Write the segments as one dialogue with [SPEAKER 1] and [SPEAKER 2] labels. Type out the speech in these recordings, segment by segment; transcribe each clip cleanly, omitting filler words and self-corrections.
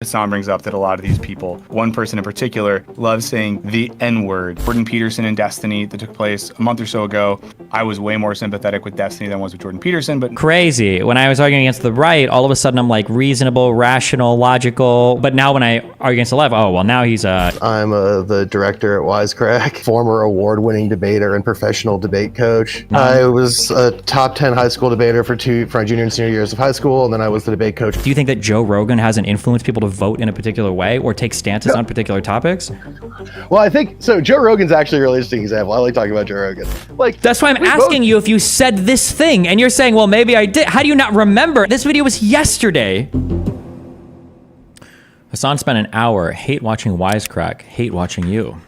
[SPEAKER 1] Hassan brings up that a lot of these people, one person in particular, loves saying the N-word. Jordan Peterson and Destiny that took place a month or so ago. I was way more sympathetic with Destiny than I was with Jordan Peterson, but
[SPEAKER 2] crazy. When I was arguing against the right, all of a sudden I'm like reasonable, rational, logical. But now when I argue against the left, oh, well, now he's
[SPEAKER 3] I'm the director at Wisecrack, former award-winning debater and professional debate coach. I was a top 10 high school debater for my junior and senior years of high school, and then I was the debate coach.
[SPEAKER 2] Do you think that Joe Rogan hasn't influenced people to vote in a particular way or take stances on particular topics?
[SPEAKER 3] Well, I think so. Joe Rogan's actually a really interesting example. I like talking about Joe Rogan. Like,
[SPEAKER 2] that's why I'm asking you if you said this thing, and you're saying, well, maybe I did. How do you not remember? This video was yesterday. Hassan spent an hour hate watching Wisecrack, hate watching you.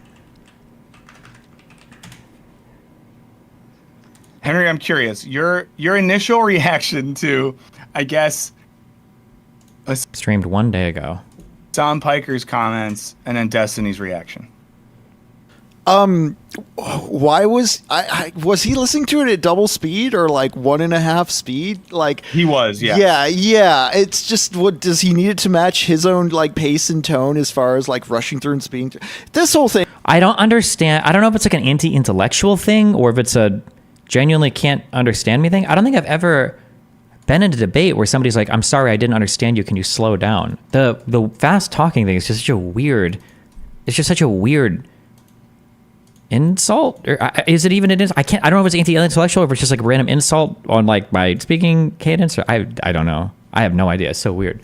[SPEAKER 1] Henry, I'm curious. Your initial reaction to, I guess,
[SPEAKER 2] Streamed 1 day ago.
[SPEAKER 1] Tom Piker's comments and then Destiny's reaction.
[SPEAKER 4] Why was was he listening to it at double speed or like 1.5 speed? Like
[SPEAKER 1] He was, yeah.
[SPEAKER 4] Yeah. It's just, what does he need it to match his own like pace and tone as far as like rushing through and speeding through? This whole thing.
[SPEAKER 2] I don't understand. I don't know if it's like an anti-intellectual thing or if it's a genuinely can't understand me thing. I don't think I've ever been in a debate where somebody's like, I'm sorry, I didn't understand you. Can you slow down? The fast talking thing is just such a weird, it's just such a weird insult. Or is it even an insult? I don't know if it's anti-intellectual or if it's just like a random insult on like my speaking cadence. Or I don't know. I have no idea. It's so weird.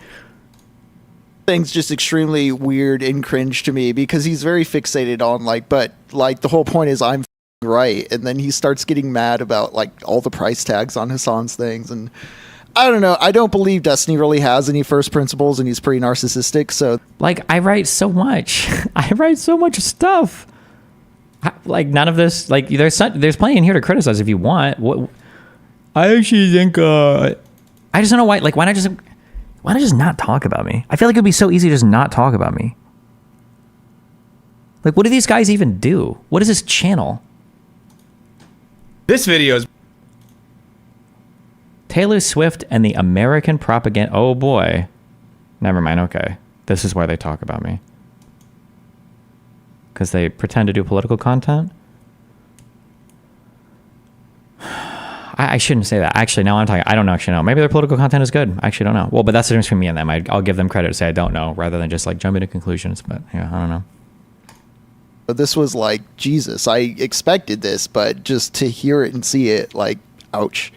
[SPEAKER 4] Thing's just extremely weird and cringe to me because he's very fixated on like, but like the whole point is I'm right. And then he starts getting mad about like all the price tags on Hassan's things. And I don't know. I don't believe Destiny really has any first principles and he's pretty narcissistic. So
[SPEAKER 2] like I write so much. I write so much stuff. Like none of this, like there's plenty in here to criticize if you want. What I actually think I just don't know why. Like why not just not talk about me? I feel like it'd be so easy to just not talk about me. Like what do these guys even do? What is this channel?
[SPEAKER 1] This video is
[SPEAKER 2] Taylor Swift and the American propaganda. Oh boy. Never mind. Okay. This is why they talk about me. Because they pretend to do political content. I shouldn't say that. Actually, now I'm talking. I don't actually know. Maybe their political content is good. I actually don't know. Well, but that's the difference between me and them. I'll give them credit to say I don't know rather than just like jumping to conclusions. But yeah, I don't know.
[SPEAKER 4] this was like, Jesus, I expected this, but just to hear it and see it, like, ouch.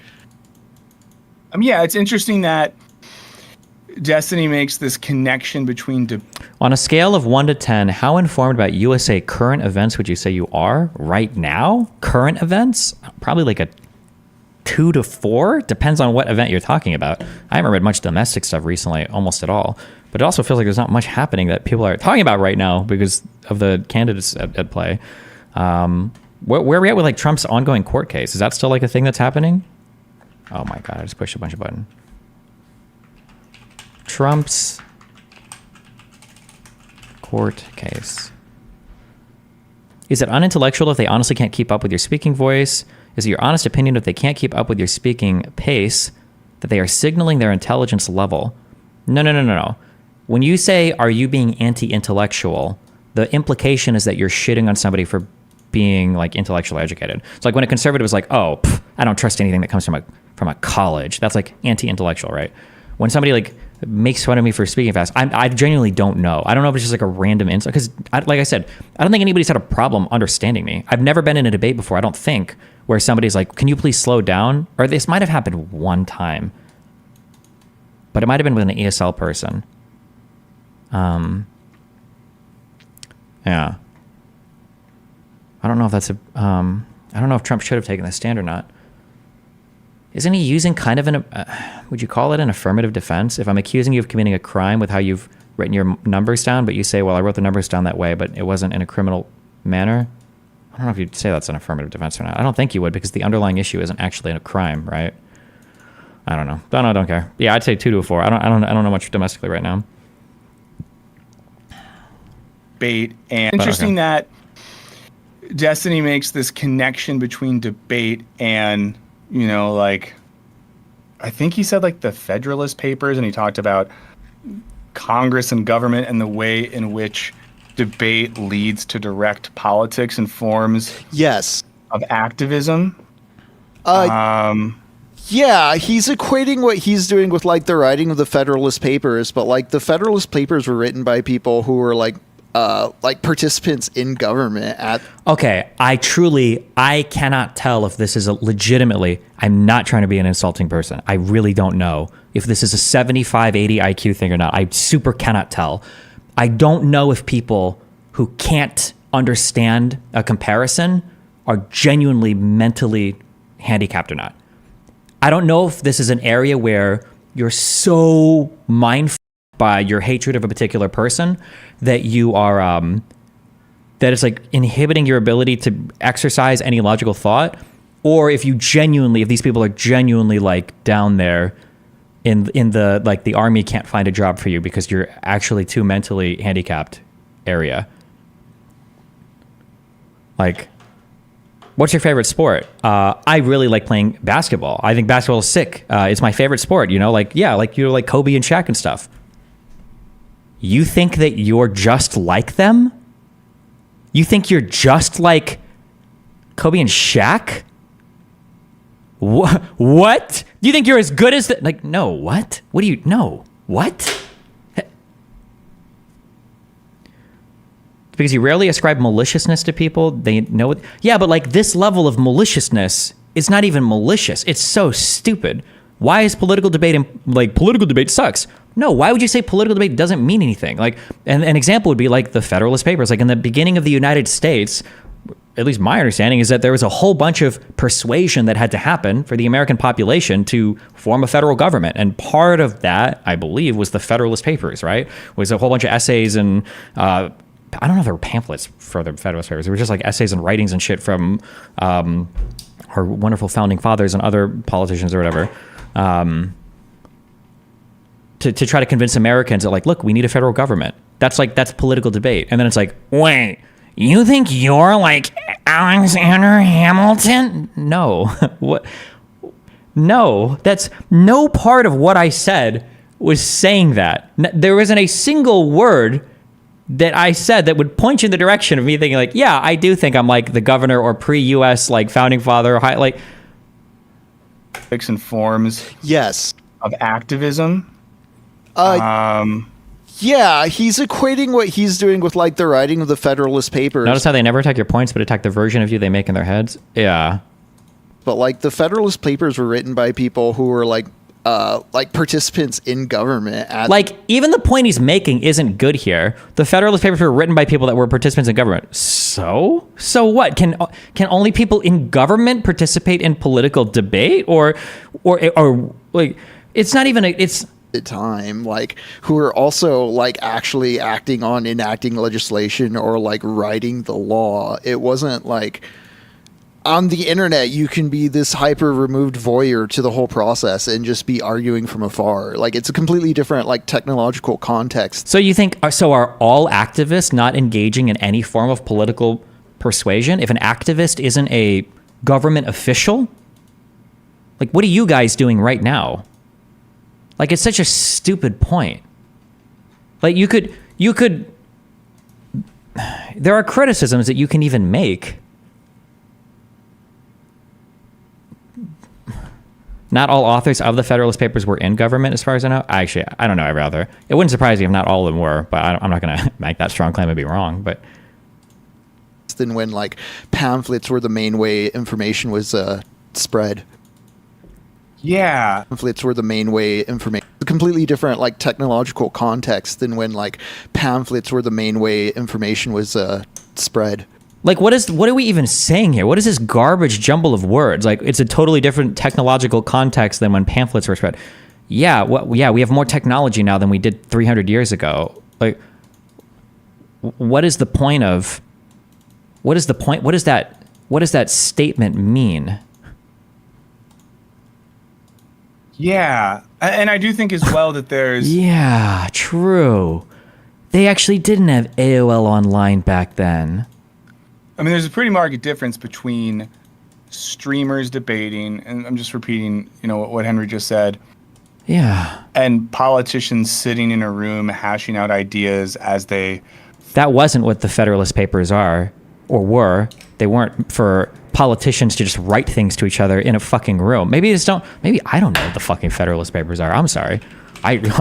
[SPEAKER 1] Yeah, it's interesting that Destiny makes this connection between...
[SPEAKER 2] On a scale of 1 to 10, how informed about USA current events would you say you are right now? Current events? Probably like a 2 to 4. Depends on what event you're talking about. I haven't read much domestic stuff recently, almost at all. But it also feels like there's not much happening that people are talking about right now because of the candidates at play. Where are we at with like Trump's ongoing court case? Is that still like a thing that's happening? Oh my God, I just pushed a bunch of buttons. Trump's court case. Is it unintellectual if they honestly can't keep up with your speaking voice? Is it your honest opinion if they can't keep up with your speaking pace, that they are signaling their intelligence level? No. When you say, are you being anti-intellectual, the implication is that you're shitting on somebody for being like intellectually educated. It's like when a conservative is like, oh, I don't trust anything that comes from a college. That's like anti-intellectual, right? When somebody like makes fun of me for speaking fast, I genuinely don't know. I don't know if it's just like a random insult. Because like I said, I don't think anybody's had a problem understanding me. I've never been in a debate before, I don't think, where somebody's like, can you please slow down? Or this might have happened one time. But it might have been with an ESL person. Yeah. I don't know if that's I don't know if Trump should have taken the stand or not. Isn't he using kind of would you call it an affirmative defense? If I'm accusing you of committing a crime with how you've written your numbers down, but you say, well, I wrote the numbers down that way, but it wasn't in a criminal manner. I don't know if you'd say that's an affirmative defense or not. I don't think you would, because the underlying issue isn't actually a crime, right? I don't know. Don't care. Yeah, I'd say 2 to a 4. I don't know much domestically right now.
[SPEAKER 1] Debate, and interesting that Destiny makes this connection between debate and, you know, like, I think he said like the Federalist Papers, and he talked about Congress and government and the way in which debate leads to direct politics and forms
[SPEAKER 4] Yes.
[SPEAKER 1] of activism.
[SPEAKER 4] Yeah, he's equating what he's doing with like the writing of the Federalist Papers, but like the Federalist Papers were written by people who were like participants in government at.
[SPEAKER 2] Okay, I cannot tell if this is legitimately, I'm not trying to be an insulting person. I really don't know if this is a 75, 80 IQ thing or not. I super cannot tell. I don't know if people who can't understand a comparison are genuinely mentally handicapped or not. I don't know if this is an area where you're so mindful by your hatred of a particular person that you are that it's like inhibiting your ability to exercise any logical thought, or if these people are genuinely like down there in the like the army can't find a job for you because you're actually too mentally handicapped area. Like, what's your favorite sport? I really like playing basketball. I think basketball is sick. It's my favorite sport, like you're like Kobe and Shaq and stuff. You think that you're just like them? You think you're just like Kobe and Shaq? What? Do you think you're as good as that? Like, no, what? What do you, no, what? Because you rarely ascribe maliciousness to people. They know it. Yeah, but like this level of maliciousness is not even malicious. It's so stupid. Why is political debate, political debate sucks? No, why would you say political debate doesn't mean anything? Like, and an example would be like the Federalist Papers. Like in the beginning of the United States, at least my understanding is that there was a whole bunch of persuasion that had to happen for the American population to form a federal government. And part of that, I believe, was the Federalist Papers, right? Was a whole bunch of essays and, I don't know if there were pamphlets for the Federalist Papers. They were just like essays and writings and shit from our wonderful founding fathers and other politicians or whatever. To try to convince Americans that like, look, we need a federal government. That's political debate. And then it's like, wait, you think you're like Alexander Hamilton? No. What? No, that's no part of what I said was saying that. There isn't a single word that I said that would point you in the direction of me thinking like, yeah, I do think I'm like the governor or pre-US like founding father, like
[SPEAKER 1] and forms
[SPEAKER 4] Yes.
[SPEAKER 1] of activism.
[SPEAKER 4] Yeah, he's equating what he's doing with like the writing of the Federalist Papers.
[SPEAKER 2] Notice how they never attack your points, but attack the version of you they make in their heads? Yeah.
[SPEAKER 4] But like the Federalist Papers were written by people who were like participants in government at.
[SPEAKER 2] Like, even the point he's making isn't good here. The Federalist Papers were written by people that were participants in government. So what? Can only people in government participate in political debate? Or like, it's not even it's
[SPEAKER 4] the time, like, who are also like actually acting on enacting legislation or like writing the law. It wasn't like on the internet you can be this hyper removed voyeur to the whole process and just be arguing from afar. Like, it's a completely different like technological context.
[SPEAKER 2] So you think, are all activists not engaging in any form of political persuasion? If an activist isn't a government official, like, what are you guys doing right now? Like, it's such a stupid point. Like, you could, there are criticisms that you can even make. Not all authors of the Federalist Papers were in government, as far as I know. Actually, I don't know every author. It wouldn't surprise me if not all of them were, but I'm not going to make that strong claim and be wrong. But
[SPEAKER 4] then when like pamphlets were the main way information was spread.
[SPEAKER 1] Yeah.
[SPEAKER 4] Pamphlets were the main way information. A completely different like technological context than when like pamphlets were the main way information was spread.
[SPEAKER 2] like, what are we even saying here? What is this garbage jumble of words? Like, it's a totally different technological context than when pamphlets were spread. Yeah, we have more technology now than we did 300 years ago. Like, what is the point of? What is the point? What does that statement mean?
[SPEAKER 1] Yeah. And I do think as well that there's...
[SPEAKER 2] Yeah, true. They actually didn't have AOL Online back then.
[SPEAKER 1] I mean, there's a pretty marked difference between streamers debating, and I'm just repeating, what Henry just said.
[SPEAKER 2] Yeah.
[SPEAKER 1] And politicians sitting in a room hashing out ideas as they...
[SPEAKER 2] That wasn't what the Federalist Papers are or were. They weren't for politicians to just write things to each other in a fucking room. Maybe I don't know what the fucking Federalist Papers are. I'm sorry.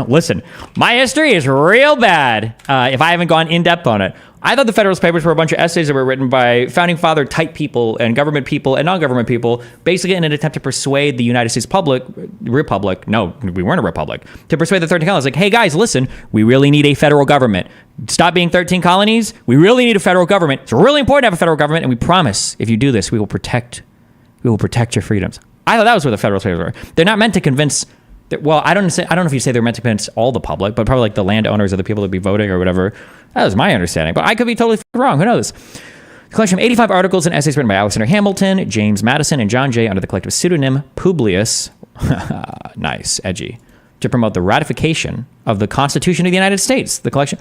[SPEAKER 2] Listen, my history is real bad if I haven't gone in depth on it. I thought the Federalist Papers were a bunch of essays that were written by founding father type people and government people and non-government people, basically in an attempt to persuade the United States republic. No, we weren't a republic. To persuade the 13 colonies, like, hey guys, listen, we really need a federal government. Stop being 13 colonies. We really need a federal government. It's really important to have a federal government, and we promise if you do this, we will protect your freedoms. I thought that was what the Federalist Papers were. They're not meant to convince. Well, I don't know if you say they're meant to convince all the public, but probably like the landowners or the people that be voting or whatever. That was my understanding, but I could be totally wrong. Who knows? A collection of 85 articles and essays written by Alexander Hamilton, James Madison, and John Jay under the collective pseudonym Publius. Nice, edgy. To promote the ratification of the Constitution of the United States. The collection.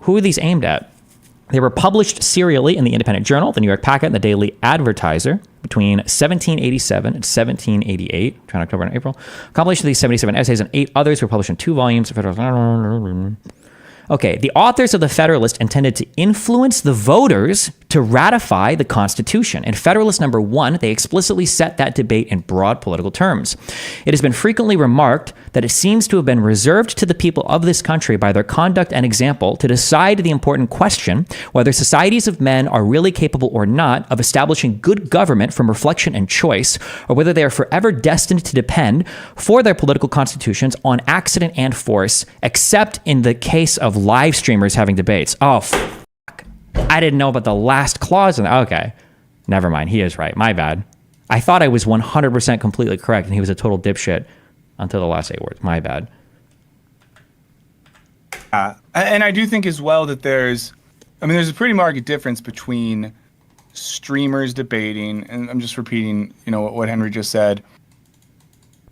[SPEAKER 2] Who are these aimed at? They were published serially in the Independent Journal, the New York Packet, and the Daily Advertiser between 1787 and 1788, between October and April. A compilation of these 77 essays and 8 others were published in 2 volumes. Okay, the authors of the Federalist intended to influence the voters to ratify the Constitution. In Federalist number 1, they explicitly set that debate in broad political terms. It has been frequently remarked that it seems to have been reserved to the people of this country by their conduct and example to decide the important question whether societies of men are really capable or not of establishing good government from reflection and choice, or whether they are forever destined to depend for their political constitutions on accident and force, except in the case of live streamers having debates. Oh, fuck. I didn't know about the last clause. Okay. Never mind. He is right. My bad. I thought I was 100% completely correct, and he was a total dipshit until the last 8 words. My bad.
[SPEAKER 1] And I do think as well that there's a pretty marked difference between streamers debating, and I'm just repeating, what Henry just said,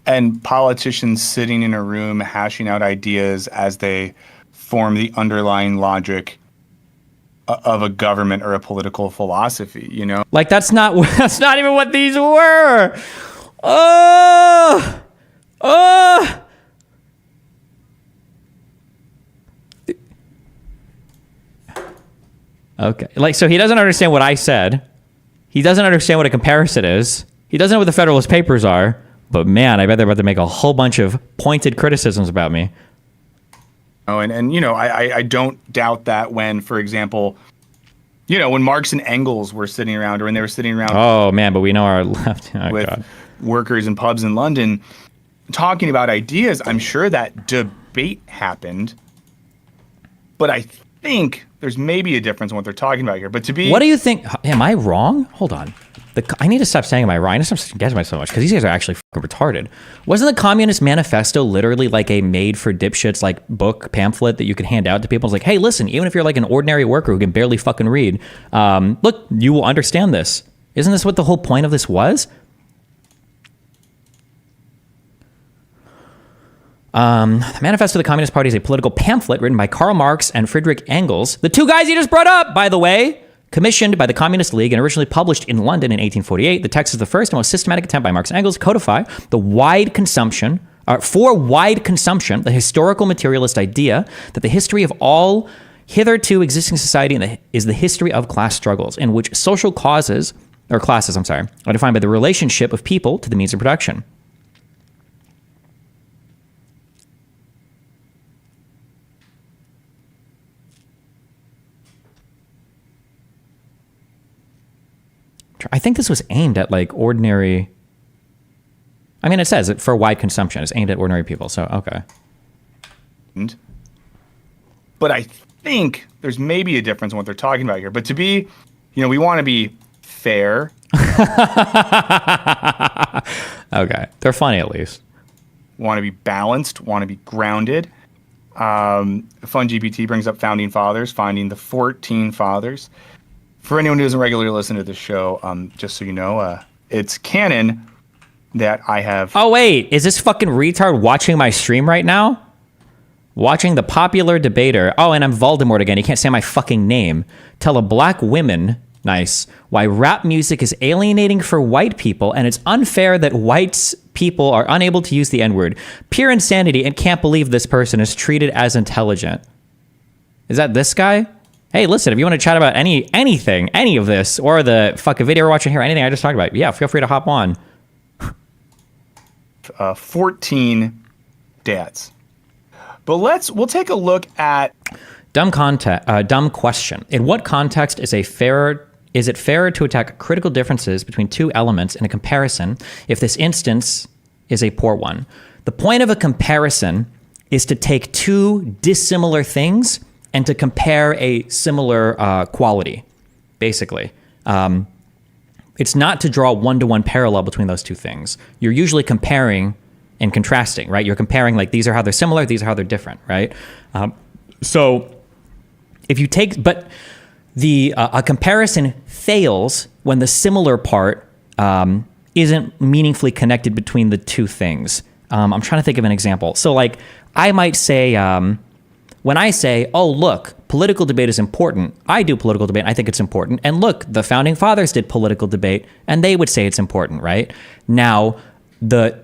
[SPEAKER 1] and politicians sitting in a room hashing out ideas as they form the underlying logic of a government or a political philosophy,
[SPEAKER 2] Like that's not even what these were. Oh. Okay. Like, so he doesn't understand what I said. He doesn't understand what a comparison is. He doesn't know what the Federalist Papers are. But man, I bet they're about to make a whole bunch of pointed criticisms about me.
[SPEAKER 1] Oh, and I don't doubt that when, for example, when Marx and Engels were sitting around, or when they were sitting around.
[SPEAKER 2] Oh man, but we know our left
[SPEAKER 1] with God. Workers in pubs in London talking about ideas. I'm sure that debate happened, but I think there's maybe a difference in what they're talking about here. But
[SPEAKER 2] what do you think? Am I wrong? Hold on. I need to stop saying am I wrong? I need to stop guessing myself so much because these guys are actually fucking retarded. Wasn't the Communist Manifesto literally like a made for dipshits like book pamphlet that you could hand out to people? It's like, hey, listen, even if you're like an ordinary worker who can barely fucking read, look, you will understand this. Isn't this what the whole point of this was? The Manifesto of the Communist Party is a political pamphlet written by Karl Marx and Friedrich Engels, the 2 guys you just brought up, by the way. Commissioned by the Communist League and originally published in London in 1848, the text is the first and most systematic attempt by Marx and Engels to codify for wide consumption, the historical materialist idea that the history of all hitherto existing society is the history of class struggles, in which social classes are defined by the relationship of people to the means of production. I think this was aimed at like ordinary. I mean, it says it for wide consumption. It's aimed at ordinary people. So, okay.
[SPEAKER 1] But I think there's maybe a difference in what they're talking about here. But to be, we want to be fair.
[SPEAKER 2] Okay. They're funny at least.
[SPEAKER 1] Want to be balanced, want to be grounded. FunGPT brings up founding fathers, finding the 14 fathers. For anyone who doesn't regularly listen to this show, just so you know, it's canon that I have...
[SPEAKER 2] Oh, wait. Is this fucking retard watching my stream right now? Watching the popular debater... Oh, and I'm Voldemort again. He can't say my fucking name. Tell a black woman Nice. Why rap music is alienating for white people, and it's unfair that white people are unable to use the N-word. Pure insanity, and can't believe this person is treated as intelligent. Is that this guy? Hey, listen, if you want to chat about anything, any of this, or the fucking video we're watching here, anything I just talked about, yeah, feel free to hop on.
[SPEAKER 1] 14 dads. But we'll take a look at
[SPEAKER 2] Dumb question. In what context is it fairer to attack critical differences between two elements in a comparison if this instance is a poor one? The point of a comparison is to take two dissimilar things and to compare a similar quality, basically. It's not to draw one-to-one parallel between those two things. You're usually comparing and contrasting, right? You're comparing like these are how they're similar, these are how they're different, right? So if you take, but a comparison fails when the similar part isn't meaningfully connected between the two things. I'm trying to think of an example. So like I might say, when I say, oh, look, political debate is important, I do political debate, I think it's important. And look, the founding fathers did political debate, and they would say it's important, right? Now, the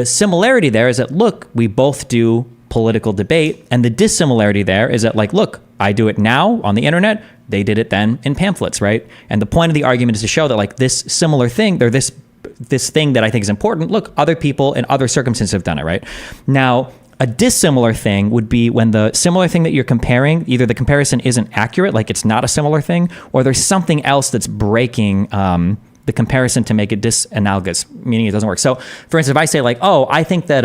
[SPEAKER 2] similarity there is that, look, we both do political debate, and the dissimilarity there is that, like, look, I do it now on the internet, they did it then in pamphlets, right? And the point of the argument is to show that, like, this similar thing, or this thing that I think is important, look, other people in other circumstances have done it, right? Now, a dissimilar thing would be when the similar thing that you're comparing, either the comparison isn't accurate, like it's not a similar thing, or there's something else that's breaking the comparison to make it disanalogous, meaning it doesn't work. So, for instance, if I say like, oh, I think that,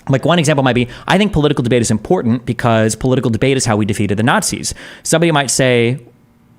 [SPEAKER 2] like one example might be, I think political debate is important because political debate is how we defeated the Nazis. Somebody might say,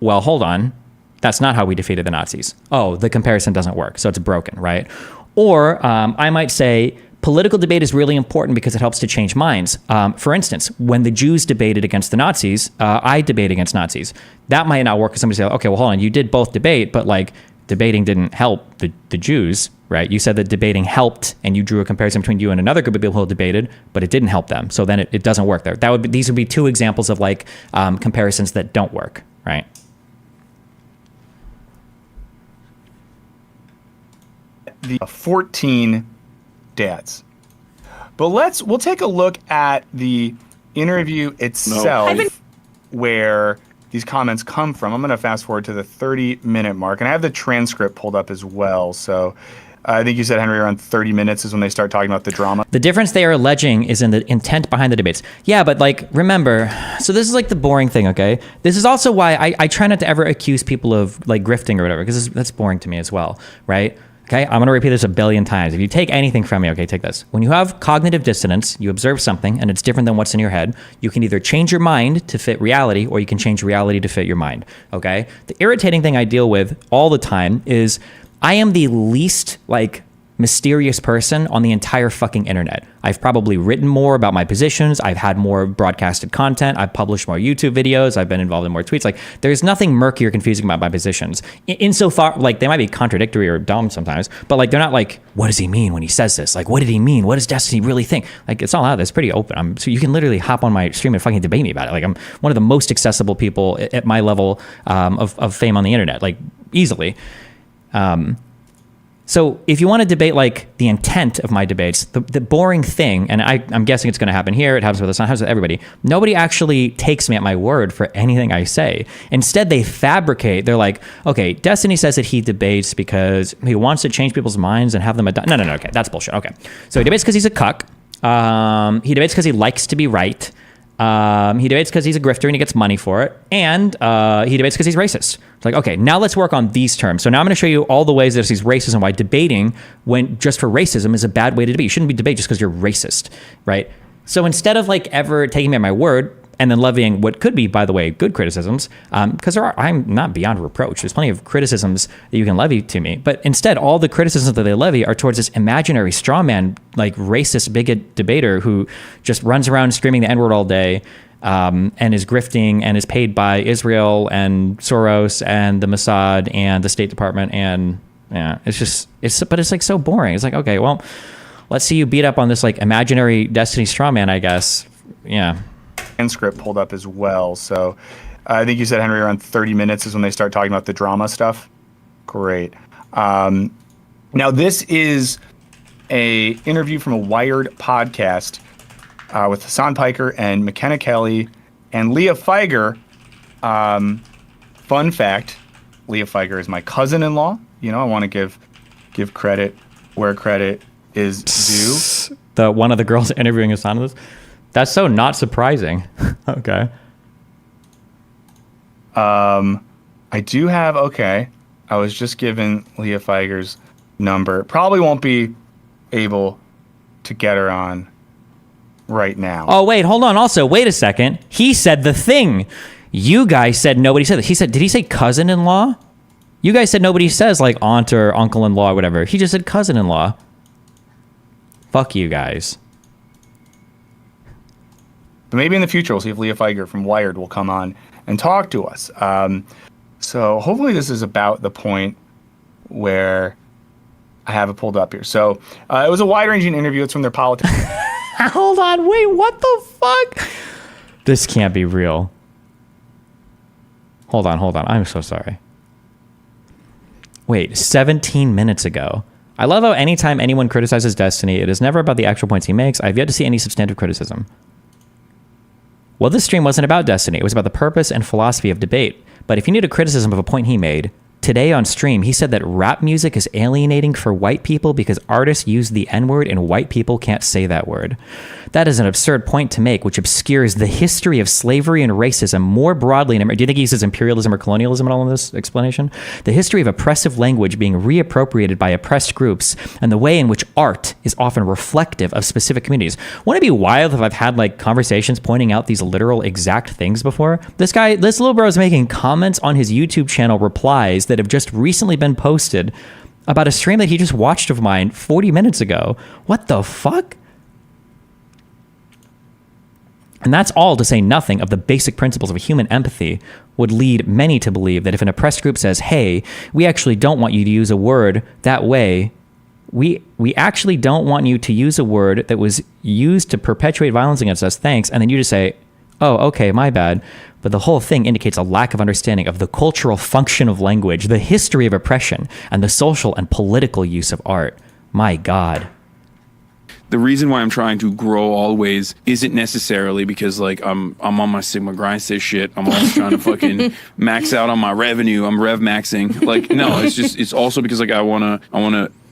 [SPEAKER 2] well, hold on, that's not how we defeated the Nazis. Oh, the comparison doesn't work, so it's broken, right? Or I might say, political debate is really important because it helps to change minds. For instance, when the Jews debated against the Nazis, I debate against Nazis. That might not work because somebody say, okay, well, hold on, you did both debate, but like debating didn't help the Jews, right? You said that debating helped, and you drew a comparison between you and another group of people who debated, but it didn't help them. So then it doesn't work there. These would be two examples of like comparisons that don't work, right?
[SPEAKER 1] The 14 dads. But we'll take a look at the interview itself, where these comments come from. I'm going to fast forward to the 30-minute mark, and I have the transcript pulled up as well. So I think you said, Henry, around 30 minutes is when they start talking about the drama.
[SPEAKER 2] The difference they are alleging is in the intent behind the debates. Yeah, but like, remember, so this is like the boring thing, okay? This is also why I try not to ever accuse people of like grifting or whatever, because that's boring to me as well, right? Okay, I'm going to repeat this a billion times. If you take anything from me, okay, take this. When you have cognitive dissonance, you observe something and it's different than what's in your head, you can either change your mind to fit reality or you can change reality to fit your mind, okay? The irritating thing I deal with all the time is I am the least, like, mysterious person on the entire fucking internet. I've probably written more about my positions. I've had more broadcasted content. I've published more YouTube videos. I've been involved in more tweets. Like, there's nothing murky or confusing about my positions. Insofar, like, they might be contradictory or dumb sometimes, but like, they're not like, what does he mean when he says this? Like, what did he mean? What does Destiny really think? Like, it's all out there. It's pretty open. So you can literally hop on my stream and fucking debate me about it. Like, I'm one of the most accessible people at my level of fame on the internet, like, easily. So if you want to debate like the intent of my debates, the boring thing, and I'm guessing it's going to happen here, it happens with us, it happens with everybody, nobody actually takes me at my word for anything I say. Instead, they fabricate. They're like, okay, Destiny says that he debates because he wants to change people's minds and have them adopt. No, okay, that's bullshit. Okay, so he debates because he's a cuck. He debates because he likes to be right. He debates because he's a grifter and he gets money for it. And he debates because he's racist. It's like, okay, now let's work on these terms. So now I'm going to show you all the ways that he's racist and why debating when just for racism is a bad way to debate. You shouldn't be debating just because you're racist, right? So instead of like ever taking me at my word and then levying what could be, by the way, good criticisms, because I'm not beyond reproach. There's plenty of criticisms that you can levy to me. But instead, all the criticisms that they levy are towards this imaginary straw man, like racist, bigot debater who just runs around screaming the N-word all day and is grifting and is paid by Israel and Soros and the Mossad and the State Department. And yeah, but it's like so boring. It's like, okay, well, let's see you beat up on this like imaginary Destiny straw man, I guess. Yeah.
[SPEAKER 1] transcript pulled up as well. So I think you said, Henry, around 30 minutes is when they start talking about the drama stuff. Great. Now, this is a interview from a Wired podcast with Hassan Piker and McKenna Kelly and Leah Feiger. Fun fact, Leah Feiger is my cousin-in-law. You know, I want to give credit where credit is due.
[SPEAKER 2] One of the girls interviewing Hassan in this? That's so not surprising. Okay.
[SPEAKER 1] I do have, okay. I was just given Leah Feiger's number. Probably won't be able to get her on right now.
[SPEAKER 2] Oh, wait, hold on. Also, wait a second. He said the thing. You guys said nobody said this. He said, did he say cousin-in-law? You guys said nobody says like aunt or uncle-in-law or whatever. He just said cousin-in-law. Fuck you guys.
[SPEAKER 1] But maybe in the future we'll see if Leah Feiger from Wired will come on and talk to us. So hopefully this is about the point where I have it pulled up here. So it was a wide-ranging interview. It's from their politics.
[SPEAKER 2] Hold on. Wait, what the fuck? This can't be real. Hold on. I'm so sorry. Wait, 17 minutes ago. I love how anytime anyone criticizes Destiny, it is never about the actual points he makes. I've yet to see any substantive criticism. Well, this stream wasn't about Destiny. It was about the purpose and philosophy of debate. But if you need a criticism of a point he made, today on stream, he said that rap music is alienating for white people because artists use the N-word and white people can't say that word. That is an absurd point to make, which obscures the history of slavery and racism more broadly. Do you think he uses imperialism or colonialism in all of this explanation? The history of oppressive language being reappropriated by oppressed groups and the way in which art is often reflective of specific communities. Wouldn't it be wild if I've had like conversations pointing out these literal exact things before? This little bro is making comments on his YouTube channel replies that have just recently been posted about a stream that he just watched of mine 40 minutes ago. What the fuck? And that's all to say nothing of the basic principles of human empathy would lead many to believe that if an oppressed group says, hey, we actually don't want you to use a word that way, we actually don't want you to use a word that was used to perpetuate violence against us, thanks, and then you just say, oh, okay, my bad. But the whole thing indicates a lack of understanding of the cultural function of language, the history of oppression, and the social and political use of art. My God.
[SPEAKER 5] The reason why I'm trying to grow always isn't necessarily because like I'm on my Sigma grind shit. I'm always trying to fucking max out on my revenue. I'm rev maxing. Like, no, it's also because like I wanna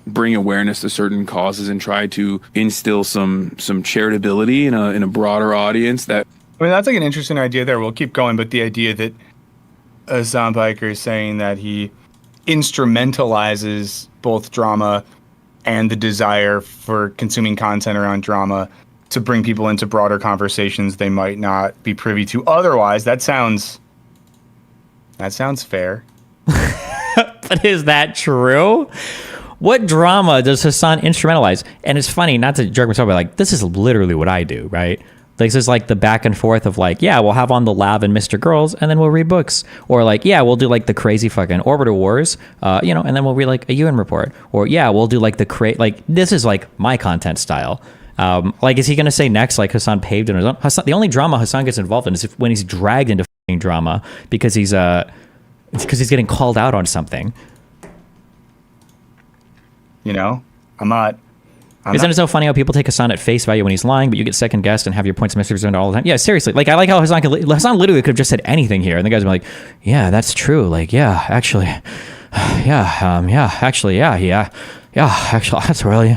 [SPEAKER 5] bring awareness to certain causes and try to instill some charitability in a broader audience. That,
[SPEAKER 1] I mean, that's like an interesting idea there. We'll keep going, but the idea that Hassan Piker is saying that he instrumentalizes both drama and the desire for consuming content around drama to bring people into broader conversations they might not be privy to otherwise. That sounds fair.
[SPEAKER 2] But is that true? What drama does Hassan instrumentalize? And it's funny, not to jerk myself, but like, this is literally what I do, right? This is like the back and forth of like, yeah, we'll have on the Lav and Mr. Girls, and then we'll read books. Or like, yeah, we'll do like the crazy fucking Orbiter Wars, and then we'll read like a UN report. Or yeah, we'll do like like, this is like my content style. Like, is he going to say next, like Hassan paved in his own? The only drama Hassan gets involved in is when he's dragged into fucking drama because he's getting called out on something.
[SPEAKER 1] You know,
[SPEAKER 2] Isn't it so funny how people take Hassan at face value when he's lying, but you get second guessed and have your points misrepresented all the time? Yeah, seriously. Like, I like how Hassan literally could have just said anything here, and the guys be like, yeah, that's true. Like, yeah, actually, actually, that's really,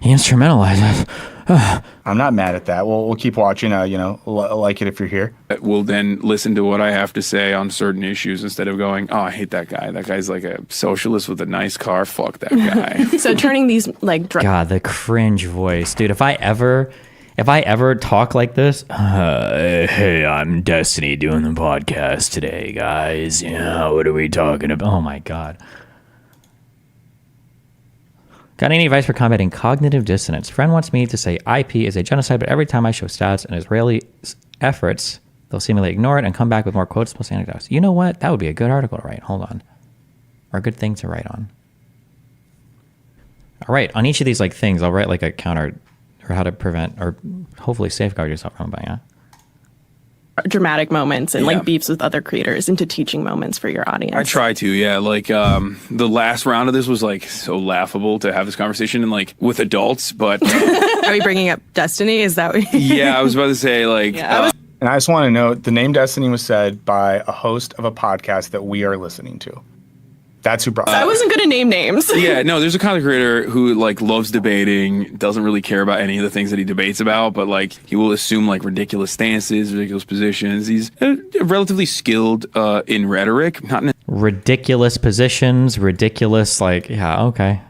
[SPEAKER 2] he instrumentalized.
[SPEAKER 1] I'm not mad at that. We'll keep watching. Like it if you're here.
[SPEAKER 5] will then listen to what I have to say on certain issues instead of going, oh, I hate that guy. That guy's like a socialist with a nice car. Fuck that guy.
[SPEAKER 6] So turning these like
[SPEAKER 2] God, the cringe voice, dude. If I ever talk like this, hey, I'm Destiny doing the podcast today, guys. Yeah, what are we talking about? Oh my God. Got any advice for combating cognitive dissonance? Friend wants me to say IP is a genocide, but every time I show stats and Israeli efforts, they'll seemingly ignore it and come back with more quotes plus anecdotes. You know what? That would be a good article to write. Hold on. Or a good thing to write on. All right. On each of these like things, I'll write like a counter or how to prevent or hopefully safeguard yourself from buying.
[SPEAKER 6] dramatic moments and
[SPEAKER 5] Yeah.
[SPEAKER 6] like beefs with other creators into teaching moments for your audience.
[SPEAKER 5] I try to, yeah. Like the last round of this was like so laughable to have this conversation and like with adults, but
[SPEAKER 6] Are we bringing up Destiny? Is that what
[SPEAKER 5] yeah, I was about to say like
[SPEAKER 6] Yeah,
[SPEAKER 1] And I just want to note the name Destiny was said by a host of a podcast that we are listening to. That's who brought
[SPEAKER 6] I
[SPEAKER 1] it.
[SPEAKER 6] wasn't good at name names.
[SPEAKER 5] yeah, no, there's a content creator who like loves debating, doesn't really care about any of the things that he debates about, but like he will assume like ridiculous stances, ridiculous positions. He's relatively skilled in rhetoric, not
[SPEAKER 2] Ridiculous positions, ridiculous, like, yeah, okay.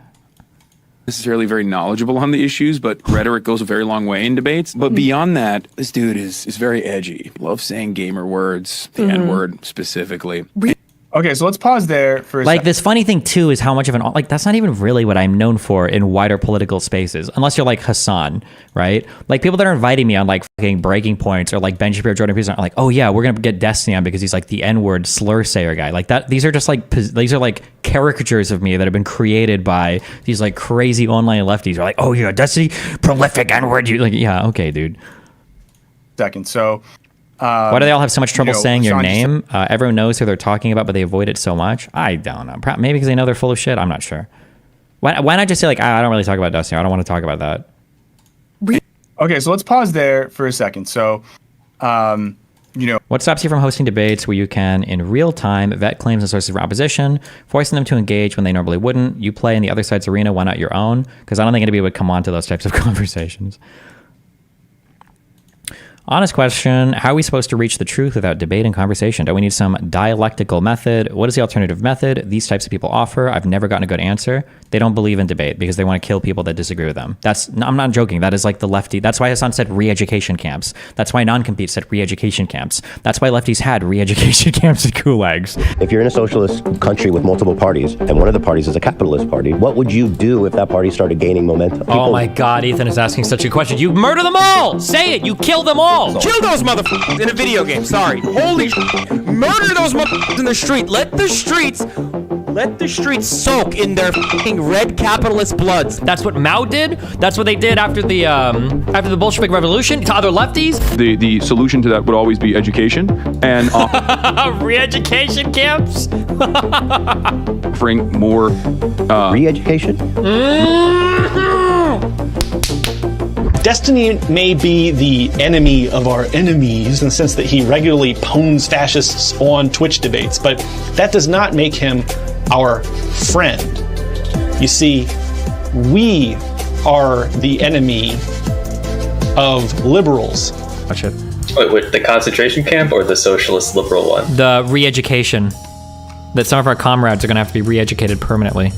[SPEAKER 5] necessarily very knowledgeable on the issues, but rhetoric goes a very long way in debates. But beyond that, this dude is very edgy. Loves saying gamer words, the N-word specifically.
[SPEAKER 1] Okay, so let's pause there for a
[SPEAKER 2] Like,
[SPEAKER 1] second.
[SPEAKER 2] this funny thing, too, is how much of an... Like, that's not even really what I'm known for in wider political spaces. Unless you're like Hassan, right? Like, people that are inviting me on, like, fucking Breaking Points or, like, Ben Shapiro, Jordan Peterson are like, oh, yeah, we're going to get Destiny on because he's, like, the N-word slur sayer guy. Like, that. These are just, like... These are, like, caricatures of me that have been created by these, like, crazy online lefties. Who are like, oh, yeah, Destiny, prolific N-word. You're like, yeah, okay, dude.
[SPEAKER 1] Second, so...
[SPEAKER 2] Why do they all have so much trouble
[SPEAKER 1] you know,
[SPEAKER 2] saying your
[SPEAKER 1] Hassan just-
[SPEAKER 2] name? Everyone knows who they're talking about, but they avoid it so much. I don't know. Maybe because they know they're full of shit. I'm not sure. Why not just say, like, I don't really talk about Destiny. I don't want to talk about that.
[SPEAKER 1] Okay, so let's pause there for a second. So, you know,
[SPEAKER 2] What stops you from hosting debates where you can, in real time, vet claims and sources of opposition, forcing them to engage when they normally wouldn't? You play in the other side's arena, why not your own? Because I don't think anybody would come on to those types of conversations. Honest question, how are we supposed to reach the truth without debate and conversation? Do we need some dialectical method? What is the alternative method these types of people offer? I've never gotten a good answer. They don't believe in debate because they want to kill people that disagree with them. I'm not joking. That is like the lefty. That's why Hassan said re-education camps. That's why non-compete said re-education camps. That's why lefties had re-education camps and gulags.
[SPEAKER 7] If you're in a socialist country with multiple parties, and one of the parties is a capitalist party, what would you do if that party started gaining momentum?
[SPEAKER 2] Oh my God, Ethan is asking such a question. You murder them all! Say it! You kill them all!
[SPEAKER 8] Kill those motherfuckers in a video game. Sorry. Holy murder those motherfuckers in the street. Let the streets soak in their fucking red capitalist bloods.
[SPEAKER 2] That's what Mao did. That's what they did after the Bolshevik Revolution to other lefties.
[SPEAKER 5] The solution to that would always be education and
[SPEAKER 2] Re-education camps.
[SPEAKER 5] offering more
[SPEAKER 7] Re-education?
[SPEAKER 9] Destiny may be the enemy of our enemies in the sense that he regularly pwns fascists on Twitch debates, but that does not make him our friend. You see, we are the enemy of liberals.
[SPEAKER 2] Watch it.
[SPEAKER 10] Wait, the concentration camp or the socialist liberal one?
[SPEAKER 2] The re-education. That some of our comrades are going to have to be re-educated permanently.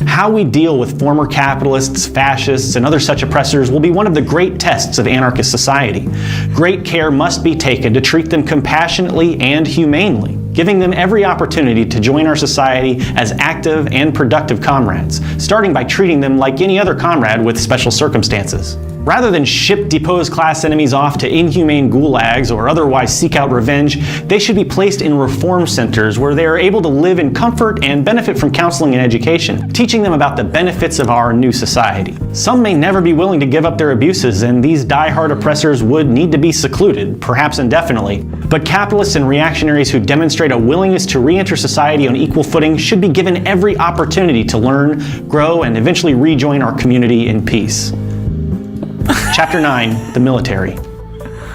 [SPEAKER 9] How we deal with former capitalists, fascists, and other such oppressors will be one of the great tests of anarchist society. Great care must be taken to treat them compassionately and humanely, giving them every opportunity to join our society as active and productive comrades, starting by treating them like any other comrade with special circumstances. Rather than ship deposed class enemies off to inhumane gulags or otherwise seek out revenge, they should be placed in reform centers where they are able to live in comfort and benefit from counseling and education, teaching them about the benefits of our new society. Some may never be willing to give up their abuses, and these die-hard oppressors would need to be secluded, perhaps indefinitely. But capitalists and reactionaries who demonstrate a willingness to re-enter society on equal footing should be given every opportunity to learn, grow, and eventually rejoin our community in peace. Chapter 9, the military.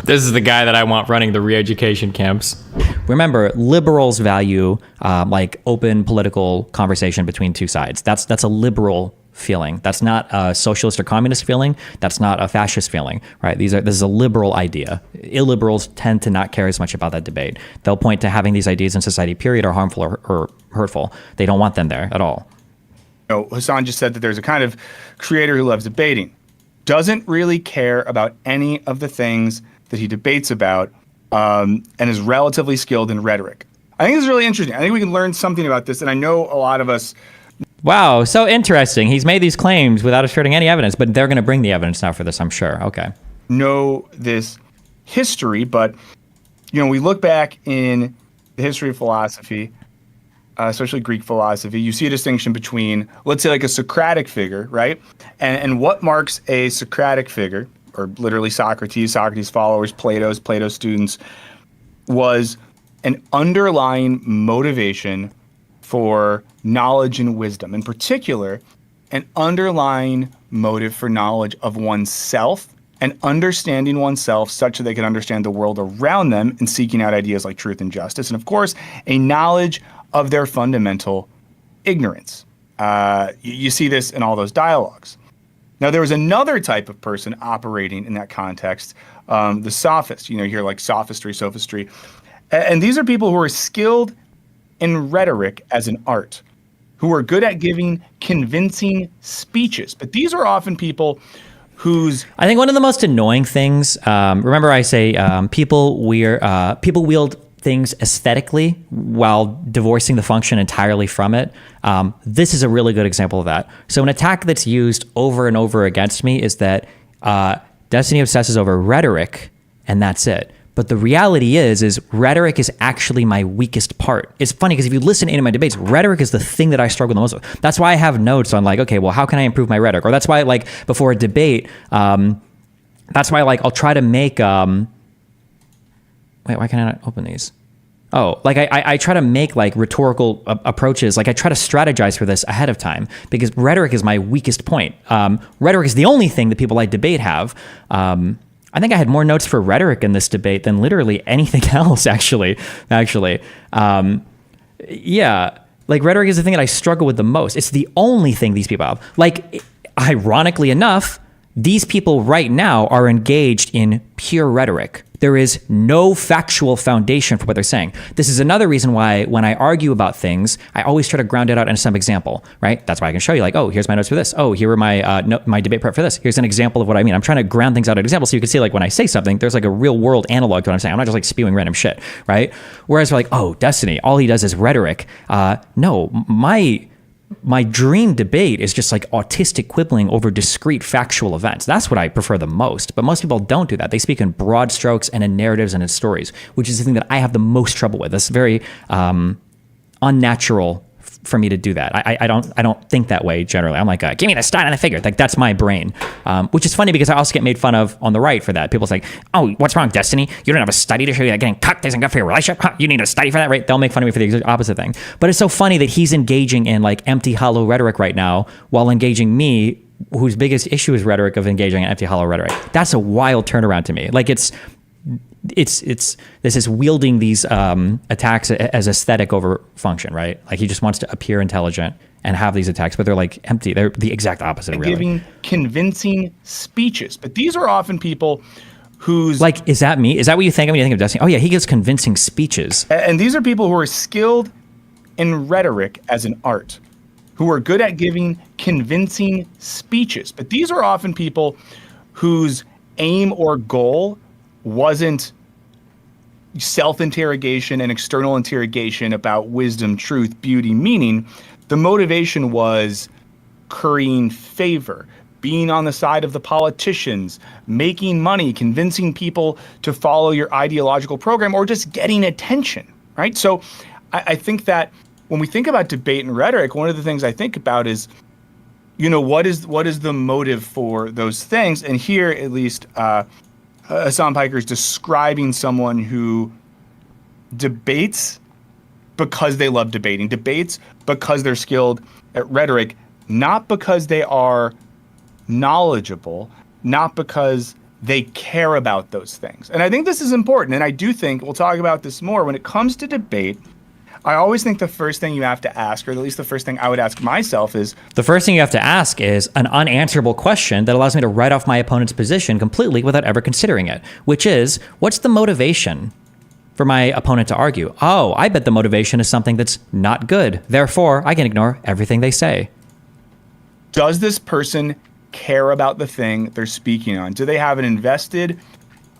[SPEAKER 2] This is the guy that I want running the re-education camps. Remember, liberals value like open political conversation between two sides. That's a liberal feeling. That's not a socialist or communist feeling. That's not a fascist feeling, right? This is a liberal idea. Illiberals tend to not care as much about that debate. They'll point to having these ideas in society, period, are harmful or hurtful. They don't want them there at all.
[SPEAKER 1] You know, Hassan just said that there's a kind of creator who loves debating, doesn't really care about any of the things that he debates about, and is relatively skilled in rhetoric. I think this is really interesting. I think we can learn something about this, and I know a lot of us...
[SPEAKER 2] Wow, so interesting. He's made these claims without asserting any evidence, but they're going to bring the evidence now for this, I'm sure. Okay.
[SPEAKER 1] Know this history, but, you know, we look back in the history of philosophy, especially Greek philosophy, you see a distinction between, let's say, like a Socratic figure, right? And what marks a Socratic figure, or literally Socrates, Socrates' followers, Plato's students, was an underlying motivation for knowledge and wisdom. In particular, an underlying motive for knowledge of oneself and understanding oneself such that they can understand the world around them and seeking out ideas like truth and justice. And of course, a knowledge of their fundamental ignorance. You see this in all those dialogues. Now, there was another type of person operating in that context, the sophist. You hear like sophistry. And these are people who are skilled in rhetoric as an art, who are good at giving convincing speeches. But these are often people whose...
[SPEAKER 2] I think one of the most annoying things, remember I say people wield things aesthetically while divorcing the function entirely from it. This is a really good example of that. So an attack that's used over and over against me is that Destiny obsesses over rhetoric, and that's it. But the reality is rhetoric is actually my weakest part. It's funny because if you listen to any of my debates, rhetoric is the thing that I struggle the most with. That's why I have notes on like, okay, well, how can I improve my rhetoric? Or that's why like before a debate, that's why like I'll try to make, wait, why can I not open these? Oh, like I try to make like rhetorical approaches. Like I try to strategize for this ahead of time because rhetoric is my weakest point. Rhetoric is the only thing that people I debate have. I think I had more notes for rhetoric in this debate than literally anything else, actually. Yeah, like rhetoric is the thing that I struggle with the most. It's the only thing these people have. Like, ironically enough, these people right now are engaged in pure rhetoric. There is no factual foundation for what they're saying. This is another reason why when I argue about things, I always try to ground it out in some example, right? That's why I can show you like, oh, here's my notes for this. Oh, here are my debate prep for this. Here's an example of what I mean. I'm trying to ground things out in examples so you can see like when I say something, there's like a real world analog to what I'm saying. I'm not just like spewing random shit, right? Whereas we're like, oh, Destiny, all he does is rhetoric. No, my dream debate is just like autistic quibbling over discrete factual events. That's what I prefer the most. But most people don't do that. They speak in broad strokes and in narratives and in stories, which is the thing that I have the most trouble with. It's very unnatural for me to do that. I don't think that way generally. I'm like, give me the stat and the figure. Like that's my brain, which is funny because I also get made fun of on the right for that. People say, oh, what's wrong, Destiny? You don't have a study to show you that getting cucked isn't good for your relationship. Huh, you need a study for that, right? They'll make fun of me for the exact opposite thing. But it's so funny that he's engaging in like empty, hollow rhetoric right now while engaging me, whose biggest issue is rhetoric of engaging in empty, hollow rhetoric. That's a wild turnaround to me. Like this is wielding these attacks as aesthetic over function, right? Like he just wants to appear intelligent and have these attacks, but they're like empty. They're the exact opposite, really.
[SPEAKER 1] Giving convincing speeches. But these are often people whose...
[SPEAKER 2] Like, is that me? Is that what you think when you think of Destiny? Oh yeah, he gives convincing speeches.
[SPEAKER 1] And these are people who are skilled in rhetoric as an art, who are good at giving convincing speeches. But these are often people whose aim or goal wasn't self-interrogation and external interrogation about wisdom, truth, beauty, meaning. The motivation was currying favor, being on the side of the politicians, making money, convincing people to follow your ideological program, or just getting attention, right? So I think that when we think about debate and rhetoric, one of the things I think about is, what is the motive for those things? And here, at least, Hassan Piker is describing someone who debates because they love debating, debates because they're skilled at rhetoric, not because they are knowledgeable, not because they care about those things. And I think this is important. And I do think we'll talk about this more when it comes to debate. I always think the first thing you have to ask, or at least the first thing I would ask myself is...
[SPEAKER 2] The first thing you have to ask is an unanswerable question that allows me to write off my opponent's position completely without ever considering it, which is, what's the motivation for my opponent to argue? Oh, I bet the motivation is something that's not good. Therefore, I can ignore everything they say.
[SPEAKER 1] Does this person care about the thing they're speaking on? Do they have an invested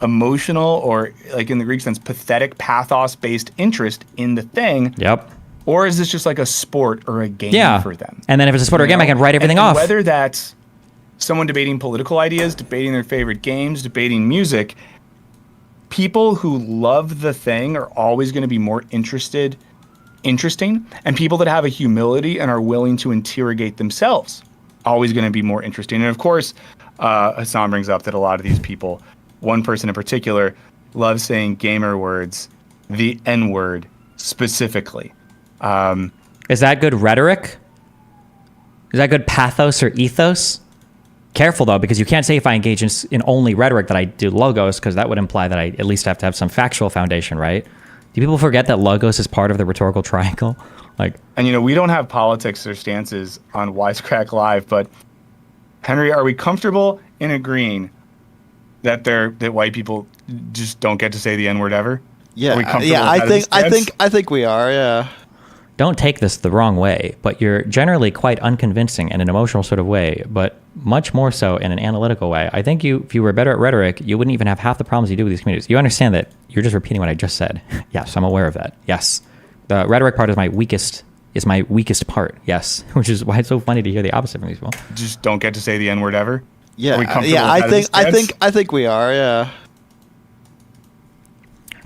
[SPEAKER 1] emotional, or like in the Greek sense, pathetic, pathos-based interest in the thing?
[SPEAKER 2] Yep.
[SPEAKER 1] Or is this just like a sport or a game for them?
[SPEAKER 2] And then if it's a sport or a game, I can write everything off.
[SPEAKER 1] Whether that's someone debating political ideas, debating their favorite games, debating music, people who love the thing are always going to be more interesting, and people that have a humility and are willing to interrogate themselves, always going to be more interesting. And of course, Hassan brings up that a lot of these people, one person in particular, loves saying gamer words the N-word specifically.
[SPEAKER 2] Is that good rhetoric? Is that good pathos or ethos? Careful though, because you can't say if I engage in only rhetoric that I do logos, because that would imply that I at least have to have some factual foundation, right? Do people forget that logos is part of the rhetorical triangle? Like,
[SPEAKER 1] and you know, we don't have politics or stances on Wisecrack Live, but Henry, are we comfortable in agreeing that white people just don't get to say the N-word ever?
[SPEAKER 4] Yeah,
[SPEAKER 1] Are we comfortable
[SPEAKER 4] yeah.
[SPEAKER 1] with that as a stance?
[SPEAKER 4] I think we are. Yeah.
[SPEAKER 2] don't take this the wrong way, but you're generally quite unconvincing in an emotional sort of way, but much more so in an analytical way. I think if you were better at rhetoric, you wouldn't even have half the problems you do with these communities. You understand that you're just repeating what I just said. Yes, I'm aware of that. Yes. The rhetoric part is my weakest part. Yes. Which is why it's so funny to hear the opposite from these people.
[SPEAKER 1] Just don't get to say the N-word ever?
[SPEAKER 4] Yeah.
[SPEAKER 1] Are we comfortable
[SPEAKER 4] Yeah,
[SPEAKER 1] with that as a stance?
[SPEAKER 4] I think we are, yeah.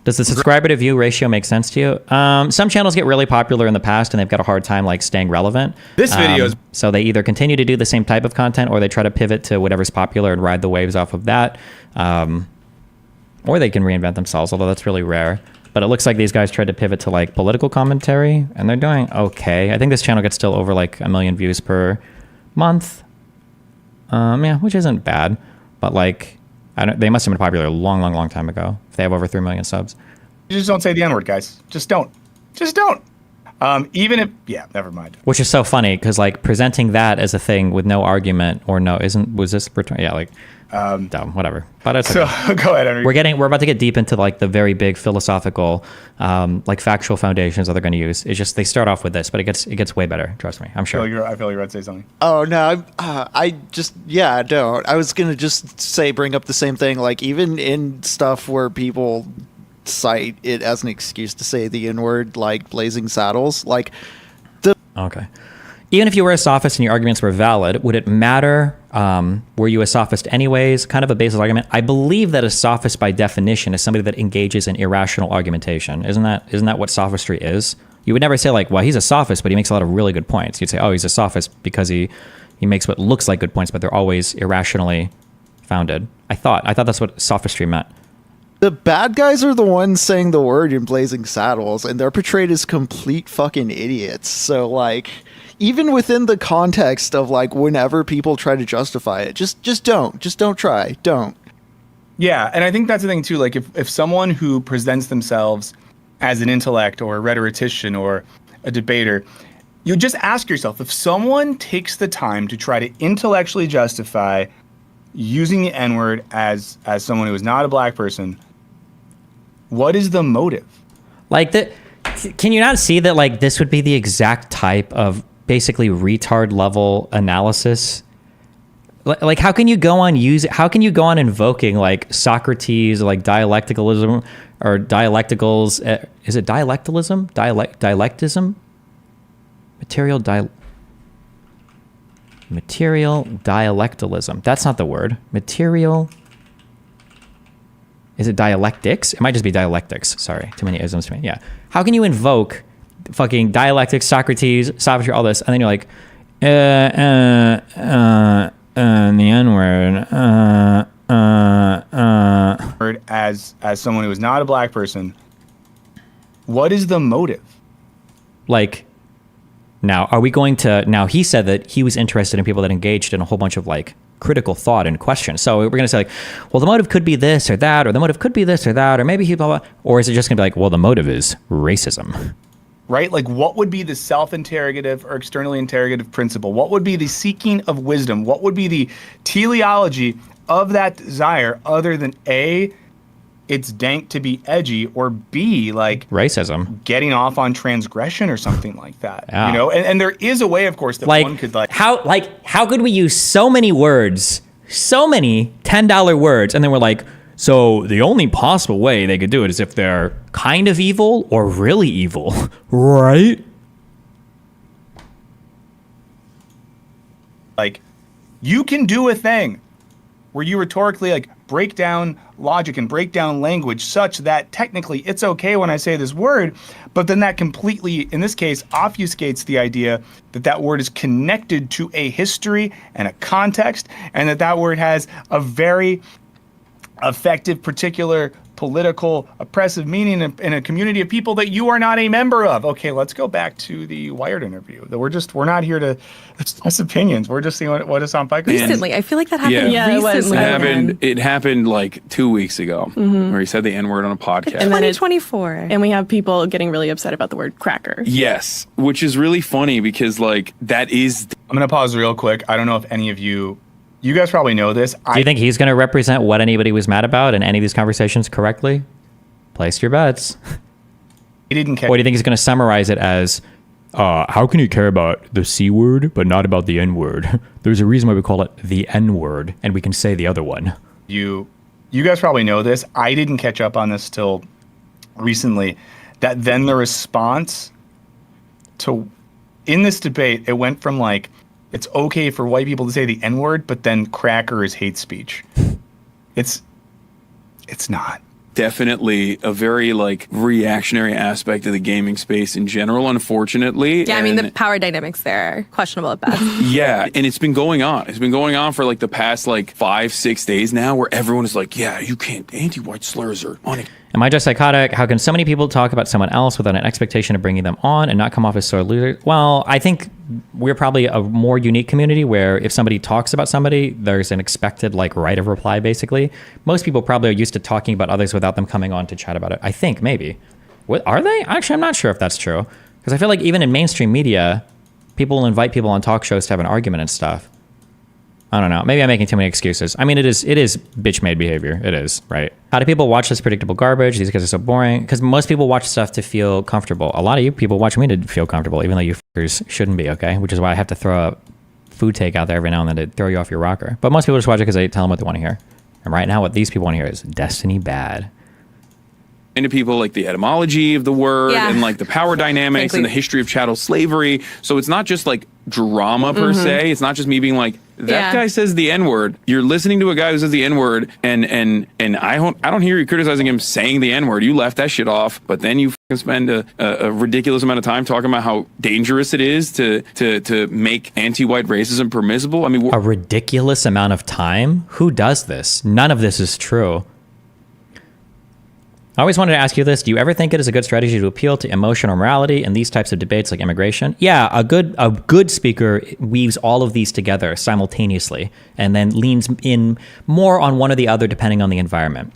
[SPEAKER 2] Does the subscriber to view ratio make sense to you? Some channels get really popular in the past and they've got a hard time like staying relevant.
[SPEAKER 1] This video is...
[SPEAKER 2] So they either continue to do the same type of content or they try to pivot to whatever's popular and ride the waves off of that. Or they can reinvent themselves, although that's really rare. But it looks like these guys tried to pivot to like political commentary and they're doing okay. I think this channel gets still over like 1 million views per month. Yeah, which isn't bad. But like... they must have been popular a long time ago if they have over 3 million subs.
[SPEAKER 1] You just don't say the N-word, guys. Just don't. Just don't. Even if... Yeah, never mind.
[SPEAKER 2] Which is so funny because like presenting that as a thing with no argument or no... Was this... Yeah, like... dumb, whatever. But it's okay.
[SPEAKER 1] So, go ahead, Henry.
[SPEAKER 2] We're about to get deep into like the very big philosophical, like factual foundations that they're going to use. It's just they start off with this, but it gets way better. Trust me, I'm sure.
[SPEAKER 1] I feel you're about to say something.
[SPEAKER 4] Oh no, I don't. I was gonna just bring up the same thing. Like even in stuff where people cite it as an excuse to say the N-word, like Blazing Saddles, like
[SPEAKER 2] Okay. Even if you were a sophist and your arguments were valid, would it matter? Were you a sophist anyways? Kind of a baseless argument. I believe that a sophist by definition is somebody that engages in irrational argumentation. Isn't that what sophistry is? You would never say like, well, he's a sophist, but he makes a lot of really good points. You'd say, oh, he's a sophist because he makes what looks like good points, but they're always irrationally founded. I thought that's what sophistry meant.
[SPEAKER 4] the bad guys are the ones saying the word in Blazing Saddles, and they're portrayed as complete fucking idiots. So like, even within the context of like whenever people try to justify it, just don't try. Don't.
[SPEAKER 1] Yeah, and I think that's the thing too. Like if someone who presents themselves as an intellect or a rhetorician or a debater, you just ask yourself, if someone takes the time to try to intellectually justify using the N-word as someone who is not a black person, what is the motive?
[SPEAKER 2] Like can you not see that like this would be the exact type of basically retard level analysis? Like how can you go on invoking like Socrates, like dialecticalism or dialecticals? Is it dialectalism? Dialectism? Material dialectalism. That's not the word. Material. Is it dialectics? It might just be dialectics. Sorry, too many isms to me. Yeah. How can you invoke fucking dialectics, Socrates, sophistry, all this, and then you're like, the N-word,
[SPEAKER 1] as someone who is not a black person, what is the motive?
[SPEAKER 2] Like, now, are we going to... Now, he said that he was interested in people that engaged in a whole bunch of, like, critical thought and questions. So we're going to say, like, well, the motive could be this or that, or the motive could be this or that, or maybe he blah, blah. Or is it just going to be like, well, the motive is racism?
[SPEAKER 1] Right? Like, what would be the self-interrogative or externally interrogative principle? What would be the seeking of wisdom? What would be the teleology of that desire other than A, it's dank to be edgy, or B, like
[SPEAKER 2] racism,
[SPEAKER 1] getting off on transgression or something like that.
[SPEAKER 2] Yeah.
[SPEAKER 1] You know, and there is a way, of course, that one could
[SPEAKER 2] how could we use so many words, so many $10 words, and then we're like, so the only possible way they could do it is if they're kind of evil or really evil, right?
[SPEAKER 1] Like, you can do a thing where you rhetorically like break down logic and break down language such that technically it's okay when I say this word, but then that completely, in this case, obfuscates the idea that that word is connected to a history and a context, and that that word has a very effective particular political, oppressive meaning in a community of people that you are not a member of. Okay, let's go back to the Wired interview. That we're not here to express opinions. We're just seeing what is on Bike.
[SPEAKER 6] Recently, I feel like that happened recently.
[SPEAKER 5] It happened like 2 weeks ago, where he said the N-word on a podcast.
[SPEAKER 6] And then
[SPEAKER 11] 2024.
[SPEAKER 6] And we have people getting really upset about the word cracker.
[SPEAKER 5] Yes, which is really funny because like that is.
[SPEAKER 1] I'm gonna pause real quick. I don't know if any of you guys probably know this.
[SPEAKER 2] Do you think he's going to represent what anybody was mad about in any of these conversations correctly? Place your bets.
[SPEAKER 1] He didn't care.
[SPEAKER 2] Or do you think he's going to summarize it as, how can you care about the C word, but not about the N word? There's a reason why we call it the N word, and we can say the other one.
[SPEAKER 1] You guys probably know this. I didn't catch up on this till recently. That then the response to in this debate, it went from like, it's okay for white people to say the N-word, but then cracker is hate speech. It's not.
[SPEAKER 5] Definitely a very like reactionary aspect of the gaming space in general, unfortunately.
[SPEAKER 11] Yeah, I mean, the power dynamics there are questionable at best.
[SPEAKER 5] Yeah, and it's been going on. It's been going on for like the past like 5-6 days now, where everyone is like, yeah, you can't, anti-white slurs are on it.
[SPEAKER 2] Am I just psychotic? How can so many people talk about someone else without an expectation of bringing them on and not come off as sore losers? Well, I think we're probably a more unique community where if somebody talks about somebody, there's an expected like right of reply, basically. Most people probably are used to talking about others without them coming on to chat about it. I think, maybe. What are they? Actually, I'm not sure if that's true. Because I feel like even in mainstream media, people will invite people on talk shows to have an argument and stuff. I don't know. Maybe I'm making too many excuses. I mean, it is bitch-made behavior. It is, right? How do people watch this predictable garbage? These guys are so boring. Because most people watch stuff to feel comfortable. A lot of you people watch me to feel comfortable, even though you fuckers shouldn't be, okay? Which is why I have to throw a food take out there every now and then to throw you off your rocker. But most people just watch it because they tell them what they want to hear. And right now, what these people want to hear is Destiny bad.
[SPEAKER 5] Into people like the etymology of the word and like the power dynamics and the history of chattel slavery. So it's not just like drama per se. It's not just me being like, that guy says the N-word. You're listening to a guy who says the N-word, and I don't hear you criticizing him saying the N-word. You left that shit off, but then you spend a ridiculous amount of time talking about how dangerous it is to make anti-white racism permissible. I mean,
[SPEAKER 2] a ridiculous amount of time? Who does this? None of this is true. I always wanted to ask you this. Do you ever think it is a good strategy to appeal to emotion or morality in these types of debates like immigration? Yeah, a good speaker weaves all of these together simultaneously and then leans in more on one or the other depending on the environment.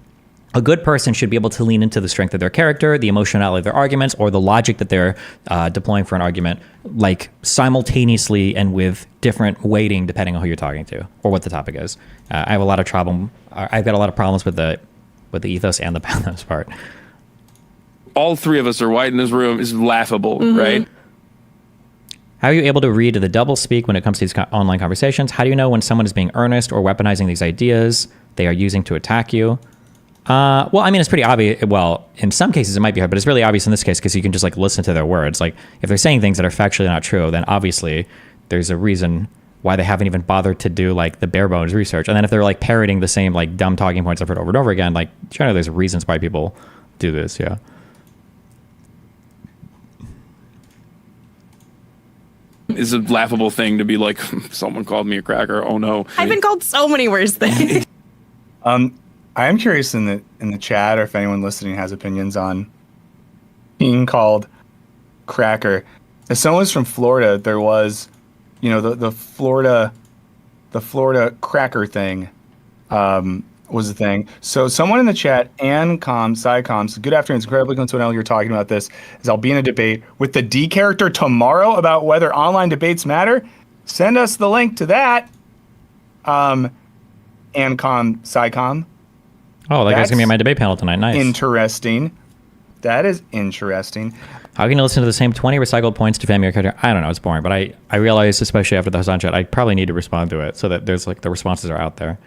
[SPEAKER 2] A good person should be able to lean into the strength of their character, the emotionality of their arguments, or the logic that they're deploying for an argument, like simultaneously and with different weighting depending on who you're talking to or what the topic is. I've got a lot of problems with the ethos and the pathos part.
[SPEAKER 5] All three of us are white in this room is laughable, right?
[SPEAKER 2] How are you able to read the double speak when it comes to these online conversations? How do you know when someone is being earnest or weaponizing these ideas they are using to attack you? Well, I mean, it's pretty obvious. Well, in some cases it might be hard, but it's really obvious in this case because you can just like listen to their words. Like if they're saying things that are factually not true, then obviously there's a reason why they haven't even bothered to do like the bare bones research. And then if they're like parroting the same like dumb talking points I've heard over and over again, like generally there's reasons why people do this. Yeah.
[SPEAKER 5] It's a laughable thing to be like, someone called me a cracker. Oh no.
[SPEAKER 6] I've been called so many worse things.
[SPEAKER 1] I am curious in the chat or if anyone listening has opinions on being called cracker. As someone's from Florida, there was, the Florida cracker thing was the thing. So someone in the chat, Psycoms, good afternoon. It's incredibly coincidental you're talking about this, as I'll be in a debate with the D character tomorrow about whether online debates matter. Send us the link to that. Psycom.
[SPEAKER 2] Oh, that guy's going to be on my debate panel tonight. Nice.
[SPEAKER 1] Interesting. That is interesting.
[SPEAKER 2] How can you listen to the same 20 recycled points to defend your character? I don't know. It's boring, but I realize, especially after the Hassan chat, I probably need to respond to it so that there's like the responses are out there.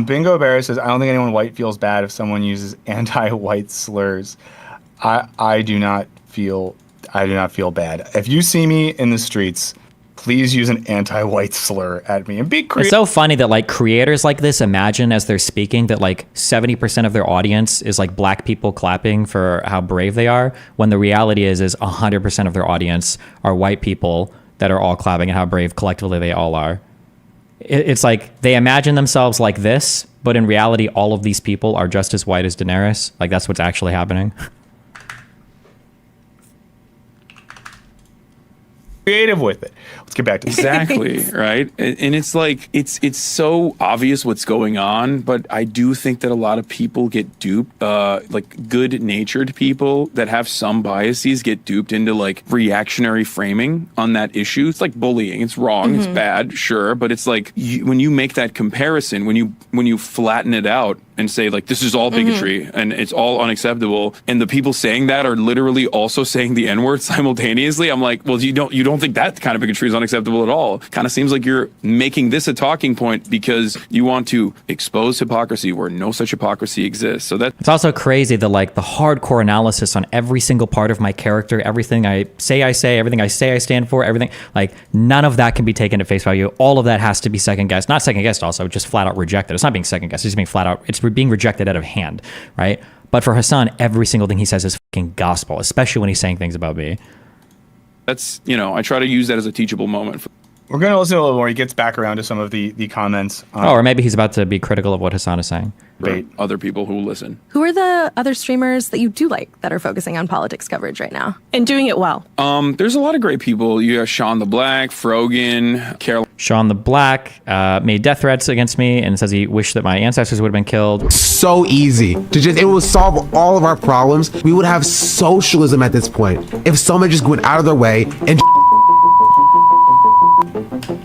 [SPEAKER 1] Bingo Bear says, I don't think anyone white feels bad if someone uses anti-white slurs. I do not feel bad. If you see me in the streets, please use an anti-white slur at me and be creative.
[SPEAKER 2] It's so funny that like creators like this imagine as they're speaking that like 70% of their audience is like black people clapping for how brave they are, when the reality is 100% of their audience are white people that are all clapping at how brave collectively they all are. it's like they imagine themselves like this, but in reality, all of these people are just as white as Daenerys. Like that's what's actually happening.
[SPEAKER 1] Creative with it. Let's get back to
[SPEAKER 5] exactly right, and it's like it's so obvious what's going on, but I do think that a lot of people get duped, like good-natured people that have some biases get duped into like reactionary framing on that issue. It's like bullying. It's wrong. It's bad, sure, but it's like when you make that comparison, when you flatten it out and say like this is all bigotry and it's all unacceptable, and the people saying that are literally also saying the N-word simultaneously, I'm like, well, you don't think that kind of bigotry is unacceptable at all. Kind of seems like you're making this a talking point because you want to expose hypocrisy where no such hypocrisy exists. So that
[SPEAKER 2] it's also crazy the hardcore analysis on every single part of my character, everything I say, everything I say I stand for, everything, like none of that can be taken at face value. All of that has to be second guessed. Not second guessed, also just flat out rejected. It's not being second guessed, it's being flat out, it's being rejected out of hand, right? But for Hassan, every single thing he says is fucking gospel, especially when he's saying things about me.
[SPEAKER 5] that's, I try to use that as a teachable moment.
[SPEAKER 1] We're going to listen a little more. He gets back around to some of the comments.
[SPEAKER 2] Or maybe he's about to be critical of what Hassan is saying.
[SPEAKER 5] For other people who listen.
[SPEAKER 11] Who are the other streamers that you do like that are focusing on politics coverage right now?
[SPEAKER 6] And doing it well.
[SPEAKER 5] There's a lot of great people. You have Sean the Black, Frogan, Carol.
[SPEAKER 2] Sean the Black made death threats against me and says he wished that my ancestors would have been killed.
[SPEAKER 12] So easy to just, it would solve all of our problems. We would have socialism at this point. If someone just went out of their way and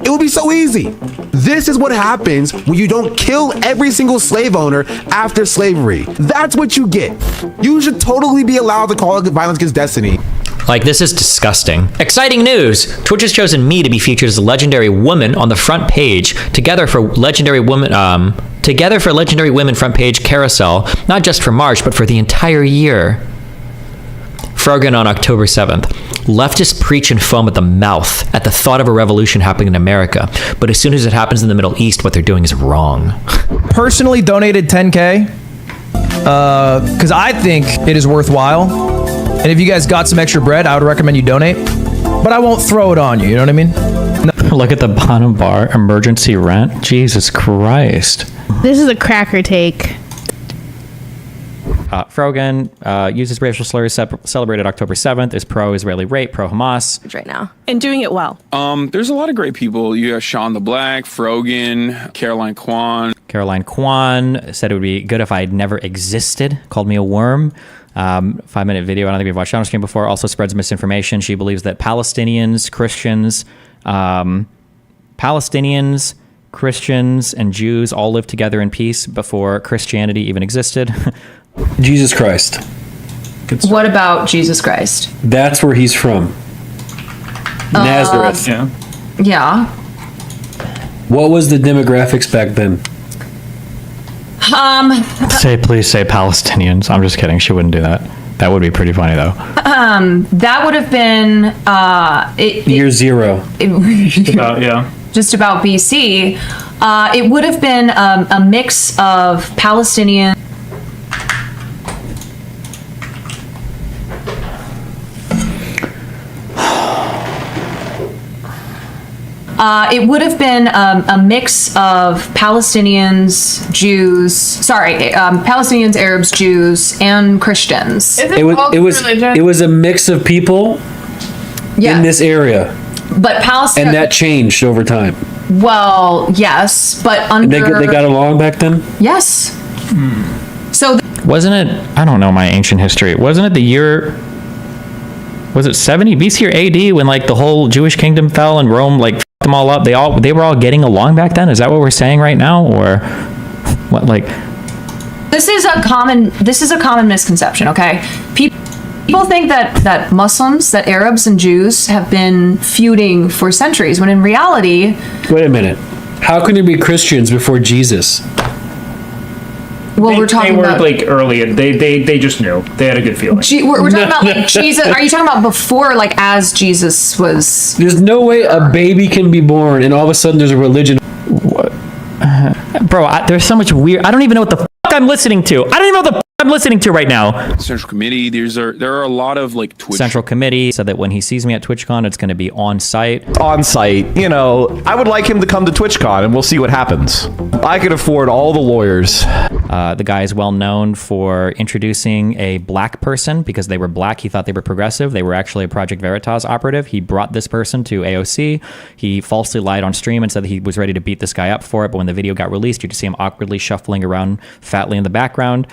[SPEAKER 12] it would be so easy. This is what happens when you don't kill every single slave owner after slavery. That's what you get. You should totally be allowed to call it violence against destiny.
[SPEAKER 2] Like, this is disgusting. Exciting news! Twitch has chosen me to be featured as a legendary woman on the front page, together for legendary women front page carousel, not just for March, but for the entire year. Frogan on October 7th. Leftists preach and foam at the mouth at the thought of a revolution happening in America, but as soon as it happens in the Middle East, what they're doing is wrong.
[SPEAKER 13] Personally donated 10K because I think it is worthwhile. And if you guys got some extra bread, I would recommend you donate. But I won't throw it on you, you know what I mean? No.
[SPEAKER 2] Look at the bottom bar, emergency rent. Jesus Christ.
[SPEAKER 14] This is a cracker take.
[SPEAKER 2] Frogan uses racial slurs celebrated October 7th, is pro-Israeli rape, pro-Hamas.
[SPEAKER 11] Right now.
[SPEAKER 6] And doing it well.
[SPEAKER 5] There's a lot of great people. You have Sean the Black, Frogan, Caroline Kwan.
[SPEAKER 2] Caroline Kwan said it would be good if I had never existed, called me a worm. 5-minute video, I don't think we've watched on stream before, also spreads misinformation. She believes that Palestinians, Christians, and Jews all lived together in peace before Christianity even existed.
[SPEAKER 15] Jesus Christ.
[SPEAKER 16] What about Jesus Christ?
[SPEAKER 15] That's where he's from. Nazareth.
[SPEAKER 16] Yeah.
[SPEAKER 15] What was the demographics back then?
[SPEAKER 2] Please say Palestinians. I'm just kidding. She wouldn't do that. That would be pretty funny, though.
[SPEAKER 16] That would have been
[SPEAKER 15] year zero.
[SPEAKER 16] Just about BC. It would have been a mix of Palestinian. It would have been a mix of Palestinians, Palestinians, Arabs, Jews, and Christians.
[SPEAKER 15] It was a mix of people in this area.
[SPEAKER 16] But Palestine,
[SPEAKER 15] and that changed over time.
[SPEAKER 16] Well, yes, but
[SPEAKER 15] they got along back then.
[SPEAKER 16] Yes. So
[SPEAKER 2] wasn't it? I don't know my ancient history. Wasn't it the year? Was it 70 BC or AD when like the whole Jewish kingdom fell and Rome like fucked them all up? They were all getting along back then. Is that what we're saying right now, or what? Like,
[SPEAKER 16] this is a common misconception. Okay, people think that Muslims, that Arabs and Jews have been feuding for centuries, when in reality,
[SPEAKER 15] wait a minute, how can there be Christians before Jesus?
[SPEAKER 16] Well, we're talking about
[SPEAKER 17] like early. They just knew. They had a good feeling.
[SPEAKER 16] We're talking about like Jesus. Are you talking about before, like as Jesus was?
[SPEAKER 15] There's no way a baby can be born and all of a sudden there's a religion.
[SPEAKER 2] What? Bro, there's so much weird. I don't even know what the fuck I'm listening to. I don't even know what the fuck I'm I'm listening to right now.
[SPEAKER 5] Central Committee. There are a lot of like Twitch.
[SPEAKER 2] Central Committee said that when he sees me at TwitchCon, it's going to be on site.
[SPEAKER 18] On site, you know, I would like him to come to TwitchCon, and we'll see what happens. I could afford all the lawyers.
[SPEAKER 2] The guy is well known for introducing a black person because they were black. He thought they were progressive. They were actually a Project Veritas operative. He brought this person to AOC. He falsely lied on stream and said that he was ready to beat this guy up for it. But when the video got released, you could see him awkwardly shuffling around fatly in the background.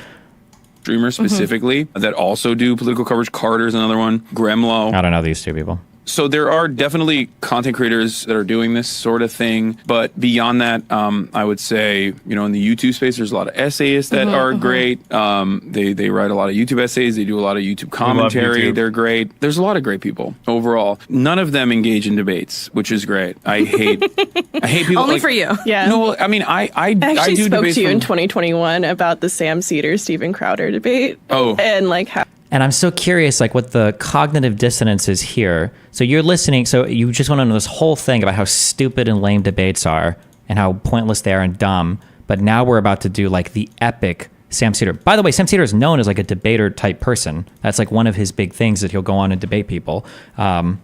[SPEAKER 5] Streamers specifically that also do political coverage. Carter's another one. Gremlo.
[SPEAKER 2] I don't know these two people.
[SPEAKER 5] So there are definitely content creators that are doing this sort of thing, but beyond that, I would say, you know, in the YouTube space, there's a lot of essayists that are great. They write a lot of YouTube essays. They do a lot of YouTube commentary. They're great. There's a lot of great people overall. None of them engage in debates, which is great. I hate people.
[SPEAKER 6] Only
[SPEAKER 5] like,
[SPEAKER 6] for you. Yeah.
[SPEAKER 5] No, I mean, I
[SPEAKER 6] actually
[SPEAKER 5] do
[SPEAKER 6] spoke
[SPEAKER 5] debates
[SPEAKER 6] to you
[SPEAKER 5] from-
[SPEAKER 6] in 2021 about the Sam Cedar Steven Crowder debate.
[SPEAKER 5] Oh.
[SPEAKER 6] And like how.
[SPEAKER 2] And I'm so curious, like, what the cognitive dissonance is here. So you're listening, so you just want to know this whole thing about how stupid and lame debates are and how pointless they are and dumb. But now we're about to do, like, the epic Sam Cedar. By the way, Sam Cedar is known as, like, a debater type person. That's, like, one of his big things that he'll go on and debate people. Do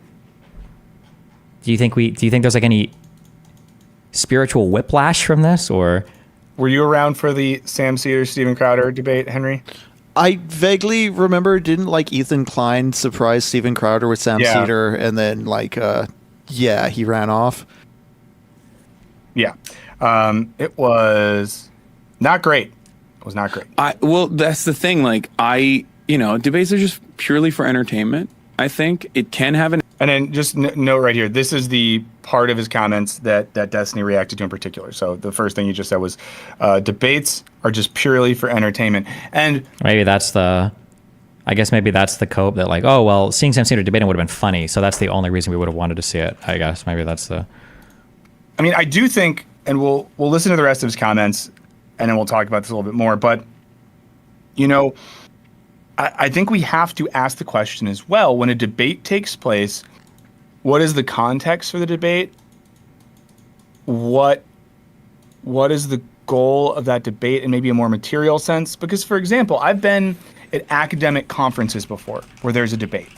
[SPEAKER 2] you think there's, like, any spiritual whiplash from this, or?
[SPEAKER 1] Were you around for the Sam Cedar, Steven Crowder debate, Henry?
[SPEAKER 4] I vaguely remember, didn't like Ethan Klein surprise Steven Crowder with Sam Cedar, and then like, he ran off.
[SPEAKER 1] Yeah, it was not great. It was not great.
[SPEAKER 5] Well, that's the thing. Like, debates are just purely for entertainment. I think it can have an.
[SPEAKER 1] And then just note right here, this is the part of his comments that Destiny reacted to in particular. So the first thing you just said was, debates are just purely for entertainment. And
[SPEAKER 2] maybe that's the cope that, like, oh, well, seeing Sam Cedar debating would have been funny. So that's the only reason we would have wanted to see it, I guess. Maybe that's the.
[SPEAKER 1] I mean, I do think, and we'll listen to the rest of his comments, and then we'll talk about this a little bit more. But, you know, I think we have to ask the question as well, when a debate takes place, what is the context for the debate? What is the goal of that debate in maybe a more material sense? Because, for example, I've been at academic conferences before where there's a debate.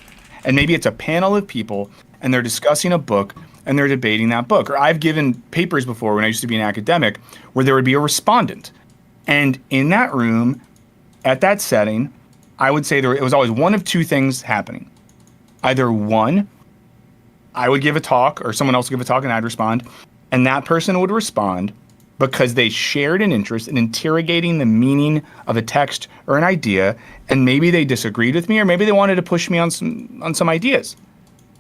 [SPEAKER 1] And maybe it's a panel of people, and they're discussing a book, and they're debating that book. Or I've given papers before when I used to be an academic where there would be a respondent. And in that room, at that setting, I would say it was always one of two things happening. Either one, I would give a talk, or someone else would give a talk and I'd respond, and that person would respond because they shared an interest in interrogating the meaning of a text or an idea, and maybe they disagreed with me, or maybe they wanted to push me on some ideas.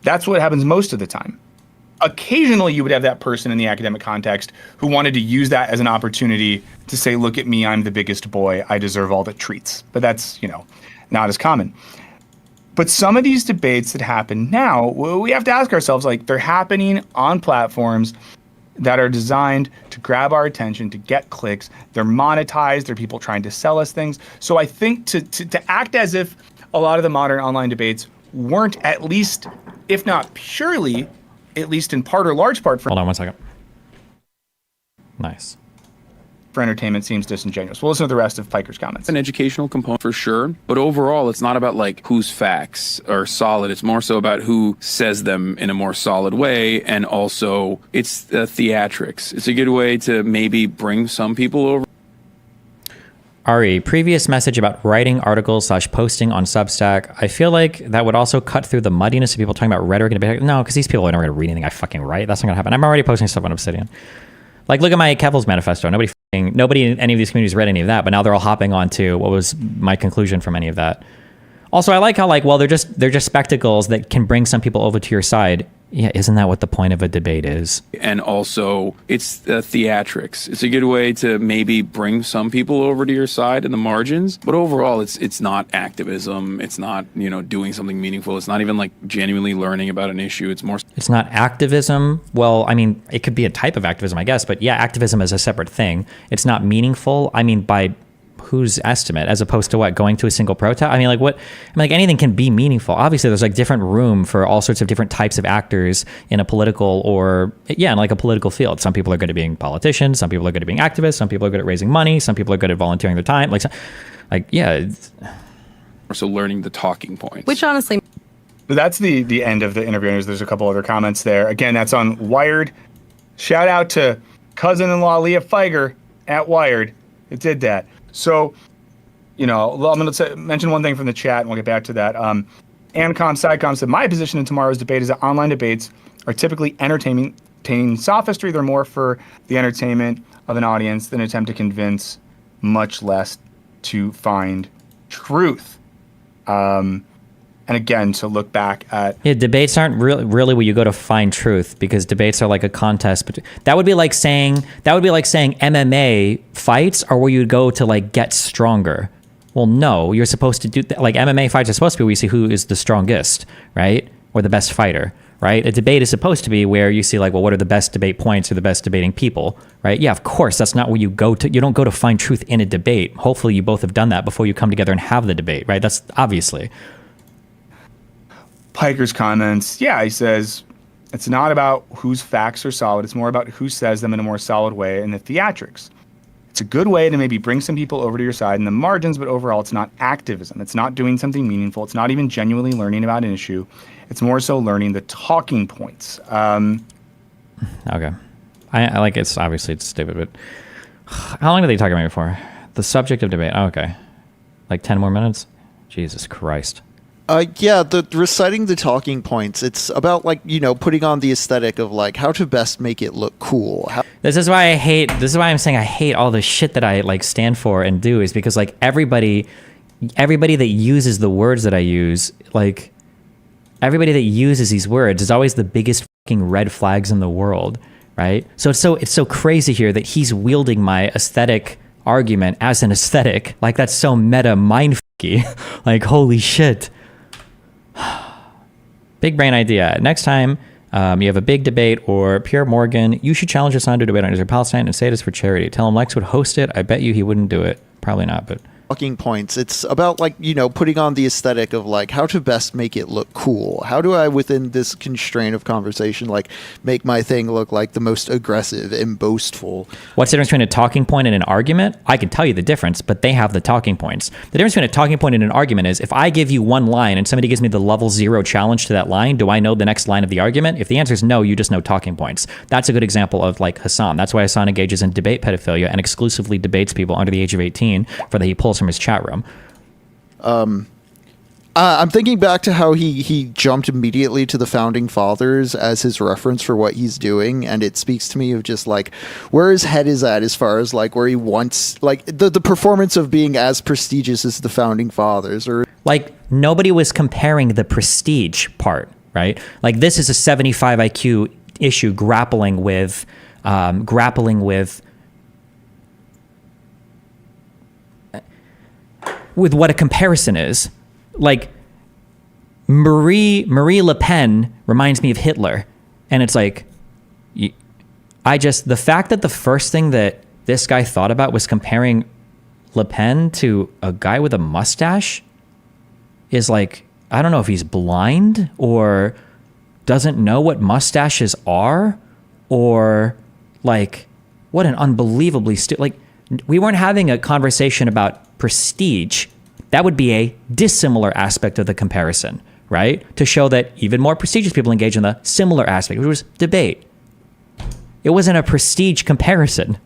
[SPEAKER 1] That's what happens most of the time. Occasionally, you would have that person in the academic context who wanted to use that as an opportunity to say, look at me, I'm the biggest boy, I deserve all the treats. But that's, not as common. But some of these debates that happen now, we have to ask ourselves, like, they're happening on platforms that are designed to grab our attention, to get clicks. They're monetized. They're people trying to sell us things. So I think to act as if a lot of the modern online debates weren't, at least, if not purely, at least in part or large part,
[SPEAKER 2] Hold on 1 second. Nice.
[SPEAKER 1] For entertainment seems disingenuous. We'll listen to the rest of Piker's comments.
[SPEAKER 5] An educational component for sure, but overall it's not about like whose facts are solid. It's more so about who says them in a more solid way, and also it's the theatrics. It's a good way to maybe bring some people over.
[SPEAKER 2] Ari, previous message about writing articles / posting on Substack. I feel like that would also cut through the muddiness of people talking about rhetoric and debate. No, because these people are never going to read anything I fucking write. That's not going to happen. I'm already posting stuff on Obsidian. Like, look at my Kevil's manifesto. Nobody in any of these communities read any of that, but now they're all hopping on to what was my conclusion from any of that. Also, I like how, like, well, they're just spectacles that can bring some people over to your side. Yeah, isn't that what the point of a debate is?
[SPEAKER 5] And also, it's the theatrics. It's a good way to maybe bring some people over to your side in the margins. But overall, it's not activism. It's not, doing something meaningful. It's not even like genuinely learning about an issue. It's more.
[SPEAKER 2] It's not activism. Well, I mean, it could be a type of activism, I guess. But yeah, activism is a separate thing. It's not meaningful. I mean, by whose estimate, as opposed to what, going to a single protest? I mean, like what? I mean, like anything can be meaningful. Obviously, there's like different room for all sorts of different types of actors in a political in like a political field. Some people are good at being politicians. Some people are good at being activists. Some people are good at raising money. Some people are good at volunteering their time.
[SPEAKER 5] So learning the talking points.
[SPEAKER 11] Which honestly,
[SPEAKER 1] that's the end of the interview. There's a couple other comments there. Again, that's on Wired. Shout out to cousin-in-law Leah Feiger at Wired. It did that. So, I'm going to mention one thing from the chat, and we'll get back to that. Sidecom said, my position in tomorrow's debate is that online debates are typically entertaining sophistry. They're more for the entertainment of an audience than an attempt to convince, much less to find truth. And again, to look back at
[SPEAKER 2] debates aren't really where you go to find truth, because debates are like a contest. But that would be like saying MMA fights are where you go to like get stronger. Well, no, you're supposed to do like MMA fights are supposed to be where you see who is the strongest, right, or the best fighter, right? A debate is supposed to be where you see like, well, what are the best debate points or the best debating people, right? Yeah, of course, that's not where you go to. You don't go to find truth in a debate. Hopefully, you both have done that before you come together and have the debate, right? That's obviously.
[SPEAKER 1] Piker's comments, he says, it's not about whose facts are solid. It's more about who says them in a more solid way and the theatrics. It's a good way to maybe bring some people over to your side in the margins, but overall it's not activism. It's not doing something meaningful. It's not even genuinely learning about an issue. It's more so learning the talking points.
[SPEAKER 2] Okay. I like it's obviously it's stupid, but how long did they talk about me for? The subject of debate. Oh, okay. Like 10 more minutes? Jesus Christ.
[SPEAKER 4] The reciting the talking points, it's about like, putting on the aesthetic of like how to best make it look cool.
[SPEAKER 2] This is why I'm saying I hate all the shit that I like stand for and do, is because like everybody that uses the words that I use, like everybody that uses these words is always the biggest fucking red flags in the world, right? So it's so crazy here that he's wielding my aesthetic argument as an aesthetic. Like that's so meta mindfucky. Like holy shit. Big brain idea. Next time you have a big debate or Pierre Morgan, you should challenge Hassan to debate on Israel-Palestine and say it is for charity. Tell him Lex would host it. I bet you he wouldn't do it. Probably not, but...
[SPEAKER 4] Talking points. It's about like, putting on the aesthetic of like how to best make it look cool. How do I, within this constraint of conversation, like make my thing look like the most aggressive and boastful?
[SPEAKER 2] What's the difference between a talking point and an argument? I can tell you the difference, but they have the talking points. The difference between a talking point and an argument is if I give you one line and somebody gives me the level 0 challenge to that line, do I know the next line of the argument? If the answer is no, you just know talking points. That's a good example of like Hassan. That's why Hassan engages in debate pedophilia and exclusively debates people under the age of 18 for that he pulls from his chat room.
[SPEAKER 4] I'm thinking back to how he jumped immediately to the founding fathers as his reference for what he's doing, and it speaks to me of just like where his head is at as far as like where he wants like the performance of being as prestigious as the founding fathers, or
[SPEAKER 2] like nobody was comparing the prestige part, right? Like this is a 75 IQ issue grappling with what a comparison is. Like Marie Le Pen reminds me of Hitler, and it's like the fact that the first thing that this guy thought about was comparing Le Pen to a guy with a mustache is like, I don't know if he's blind or doesn't know what mustaches are, or like what an unbelievably like we weren't having a conversation about prestige. That would be a dissimilar aspect of the comparison, right? To show that even more prestigious people engage in the similar aspect, which was debate. It wasn't a prestige comparison.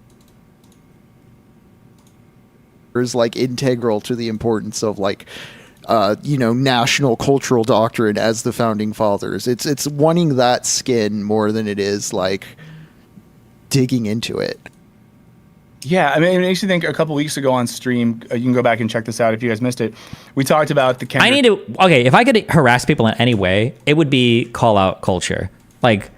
[SPEAKER 4] Is like integral to the importance of like national cultural doctrine as the founding fathers. It's wanting that skin more than it is like digging into it.
[SPEAKER 1] Yeah, I mean, it makes you think. A couple weeks ago on stream, you can go back and check this out if you guys missed it. We talked about the
[SPEAKER 2] if I could harass people in any way, it would be call out culture. Like,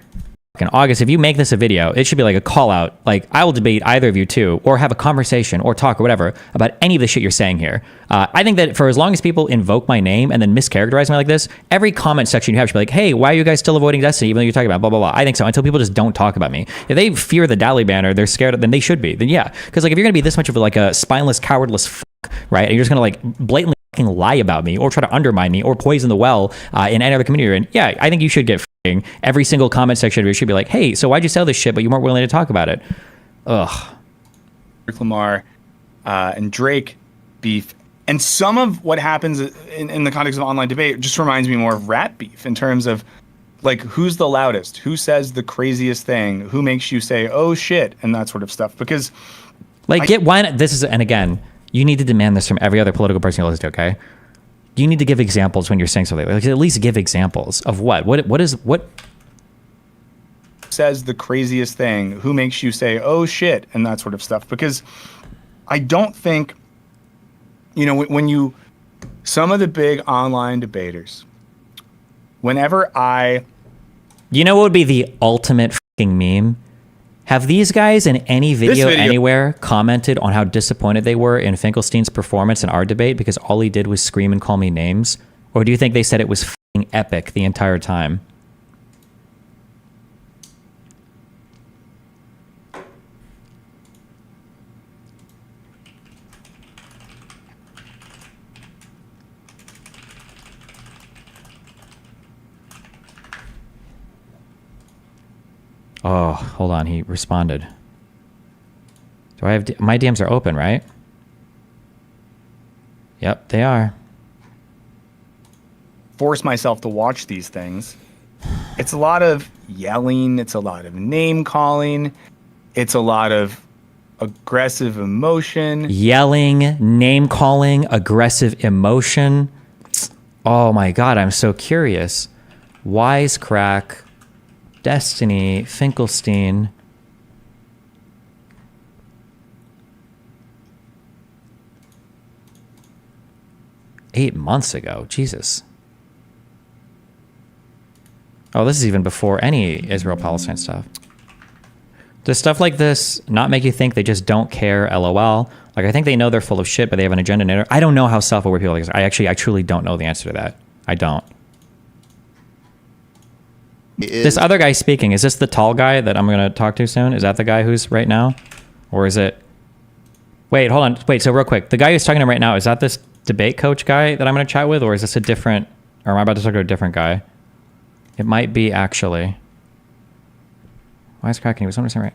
[SPEAKER 2] in August, if you make this a video, it should be like a call out. Like, I will debate either of you two, or have a conversation or talk or whatever about any of the shit you're saying here. I think that for as long as people invoke my name and then mischaracterize me like this, every comment section you have should be like, hey, why are you guys still avoiding Destiny even though you're talking about blah, blah, blah. I think so, until people just don't talk about me. If they fear the Dally banner, they're scared, then they should be. Then yeah. Because like, if you're going to be this much of like a spineless, cowardless fuck, right? And you're just going to like blatantly lie about me or try to undermine me or poison the well in any other community you're in, yeah, I think you should get every single comment section of it should be like, hey, so why'd you sell this shit but you weren't willing to talk about it? Ugh.
[SPEAKER 1] Lamar and Drake beef, and some of what happens in the context of online debate just reminds me more of rap beef in terms of like, who's the loudest, who says the craziest thing, who makes you say oh shit, and that sort of stuff. Because
[SPEAKER 2] like, and again, you need to demand this from every other political person you listen to, okay? You need to give examples when you're saying something. Like, at least give examples of what
[SPEAKER 1] says the craziest thing, who makes you say oh shit, and that sort of stuff. Because I don't think, when some of the big online debaters, whenever
[SPEAKER 2] you know what would be the ultimate fucking meme? Have these guys in any video anywhere commented on how disappointed they were in Finkelstein's performance in our debate because all he did was scream and call me names? Or do you think they said it was fucking epic the entire time? Oh, hold on. He responded. Do I have... my DMs are open, right? Yep, they are.
[SPEAKER 1] Force myself to watch these things. It's a lot of yelling. It's a lot of name calling. It's a lot of aggressive emotion.
[SPEAKER 2] Yelling, name calling, aggressive emotion. Oh my God, I'm so curious. Wisecrack... Destiny, Finkelstein. $8 months ago. Jesus. Oh, this is even before any Israel-Palestine stuff. Does stuff like this not make you think they just don't care, LOL? Like, I think they know they're full of shit, but they have an agenda. I don't know how self-aware people are. I truly don't know the answer to that. I don't. This other guy speaking, is this the tall guy that I'm going to talk to soon? Is that the guy who's right now? Or is it... Wait, hold on. Wait, so real quick. The guy who's talking to him right now, is that this debate coach guy that I'm going to chat with? Or is this a different... Or am I about to talk to a different guy? It might be, actually. Wisecrack, he was something right.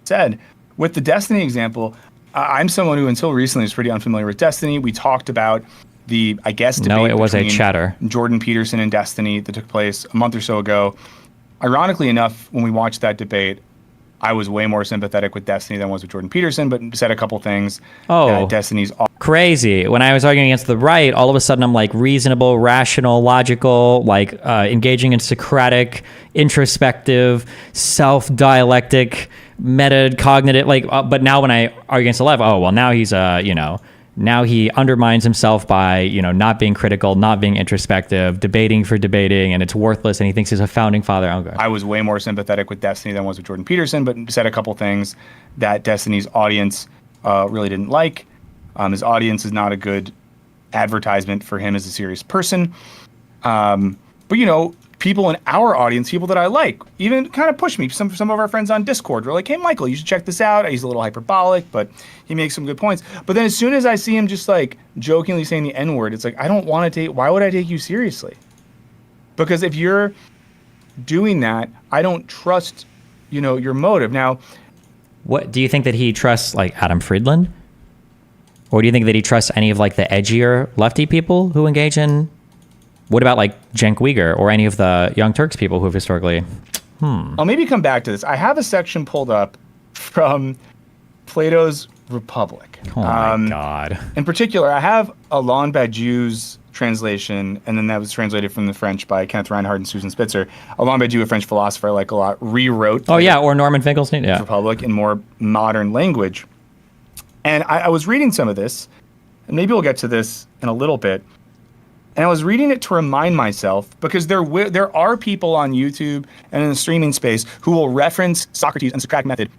[SPEAKER 1] Said, with the Destiny example, I'm someone who until recently was pretty unfamiliar with Destiny. We talked about the, I guess, debate
[SPEAKER 2] no, it was a chatter.
[SPEAKER 1] Jordan Peterson and Destiny that took place a month or so ago. Ironically enough, when we watched that debate, I was way more sympathetic with Destiny than I was with Jordan Peterson, but said a couple things.
[SPEAKER 2] Oh,
[SPEAKER 1] Destiny's
[SPEAKER 2] crazy. When I was arguing against the right, all of a sudden I'm like reasonable, rational, logical, like engaging in Socratic, introspective, self-dialectic, meta-cognitive, like, but now when I argue against the left, oh, well, now he's, now he undermines himself by, not being critical, not being introspective, debating for debating, and it's worthless, and he thinks he's a founding father. Okay.
[SPEAKER 1] I was way more sympathetic with Destiny than I was with Jordan Peterson, but said a couple things that Destiny's audience really didn't like. His audience is not a good advertisement for him as a serious person. But, people in our audience, people that I like, even kind of push me. Some of our friends on Discord were like, hey, Michael, you should check this out. He's a little hyperbolic, but he makes some good points. But then as soon as I see him just like jokingly saying the N-word, it's like, I don't want to why would I take you seriously? Because if you're doing that, I don't trust, your motive. Now,
[SPEAKER 2] what do you think that he trusts, like Adam Friedland? Or do you think that he trusts any of like the edgier lefty people who engage in... What about like Cenk Uygur or any of the Young Turks people who have historically...
[SPEAKER 1] I'll maybe come back to this. I have a section pulled up from Plato's Republic.
[SPEAKER 2] Oh my God.
[SPEAKER 1] In particular, I have Alain Badiou's translation, and then that was translated from the French by Kenneth Reinhardt and Susan Spitzer. Alain Badiou, a French philosopher I like a lot, rewrote...
[SPEAKER 2] Oh yeah, or Norman Finkelstein, yeah.
[SPEAKER 1] Republic in more modern language. And I was reading some of this, and maybe we'll get to this in a little bit. And I was reading it to remind myself, because there are people on YouTube and in the streaming space who will reference Socrates and Socratic method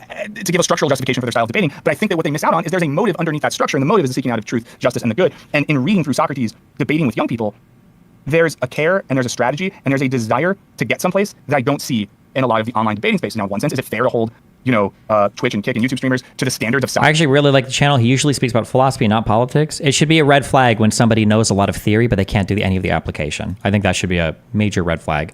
[SPEAKER 1] to give a structural justification for their style of debating. But I think that what they miss out on is there's a motive underneath that structure, and the motive is the seeking out of truth, justice, and the good. And in reading through Socrates, debating with young people, there's a care and there's a strategy and there's a desire to get someplace that I don't see in a lot of the online debating space. Now, in one sense, is it fair to hold Twitch and Kick and YouTube streamers to the standards of
[SPEAKER 2] I actually really like the channel. He usually speaks about philosophy, not politics. It should be a red flag when somebody knows a lot of theory, but they can't do any of the application. I think that should be a major red flag,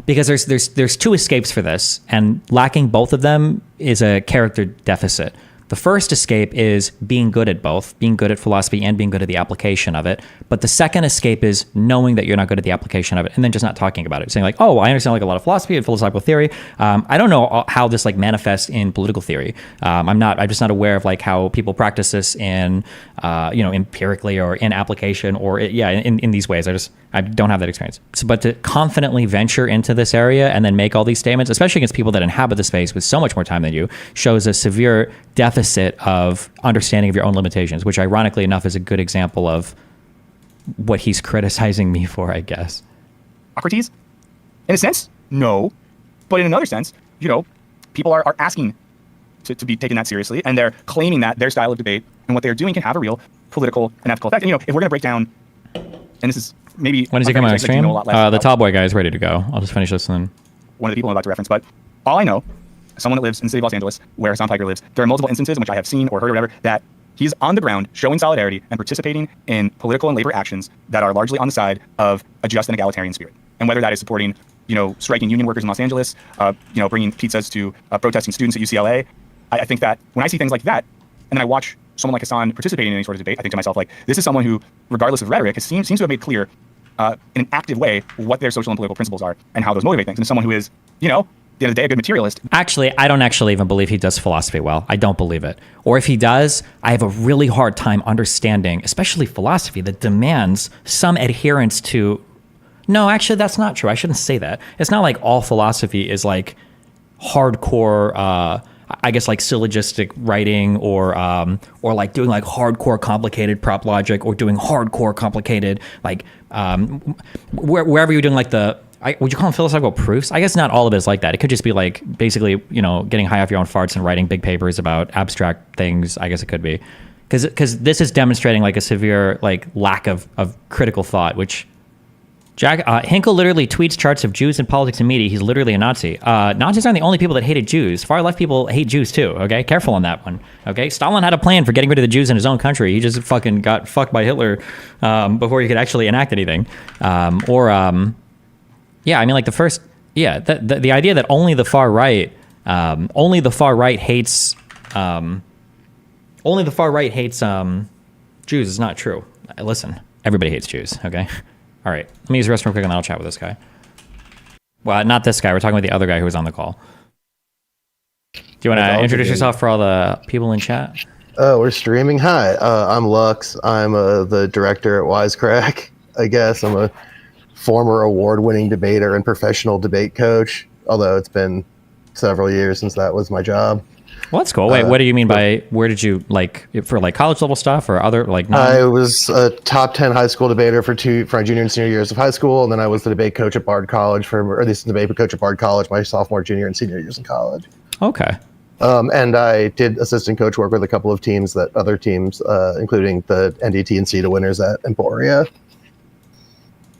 [SPEAKER 2] because there's two escapes for this, and lacking both of them is a character deficit. The first escape is being good at both, being good at philosophy and being good at the application of it. But the second escape is knowing that you're not good at the application of it and then just not talking about it. Saying like, oh, I understand like a lot of philosophy and philosophical theory. I don't know how this like manifests in political theory. I'm just not aware of like how people practice this in, empirically or in application or in these ways. I don't have that experience. So, but to confidently venture into this area and then make all these statements, especially against people that inhabit the space with so much more time than you, shows a severe deficit of understanding of your own limitations, which ironically enough is a good example of what he's criticizing me for, I guess.
[SPEAKER 1] Socrates? In a sense, no. But in another sense, people are asking to be taken that seriously, and they're claiming that their style of debate and what they're doing can have a real political and ethical effect. And, if we're going to break down, and this is maybe...
[SPEAKER 2] When does he come on stream? The Tallboy guy is ready to go. I'll just finish this and then...
[SPEAKER 1] One of the people I'm about to reference, but all I know, someone that lives in the city of Los Angeles, where Hassan Piker lives, there are multiple instances in which I have seen or heard or whatever, that he's on the ground showing solidarity and participating in political and labor actions that are largely on the side of a just and egalitarian spirit. And whether that is supporting, striking union workers in Los Angeles, bringing pizzas to protesting students at UCLA, I think that when I see things like that, and then I watch someone like Hassan participating in any sort of debate, I think to myself, like, this is someone who, regardless of rhetoric, seems to have made clear in an active way what their social and political principles are and how those motivate things. And someone who is, at the end of the day, a good materialist.
[SPEAKER 2] Actually, I don't actually even believe he does philosophy well. I don't believe it. Or if he does, I have a really hard time understanding, especially philosophy that demands some adherence to... No, actually, that's not true. I shouldn't say that. It's not like all philosophy is like hardcore, I guess like syllogistic writing or like doing like hardcore complicated prop logic or doing hardcore complicated like wherever you're doing like would you call them philosophical proofs? I guess not all of it is like that. It could just be like basically, getting high off your own farts and writing big papers about abstract things. I guess it could be because this is demonstrating like a severe like lack of critical thought, which Hinkle literally tweets charts of Jews in politics and media. He's literally a Nazi. Nazis aren't the only people that hated Jews. Far left people hate Jews too. Okay, careful on that one. Okay, Stalin had a plan for getting rid of the Jews in his own country. He just fucking got fucked by Hitler before he could actually enact anything. Yeah, I mean, like the first, the idea that only the far right hates Jews is not true. Listen, everybody hates Jews. Okay. All right, let me use the restroom quick and then I'll chat with this guy. Well, not this guy. We're talking about the other guy who was on the call. Do you want to introduce yourself for all the people in chat?
[SPEAKER 3] We're streaming. Hi, I'm Lux. I'm the director at Wisecrack. I guess I'm a former award-winning debater and professional debate coach, although it's been several years since that was my job.
[SPEAKER 2] Well, that's cool. Wait, what do you mean by where did you for college level stuff or other
[SPEAKER 3] I was a top 10 high school debater for my junior and senior years of high school, and then I was the debate coach at Bard College my sophomore, junior, and senior years in college.
[SPEAKER 2] Okay.
[SPEAKER 3] And I did assistant coach work with a couple of other teams, including the NDT and CETA winners at Emporia.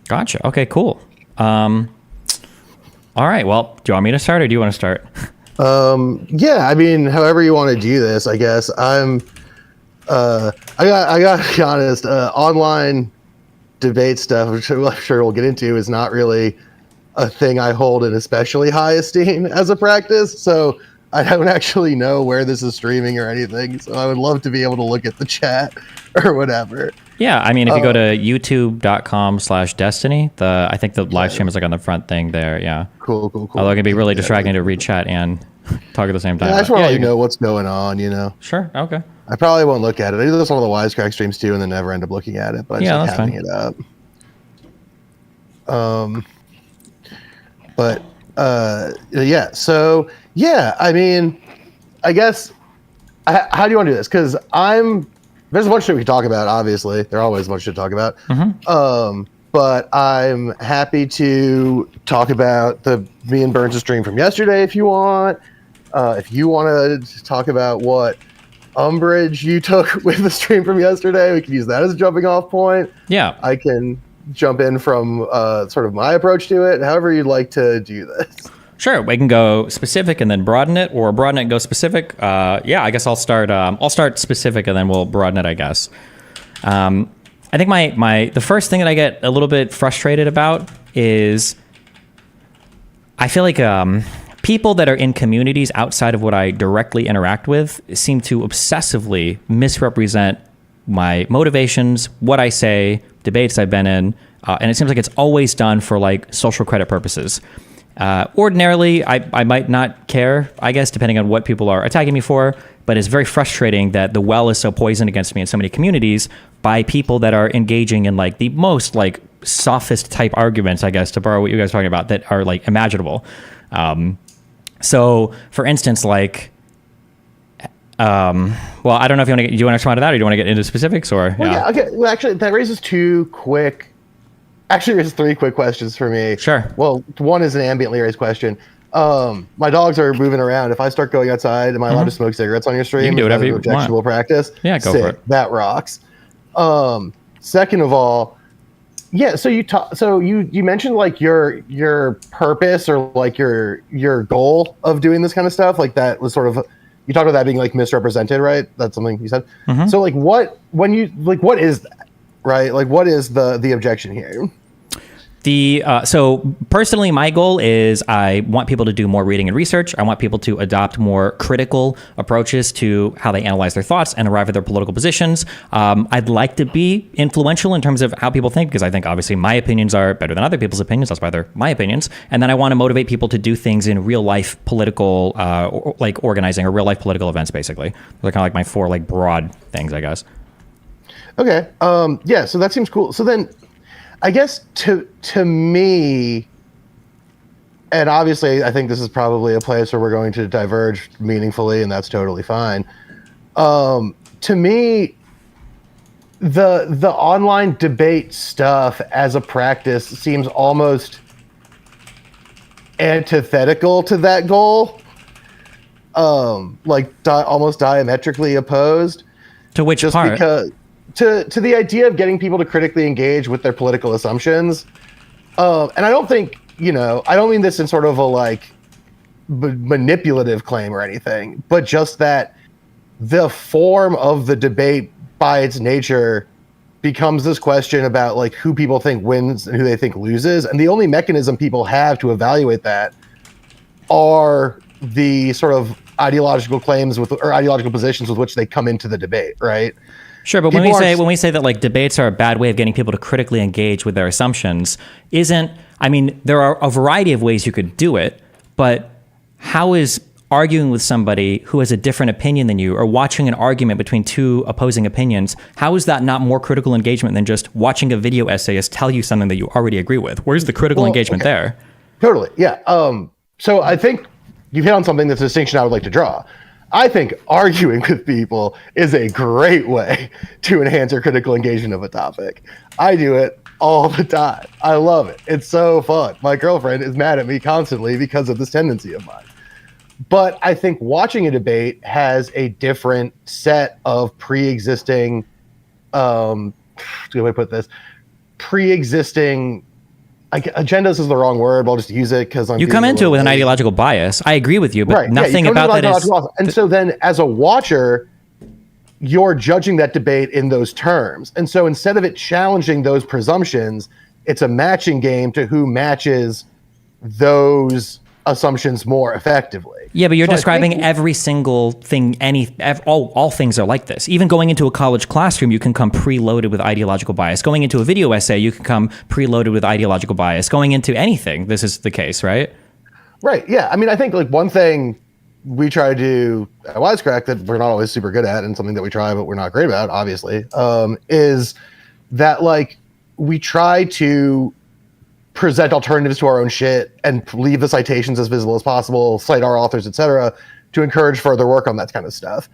[SPEAKER 2] Gotcha. Okay, cool. All right. Well, do you want me to start or do you want to start?
[SPEAKER 3] Yeah, I mean, however you want to do this, I guess. I gotta be honest, online debate stuff, which I'm sure we'll get into, is not really a thing I hold in especially high esteem as a practice. So I don't actually know where this is streaming or anything. So I would love to be able to look at the chat or whatever.
[SPEAKER 2] Yeah, I mean, if you go to youtube.com/destiny, I think the live stream is like on the front thing there. Yeah.
[SPEAKER 3] Cool.
[SPEAKER 2] Although it can be really distracting to read chat and talk at the same time.
[SPEAKER 3] Yeah, I just want to let you know what's going on,
[SPEAKER 2] Sure. Okay.
[SPEAKER 3] I probably won't look at it. I do this on all the Wisecrack streams too, and then never end up looking at it. But I just like having it up. Yeah. So yeah, I mean, I guess how do you want to do this? Because I'm There's a bunch of shit we can talk about, obviously. There's always a bunch of shit to talk about. But I'm happy to talk about me and Burns' stream from yesterday if you want. If you want to talk about what umbrage you took with the stream from yesterday, we can use that as a jumping off point.
[SPEAKER 2] Yeah.
[SPEAKER 3] I can jump in from sort of my approach to it, however you'd like to do this.
[SPEAKER 2] Sure, we can go specific and then broaden it, or broaden it and go specific. Yeah, I guess I'll start specific and then we'll broaden it, I guess. I think the first thing that I get a little bit frustrated about is I feel like people that are in communities outside of what I directly interact with seem to obsessively misrepresent my motivations, what I say, debates I've been in, and it seems like it's always done for like social credit purposes. Ordinarily, I might not care, I guess, depending on what people are attacking me for, but it's very frustrating that the well is so poisoned against me in so many communities by people that are engaging in like the most like sophist type arguments, I guess, to borrow what you guys are talking about, that are like imaginable. So for instance, like, well, I don't know if do you want to respond to that, or do you want to get into specifics, or?
[SPEAKER 3] Well, yeah, okay. Well, actually, that raises three quick questions for me.
[SPEAKER 2] Sure.
[SPEAKER 3] Well, one is an ambiently raised question. My dogs are moving around. If I start going outside, am I allowed to smoke cigarettes on your stream?
[SPEAKER 2] You can do whatever you
[SPEAKER 3] objectionable
[SPEAKER 2] want.
[SPEAKER 3] Practice?
[SPEAKER 2] Yeah, go
[SPEAKER 3] Sick.
[SPEAKER 2] for it.
[SPEAKER 3] That rocks. Second of all, yeah. So you mentioned like your purpose or like your goal of doing this kind of stuff. Like that was sort of, you talked about that being like misrepresented, right? That's something you said. So like what is that, right? Like what is the objection here?
[SPEAKER 2] So personally, my goal is I want people to do more reading and research. I want people to adopt more critical approaches to how they analyze their thoughts and arrive at their political positions. I'd like to be influential in terms of how people think, because I think obviously my opinions are better than other people's opinions. That's why they're my opinions. And then I want to motivate people to do things in real life political, like organizing or real life political events, basically. They're kind of like my four like broad things, I guess.
[SPEAKER 3] Okay. Yeah. So that seems cool. So then, I guess to me, and obviously I think this is probably a place where we're going to diverge meaningfully, and that's totally fine. To me, the online debate stuff as a practice seems almost antithetical to that goal. Almost diametrically opposed.
[SPEAKER 2] To which part?
[SPEAKER 3] Because to the idea of getting people to critically engage with their political assumptions. And I don't think, I don't mean this in sort of a like manipulative claim or anything, but just that the form of the debate by its nature becomes this question about like who people think wins and who they think loses. And the only mechanism people have to evaluate that are the sort of ideological claims or ideological positions with which they come into the debate, right?
[SPEAKER 2] Sure, but when we say that like debates are a bad way of getting people to critically engage with their assumptions, there are a variety of ways you could do it, but how is arguing with somebody who has a different opinion than you, or watching an argument between two opposing opinions, how is that not more critical engagement than just watching a video essayist tell you something that you already agree with? Where's the critical engagement there?
[SPEAKER 3] Totally, yeah. So I think you've hit on something that's a distinction I would like to draw. I think arguing with people is a great way to enhance your critical engagement of a topic. I do it all the time. I love it. It's so fun. My girlfriend is mad at me constantly because of this tendency of mine. But I think watching a debate has a different set of pre-existing, good way to put this, pre-existing, agendas is the wrong word, but I'll just use it because
[SPEAKER 2] you come into it with an ideological bias. I agree with you, but nothing about that is.
[SPEAKER 3] And so then, as a watcher, you're judging that debate in those terms. And so instead of it challenging those presumptions, it's a matching game to who matches those assumptions more effectively.
[SPEAKER 2] Yeah, but you're describing every single thing. All things are like this. Even going into a college classroom, you can come preloaded with ideological bias. Going into a video essay, you can come preloaded with ideological bias. Going into anything, this is the case, right?
[SPEAKER 3] Right. Yeah. I think like one thing we try to do at Wisecrack that we're not always super good at, and something that we try but we're not great about, obviously, is that like we try to present alternatives to our own shit and leave the citations as visible as possible, cite our authors, etc., to encourage further work on that kind of stuff.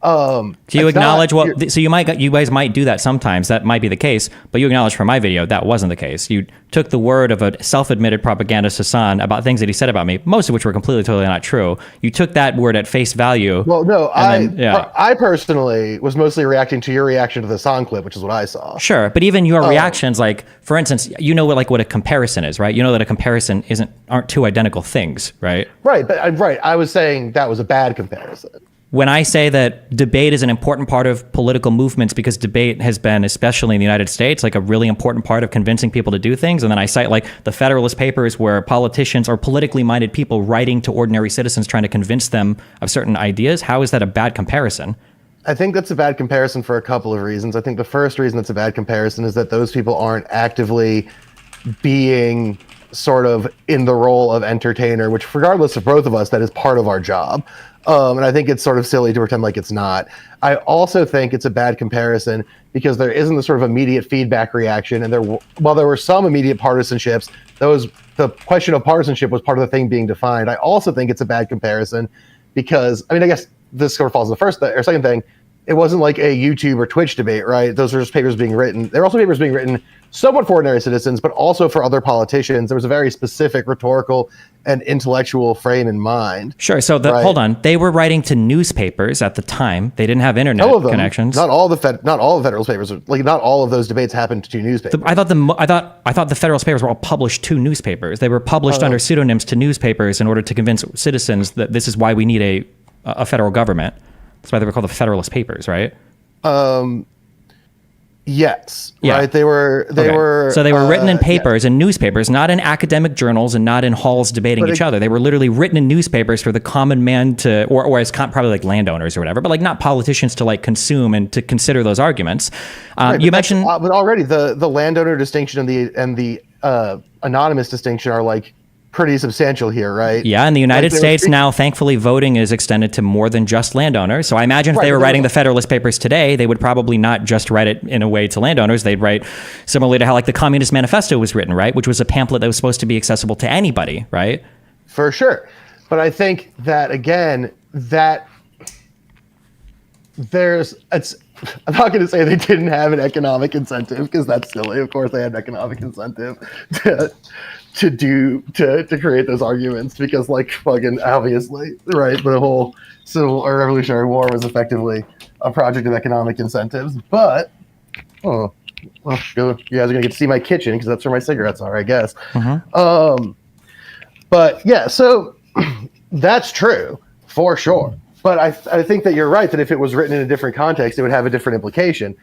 [SPEAKER 2] So you acknowledge so you guys might do that sometimes. That might be the case, but you acknowledge from my video that wasn't the case. You took the word of a self-admitted propagandist Hassan about things that he said about me, most of which were completely, totally not true. You took that word at face value.
[SPEAKER 3] Well, no, I personally was mostly reacting to your reaction to the song clip, which is what I saw.
[SPEAKER 2] Sure, but even your reactions, like for instance, you know what a comparison is, right? You know that a comparison aren't two identical things, right?
[SPEAKER 3] Right, but I was saying that was a bad comparison.
[SPEAKER 2] When I say that debate is an important part of political movements because debate has been, especially in the United States, like a really important part of convincing people to do things, and then I cite like the Federalist Papers where politicians or politically minded people writing to ordinary citizens trying to convince them of certain ideas, how is that a bad comparison?
[SPEAKER 3] I think that's a bad comparison for a couple of reasons. I think the first reason it's a bad comparison is that those people aren't actively being sort of in the role of entertainer, which regardless of both of us, that is part of our job. And I think it's sort of silly to pretend like it's not. I also think it's a bad comparison because there isn't the sort of immediate feedback reaction. And while there were some immediate partisanships, the question of partisanship was part of the thing being defined. I also think it's a bad comparison because, I guess this sort of falls in the first or second thing. It wasn't like a YouTube or Twitch debate, right? Those are just papers being written. There are also papers being written somewhat for ordinary citizens, but also for other politicians. There was a very specific rhetorical and intellectual frame in mind.
[SPEAKER 2] Sure. So hold on. They were writing to newspapers at the time. They didn't have internet connections.
[SPEAKER 3] Not all the Federalist Papers. Like not all of those debates happened to newspapers.
[SPEAKER 2] I thought the Federalist Papers were all published to newspapers. They were published under pseudonyms to newspapers in order to convince citizens that this is why we need a federal government. That's why they were called the Federalist Papers, right?
[SPEAKER 3] Yes. Yeah. Right. They were.
[SPEAKER 2] So they were written in papers and newspapers, not in academic journals and not in halls debating each other. They were literally written in newspapers for the common man to, or as probably like landowners or whatever, but like not politicians to like consume and to consider those arguments. You mentioned,
[SPEAKER 3] but already the landowner distinction and the anonymous distinction are like pretty substantial here, right?
[SPEAKER 2] Yeah, in the United States now, thankfully, voting is extended to more than just landowners. So I imagine if they were writing the Federalist Papers today, they would probably not just write it in a way to landowners. They'd write similarly to how like the Communist Manifesto was written, right? Which was a pamphlet that was supposed to be accessible to anybody, right?
[SPEAKER 3] For sure. But I think that, again, I'm not going to say they didn't have an economic incentive because that's silly. Of course, they had an economic incentive to create those arguments because, like, fucking obviously, right? The whole civil or revolutionary war was effectively a project of economic incentives. But you guys are gonna get to see my kitchen because that's where my cigarettes are, I guess. But yeah, so that's true for sure. But I think that you're right that if it was written in a different context, it would have a different implication.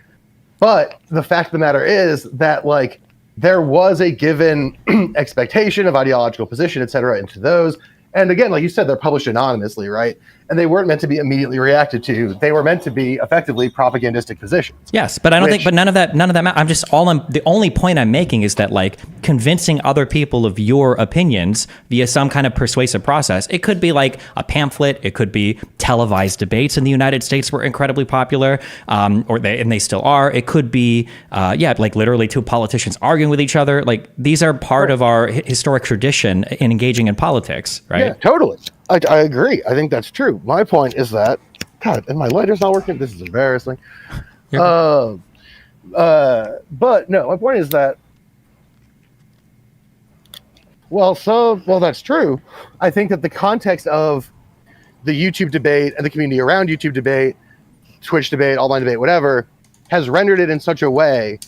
[SPEAKER 3] But the fact of the matter is that, like, there was a given expectation of ideological position, et cetera, into those. And again, like you said, they're published anonymously, right? And they weren't meant to be immediately reacted to. They were meant to be effectively propagandistic positions.
[SPEAKER 2] Yes, but I don't think, but none of that, the only point I'm making is that, like, convincing other people of your opinions via some kind of persuasive process, it could be like a pamphlet, it could be televised debates in the United States were incredibly popular, and they still are. It could be, like literally two politicians arguing with each other. Like, these are part of our historic tradition in engaging in politics, right?
[SPEAKER 3] Yeah, totally. I agree. I think that's true. My point is that, God, and my lighter's not working. This is embarrassing. But no, my point is that, well, that's true. I think that the context of the YouTube debate and the community around YouTube debate, Twitch debate, online debate, whatever, has rendered it in such a way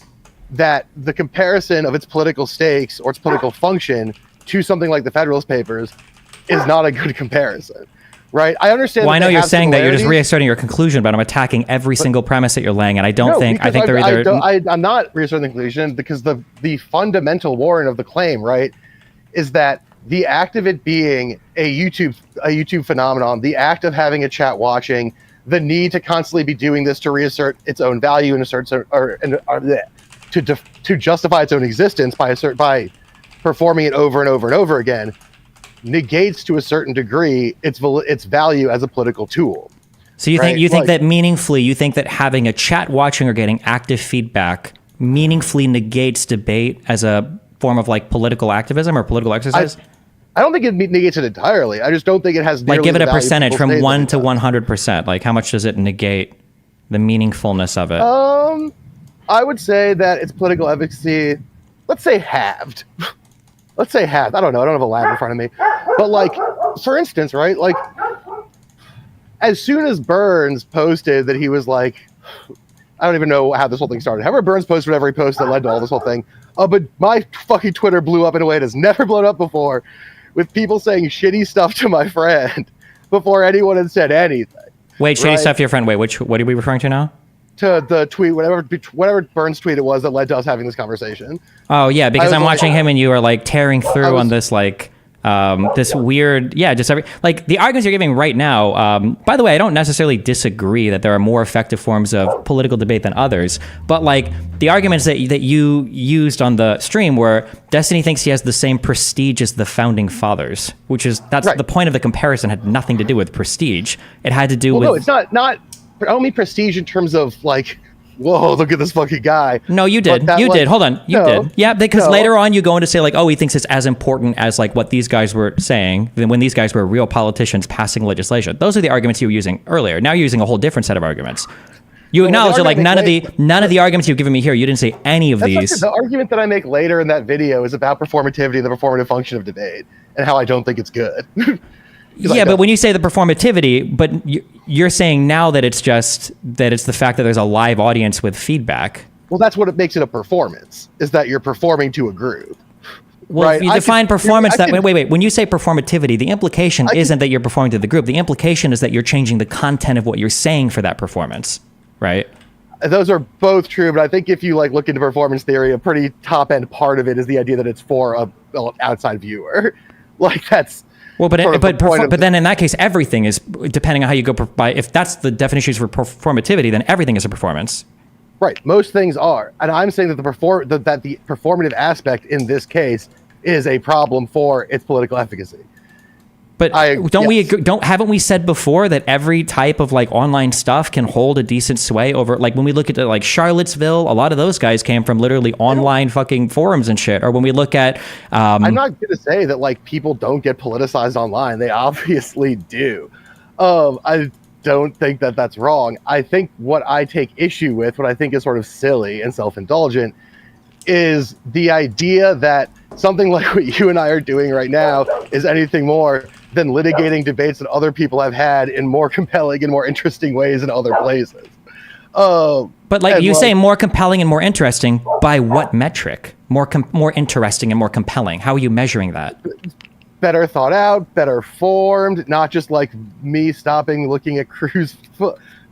[SPEAKER 3] that the comparison of its political stakes or its political function to something like the Federalist Papers is not a good comparison, right? I understand.
[SPEAKER 2] Well, I know you're saying that you're just reasserting your conclusion, but I'm attacking every single premise that you're laying, and I think they're either.
[SPEAKER 3] I'm not reasserting the conclusion because the fundamental warrant of the claim, right, is that the act of it being a YouTube phenomenon, the act of having a chat watching, the need to constantly be doing this to reassert its own value and to justify its own existence by performing it over and over and over again, negates to a certain degree its value as a political tool.
[SPEAKER 2] So you think that meaningfully, you think that having a chat watching or getting active feedback meaningfully negates debate as a form of like political activism or political exercise?
[SPEAKER 3] I don't think it negates it entirely. I just don't think it has
[SPEAKER 2] Like, give it
[SPEAKER 3] nearly
[SPEAKER 2] a
[SPEAKER 3] the value
[SPEAKER 2] percentage
[SPEAKER 3] people
[SPEAKER 2] from
[SPEAKER 3] say
[SPEAKER 2] 1
[SPEAKER 3] that
[SPEAKER 2] to 100%. Like, how much does it negate the meaningfulness of it?
[SPEAKER 3] I would say that its political efficacy, let's say halved. Let's say halved. I don't know. I don't have a lab in front of me. But, like, for instance, right? Like, as soon as Burns posted that he was like, I don't even know how this whole thing started. However, Burns posted whatever he posted that led to all this whole thing. But my fucking Twitter blew up in a way it has never blown up before, with people saying shitty stuff to my friend before anyone had said anything.
[SPEAKER 2] Wait, shitty
[SPEAKER 3] right?
[SPEAKER 2] stuff to your friend. Wait, what are we referring to now?
[SPEAKER 3] To the tweet, whatever Burns tweet it was that led to us having this conversation.
[SPEAKER 2] Oh yeah, because I'm
[SPEAKER 3] like,
[SPEAKER 2] watching him and you are like tearing through on this like this weird, just every like the arguments you're giving right now. By the way, I don't necessarily disagree that there are more effective forms of political debate than others, but like the arguments that you used on the stream were Destiny thinks he has the same prestige as the founding fathers, which is that's the point of the comparison. Had nothing to do with prestige. It had to do with
[SPEAKER 3] no, it's not. I don't mean prestige in terms of like, whoa, look at this fucking guy.
[SPEAKER 2] No, you did. You did. Hold on. You did. Yeah, because later on you go on to say like, oh, he thinks it's as important as like what these guys were saying than when these guys were real politicians passing legislation. Those are the arguments you were using earlier. Now you're using a whole different set of arguments. You acknowledge that like none of the arguments you've given me here, you didn't say any of these.
[SPEAKER 3] The argument that I make later in that video is about performativity and the performative function of debate and how I don't think it's good.
[SPEAKER 2] Yeah, but when you say the performativity, but you're saying now that it's just that it's the fact that there's a live audience with feedback.
[SPEAKER 3] Well, that's what it makes it a performance, is that you're performing to a group.
[SPEAKER 2] Well, right? You define performance that way. Wait. When you say performativity, the implication isn't that you're performing to the group. The implication is that you're changing the content of what you're saying for that performance, right?
[SPEAKER 3] Those are both true, but I think if you like look into performance theory, a pretty top end part of it is the idea that it's for an outside viewer. Like that's.
[SPEAKER 2] Well, but then in that case, everything is, depending on how you go by, if that's the definition for performativity, then everything is a performance.
[SPEAKER 3] Right. Most things are. And I'm saying that the performative aspect in this case is a problem for its political efficacy.
[SPEAKER 2] But haven't we said before that every type of like online stuff can hold a decent sway over, like when we look at like Charlottesville, a lot of those guys came from literally online fucking forums and shit. Or when we look at,
[SPEAKER 3] I'm not going to say that like people don't get politicized online. They obviously do. I don't think that that's wrong. I think what I take issue with, what I think is sort of silly and self-indulgent, is the idea that something like what you and I are doing right now is anything more than litigating debates that other people have had in more compelling and more interesting ways in other places.
[SPEAKER 2] But like you say, more compelling and more interesting, by what metric? More interesting and more compelling. How are you measuring that?
[SPEAKER 3] Better thought out, better formed, not just like me stopping looking at cruise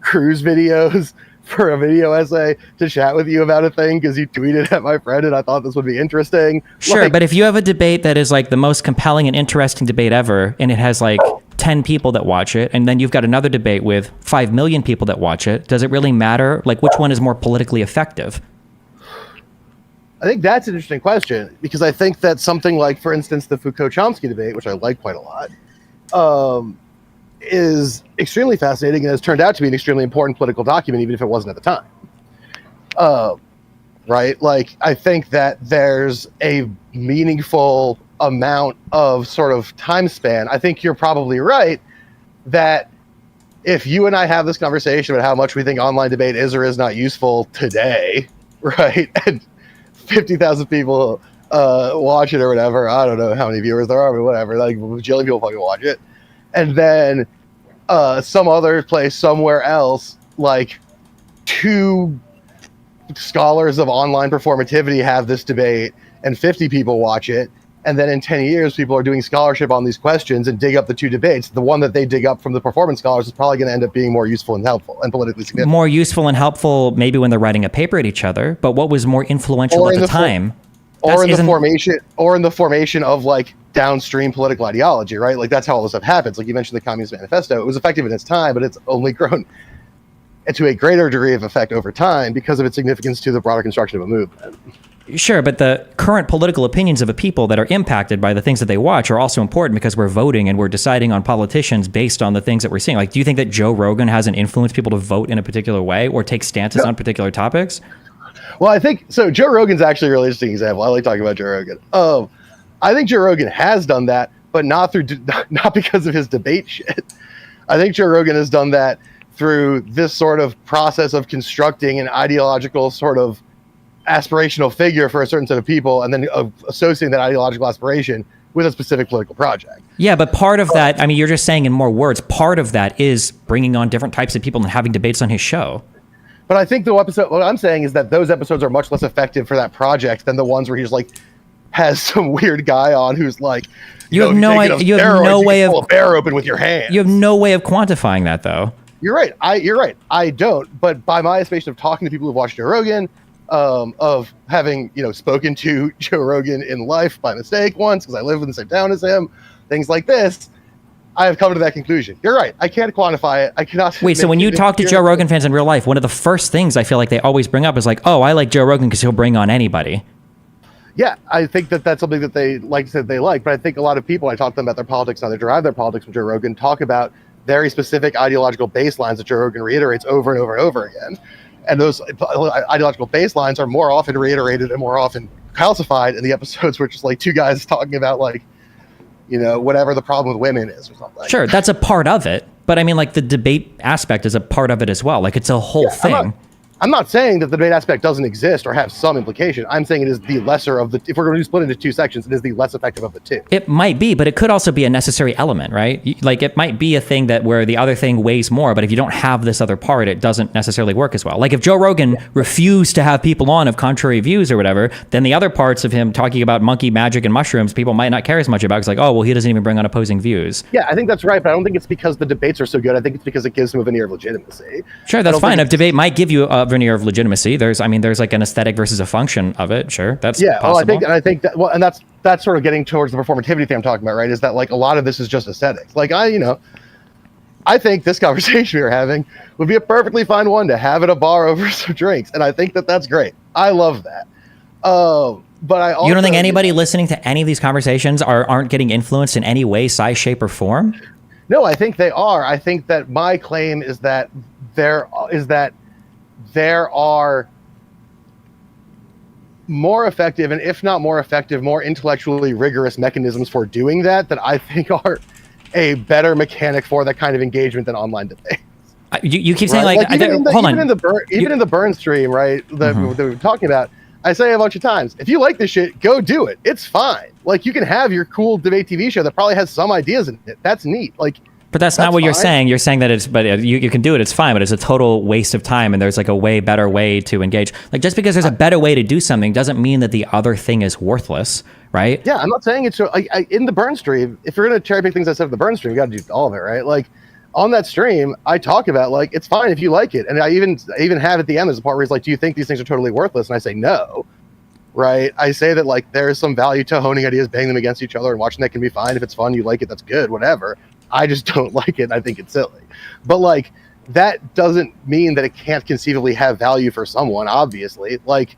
[SPEAKER 3] videos for a video essay to chat with you about a thing because you tweeted at my friend and I thought this would be interesting.
[SPEAKER 2] Sure, but if you have a debate that is like the most compelling and interesting debate ever, and it has like 10 people that watch it, and then you've got another debate with 5 million people that watch it, does it really matter? Like, which one is more politically effective?
[SPEAKER 3] I think that's an interesting question, because I think that something like, for instance, the Foucault-Chomsky debate, which I like quite a lot, is extremely fascinating and has turned out to be an extremely important political document, even if it wasn't at the time. Right? Like, I think that there's a meaningful amount of sort of time span. I think you're probably right that if you and I have this conversation about how much we think online debate is or is not useful today, right, and 50,000 people watch it or whatever, I don't know how many viewers there are, but whatever, like, a jillion people fucking watch it, and then some other place somewhere else, like 2 scholars of online performativity have this debate and 50 people watch it, and then in 10 years people are doing scholarship on these questions and dig up the 2 debates. The one that they dig up from the performance scholars is probably going to end up being more useful and helpful and politically significant.
[SPEAKER 2] More useful and helpful maybe when they're writing a paper at each other, but what was more influential at the time?
[SPEAKER 3] Or in the formation of like downstream political ideology, right? Like that's how all this stuff happens. Like you mentioned the Communist Manifesto, it was effective in its time, but it's only grown to a greater degree of effect over time because of its significance to the broader construction of a movement.
[SPEAKER 2] Sure, but the current political opinions of a people that are impacted by the things that they watch are also important because we're voting and we're deciding on politicians based on the things that we're seeing. Like, do you think that Joe Rogan hasn't influenced people to vote in a particular way or take stances on particular topics?
[SPEAKER 3] Well, I think so. Joe Rogan's actually a really interesting example. I like talking about Joe Rogan. I think Joe Rogan has done that, but not because of his debate shit. I think Joe Rogan has done that through this sort of process of constructing an ideological sort of aspirational figure for a certain set of people, and then associating that ideological aspiration with a specific political project.
[SPEAKER 2] Yeah, but part of that, I mean, you're just saying in more words, part of that is bringing on different types of people and having debates on his show.
[SPEAKER 3] But I think what I'm saying is that those episodes are much less effective for that project than the ones where he's like, has some weird guy on who's like,
[SPEAKER 2] you have no way of
[SPEAKER 3] pull a bear open with your hand.
[SPEAKER 2] You have no way of quantifying that, though.
[SPEAKER 3] You're right. I don't. But by my estimation of talking to people who've watched Joe Rogan, of having spoken to Joe Rogan in life by mistake once because I live in the same town as him, things like this, I have come to that conclusion. You're right. I can't quantify it. I cannot.
[SPEAKER 2] Wait, so when you talk to Joe Rogan fans in real life, one of the first things I feel like they always bring up is like, oh, I like Joe Rogan because he'll bring on anybody.
[SPEAKER 3] Yeah, I think that's something that they like they like, but I think a lot of people, I talk to them about their politics, how they derive their politics from Joe Rogan, talk about very specific ideological baselines that Joe Rogan reiterates over and over and over again. And those ideological baselines are more often reiterated and more often calcified in the episodes where it's just like two guys talking about like, whatever the problem with women is or something.
[SPEAKER 2] Sure, that's a part of it. But I mean, like the debate aspect is a part of it as well. Like it's a whole thing.
[SPEAKER 3] I'm not saying that the debate aspect doesn't exist or have some implication. I'm saying it is the lesser of the. If we're going to split into two sections, it is the less effective of the two.
[SPEAKER 2] It might be, but it could also be a necessary element, right? Like it might be a thing that where the other thing weighs more, but if you don't have this other part, it doesn't necessarily work as well. Like if Joe Rogan refused to have people on of contrary views or whatever, then the other parts of him talking about monkey magic and mushrooms, people might not care as much about. It's like, oh, well, he doesn't even bring on opposing views.
[SPEAKER 3] Yeah, I think that's right, but I don't think it's because the debates are so good. I think it's because it gives him a veneer of legitimacy.
[SPEAKER 2] Sure, that's fine. A debate might give you a veneer of legitimacy. There's like an aesthetic versus a function of it. Sure, that's possible.
[SPEAKER 3] Well, I think that. Well, and that's sort of getting towards the performativity thing I'm talking about, right? Is that like a lot of this is just aesthetics. Like I think this conversation we were having would be a perfectly fine one to have at a bar over some drinks, and I think that that's great. I love that. But I also,
[SPEAKER 2] you don't think anybody listening to any of these conversations aren't getting influenced in any way, size, shape, or form?
[SPEAKER 3] No, I think they are. I think that my claim is that there are more effective, and if not more effective, more intellectually rigorous mechanisms for doing that I think are a better mechanic for that kind of engagement than online debates.
[SPEAKER 2] You keep saying like
[SPEAKER 3] even in the burn stream, right? That we were talking about, I say a bunch of times, if you like this shit, go do it. It's fine. Like you can have your cool debate TV show that probably has some ideas in it. That's neat. Like.
[SPEAKER 2] But that's not what you're saying. You're saying that you can do it. It's fine, but it's a total waste of time. And there's like a way better way to engage. Like just because there's a better way to do something doesn't mean that the other thing is worthless, right?
[SPEAKER 3] Yeah, I'm not saying it's in the burn stream. If you're gonna cherry pick things I said in the burn stream, you got to do all of it, right? Like on that stream, I talk about like it's fine if you like it, and I even have at the end there's a part where he's like, "Do you think these things are totally worthless?" And I say no. Right? I say that like there is some value to honing ideas, banging them against each other, and watching that can be fine. If it's fun, you like it, that's good, whatever. I just don't like it. I think it's silly. But like that doesn't mean that it can't conceivably have value for someone, obviously. Like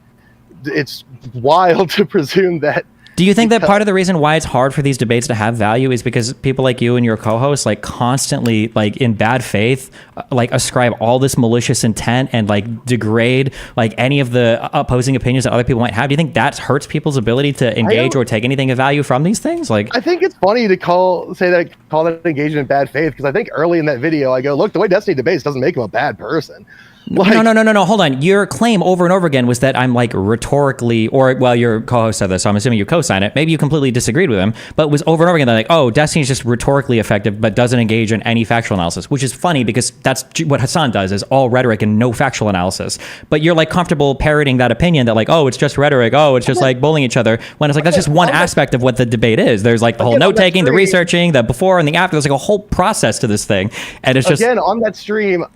[SPEAKER 3] it's wild to presume that.
[SPEAKER 2] Do you think that part of the reason why it's hard for these debates to have value is because people like you and your co-hosts like constantly like in bad faith like ascribe all this malicious intent and like degrade like any of the opposing opinions that other people might have? Do you think that hurts people's ability to engage or take anything of value from these things? Like
[SPEAKER 3] I think it's funny to call that engagement in bad faith, because I think early in that video I go, look, the way Destiny debates doesn't make him a bad person. Like,
[SPEAKER 2] no. Hold on. Your claim over and over again was that I'm like rhetorically, or well, your co-host said this, so I'm assuming you co-sign it. Maybe you completely disagreed with him, but it was over and over again that like, oh, Destiny's just rhetorically effective, but doesn't engage in any factual analysis, which is funny because that's what Hassan does, is all rhetoric and no factual analysis. But you're like comfortable parroting that opinion that like, oh, it's just rhetoric. Oh, it's just like bullying each other. When it's like, that's just one aspect of what the debate is. There's like the whole note taking, the researching, the before and the after. There's like a whole process to this thing. And it's just.
[SPEAKER 3] Again, on that stream,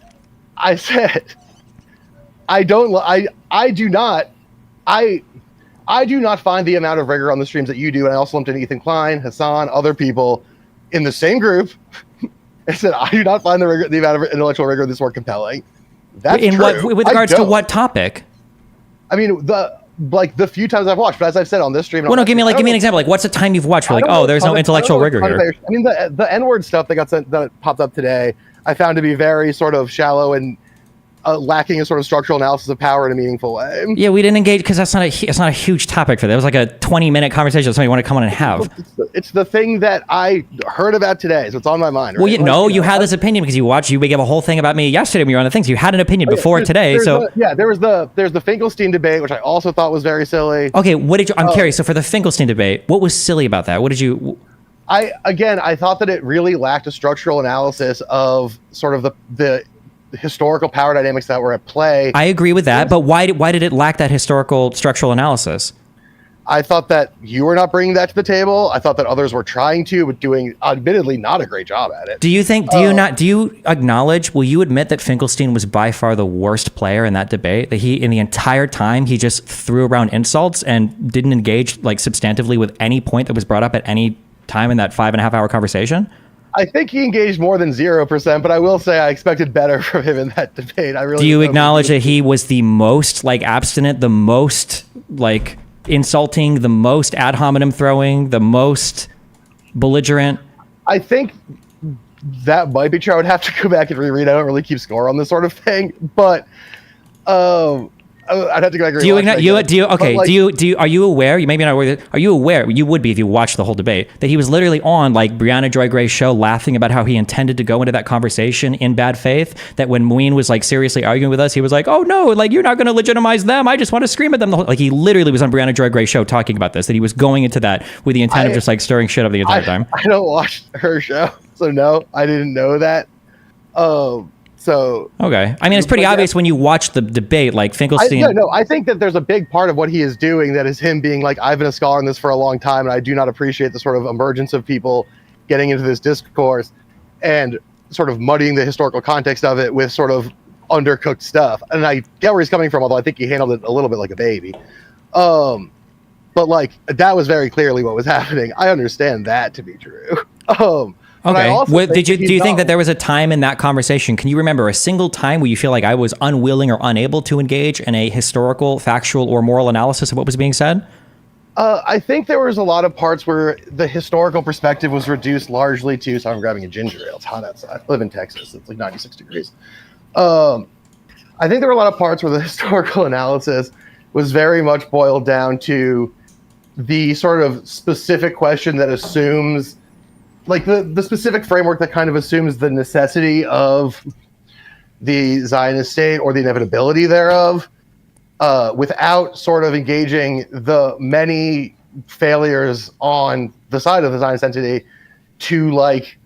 [SPEAKER 3] I said, I do not find the amount of rigor on the streams that you do, and I also lumped in Ethan Klein, Hassan, other people in the same group. I said I do not find the amount of intellectual rigor this work compelling. That's
[SPEAKER 2] in
[SPEAKER 3] true.
[SPEAKER 2] With regards to what topic?
[SPEAKER 3] I mean the few times I've watched, but as I've said on this stream.
[SPEAKER 2] Well, no, give me an example. Like, what's the time you've watched? Where like, oh, there's no intellectual rigor here.
[SPEAKER 3] I mean, the N-word stuff that popped up today, I found to be very sort of shallow and lacking a sort of structural analysis of power in a meaningful way.
[SPEAKER 2] Yeah, we didn't engage because it's not a huge topic for that. It was like a 20-minute conversation that somebody wanted to come on and have.
[SPEAKER 3] It's the thing that I heard about today, so it's on my mind.
[SPEAKER 2] Well,
[SPEAKER 3] Right?
[SPEAKER 2] you had this opinion because you gave a whole thing about me yesterday when you were on the things. You had an opinion before today,
[SPEAKER 3] there's
[SPEAKER 2] so
[SPEAKER 3] there's the Finkelstein debate, which I also thought was very silly.
[SPEAKER 2] okay. What did you? I'm curious. So for the Finkelstein debate, what was silly about that? What did you?
[SPEAKER 3] I thought that it really lacked a structural analysis of sort of the historical power dynamics that were at play.
[SPEAKER 2] I agree with that, but why did it lack that historical structural analysis?
[SPEAKER 3] I thought that you were not bringing that to the table. I thought that others were trying to, but doing admittedly not a great job at it.
[SPEAKER 2] Do you acknowledge, will you admit that Finkelstein was by far the worst player in that debate? That in the entire time, he just threw around insults and didn't engage like substantively with any point that was brought up at any time in that 5.5 hour conversation?
[SPEAKER 3] I think he engaged more than 0%, but I will say I expected better from him in that debate.
[SPEAKER 2] Do you acknowledge that he was the most like abstinent, the most like insulting, the most ad hominem throwing, the most belligerent?
[SPEAKER 3] I think that might be true. I would have to go back and reread. I don't really keep score on this sort of thing, but I'd have to go back and read.
[SPEAKER 2] Are you aware? You maybe not aware. Are you aware? You would be if you watched the whole debate. That he was literally on like Brianna Joy Gray's show, laughing about how he intended to go into that conversation in bad faith. That when Moeen was like seriously arguing with us, he was like, "Oh no, like you're not going to legitimize them. I just want to scream at them." Like he literally was on Brianna Joy Gray's show talking about this. That he was going into that with the intent of just like stirring shit up the entire time.
[SPEAKER 3] I don't watch her show, so no, I didn't know that. So
[SPEAKER 2] okay, I mean it's pretty obvious when you watch the debate, like Finkelstein.
[SPEAKER 3] I think that there's a big part of what he is doing that is him being like, I've been a scholar in this for a long time, and I do not appreciate the sort of emergence of people getting into this discourse and sort of muddying the historical context of it with sort of undercooked stuff. And I get where he's coming from, although I think he handled it a little bit like a baby. But like that was very clearly what was happening. I understand that to be true.
[SPEAKER 2] Okay. Do you think that there was a time in that conversation? Can you remember a single time where you feel like I was unwilling or unable to engage in a historical, factual, or moral analysis of what was being said?
[SPEAKER 3] I think there was a lot of parts where the historical perspective was reduced largely to. So I'm grabbing a ginger ale. It's hot outside. I live in Texas. It's like 96 degrees. I think there were a lot of parts where the historical analysis was very much boiled down to the sort of specific question that assumes. Like the specific framework that kind of assumes the necessity of the Zionist state or the inevitability thereof, without sort of engaging the many failures on the side of the Zionist entity to like,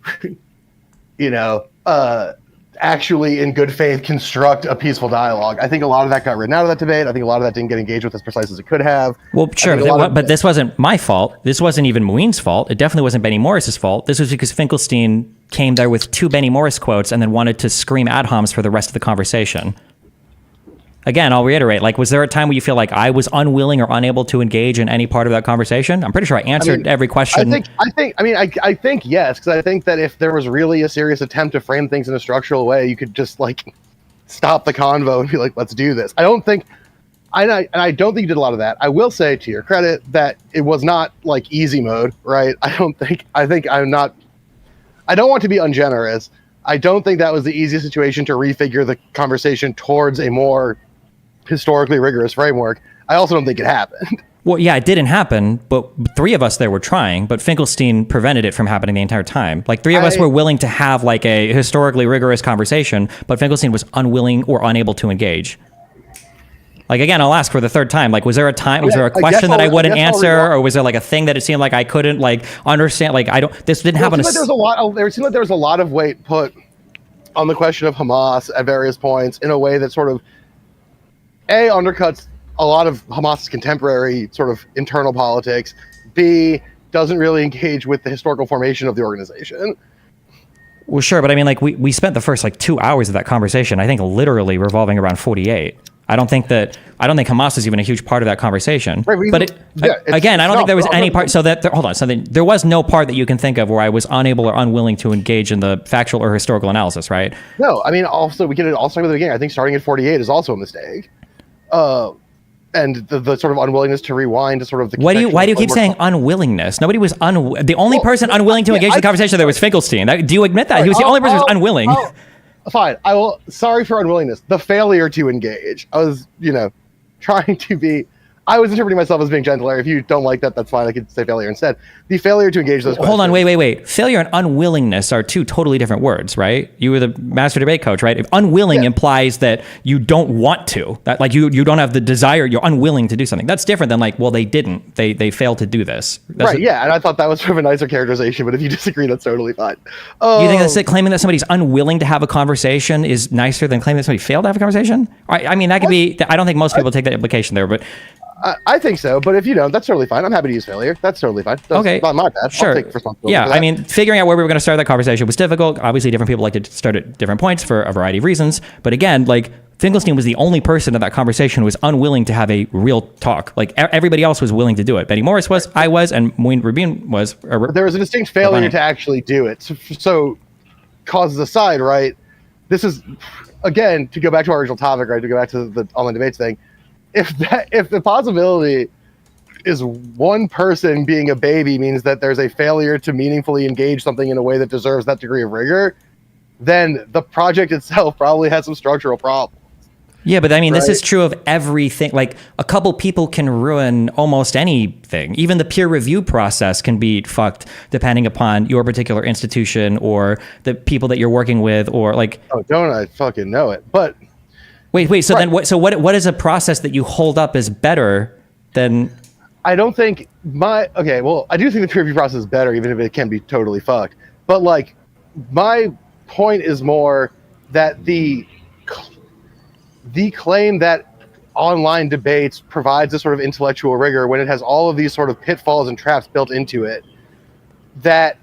[SPEAKER 3] actually in good faith construct a peaceful dialogue. I think a lot of that got written out of that debate. I think a lot of that didn't get engaged with as precise as it could have.
[SPEAKER 2] Well, sure, but this wasn't my fault. This wasn't even Moeen's fault. It definitely wasn't Benny Morris's fault. This was because Finkelstein came there with 2 Benny Morris quotes and then wanted to scream ad homs for the rest of the conversation. Again, I'll reiterate, like, was there a time where you feel like I was unwilling or unable to engage in any part of that conversation? I'm pretty sure I answered every question.
[SPEAKER 3] I think yes, because I think that if there was really a serious attempt to frame things in a structural way, you could just like stop the convo and be like, let's do this. I don't think you did a lot of that. I will say to your credit that it was not like easy mode, right? I don't want to be ungenerous. I don't think that was the easiest situation to refigure the conversation towards a more historically rigorous framework. I also don't think it happened.
[SPEAKER 2] Well, yeah, it didn't happen, but 3 of us there were trying, but Finkelstein prevented it from happening the entire time. Like 3 of us were willing to have like a historically rigorous conversation, but Finkelstein was unwilling or unable to engage. Like, again, I'll ask for the 3rd time. Like, was there a question that I wouldn't answer, or was there like a thing that it seemed like I couldn't like understand? Like, this didn't happen.
[SPEAKER 3] It seemed like there was a lot of weight put on the question of Hamas at various points in a way that sort of undercuts a lot of Hamas's contemporary sort of internal politics. B, doesn't really engage with the historical formation of the organization.
[SPEAKER 2] Well, sure, but I mean, like we spent the first like 2 hours of that conversation, I think, literally revolving around 48. I don't think Hamas is even a huge part of that conversation. Right, but I don't think there was any part. So there was no part that you can think of where I was unable or unwilling to engage in the factual or historical analysis, right?
[SPEAKER 3] No, I mean, also we get it all starting with the beginning. I think starting at 48 is also a mistake. And the sort of unwillingness to rewind to sort of the.
[SPEAKER 2] Why do you keep saying unwillingness? Nobody was the only person unwilling to engage in the conversation there was Finkelstein. Do you admit that he was the only person who was unwilling?
[SPEAKER 3] fine. I will. Sorry for unwillingness. The failure to engage. I was, trying to be. I was interpreting myself as being gentler. If you don't like that, that's fine. I could say failure instead. The failure to engage those.
[SPEAKER 2] Hold on, wait. Failure and unwillingness are two totally different words, right? You were the master debate coach, right? If unwilling implies that you don't want to, that like you don't have the desire, you're unwilling to do something. That's different than like, well, they didn't. They failed to do this. That's
[SPEAKER 3] right, yeah. And I thought that was sort of a nicer characterization, but if you disagree, that's totally fine.
[SPEAKER 2] You think that's it? Claiming that somebody's unwilling to have a conversation is nicer than claiming that somebody failed to have a conversation? I mean, that could be, I don't think most people take that implication there, but...
[SPEAKER 3] I think so, but if you don't, that's totally fine. I'm happy to use failure. That's totally fine. That's
[SPEAKER 2] okay,
[SPEAKER 3] not my bad.
[SPEAKER 2] Sure.
[SPEAKER 3] I'll take responsibility
[SPEAKER 2] yeah,
[SPEAKER 3] for that.
[SPEAKER 2] I mean, figuring out where we were going to start that conversation was difficult. Obviously, different people like to start at different points for a variety of reasons. But again, like Finkelstein was the only person in that conversation who was unwilling to have a real talk. Like everybody else was willing to do it. Benny Morris was, I was, and Moeen Rubin was.
[SPEAKER 3] There was a distinct failure to actually do it. So causes aside, right? This is, again, to go back to our original topic, right? To go back to the online debates thing. If the possibility is one person being a baby means that there's a failure to meaningfully engage something in a way that deserves that degree of rigor, then the project itself probably has some structural problems.
[SPEAKER 2] Yeah, but I mean, this is true of everything. Like a couple people can ruin almost anything. Even the peer review process can be fucked depending upon your particular institution or the people that you're working with, or like.
[SPEAKER 3] Oh, don't I fucking know it? But
[SPEAKER 2] wait. So then, what is a process that you hold up as better than?
[SPEAKER 3] I don't think I do think the peer review process is better, even if it can be totally fucked. But like, my point is more that the claim that online debates provides a sort of intellectual rigor when it has all of these sort of pitfalls and traps built into it, that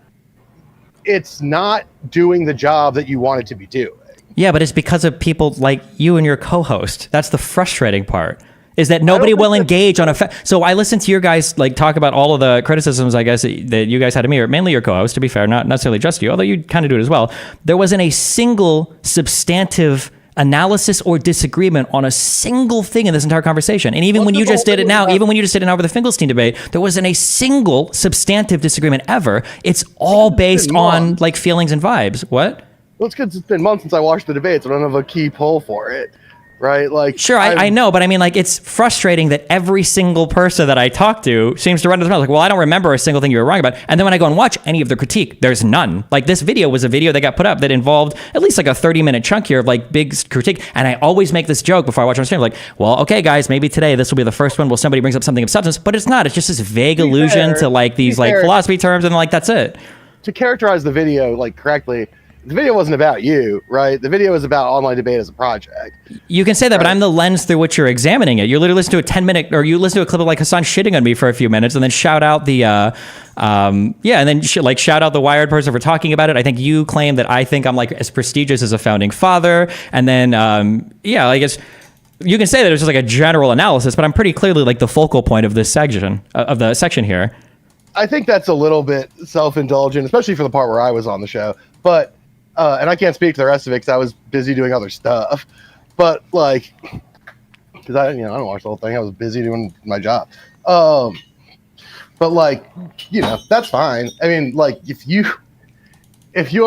[SPEAKER 3] it's not doing the job that you want it to be doing.
[SPEAKER 2] Yeah, but it's because of people like you and your co-host. That's the frustrating part. Is that nobody will engage on a... So I listened to your guys like talk about all of the criticisms, I guess, that you guys had of me, or mainly your co-host, to be fair, not necessarily just you, although you kind of do it as well. There wasn't a single substantive analysis or disagreement on a single thing in this entire conversation. And even when you just did it now, over the Finkelstein debate, there wasn't a single substantive disagreement ever. It's all based on like feelings and vibes. What?
[SPEAKER 3] Well, it's because it's been months since I watched the debates. I don't have a key poll for it. Right, like
[SPEAKER 2] sure, I know, but I mean, like, it's frustrating that every single person that I talk to seems to run into the mouth like, well, I don't remember a single thing you were wrong about. And then when I go and watch any of the critique, there's none. Like, this video was a video that got put up that involved at least like a 30-minute chunk here of like big critique. And I always make this joke before I watch on stream, like, well, okay, guys, maybe today this will be the first one where somebody brings up something of substance, but it's not. It's just this vague allusion to like these like philosophy terms, and like that's it.
[SPEAKER 3] To characterize the video like correctly. The video wasn't about you, right? The video was about online debate as a project.
[SPEAKER 2] You can say that, right? But I'm the lens through which you're examining it. You literally listen to a 10-minute, or you listen to a clip of like Hassan shitting on me for a few minutes, and then shout out the, and then shout out the Wired person for talking about it. I think you claim that I think I'm like as prestigious as a founding father, and then, I guess you can say that it's just like a general analysis, but I'm pretty clearly like the focal point of this section of the section here.
[SPEAKER 3] I think that's a little bit self-indulgent, especially for the part where I was on the show, but. And I can't speak to the rest of it because I was busy doing other stuff. But like, because I don't watch the whole thing. I was busy doing my job. But like, that's fine. I mean, like, if you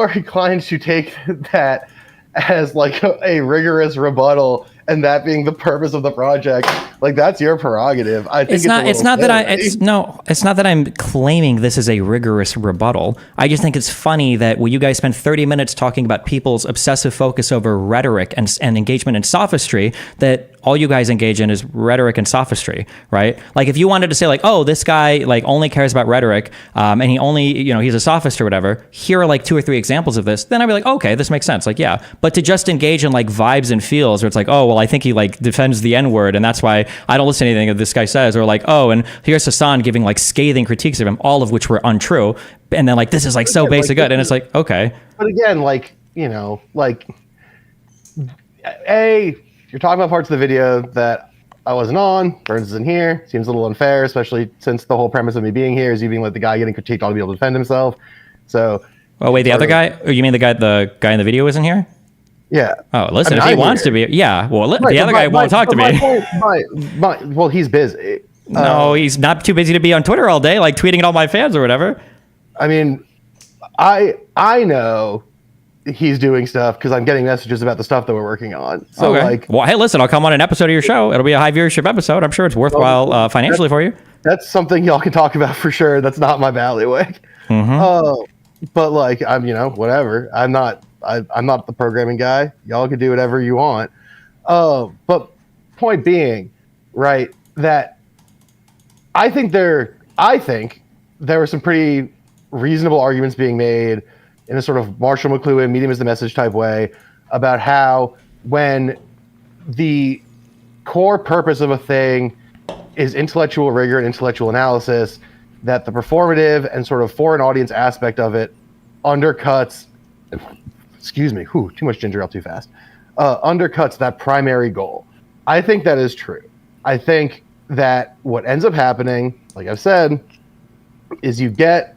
[SPEAKER 3] are inclined to take that as like a rigorous rebuttal, and that being the purpose of the project, like that's your prerogative. I think it's not
[SPEAKER 2] that I'm claiming this is a rigorous rebuttal. I just think it's funny that when you guys spend 30 minutes talking about people's obsessive focus over rhetoric and engagement in sophistry, that all you guys engage in is rhetoric and sophistry, right? Like if you wanted to say like, oh, this guy like only cares about rhetoric, and he only, he's a sophist or whatever, here are like 2 or 3 examples of this, then I'd be like, okay, this makes sense. Like, yeah. But to just engage in like vibes and feels where it's like, oh, well, I think he like defends the N-word and that's why I don't listen to anything that this guy says, or like, oh, and here's Hassan giving like scathing critiques of him, all of which were untrue. And then like, this is like so basic good. And it's like, okay.
[SPEAKER 3] But again, like, you're talking about parts of the video that I wasn't on. Burns isn't here. Seems a little unfair, especially since the whole premise of me being here is you being like the guy getting critiqued ought to be able to defend himself. So. Oh wait,
[SPEAKER 2] the other guy? Oh, you mean the guy in the video isn't here?
[SPEAKER 3] Yeah.
[SPEAKER 2] Oh, listen, if he wants to be, yeah. Well, the other guy won't talk to me.
[SPEAKER 3] Well, he's busy.
[SPEAKER 2] No, he's not too busy to be on Twitter all day, like tweeting at all my fans or whatever.
[SPEAKER 3] I mean, I know he's doing stuff because I'm getting messages about the stuff that we're working on. So like,
[SPEAKER 2] well, hey, listen, I'll come on an episode of your show. It'll be a high viewership episode. I'm sure it's worthwhile financially for you.
[SPEAKER 3] That's something y'all can talk about for sure. That's not my bailiwick. But like, I'm, whatever. I'm not the programming guy. Y'all can do whatever you want. But point being, right, that I think there were some pretty reasonable arguments being made in a sort of Marshall McLuhan, medium is the message type way about how when the core purpose of a thing is intellectual rigor and intellectual analysis, that the performative and sort of foreign audience aspect of it undercuts, too much ginger ale too fast, undercuts that primary goal. I think that is true. I think that what ends up happening, like I've said, is you get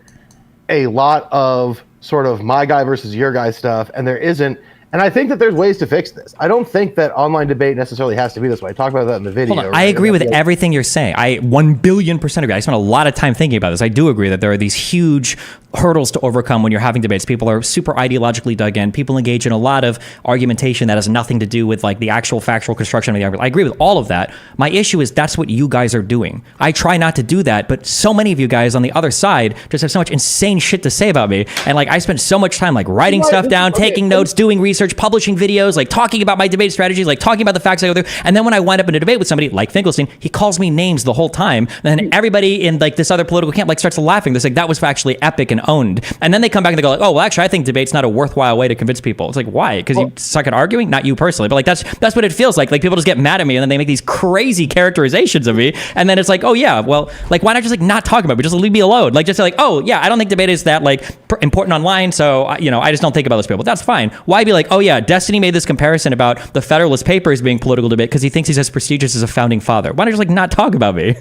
[SPEAKER 3] a lot of sort of my guy versus your guy stuff, and there isn't. And I think that there's ways to fix this. I don't think that online debate necessarily has to be this way. I talked about that in the video.
[SPEAKER 2] Hold on. I agree with everything you're saying. I 1,000,000,000% agree. I spent a lot of time thinking about this. I do agree that there are these huge hurdles to overcome when you're having debates. People are super ideologically dug in. People engage in a lot of argumentation that has nothing to do with like the actual factual construction of the argument. I agree with all of that. My issue is that's what you guys are doing. I try not to do that, but so many of you guys on the other side just have so much insane shit to say about me. And like I spend so much time like writing stuff down, taking notes, doing research, publishing videos, like talking about my debate strategies, like talking about the facts I go through. And then when I wind up in a debate with somebody like Finkelstein, he calls me names the whole time. And then everybody in like this other political camp like starts laughing. They're like, that was actually epic and owned. And then they come back and they go like, oh, well, actually, I think debate's not a worthwhile way to convince people. It's like, why? Because you suck at arguing? Not you personally, but like that's what it feels like. Like people just get mad at me and then they make these crazy characterizations of me. And then it's like, oh yeah, well, like why not just like not talk about it? Just leave me alone. Like just say like, oh yeah, I don't think debate is that like important online. So I just don't think about those people. That's fine. Why be like, oh yeah, Destiny made this comparison about the Federalist Papers being political debate because he thinks he's as prestigious as a founding father. Why not just like not talk about me?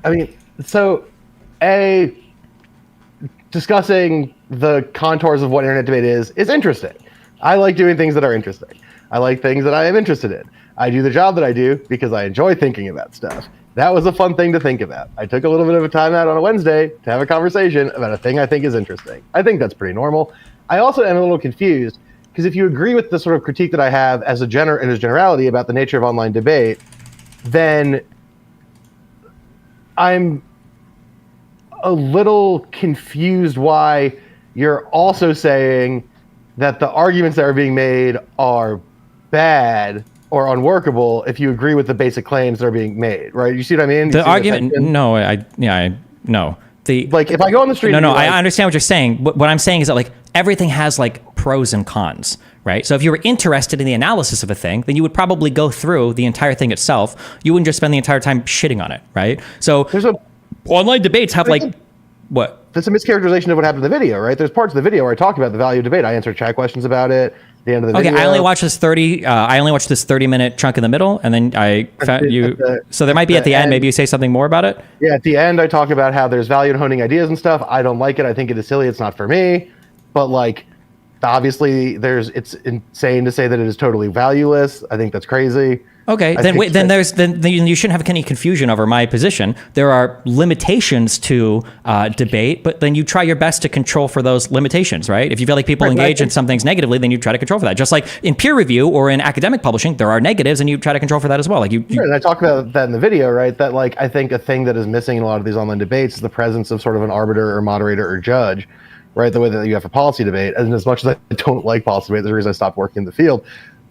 [SPEAKER 3] I mean, so discussing the contours of what internet debate is interesting. I like doing things that are interesting. I like things that I am interested in. I do the job that I do because I enjoy thinking about stuff. That was a fun thing to think about. I took a little bit of a time out on a Wednesday to have a conversation about a thing I think is interesting. I think that's pretty normal. I also am a little confused because if you agree with the sort of critique that I have as a generality about the nature of online debate, then I'm a little confused why you're also saying that the arguments that are being made are bad or unworkable if you agree with the basic claims that are being made, right? You see what I mean?
[SPEAKER 2] The argument, no.
[SPEAKER 3] Like if I go on the street,
[SPEAKER 2] I understand what you're saying. What I'm saying is that like everything has like pros and cons, right? So if you were interested in the analysis of a thing, then you would probably go through the entire thing itself. You wouldn't just spend the entire time shitting on it, right? So online debates have like what?
[SPEAKER 3] That's a mischaracterization of what happened in the video, right? There's parts of the video where I talk about the value of debate. I answer chat questions about it. At the end of the video.
[SPEAKER 2] I only watched this 30-minute chunk in the middle, and then I found you. So there might be at the end. Maybe you say something more about it.
[SPEAKER 3] Yeah, at the end, I talk about how there's value in honing ideas and stuff. I don't like it. I think it is silly. It's not for me. But like, obviously, it's insane to say that it is totally valueless. I think that's crazy.
[SPEAKER 2] Okay, then you shouldn't have any confusion over my position. There are limitations to debate, but then you try your best to control for those limitations, right? If you feel like people engage in some things negatively, then you try to control for that. Just like in peer review or in academic publishing, there are negatives, and you try to control for that as well. Like
[SPEAKER 3] and I talk about that in the video, right? That like I think a thing that is missing in a lot of these online debates is the presence of sort of an arbiter or moderator or judge, right? The way that you have a policy debate. And as much as I don't like policy debate, there's a reason I stopped working in the field.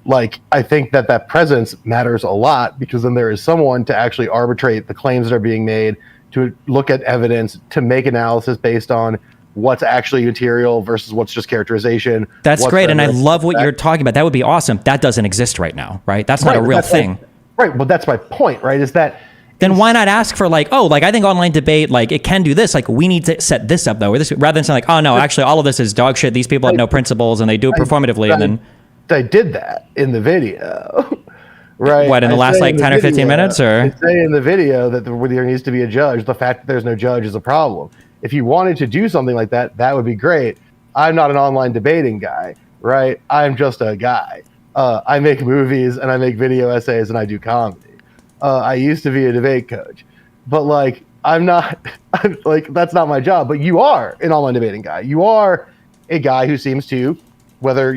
[SPEAKER 3] Like, I think that presence matters a lot because then there is someone to actually arbitrate the claims that are being made, to look at evidence, to make analysis based on what's actually material versus what's just characterization.
[SPEAKER 2] That's great, and I love what you're talking about. That would be awesome. That doesn't exist right now, right? That's not a real thing.
[SPEAKER 3] Right, well, that's my point, right? Is that...
[SPEAKER 2] Then why not ask for like, oh, like I think online debate, like it can do this. Like we need to set this up though, or this, rather than saying like, oh no, actually all of this is dog shit. These people have no principles and they do it performatively, and then...
[SPEAKER 3] I did that in the video, right?
[SPEAKER 2] What, in the last like 10 or 15 minutes, or?
[SPEAKER 3] I say in the video that there needs to be a judge. The fact that there's no judge is a problem. If you wanted to do something like that, that would be great. I'm not an online debating guy, right? I'm just a guy. I make movies and I make video essays and I do comedy. I used to be a debate coach, but like I'm like that's not my job. But you are an online debating guy. You are a guy who seems to whether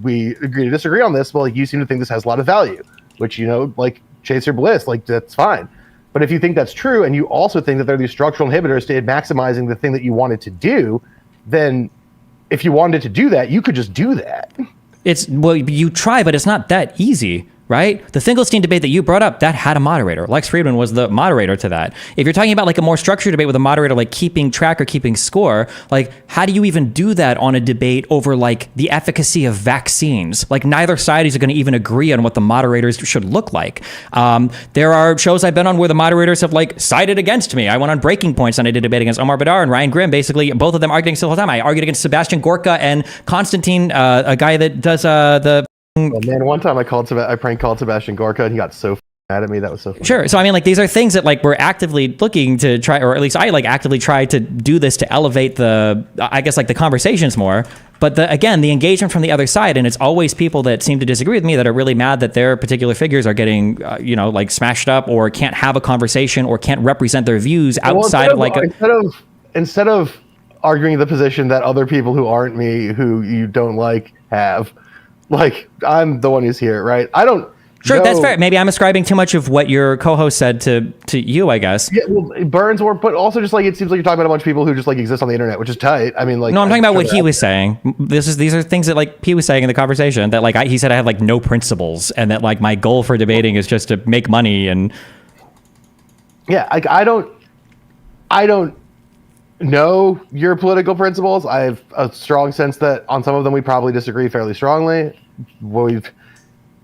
[SPEAKER 3] we agree to disagree on this, well, like, you seem to think this has a lot of value, which like chase your bliss, like that's fine. But if you think that's true, and you also think that there are these structural inhibitors to maximizing the thing that you wanted to do, then if you wanted to do that, you could just do that.
[SPEAKER 2] You try, but it's not that easy, right? The Finkelstein debate that you brought up, that had a moderator. Lex Friedman was the moderator to that. If you're talking about like a more structured debate with a moderator, like keeping track or keeping score, like how do you even do that on a debate over like the efficacy of vaccines? Like neither side is going to even agree on what the moderators should look like. There are shows I've been on where the moderators have like sided against me. I went on Breaking Points and I did a debate against Omar Badar and Ryan Grimm. Basically, both of them arguing the whole time. I argued against Sebastian Gorka and Konstantin, a guy that does the...
[SPEAKER 3] Oh, man, one time I prank called Sebastian Gorka, and he got so mad at me. That was so funny.
[SPEAKER 2] Sure. So I mean, like these are things that like we're actively looking to try, or at least I like actively try to do this to elevate the, I guess like the conversations more. But again, the engagement from the other side, and it's always people that seem to disagree with me that are really mad that their particular figures are getting, like smashed up, or can't have a conversation, or can't represent their views outside of like
[SPEAKER 3] instead of arguing the position that other people who aren't me, who you don't like, have. Like, I'm the one who's here, right? I don't.
[SPEAKER 2] Sure, that's fair. Maybe I'm ascribing too much of what your co-host said to you, I guess.
[SPEAKER 3] Yeah, well, Burns, but also just like it seems like you're talking about a bunch of people who just like exist on the internet, which is tight. I mean, like.
[SPEAKER 2] No, I'm talking about what he was saying. These are things that like he was saying in the conversation that like he said I have like no principles, and that like my goal for debating is just to make money and.
[SPEAKER 3] Yeah, like I don't know your political principles. I have a strong sense that on some of them we probably disagree fairly strongly.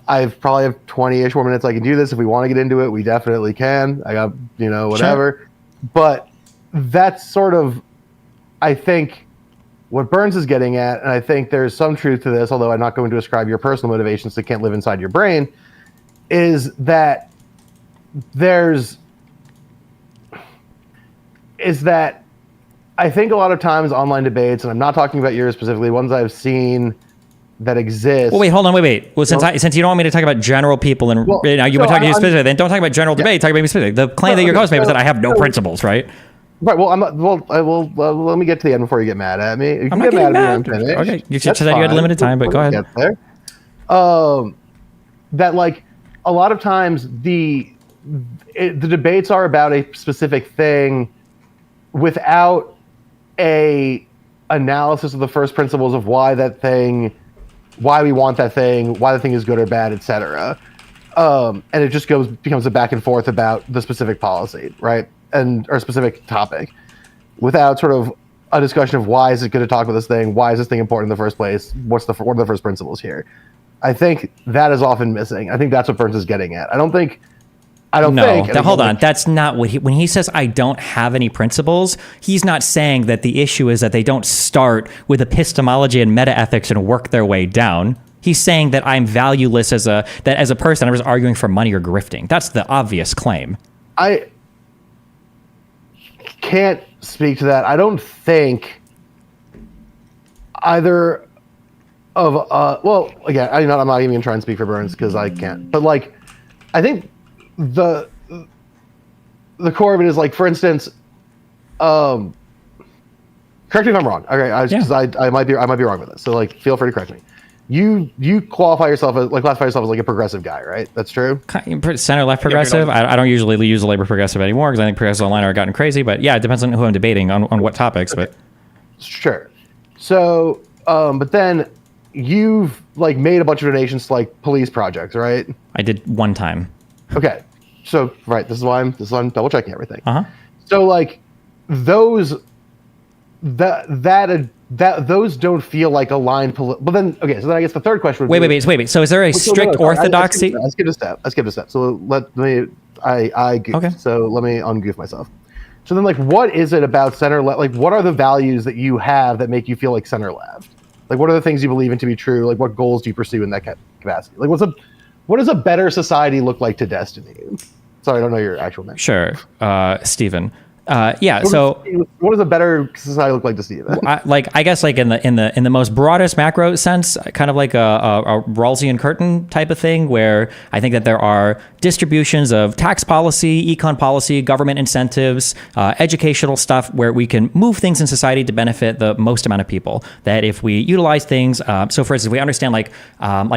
[SPEAKER 3] I probably have 20-ish more minutes I can do this. If we want to get into it, we definitely can. I got, whatever. Sure. But that's sort of, I think, what Burns is getting at, and I think there's some truth to this, although I'm not going to ascribe your personal motivations that can't live inside your brain, is that I think a lot of times online debates, and I'm not talking about yours specifically, ones I've seen that exist.
[SPEAKER 2] Well, wait, hold on, wait. Well, since you don't want me to talk about general people, and you want to talk to you specifically, then don't talk about general debate. Talk about me specifically. The claim that your host made was that I have no principles, right?
[SPEAKER 3] Right. Well, let me get to the end before you get mad at me. You
[SPEAKER 2] I'm not getting mad. Okay, you said you had limited time, but go ahead.
[SPEAKER 3] Get there. That like a lot of times the debates are about a specific thing without a analysis of the first principles of why we want that thing, why the thing is good or bad, etc. And it just becomes a back and forth about the specific policy, right? Or specific topic, without sort of a discussion of why is it good to talk about this thing? Why is this thing important in the first place? What are the first principles here? I think that is often missing. I think that's what Burns is getting at. I don't think.
[SPEAKER 2] Hold on. That's not what when he says I don't have any principles, he's not saying that the issue is that they don't start with epistemology and metaethics and work their way down. He's saying that I'm valueless as a person. I'm just arguing for money or grifting. That's the obvious claim.
[SPEAKER 3] I can't speak to that. I don't think either of well, again, I'm not even gonna try and speak for Burns because I can't. But like, I think the core of it is like, for instance, correct me if I'm wrong. Okay, because I might be wrong with this. So like, feel free to correct me. You classify yourself as like a progressive guy, right? That's true.
[SPEAKER 2] Center left progressive. I don't usually use the label progressive anymore because I think progressives online are gotten crazy. But yeah, it depends on who I'm debating on what topics.
[SPEAKER 3] Okay. But sure. So, but then you've like made a bunch of donations to like police projects, right?
[SPEAKER 2] I did one time.
[SPEAKER 3] Okay, so right, this is why I'm double checking everything.
[SPEAKER 2] So
[SPEAKER 3] like those those don't feel like aligned. But then okay, so then I guess the third question would
[SPEAKER 2] be wait. So is there a strict orthodoxy?
[SPEAKER 3] I skipped a step. So let me I goof. Okay. So let me ungoof myself. So then like, what is it about center left? Like, what are the values that you have that make you feel like center left? Like, what are the things you believe in to be true? Like, what goals do you pursue in that capacity? Like, what does a better society look like to Destiny? Sorry, I don't know your actual name.
[SPEAKER 2] Sure, Stephen.
[SPEAKER 3] What does a better society look like to Steve?
[SPEAKER 2] I guess like in the most broadest macro sense, kind of like a Rawlsian curtain type of thing, where I think that there are distributions of tax policy, econ policy, government incentives, educational stuff, where we can move things in society to benefit the most amount of people. That if we utilize things, so for instance, we understand like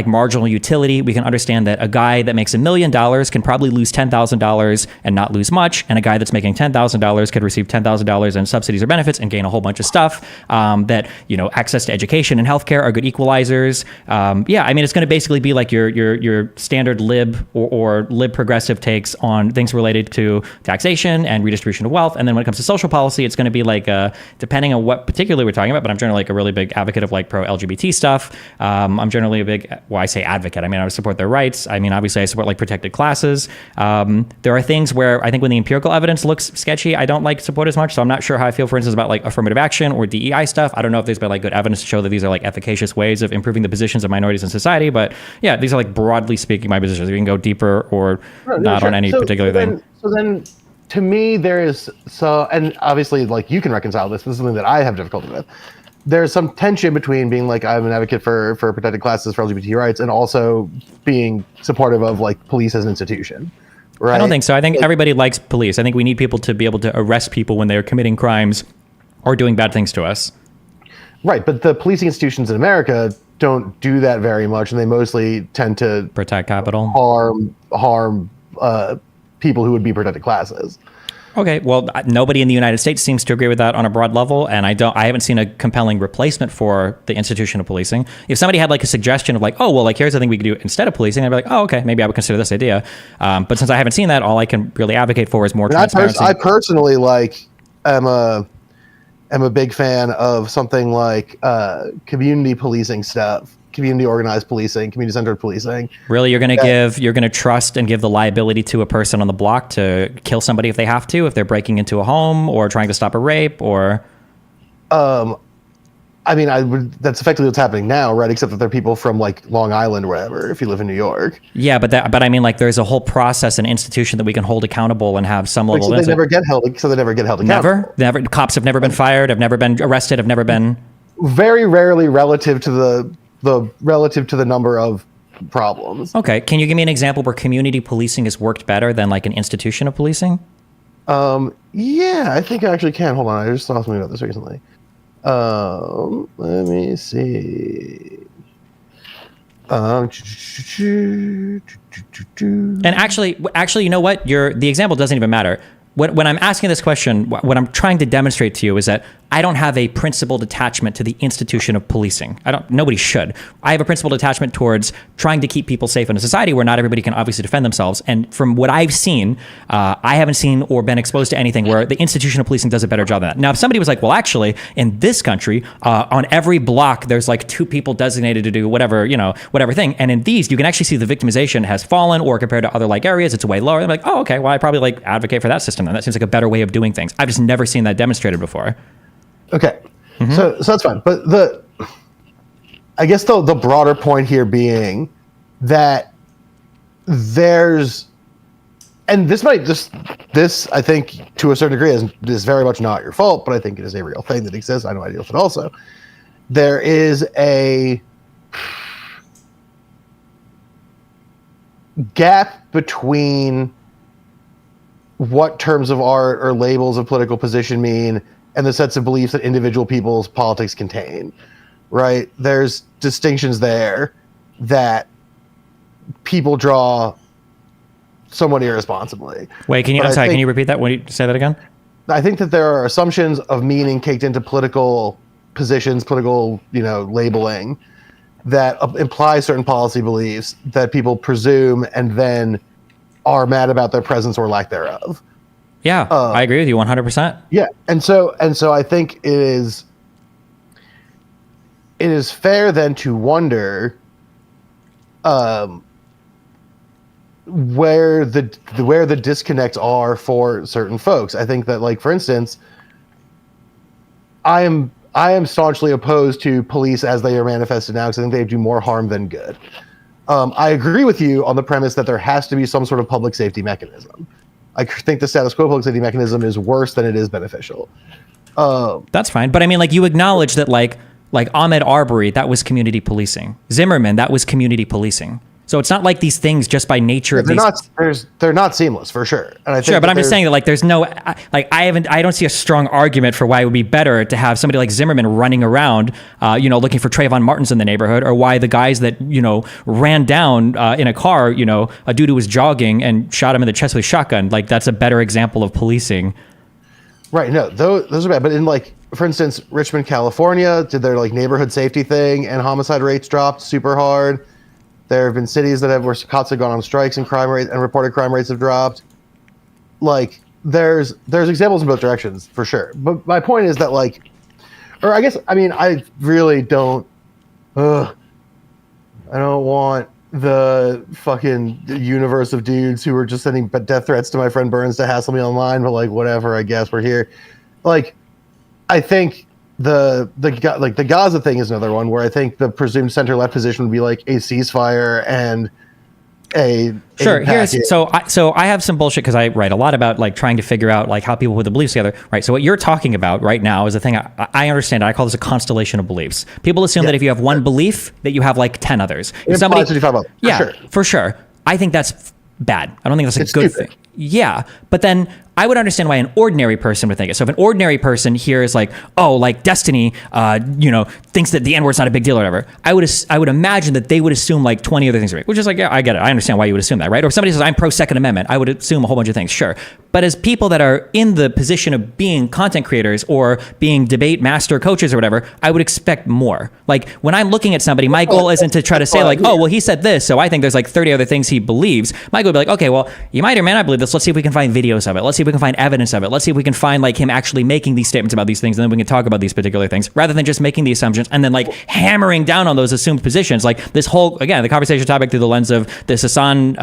[SPEAKER 2] marginal utility, we can understand that a guy that makes $1 million can probably lose $10,000 and not lose much, and a guy that's making $10,000 could receive $10,000 in subsidies or benefits and gain a whole bunch of stuff. That access to education and healthcare are good equalizers. I mean, it's going to basically be like your standard lib or lib progressive takes on things related to taxation and redistribution of wealth. And then when it comes to social policy, it's going to be like depending on what particularly we're talking about. But I'm generally like a really big advocate of like pro LGBT stuff. I'm generally a big, I say advocate. I mean, I support their rights. I mean, obviously, I support like protected classes. There are things where I think when the empirical evidence looks sketchy, I don't like support as much. So I'm not sure how I feel, for instance, about like affirmative action or DEI stuff. I don't know if there's been like good evidence to show that these are like efficacious ways of improving the positions of minorities in society. But yeah, these are like broadly speaking my positions. We can go deeper or not on any particular thing.
[SPEAKER 3] So then, to me, there is and obviously, like you can reconcile this. This is something that I have difficulty with. There's some tension between being like I'm an advocate for protected classes, for LGBT rights, and also being supportive of like police as an institution. Right?
[SPEAKER 2] I don't think so. I think everybody likes police. I think we need people to be able to arrest people when they are committing crimes or doing bad things to us.
[SPEAKER 3] Right, but the policing institutions in America don't do that very much, and they mostly tend to
[SPEAKER 2] protect capital,
[SPEAKER 3] harm people who would be protected classes.
[SPEAKER 2] Okay, well, nobody in the United States seems to agree with that on a broad level, and I haven't seen a compelling replacement for the institution of policing. If somebody had like a suggestion of like, oh, well, like here's the thing we could do instead of policing, I'd be like, oh, okay, maybe I would consider this idea. But since I haven't seen that, all I can really advocate for is more transparency.
[SPEAKER 3] I personally like am a big fan of something like community policing stuff. Community organized policing, community centered policing.
[SPEAKER 2] Really, you're going to trust and give the liability to a person on the block to kill somebody if they have to, if they're breaking into a home or trying to stop a rape or.
[SPEAKER 3] I mean, that's effectively what's happening now, right? Except that they're people from like Long Island or whatever, if you live in New York.
[SPEAKER 2] Yeah, but I mean, like, there's a whole process and institution that we can hold accountable and have some level of.
[SPEAKER 3] So they never get held accountable.
[SPEAKER 2] Never. Cops have never been fired. Have never been arrested. Have never been.
[SPEAKER 3] Very rarely relative to the number of problems.
[SPEAKER 2] Okay, can you give me an example where community policing has worked better than like an institution of policing?
[SPEAKER 3] Yeah, I think I actually can. Hold on, I just saw something about this recently. Let me see.
[SPEAKER 2] And actually, you know what? The example doesn't even matter. When I'm asking this question, what I'm trying to demonstrate to you is that I don't have a principled attachment to the institution of policing. Nobody should. I have a principled attachment towards trying to keep people safe in a society where not everybody can obviously defend themselves. And from what I've seen, I haven't seen or been exposed to anything where the institution of policing does a better job than that. Now, if somebody was like, well, actually, in this country, on every block, there's like 2 people designated to do whatever thing. And in these, you can actually see the victimization has fallen, or compared to other like areas, it's way lower. I'm like, oh, okay, well, I probably like advocate for that system. And that seems like a better way of doing things. I've just never seen that demonstrated before.
[SPEAKER 3] Okay, so that's fine. But I guess the broader point here being that there's, and this I think to a certain degree is very much not your fault, but I think it is a real thing that exists. I know I deal with it also. There is a gap between what terms of art or labels of political position mean and the sets of beliefs that individual people's politics contain, right? There's distinctions there that people draw somewhat irresponsibly.
[SPEAKER 2] Wait, can you repeat that? Say that again?
[SPEAKER 3] I think that there are assumptions of meaning caked into political positions, political, labeling that imply certain policy beliefs that people presume and then are mad about their presence or lack thereof.
[SPEAKER 2] Yeah, I agree with you 100%.
[SPEAKER 3] Yeah, and so I think it is fair then to wonder where the disconnects are for certain folks. I think that, like, for instance, I am staunchly opposed to police as they are manifested now because I think they do more harm than good. I agree with you on the premise that there has to be some sort of public safety mechanism. I think the status quo publicity mechanism is worse than it is beneficial.
[SPEAKER 2] That's fine, but I mean, like, you acknowledge that, like Ahmed Arbery, that was community policing. Zimmerman, that was community policing. So it's not like these things just by nature of
[SPEAKER 3] they're not seamless for sure. And I think
[SPEAKER 2] sure, but I'm just saying that, like, there's no, like, I don't see a strong argument for why it would be better to have somebody like Zimmerman running around, looking for Trayvon Martins in the neighborhood, or why the guys that, ran down in a car, a dude who was jogging and shot him in the chest with a shotgun. Like, that's a better example of policing.
[SPEAKER 3] Right. No, those are bad. But in, like, for instance, Richmond, California did their, like, neighborhood safety thing, and homicide rates dropped super hard. There have been cities that where cops have gone on strikes and crime rate and reported crime rates have dropped. Like, there's examples in both directions for sure. But my point is that, like, or I guess, I mean, I really don't. I don't want the fucking universe of dudes who were just sending death threats to my friend Burns to hassle me online. But, like, whatever. I guess we're here. Like, I think. The Gaza thing is another one where I think the presumed center left position would be like a ceasefire and
[SPEAKER 2] Sure. So I have some bullshit because I write a lot about, like, trying to figure out, like, how people put the beliefs together. Right. So what you're talking about right now is a thing I understand. I call this a constellation of beliefs. People assume that if you have one belief, that you have like 10 others. If somebody, for sure. I think that's bad. I don't think that's a good thing. Yeah, but then I would understand why an ordinary person would think it. So if an ordinary person hears, like, oh, like, Destiny, thinks that the N-word's not a big deal or whatever, I would imagine that they would assume, like, 20 other things, which is like, yeah, I get it. I understand why you would assume that, right? Or if somebody says, I'm pro Second Amendment, I would assume a whole bunch of things, sure. But as people that are in the position of being content creators or being debate master coaches or whatever, I would expect more. Like, when I'm looking at somebody, my goal isn't to try to say, like, oh, well, he said this, so I think there's like 30 other things he believes. My goal would be like, okay, well, you might or may not believe this. Let's see if we can find videos of it. Let's see if we can find evidence of it. Let's see if we can find, like, him actually making these statements about these things, and then we can talk about these particular things, rather than just making the assumptions and then, like, hammering down on those assumed positions. Like, this whole, again, the conversation topic through the lens of this Hassan,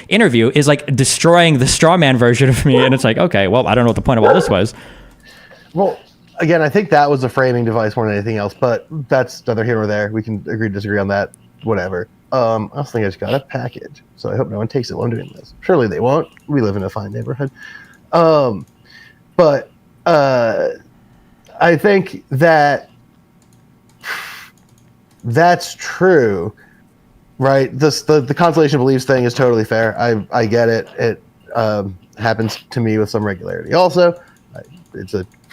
[SPEAKER 2] interview is like destroying the straw man version of me. And it's like, okay, well, I don't know what the point of all this was.
[SPEAKER 3] Well, again, I think that was a framing device more than anything else, but that's neither here nor there. We can agree to disagree on that, whatever. I also think I just got a package, so I hope no one takes it while I'm doing this. Surely they won't. We live in a fine neighborhood. But I think that that's true, right? The constellation of beliefs thing is totally fair. I get it. It happens to me with some regularity. Also, I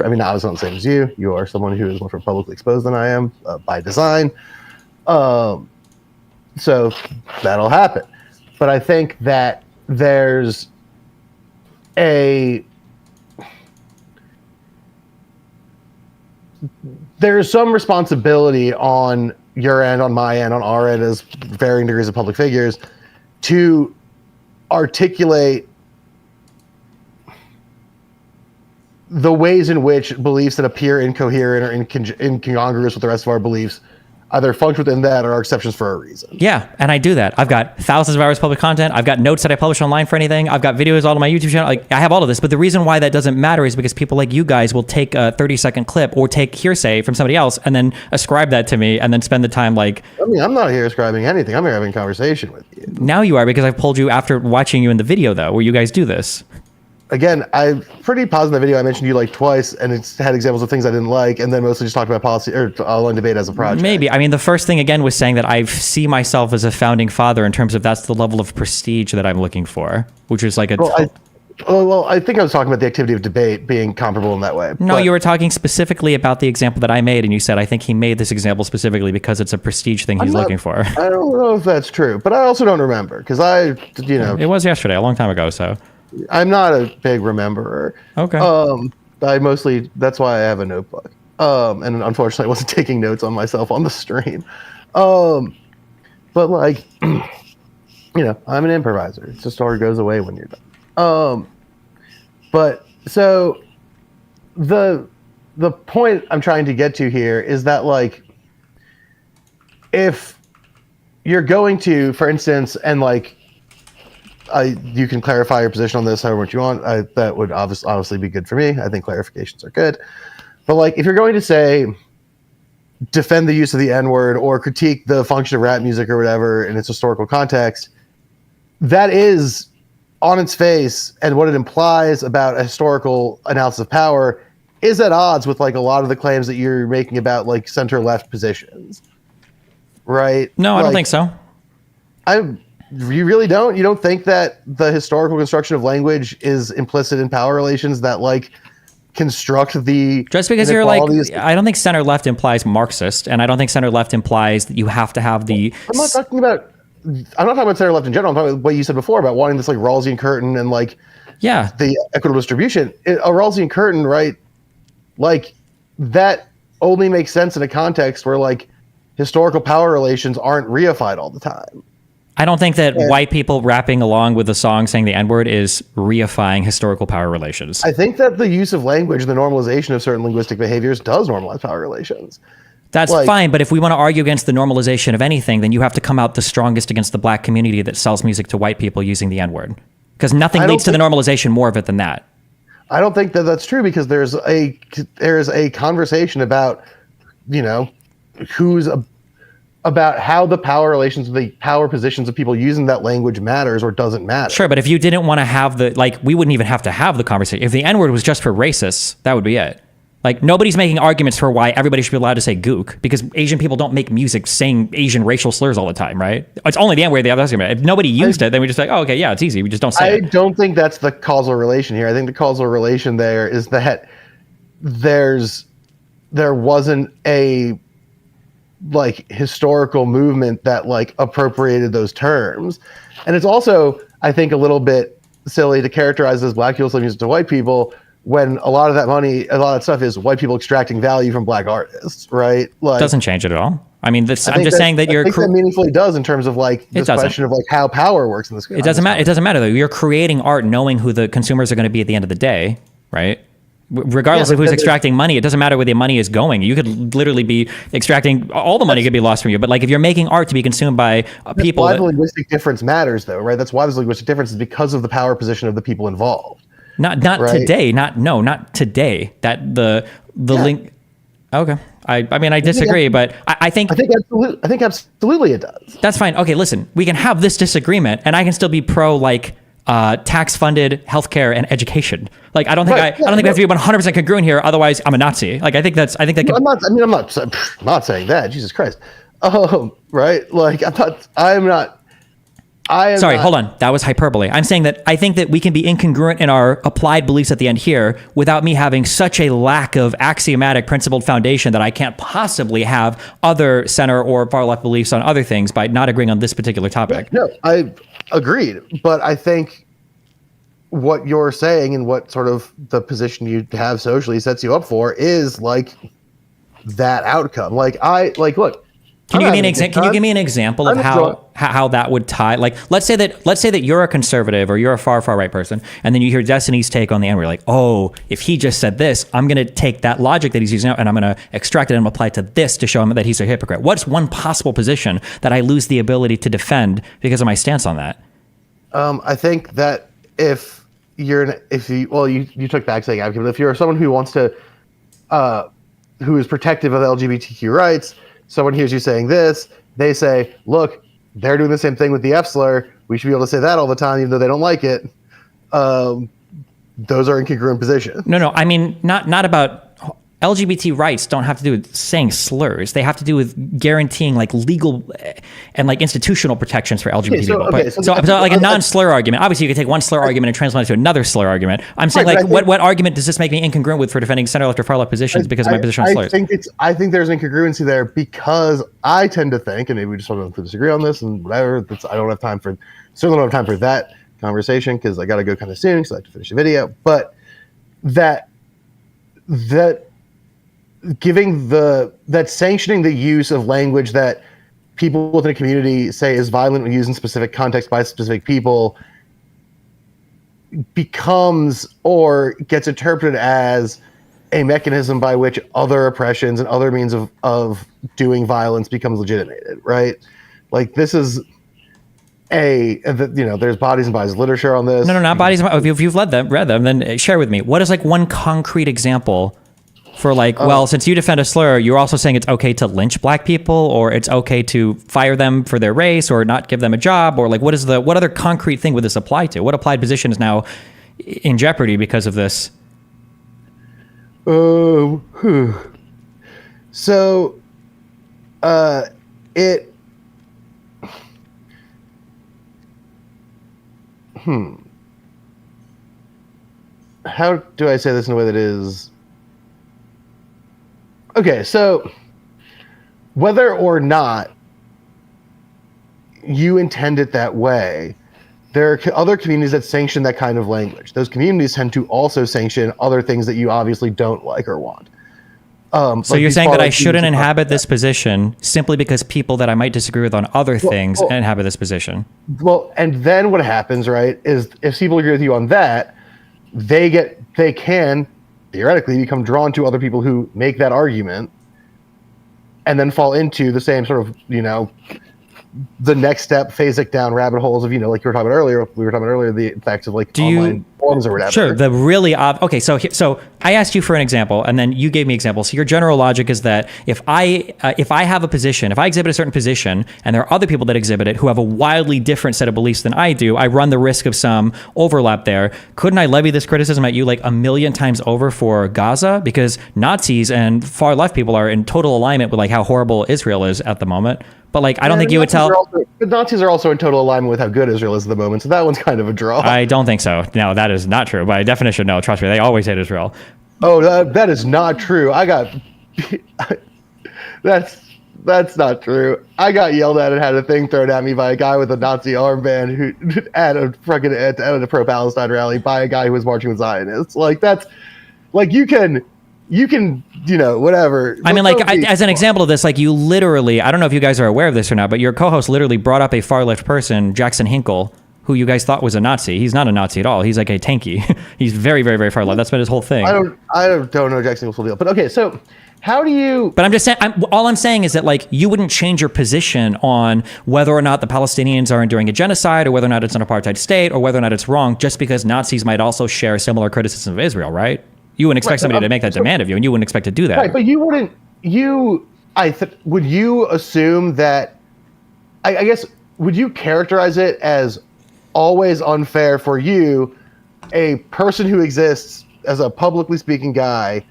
[SPEAKER 3] mean, I was not the same as you. You are someone who is much more publicly exposed than I am by design. So that'll happen. But I think that there's some responsibility on your end, on my end, on our end as varying degrees of public figures to articulate the ways in which beliefs that appear incoherent or incongruous with the rest of our beliefs either function within that or are exceptions for a reason.
[SPEAKER 2] Yeah, and I do that. I've got thousands of hours of public content. I've got notes that I publish online for anything. I've got videos all on my YouTube channel. Like, I have all of this. But the reason why that doesn't matter is because people like you guys will take a 30-second clip or take hearsay from somebody else and then ascribe that to me and then spend the time like...
[SPEAKER 3] I mean, I'm not here ascribing anything. I'm here having a conversation with you.
[SPEAKER 2] Now you are, because I've pulled you after watching you in the video, though, where you guys do this.
[SPEAKER 3] Again, I'm pretty positive in the video I mentioned you like twice, and it's had examples of things I didn't like, and then mostly just talked about policy or online debate as a project.
[SPEAKER 2] Maybe. I mean, the first thing, again, was saying that I see myself as a founding father in terms of that's the level of prestige that I'm looking for, which is like a...
[SPEAKER 3] Well, I think I was talking about the activity of debate being comparable in that way.
[SPEAKER 2] No, you were talking specifically about the example that I made, and you said, I think he made this example specifically because it's a prestige thing he's looking for.
[SPEAKER 3] I don't know if that's true, but I also don't remember, because
[SPEAKER 2] It was yesterday, a long time ago, so...
[SPEAKER 3] I'm not a big rememberer.
[SPEAKER 2] Okay.
[SPEAKER 3] That's why I have a notebook. And unfortunately I wasn't taking notes on myself on the stream. But like, I'm an improviser. It's just story goes away when you're done. But so the point I'm trying to get to here is that, like, if you're going to, for instance, and like, you can clarify your position on this however much you want. That would obviously be good for me. I think clarifications are good. But like, if you're going to say defend the use of the N-word or critique the function of rap music or whatever in its historical context, that is on its face and what it implies about a historical analysis of power is at odds with like a lot of the claims that you're making about like center left positions, right?
[SPEAKER 2] No, I don't think so.
[SPEAKER 3] You really don't? You don't think that the historical construction of language is implicit in power relations that like construct the
[SPEAKER 2] just because you're like, I don't think center left implies Marxist, and I don't think center left implies that you have to have the.
[SPEAKER 3] I'm not talking about center left in general. I'm talking about what you said before about wanting this like Rawlsian curtain and like the equitable distribution. A Rawlsian curtain, right? Like that only makes sense in a context where like historical power relations aren't reified all the time.
[SPEAKER 2] I don't think that white people rapping along with a song saying the N-word is reifying historical power relations.
[SPEAKER 3] I think that the use of language, the normalization of certain linguistic behaviors does normalize power relations.
[SPEAKER 2] That's fine, but if we want to argue against the normalization of anything, then you have to come out the strongest against the black community that sells music to white people using the N-word. Because nothing leads to the normalization more of it than that.
[SPEAKER 3] I don't think that that's true, because there's a conversation about, you know, about how the power relations, the power positions of people using that language matters or doesn't matter.
[SPEAKER 2] Sure, but if you didn't want to have we wouldn't even have to have the conversation. If the N-word was just for racists, that would be it. Like, nobody's making arguments for why everybody should be allowed to say gook, because Asian people don't make music saying Asian racial slurs all the time, right? It's only the N-word, the other argument. If nobody used it, then we just like, oh, okay, yeah, it's easy. We just don't say it.
[SPEAKER 3] I don't think that's the causal relation here. I think the causal relation there is that there wasn't a like historical movement that like appropriated those terms. And it's also, I think, a little bit silly to characterize as black people selling music to white people when a lot of that money, a lot of that stuff is white people extracting value from black artists, right? Like,
[SPEAKER 2] doesn't change it at all. I mean, I'm just saying that
[SPEAKER 3] I think that meaningfully does in terms of like this question of like how power works in this.
[SPEAKER 2] It doesn't matter. It doesn't matter though. You're creating art knowing who the consumers are going to be at the end of the day, right? Regardless of who's extracting money, it doesn't matter where the money is going. You could literally be extracting all the money could be lost from you. But like if you're making art to be consumed by people,
[SPEAKER 3] why the linguistic difference matters, though, right? That's why the linguistic difference is because of the power position of the people involved.
[SPEAKER 2] Not right? Today. Not today. That the link. Okay. I mean, I disagree, but I think
[SPEAKER 3] absolutely it does.
[SPEAKER 2] That's fine. Okay, listen, we can have this disagreement, and I can still be pro like tax-funded healthcare and education. Like, I don't think I don't think we have to be 100% congruent here. Otherwise, I'm a Nazi. Like, I think that.
[SPEAKER 3] I'm not saying that. Jesus Christ. Right? Like,
[SPEAKER 2] Sorry, hold on. That was hyperbole. I'm saying that I think that we can be incongruent in our applied beliefs at the end here without me having such a lack of axiomatic principled foundation that I can't possibly have other center or far left beliefs on other things by not agreeing on this particular topic.
[SPEAKER 3] No, I agreed. But I think what you're saying and what sort of the position you have socially sets you up for is like that outcome. Like, look.
[SPEAKER 2] Can you give me an example of how that would tie? Like, let's say that you're a conservative or you're a far right person, and then you hear Destiny's take on the N-word. You're like, oh, if he just said this, I'm going to take that logic that he's using now and I'm going to extract it and apply it to this to show him that he's a hypocrite. What's one possible position that I lose the ability to defend because of my stance on that?
[SPEAKER 3] I think that if you took back saying advocate, but if you're someone who wants to, who is protective of LGBTQ rights. Someone hears you saying this, they say, look, they're doing the same thing with the F slur. We should be able to say that all the time, even though they don't like it. Those are incongruent positions.
[SPEAKER 2] No. I mean, not about LGBT rights don't have to do with saying slurs. They have to do with guaranteeing like legal and like institutional protections for LGBT people. So like a non-slur argument. Obviously, you can take one slur argument and translate it to another slur argument. I'm saying what argument does this make me incongruent with for defending center left or far left positions because of my position on slurs?
[SPEAKER 3] I think there's an incongruency there because I tend to think, and maybe we just want to disagree on this and whatever. I don't have time for that conversation because I got to go kind of soon because I have to finish the video. But that giving that sanctioning the use of language that people within a community say is violent when used in specific context by specific people becomes or gets interpreted as a mechanism by which other oppressions and other means of doing violence becomes legitimated, right? Like this is there's bodies and bodies literature on this.
[SPEAKER 2] No, not bodies. If you've read them, then share with me. What is like one concrete example For like, well, since you defend a slur, you're also saying it's okay to lynch black people, or it's okay to fire them for their race, or not give them a job, or like, what other concrete thing would this apply to? What applied position is now in jeopardy because of this?
[SPEAKER 3] So, it. How do I say this in a way that is? Okay, so whether or not you intend it that way, there are other communities that sanction that kind of language. Those communities tend to also sanction other things that you obviously don't like or want.
[SPEAKER 2] So you're saying that I shouldn't inhabit this position simply because people that I might disagree with on other things inhabit this position?
[SPEAKER 3] Well, and then what happens, right, is if people agree with you on that, they can theoretically become drawn to other people who make that argument and then fall into the same sort of, the next step, phasic down rabbit holes of, like we were talking about earlier, the effects of like online forums or whatever.
[SPEAKER 2] Sure. The really okay. So I asked you for an example, and then you gave me examples. So your general logic is that if I have a position, if I exhibit a certain position, and there are other people that exhibit it who have a wildly different set of beliefs than I do, I run the risk of some overlap there. Couldn't I levy this criticism at you like a million times over for Gaza? Because Nazis and far left people are in total alignment with like how horrible Israel is at the moment. But like, I don't think you would tell.
[SPEAKER 3] The Nazis are also in total alignment with how good Israel is at the moment, so that one's kind of a draw.
[SPEAKER 2] I don't think so. No, that is not true. By definition, no. Trust me, they always hate Israel.
[SPEAKER 3] Oh, that is not true. That's not true. I got yelled at and had a thing thrown at me by a guy with a Nazi armband who at a pro-Palestine rally by a guy who was marching with Zionists. Like that's like you can whatever.
[SPEAKER 2] I mean, like, as an example of this, like, you literally, I don't know if you guys are aware of this or not, but your co-host literally brought up a far-left person, Jackson Hinkle, who you guys thought was a Nazi. He's not a Nazi at all. He's like a tanky. He's very, very, very far-left. That's been his whole thing.
[SPEAKER 3] I don't know Jackson Hinkle's full deal. But okay, so how do you...
[SPEAKER 2] But I'm just saying, all I'm saying is that, like, you wouldn't change your position on whether or not the Palestinians are enduring a genocide, or whether or not it's an apartheid state, or whether or not it's wrong, just because Nazis might also share similar criticism of Israel, right? You wouldn't expect somebody to make that demand of you, and you wouldn't expect to do that.
[SPEAKER 3] Right, but you wouldn't. Would you assume that? I guess would you characterize it as always unfair for you, a person who exists as a publicly speaking guy,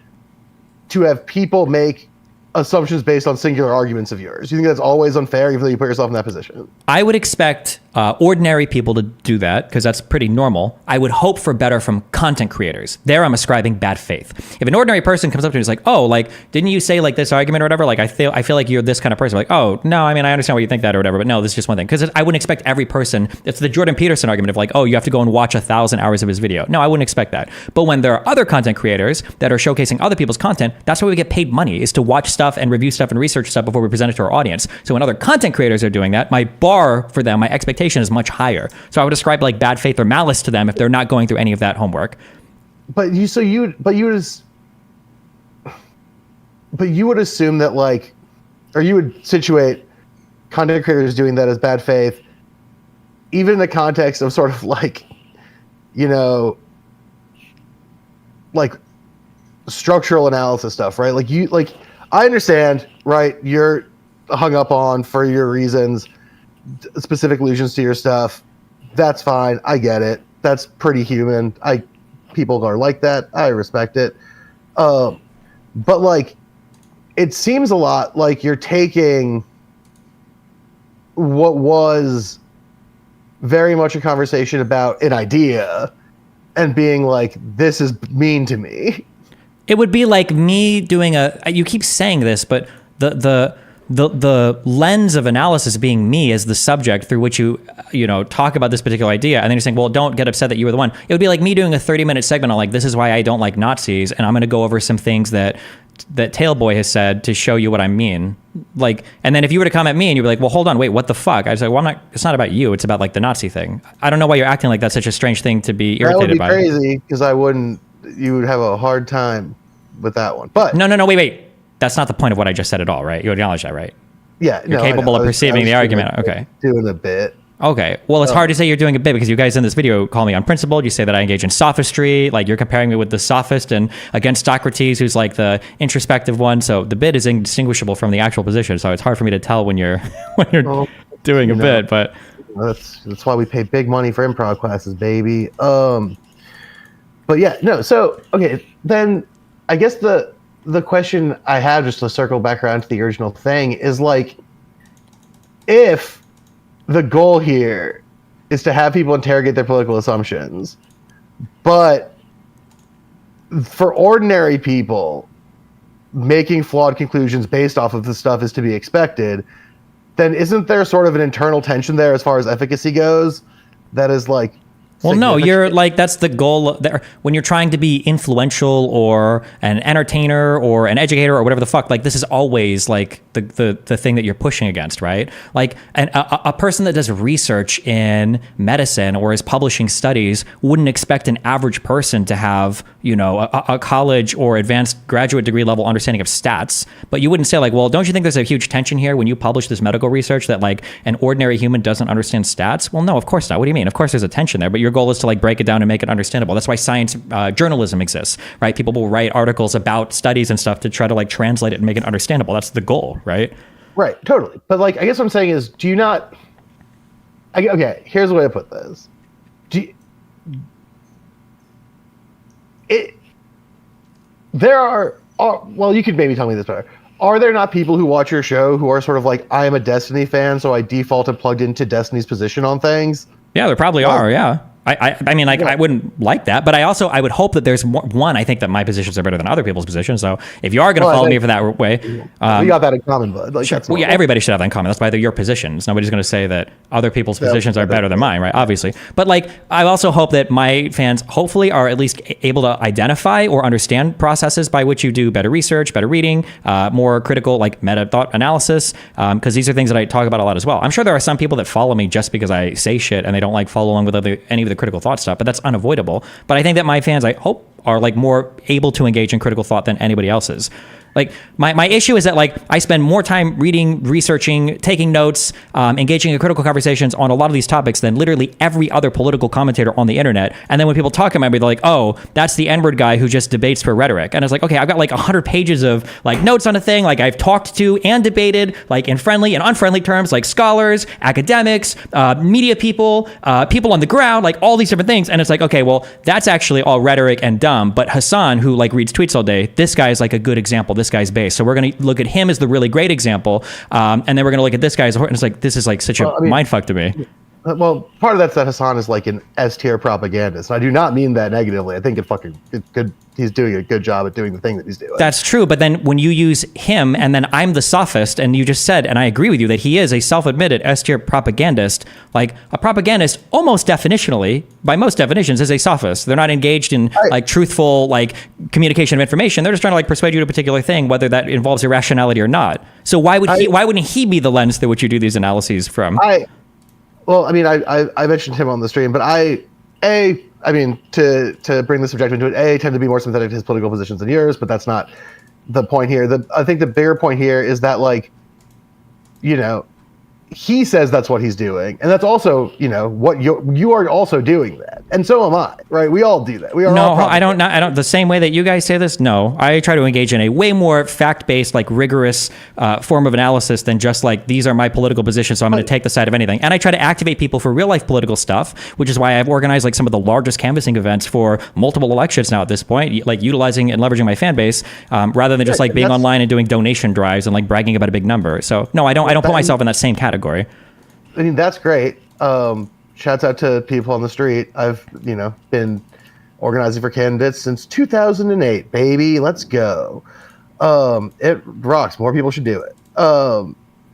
[SPEAKER 3] to have people make assumptions based on singular arguments of yours? You think that's always unfair, even though you put yourself in that position?
[SPEAKER 2] I would expect ordinary people to do that because that's pretty normal. I would hope for better from content creators. There I'm ascribing bad faith. If an ordinary person comes up to me and is like, oh, like, didn't you say like this argument or whatever? Like, I feel like you're this kind of person. Like, oh, no, I mean, I understand why you think that or whatever, but no, this is just one thing. Because I wouldn't expect every person, it's the Jordan Peterson argument of like, oh, you have to go and watch 1,000 hours of his video. No, I wouldn't expect that. But when there are other content creators that are showcasing other people's content, that's why we get paid money, is to watch stuff and review stuff and research stuff before we present it to our audience. So when other content creators are doing that, my bar for them, my expectation is much higher. So I would ascribe like bad faith or malice to them if they're not going through any of that homework.
[SPEAKER 3] But you would assume that like, or you would situate content creators doing that as bad faith, even in the context of sort of like, like structural analysis stuff, right? Like I understand, right? You're hung up on, for your reasons, specific allusions to your stuff. That's fine. I get it. That's pretty human. People are like that. I respect it. But like, it seems a lot like you're taking what was very much a conversation about an idea and being like, this is mean to me.
[SPEAKER 2] It would be like me doing you keep saying this, but the lens of analysis being me as the subject through which you talk about this particular idea, and then you're saying, well, don't get upset that you were the one. It would be like me doing a 30-minute segment on like, this is why I don't like Nazis, and I'm going to go over some things that Tailboy has said to show you what I mean. Like, and then if you were to come at me and you'd be like, well, hold on, wait, what the fuck? I'd say, well, it's not about you. It's about like the Nazi thing. I don't know why you're acting like that's such a strange thing to be irritated by.
[SPEAKER 3] That would be crazy, because you would have a hard time with that one. But
[SPEAKER 2] no, wait. That's not the point of what I just said at all, right? You acknowledge that, right?
[SPEAKER 3] Yeah.
[SPEAKER 2] You're capable of perceiving the argument. Okay.
[SPEAKER 3] Doing a bit.
[SPEAKER 2] Okay. Well, it's hard to say you're doing a bit because you guys in this video call me unprincipled. You say that I engage in sophistry. Like, you're comparing me with the sophist and against Socrates, who's like the introspective one. So the bit is indistinguishable from the actual position. So it's hard for me to tell when you're doing a bit. But
[SPEAKER 3] that's why we pay big money for improv classes, baby. But yeah, no. So okay, then I guess the question I have, just to circle back around to the original thing, is like, if the goal here is to have people interrogate their political assumptions, but for ordinary people, making flawed conclusions based off of this stuff is to be expected, then isn't there sort of an internal tension there as far as efficacy goes that is like,
[SPEAKER 2] well, no, you're like, that's the goal there. When you're trying to be influential or an entertainer or an educator or whatever the fuck, like, this is always like the thing that you're pushing against, right? Like, a person that does research in medicine or is publishing studies wouldn't expect an average person to have, you know, a college or advanced graduate degree level understanding of stats. But you wouldn't say like, well, don't you think there's a huge tension here when you publish this medical research that like an ordinary human doesn't understand stats? Well, no, of course not. What do you mean? Of course there's a tension there, but your goal is to like break it down and make it understandable. That's why science journalism exists, right? People will write articles about studies and stuff to try to like translate it and make it understandable. That's the goal, right?
[SPEAKER 3] Right, totally. But like, I guess what I'm saying is, do you not? Okay, here's the way to put this. There are well, you could maybe tell me this better. Are there not people who watch your show who are sort of like, I am a Destiny fan, so I default and plugged into Destiny's position on things?
[SPEAKER 2] Yeah, there probably are. Yeah. I mean, like, I wouldn't like that, but I would hope that there's more, one, I think that my positions are better than other people's positions. So if you are going to follow me for that way,
[SPEAKER 3] we got that in common, bud. Like,
[SPEAKER 2] sure. Well, yeah, everybody should have that in common. That's why they're your positions. Nobody's going to say that other people's positions are better than mine, right? Obviously. But like, I also hope that my fans hopefully are at least able to identify or understand processes by which you do better research, better reading, more critical, like meta thought analysis. Because these are things that I talk about a lot as well. I'm sure there are some people that follow me just because I say shit and they don't like follow along with any of the critical thought stuff, but that's unavoidable. But I think that my fans, I hope, are like more able to engage in critical thought than anybody else's. Like, my issue is that like I spend more time reading, researching, taking notes, engaging in critical conversations on a lot of these topics than literally every other political commentator on the internet. And then when people talk about me, they're like, oh, that's the N-word guy who just debates for rhetoric. And it's like, okay, I've got like 100 pages of like notes on a thing. Like, I've talked to and debated like in friendly and unfriendly terms, like scholars, academics, media people, people on the ground, like all these different things. And it's like, okay, well, that's actually all rhetoric and dumb. But Hassan, who like reads tweets all day, this guy is like a good example. This guy's base. So we're going to look at him as the really great example. And then we're going to look at this guy as a and it's like, this is like such a mindfuck to me.
[SPEAKER 3] Well, part of that's that Hassan is like an S-tier propagandist. I do not mean that negatively. I think he's doing a good job at doing the thing that he's doing.
[SPEAKER 2] That's true. But then when you use him and then I'm the sophist, and you just said, and I agree with you, that he is a self-admitted S-tier propagandist, like a propagandist almost definitionally, by most definitions, is a sophist. They're not engaged in like truthful like communication of information. They're just trying to like persuade you to a particular thing, whether that involves irrationality or not. So why wouldn't he be the lens through which you do these analyses from?
[SPEAKER 3] Well, I mean, I mentioned him on the stream, but I mean, to bring the subject into it, I tend to be more sympathetic to his political positions than yours, but that's not the point here. I think the bigger point here is that, like, you know, he says that's what he's doing, and that's also, you know, what you are also doing that, and so am I, right? We all do that. We are.
[SPEAKER 2] No, I don't. The same way that you guys say this. No, I try to engage in a way more fact-based, like rigorous form of analysis than just like, these are my political positions, so I'm going to take the side of anything. And I try to activate people for real-life political stuff, which is why I've organized like some of the largest canvassing events for multiple elections now at this point, like utilizing and leveraging my fan base rather than just like being online and doing donation drives and like bragging about a big number. So no, I don't put myself in that same category.
[SPEAKER 3] I mean, that's great. Shouts out to people on the street. I've, you know, been organizing for candidates since 2008, baby. Let's go. It rocks. More people should do it.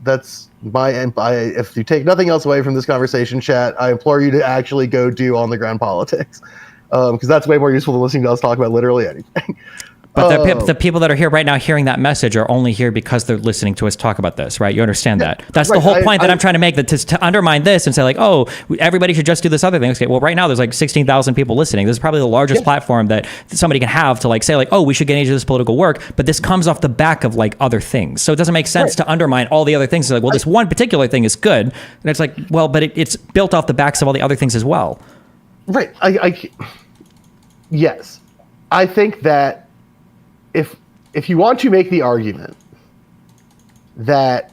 [SPEAKER 3] That's if you take nothing else away from this conversation, chat, I implore you to actually go do on the ground politics. Because that's way more useful than listening to us talk about literally anything.
[SPEAKER 2] But the people that are here right now hearing that message are only here because they're listening to us talk about this, right? You understand that? That's the whole point that I'm trying to make, that to undermine this and say like, oh, everybody should just do this other thing. Okay, well, right now there's like 16,000 people listening. This is probably the largest platform that somebody can have to like say like, oh, we should get into this political work. But this comes off the back of like other things. So it doesn't make sense to undermine all the other things. It's like, well, this one particular thing is good. And it's like, well, but it's built off the backs of all the other things as well.
[SPEAKER 3] Right. Yes. I think that if you want to make the argument that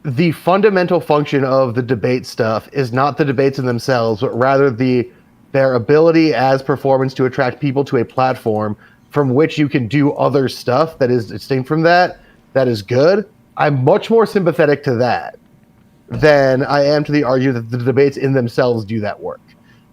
[SPEAKER 3] the fundamental function of the debate stuff is not the debates in themselves, but rather their ability as performance to attract people to a platform from which you can do other stuff that is distinct from that is good, I'm much more sympathetic to that than I am to the argument that the debates in themselves do that work.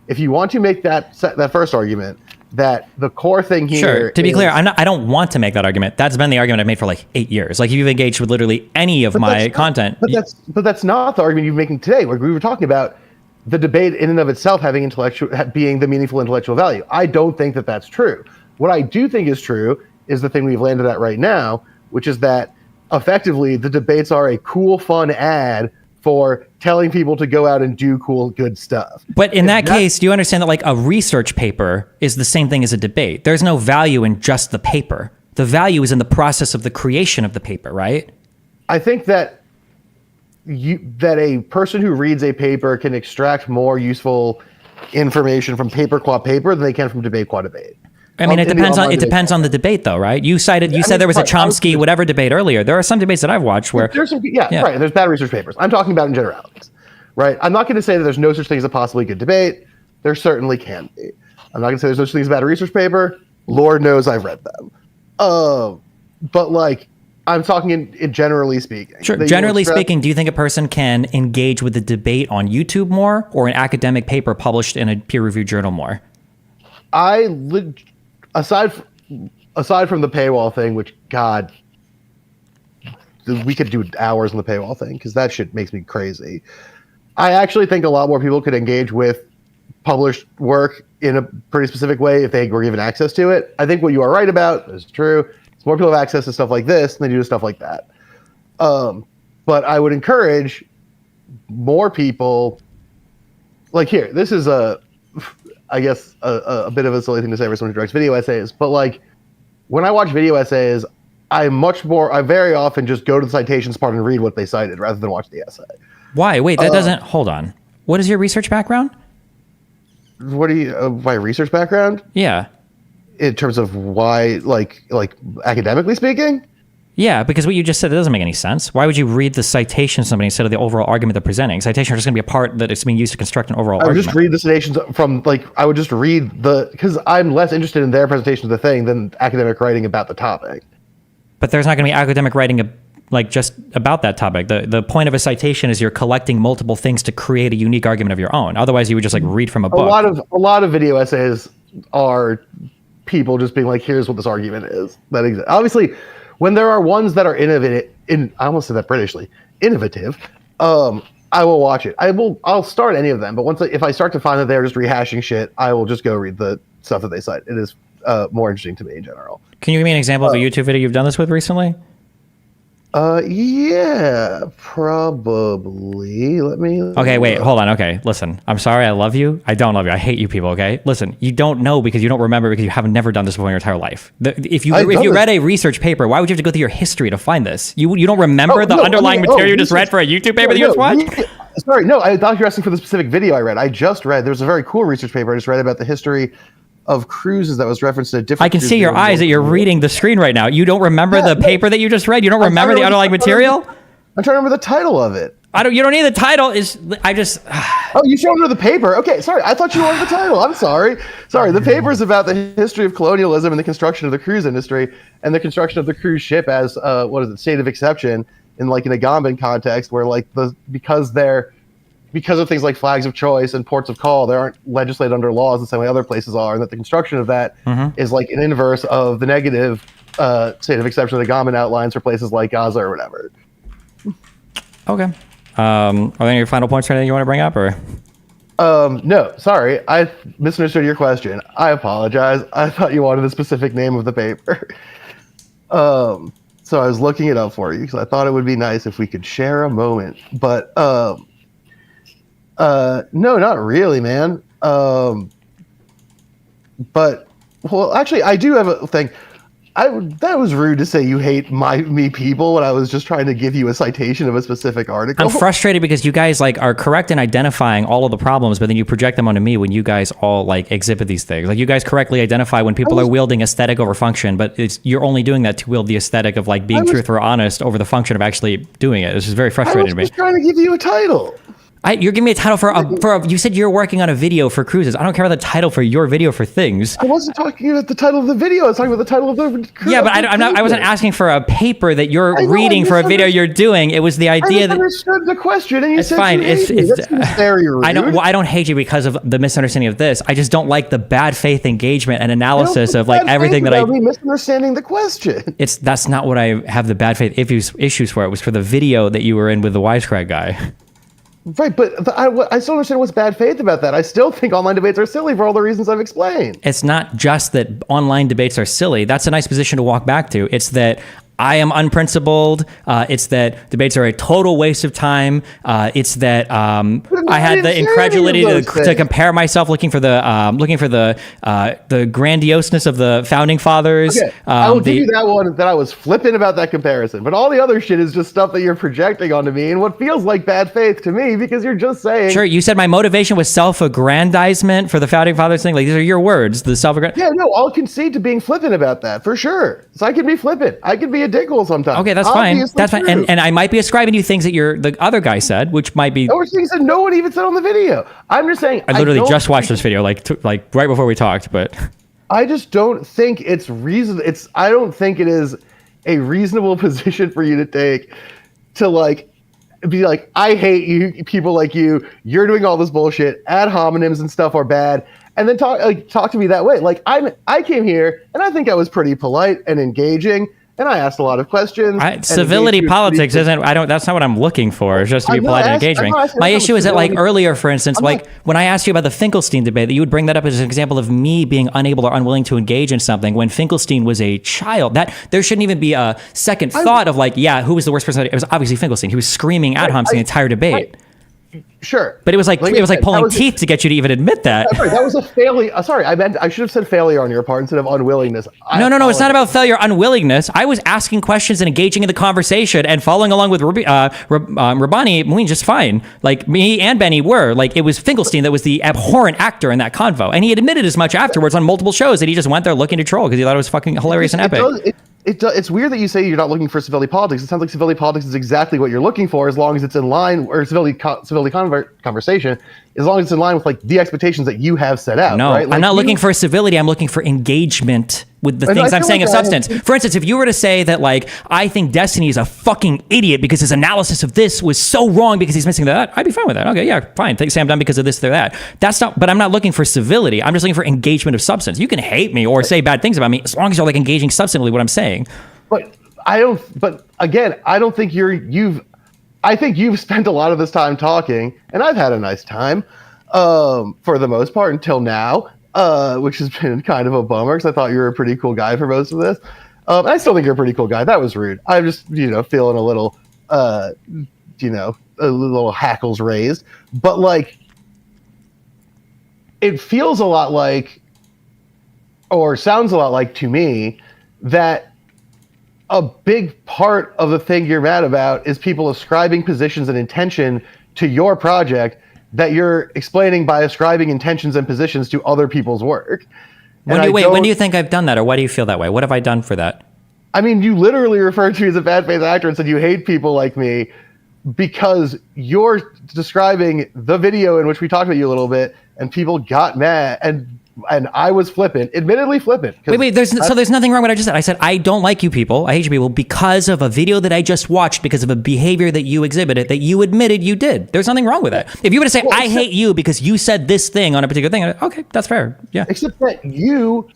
[SPEAKER 3] If you want to make that first argument, that the core thing here.
[SPEAKER 2] Sure. To be clear, I don't want to make that argument. That's been the argument I've made for like 8 years. Like you've engaged with literally any of my content.
[SPEAKER 3] But that's not the argument you're making today. Like we were talking about the debate in and of itself being the meaningful intellectual value. I don't think that that's true. What I do think is true is the thing we've landed at right now, which is that effectively the debates are a cool, fun ad for telling people to go out and do cool, good stuff.
[SPEAKER 2] But in that case, do you understand that like a research paper is the same thing as a debate? There's no value in just the paper. The value is in the process of the creation of the paper, right?
[SPEAKER 3] I think that a person who reads a paper can extract more useful information from paper qua paper than they can from debate qua debate.
[SPEAKER 2] I mean, it depends on the debate, though, right? You said there was a Chomsky whatever debate earlier. There are some debates that I've watched where
[SPEAKER 3] there's some, right. There's bad research papers. I'm talking about in generalities, right? I'm not going to say that there's no such thing as a possibly good debate. There certainly can be. I'm not going to say there's no such thing as a bad research paper. Lord knows I've read them. But like, I'm talking in generally speaking.
[SPEAKER 2] Sure. Generally speaking, do you think a person can engage with the debate on YouTube more or an academic paper published in a peer-reviewed journal more? Aside from the paywall thing, which God, we could do hours on the paywall thing because that shit makes me crazy. I actually think a lot more people could engage with published work in a pretty specific way if they were given access to it. I think what you are right about is true. It's more people have access to stuff like this than they do to stuff like that. But I would encourage more people. Like here, this is I guess a bit of a silly thing to say for someone who directs video essays, but like when I watch video essays, I very often just go to the citations part and read what they cited rather than watch the essay. Why? Wait, that doesn't. Hold on. What is your research background?
[SPEAKER 3] What do you? My research background?
[SPEAKER 2] Yeah.
[SPEAKER 3] In terms of why, like academically speaking.
[SPEAKER 2] Yeah, because what you just said, it doesn't make any sense. Why would you read the citation of somebody instead of the overall argument they're presenting? Citations are just going to be a part that is being used to construct an overall argument.
[SPEAKER 3] I would just read the citations I would just read because I'm less interested in their presentation of the thing than academic writing about the topic.
[SPEAKER 2] But there's not going to be academic writing just about that topic. The point of a citation is you're collecting multiple things to create a unique argument of your own. Otherwise, you would just like read from a book.
[SPEAKER 3] A lot of video essays are people just being like, here's what this argument is. That exists. Obviously, when there are ones that are innovative, I almost said that Britishly, innovative, I will watch it. I'll start any of them, but if I start to find that they're just rehashing shit, I will just go read the stuff that they cite. It is more interesting to me in general.
[SPEAKER 2] Can you give me an example of a YouTube video you've done this with recently?
[SPEAKER 3] Yeah, probably. Let me.
[SPEAKER 2] Okay, wait, hold on. Okay, listen. I'm sorry. I love you. I don't love you. I hate you people. Okay, listen. You don't know because you don't remember because you have never done this before in your entire life. If you read a research paper, why would you have to go through your history to find this? You don't remember the underlying material you just read for a YouTube paper that you just watched?
[SPEAKER 3] Sorry, no. I thought you were asking for the specific video I read. I just read. There's a very cool research paper I just read about the history of cruises that was referenced in a different.
[SPEAKER 2] I can see your eyes that you're reading the screen right now. You don't remember the paper that you just read. You don't remember the underlying material.
[SPEAKER 3] I'm trying to remember the title of it.
[SPEAKER 2] You don't need the title.
[SPEAKER 3] Oh, you showed me the paper. Okay, sorry. I thought you wanted the title. I'm sorry. Sorry. The paper is about the history of colonialism and the construction of the cruise industry and the construction of the cruise ship as state of exception in like an Agamben context where like because of things like flags of choice and ports of call, they aren't legislated under laws the same way other places are, and that the construction of that is like an inverse of the negative state of exception that Agamben outlines for places like Gaza or whatever.
[SPEAKER 2] Okay. Are there any final points or anything you want to bring up? Or
[SPEAKER 3] No, sorry. I misunderstood your question. I apologize. I thought you wanted the specific name of the paper. So I was looking it up for you because I thought it would be nice if we could share a moment. But no, not really, man. But well, actually, I do have a thing. That was rude to say you hate me people when I was just trying to give you a citation of a specific article.
[SPEAKER 2] I'm frustrated because you guys like are correct in identifying all of the problems, but then you project them onto me when you guys all like exhibit these things. Like you guys correctly identify when people are wielding aesthetic over function, but you're only doing that to wield the aesthetic of like being truthful or honest over the function of actually doing it. This is very frustrating to me.
[SPEAKER 3] I was just trying to give you a title.
[SPEAKER 2] You're giving me a title for you said you're working on a video for cruises. I don't care about the title for your video for things.
[SPEAKER 3] I wasn't talking about the title of the video. I was talking about the title of the cruise.
[SPEAKER 2] Yeah, but I wasn't asking for a paper that you're reading for a video you're doing. It was the idea that I
[SPEAKER 3] understood the question and you said
[SPEAKER 2] fine.
[SPEAKER 3] That's very rude.
[SPEAKER 2] I don't hate you because of the misunderstanding of this. I just don't like the bad faith engagement and analysis of like everything that I
[SPEAKER 3] misunderstanding the question.
[SPEAKER 2] That's not what I have the bad faith issues for. It was for the video that you were in with the Wisecrack guy.
[SPEAKER 3] Right, but I still understand what's bad faith about that. I still think online debates are silly for all the reasons I've explained.
[SPEAKER 2] It's not just that online debates are silly. That's a nice position to walk back to. It's that I am unprincipled. It's that debates are a total waste of time. It's that I had the incredulity to compare myself, looking for the grandioseness of the founding fathers.
[SPEAKER 3] Okay, I will give you that one. That I was flippant about that comparison, but all the other shit is just stuff that you're projecting onto me, and what feels like bad faith to me because you're just saying.
[SPEAKER 2] Sure, you said my motivation was self-aggrandizement for the founding fathers thing. Like these are your words. The self-aggrandizement.
[SPEAKER 3] Yeah, no, I'll concede to being flippant about that for sure. So I can be flippant. I can be a dickhole sometimes.
[SPEAKER 2] Okay, that's fine. That's fine. And I might be ascribing you things that the other guy said, which might be.
[SPEAKER 3] Or things that no one even said on the video. I'm just saying.
[SPEAKER 2] I literally just watched this video, like right before we talked, but.
[SPEAKER 3] I just don't think it's reason. I don't think it is a reasonable position for you to take to like be like, I hate you, people like you. You're doing all this bullshit. Ad hominems and stuff are bad. And then talk to me that way. Like I came here and I think I was pretty polite and engaging. And I asked a lot of questions.
[SPEAKER 2] Civility politics isn't. That's not what I'm looking for. It's just to be polite and engaging. My issue is that, like earlier, for instance, when I asked you about the Finkelstein debate, that you would bring that up as an example of me being unable or unwilling to engage in something when Finkelstein was a child. That there shouldn't even be a second thought of like, yeah, who was the worst person? It was obviously Finkelstein. He was screaming ad homs the entire debate.
[SPEAKER 3] Sure,
[SPEAKER 2] but it was like pulling teeth to get you to even admit that.
[SPEAKER 3] Sorry, that was a failure. Sorry, I should have said failure on your part instead of unwillingness.
[SPEAKER 2] No, it's not about failure, unwillingness. I was asking questions and engaging in the conversation and following along with Rabani Moeen just fine. Like me and Benny were. Like it was Finkelstein that was the abhorrent actor in that convo, and he admitted as much afterwards on multiple shows that he just went there looking to troll because he thought it was fucking hilarious and epic.
[SPEAKER 3] It's weird that you say you're not looking for civility politics. It sounds like civility politics is exactly what you're looking for, as long as it's in line, or civility conversation, as long as it's in line with like the expectations that you have set out.
[SPEAKER 2] No,
[SPEAKER 3] right?
[SPEAKER 2] I'm not looking for civility. I'm looking for engagement with the things I'm saying of substance. For instance, if you were to say that like I think Destiny is a fucking idiot because his analysis of this was so wrong because he's missing that, I'd be fine with that. Okay, yeah, fine. Say I'm done because of this or that. That's not. But I'm not looking for civility. I'm just looking for engagement of substance. You can hate me or say bad things about me as long as you're like engaging substantively what I'm saying.
[SPEAKER 3] But I don't. But again, I don't think I think you've spent a lot of this time talking, and I've had a nice time, for the most part until now. Which has been kind of a bummer because I thought you were a pretty cool guy for most of this. I still think you're a pretty cool guy. That was rude. I'm just, feeling a little, a little hackles raised. But like, it feels a lot like, or sounds a lot like to me, that a big part of the thing you're mad about is people ascribing positions and intention to your project that you're explaining by ascribing intentions and positions to other people's work.
[SPEAKER 2] When do you think I've done that, or why do you feel that way? What have I done for that?
[SPEAKER 3] I mean, you literally referred to me as a bad faith actor and said you hate people like me because you're describing the video in which we talked about you a little bit, and people got mad, and I was flippant, admittedly flippant.
[SPEAKER 2] Wait, there's nothing wrong with what I just said. I said, I don't like you people. I hate you people because of a video that I just watched, because of a behavior that you exhibited, that you admitted you did. There's nothing wrong with that. If you were to say, I hate you because you said this thing on a particular thing, okay, that's fair. Yeah.
[SPEAKER 3] Except that you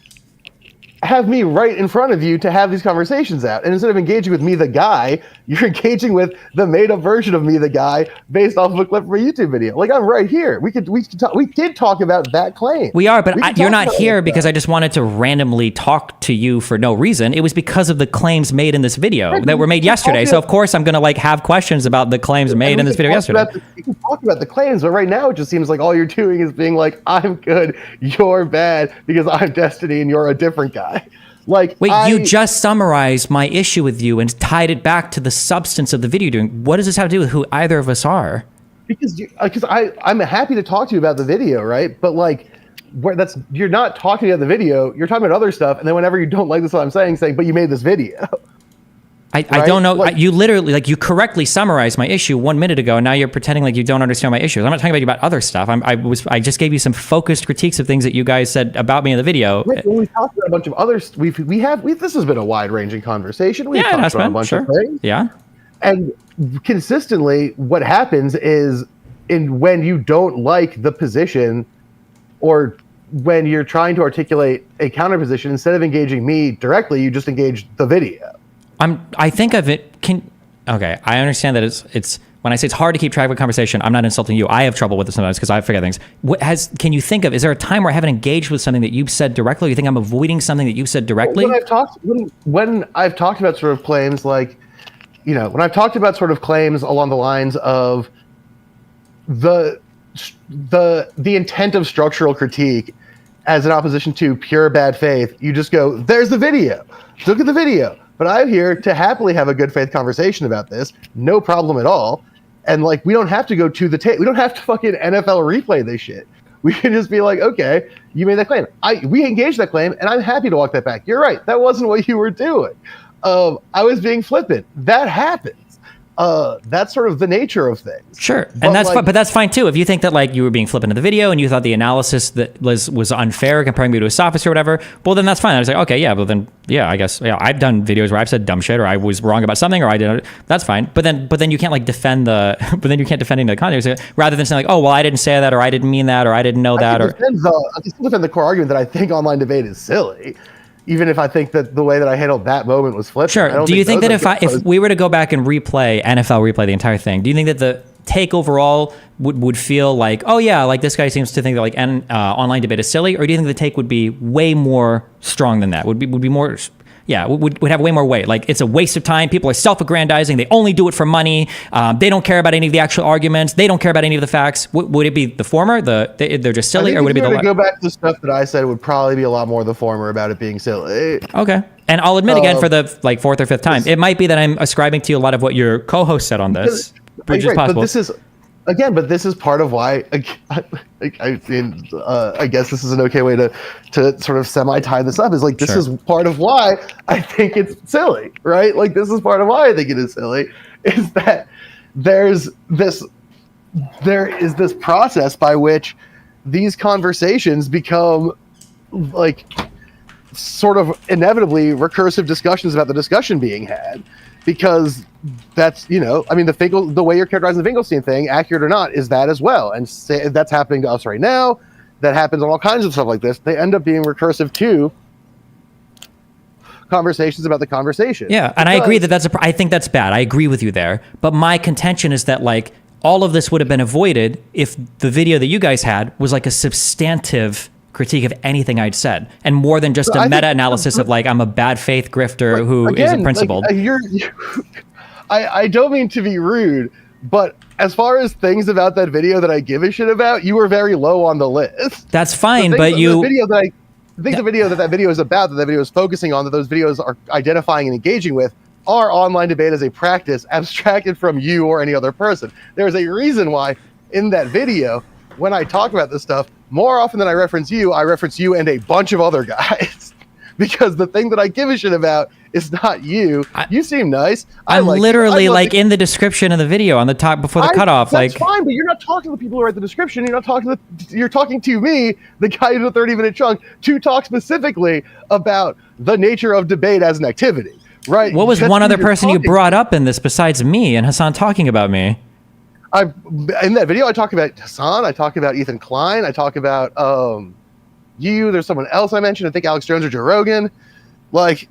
[SPEAKER 3] have me right in front of you to have these conversations at. And instead of engaging with me, the guy, you're engaging with the made-up version of me, the guy, based off of a clip from a YouTube video. Like, I'm right here. We did talk about that claim.
[SPEAKER 2] We are, but you're not here because I just wanted to randomly talk to you for no reason. It was because of the claims made in this video that were made yesterday. So of course I'm gonna like have questions about the claims made in this video yesterday.
[SPEAKER 3] You can talk about the claims, but right now it just seems like all you're doing is being like, I'm good, you're bad, because I'm Destiny and you're a different guy. Like,
[SPEAKER 2] wait, you just summarized my issue with you and tied it back to the substance of the video doing. What does this have to do with who either of us are?
[SPEAKER 3] Because I'm happy to talk to you about the video, right? But like, you're not talking about the video, you're talking about other stuff, and then whenever you don't like this, what I'm saying, but you made this video.
[SPEAKER 2] I don't know. Like, you literally, like, you correctly summarized my issue 1 minute ago, and now you're pretending like you don't understand my issues. I'm not talking about other stuff. I just gave you some focused critiques of things that you guys said about me in the video.
[SPEAKER 3] When we talked about a bunch of other, this has been a wide-ranging conversation. We've talked about a bunch of things.
[SPEAKER 2] Yeah.
[SPEAKER 3] And consistently, what happens is, when you don't like the position, or when you're trying to articulate a counter position, instead of engaging me directly, you just engage the video.
[SPEAKER 2] I think of it. Okay, I understand that it's when I say it's hard to keep track of a conversation, I'm not insulting you. I have trouble with it sometimes because I forget things. Can you think of? Is there a time where I haven't engaged with something that you've said directly? Or you think I'm avoiding something that you've said directly?
[SPEAKER 3] When I've talked about sort of claims like, when I've talked about sort of claims along the lines of the intent of structural critique as an opposition to pure bad faith, you just go, there's the video. Look at the video. But I'm here to happily have a good faith conversation about this. No problem at all. And like, we don't have to go to the tape. We don't have to fucking NFL replay this shit. We can just be like, okay, you made that claim. We engaged that claim, and I'm happy to walk that back. You're right. That wasn't what you were doing. I was being flippant. That happens. That's sort of the nature of things.
[SPEAKER 2] Sure, and but that's fine too. If you think that like you were being flippant in the video and you thought the analysis that was unfair comparing me to a sophist or whatever, well then that's fine. I was like, okay, yeah, but then I guess I've done videos where I've said dumb shit or I was wrong about something or I did. That's fine. But then you can't like defend the. But then you can't defend the context rather than saying like, oh well, I didn't say that or I didn't mean that or I didn't know that or.
[SPEAKER 3] I can still defend the core argument that I think online debate is silly. Even if I think that the way that I handled that moment was flippant.
[SPEAKER 2] Sure. Do you think that if we were to go back and replay the entire thing, do you think that the take overall would feel like, oh yeah, like this guy seems to think that like online debate is silly, or do you think the take would be way more strong than that? Would be more. Yeah, would have way more weight. Like, it's a waste of time. People are self-aggrandizing. They only do it for money. They don't care about any of the actual arguments. They don't care about any of the facts. Would it be the former? They're just silly, or would it be the latter?
[SPEAKER 3] Go back to the stuff that I said, it would probably be a lot more the former about it being silly.
[SPEAKER 2] Okay. And I'll admit again for the like fourth or fifth time, it might be that I'm ascribing to you a lot of what your co-host said on this, which is possible.
[SPEAKER 3] But this is part of why. I guess this is an okay way to sort of semi-tie this up. Is like this is part of why I think it's silly, right? Like this is part of why I think it is silly. Is that there is this process by which these conversations become like sort of inevitably recursive discussions about the discussion being had. Because that's, the way you're characterizing the Finkelstein thing, accurate or not, is that as well. And that's happening to us right now. That happens on all kinds of stuff like this. They end up being recursive to conversations about the conversation.
[SPEAKER 2] Yeah, and I agree that I think that's bad. I agree with you there. But my contention is that, like, all of this would have been avoided if the video that you guys had was like a substantive critique of anything I'd said, and more than just a meta-analysis of like I'm a bad faith grifter who isn't principled.
[SPEAKER 3] I don't mean to be rude, but as far as things about that video that I give a shit about, you were very low on the list.
[SPEAKER 2] That's fine, but
[SPEAKER 3] the video that video is about, that video is focusing on, that those videos are identifying and engaging with, are online debate as a practice abstracted from you or any other person. There's a reason why in that video, when I talk about this stuff, more often than I reference you and a bunch of other guys. Because the thing that I give a shit about is not you. You seem nice.
[SPEAKER 2] I'm literally like in the description of the video on the top before the cutoff.
[SPEAKER 3] That's fine, but you're not talking to the people who write the description. You're not talking you're talking to me, the guy in the 30-minute chunk, to talk specifically about the nature of debate as an activity, right?
[SPEAKER 2] What was one other person you brought up in this besides me and Hassan talking about me?
[SPEAKER 3] In that video, I talk about Hassan, I talk about Ethan Klein, I talk about you. There's someone else I mentioned. I think Alex Jones or Joe Rogan. Like,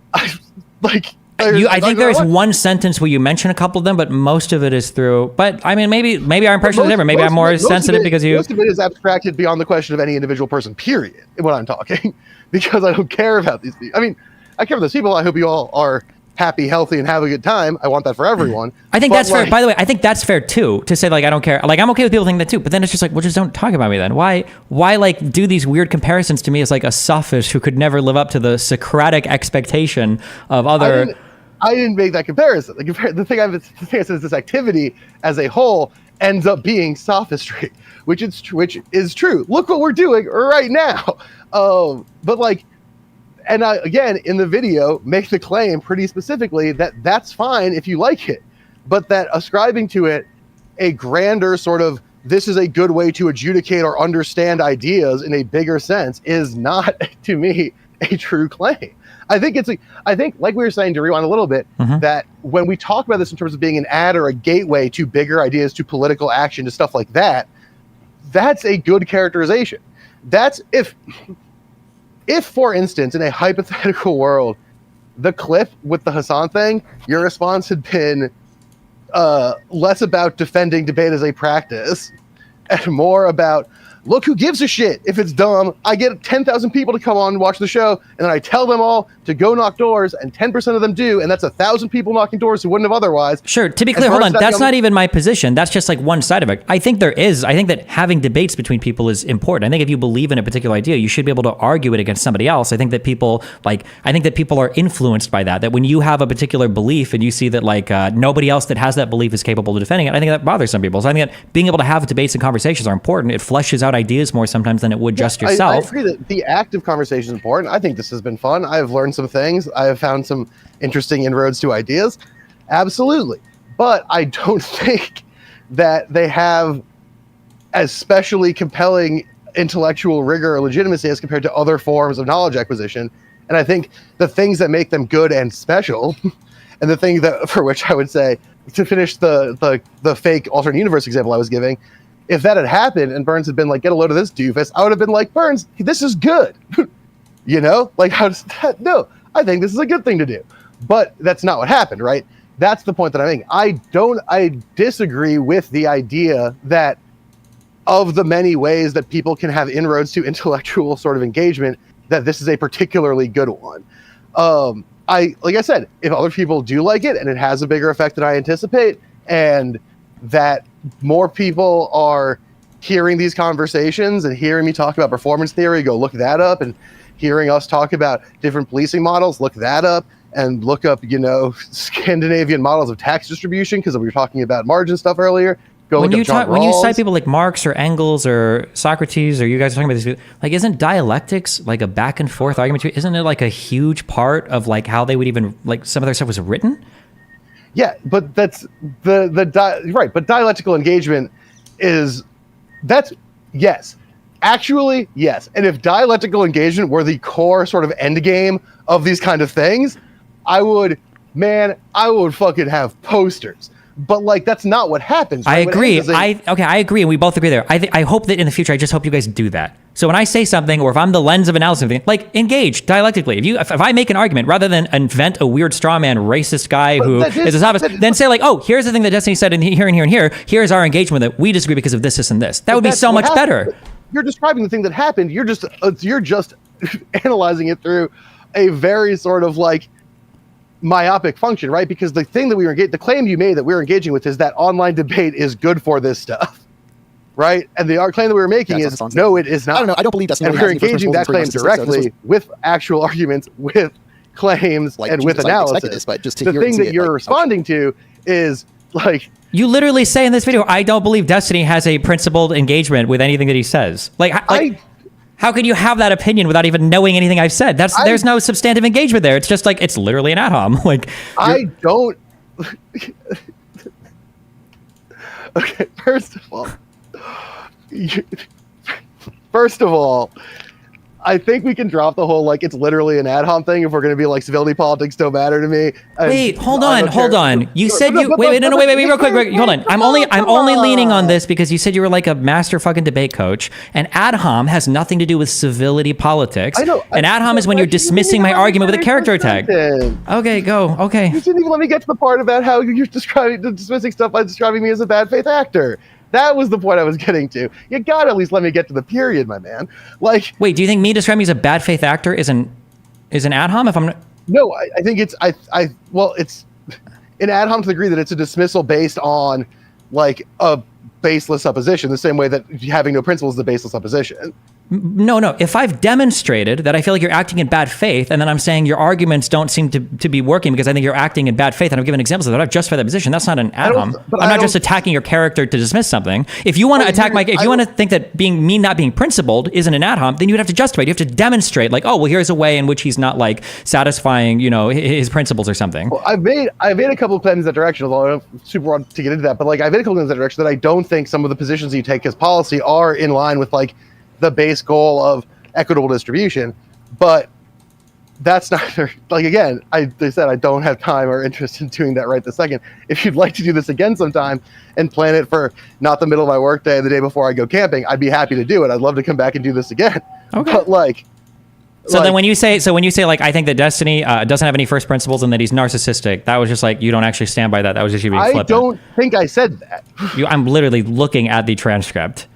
[SPEAKER 3] I
[SPEAKER 2] think there's one sentence where you mention a couple of them, but most of it is through. But I mean, maybe our impression is different. Maybe I'm more sensitive because you.
[SPEAKER 3] Most of it is abstracted beyond the question of any individual person. Period. When I'm talking, because I don't care about these people. I mean, I care about those people. I hope you all are happy, healthy, and have a good time. I want that for everyone.
[SPEAKER 2] I think that's fair. By the way, I think that's fair too, to say like I don't care. Like I'm okay with people thinking that too, but then it's just like, well, just don't talk about me then. Why like do these weird comparisons to me as like a sophiст who could never live up to the Socratic expectation of other.
[SPEAKER 3] I didn't make that comparison. The thing I said is this activity as a whole ends up being sophistry, which is true. Look what we're doing right now. But like, and I, again, in the video, make the claim pretty specifically that that's fine if you like it, but that ascribing to it a grander sort of, this is a good way to adjudicate or understand ideas in a bigger sense is not, to me, a true claim. I think like we were saying, to rewind a little bit, that when we talk about this in terms of being an ad or a gateway to bigger ideas, to political action, to stuff like that, that's a good characterization. That's if, for instance, in a hypothetical world, the clip with the Hassan thing, your response had been less about defending debate as a practice and more about, look who gives a shit if it's dumb. I get 10,000 people to come on and watch the show, and then I tell them all to go knock doors, and 10% of them do, and that's 1,000 people knocking doors who wouldn't have otherwise.
[SPEAKER 2] Sure, to be clear, hold on, that's not even my position. That's just like one side of it. I think that having debates between people is important. I think if you believe in a particular idea, you should be able to argue it against somebody else. I think that people are influenced by that when you have a particular belief and you see that like nobody else that has that belief is capable of defending it, I think that bothers some people. So I think that being able to have debates and conversations are important. It fleshes out ideas more sometimes than it would just yourself.
[SPEAKER 3] I agree that the active conversation is important. I think this has been fun. I've learned some things. I have found some interesting inroads to ideas. Absolutely. But I don't think that they have as specially compelling intellectual rigor or legitimacy as compared to other forms of knowledge acquisition. And I think the things that make them good and special, and the thing that for which I would say, to finish the fake alternate universe example I was giving, if that had happened and Burns had been like, get a load of this doofus, I would have been like, Burns, this is good. You know? Like, how does that? No, I think this is a good thing to do. But that's not what happened, right? That's the point that I'm making. I disagree with the idea that of the many ways that people can have inroads to intellectual sort of engagement, that this is a particularly good one. Like I said, if other people do like it and it has a bigger effect than I anticipate, and that more people are hearing these conversations and hearing me talk about performance theory, go look that up, and hearing us talk about different policing models, look that up, and look up, Scandinavian models of tax distribution, because we were talking about margin stuff earlier.
[SPEAKER 2] When you cite people like Marx or Engels or Socrates, or you guys are talking about these, like, isn't dialectics like a back and forth argument? Isn't it like a huge part of like how they would even, like, some of their stuff was written?
[SPEAKER 3] Yeah, but that's right. But dialectical engagement yes. Actually, yes. And if dialectical engagement were the core sort of end game of these kind of things, I would fucking have posters. But like, that's not what happens. Right?
[SPEAKER 2] I agree. I agree, and we both agree there. I hope that in the future, I just hope you guys do that. So when I say something, or if I'm the lens of analysis, like, engage dialectically. If I make an argument, rather than invent a weird straw man racist guy who is a sophist, then say like, oh, here's the thing that Destiny said in here and here and here. Here's our engagement with it. We disagree because of this, this, and this. That would be so much better.
[SPEAKER 3] You're describing the thing that happened. You're just analyzing it through a very sort of like myopic function, right? Because the thing that the claim you made that we're engaging with is that online debate is good for this stuff, right? And the claim that we were making is no, it is not.
[SPEAKER 4] I don't know. I don't believe that's.
[SPEAKER 3] And we're engaging that claim directly with actual arguments, with claims, and with analysis.
[SPEAKER 4] But just
[SPEAKER 3] the thing that you're responding to is like,
[SPEAKER 2] you literally say in this video, I don't believe Destiny has a principled engagement with anything that he says. How can you have that opinion without even knowing anything I've said? There's no substantive engagement there. It's just like, it's literally an ad-hom. Like,
[SPEAKER 3] I don't. Okay, first of all, I think we can drop the whole like it's literally an ad hoc thing if we're going to be like civility politics don't matter to me.
[SPEAKER 2] Wait, hold on. You said you wait, real quick. Hold on. I'm only leaning on this because you said you were like a master fucking debate coach, and ad hom has nothing to do with civility politics.
[SPEAKER 3] I know.
[SPEAKER 2] And ad hom is when you're dismissing my argument with a character attack. Okay, go. Okay.
[SPEAKER 3] You didn't even let me get to the part about how you're dismissing stuff by describing me as a bad faith actor. That was the point I was getting to. You gotta at least let me get to the period, my man. Like,
[SPEAKER 2] wait, do you think me describing you as a bad faith actor is an ad hom? If I'm not...
[SPEAKER 3] No, I think it's well, it's an ad hom to the degree that it's a dismissal based on like a baseless supposition, the same way that having no principle is a baseless supposition.
[SPEAKER 2] No. If I've demonstrated that I feel like you're acting in bad faith, and then I'm saying your arguments don't seem to be working because I think you're acting in bad faith, and I've given examples of that, I've justified that position. That's not an ad hom. I'm not just attacking your character to dismiss something. If you want to attack if you want to think that me not being principled isn't an ad hom, then you would have to justify it. You have to demonstrate, like, oh, well, here's a way in which he's not like satisfying, his principles or something.
[SPEAKER 3] Well, I've made a couple of claims in that direction, although I don't super want to get into that. But like, I've made a couple of claims in that direction that I don't think some of the positions you take as policy are in line with like the base goal of equitable distribution. But that's neither, like, again, they said I don't have time or interest in doing that right this second. If you'd like to do this again sometime and plan it for not the middle of my workday, the day before I go camping, I'd be happy to do it. I'd love to come back and do this again.
[SPEAKER 2] Okay.
[SPEAKER 3] But like,
[SPEAKER 2] then when you say like, I think that Destiny doesn't have any first principles and that he's narcissistic, that was just like, you don't actually stand by that. That was just you being flippant.
[SPEAKER 3] I don't think I said that.
[SPEAKER 2] I'm literally looking at the transcript.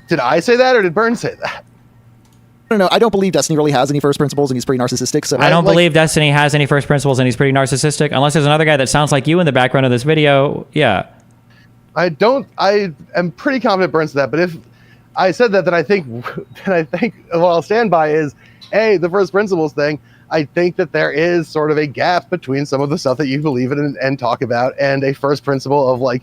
[SPEAKER 3] Did I say that or did Burns say that?
[SPEAKER 4] I don't know. I don't believe Destiny really has any first principles, and he's pretty narcissistic. So
[SPEAKER 2] I don't believe Destiny has any first principles, and he's pretty narcissistic. Unless there's another guy that sounds like you in the background of this video. Yeah.
[SPEAKER 3] I am pretty confident Burns said that. But if I said that, then I think what I'll stand by is, the first principles thing. I think that there is sort of a gap between some of the stuff that you believe in and talk about, and a first principle of like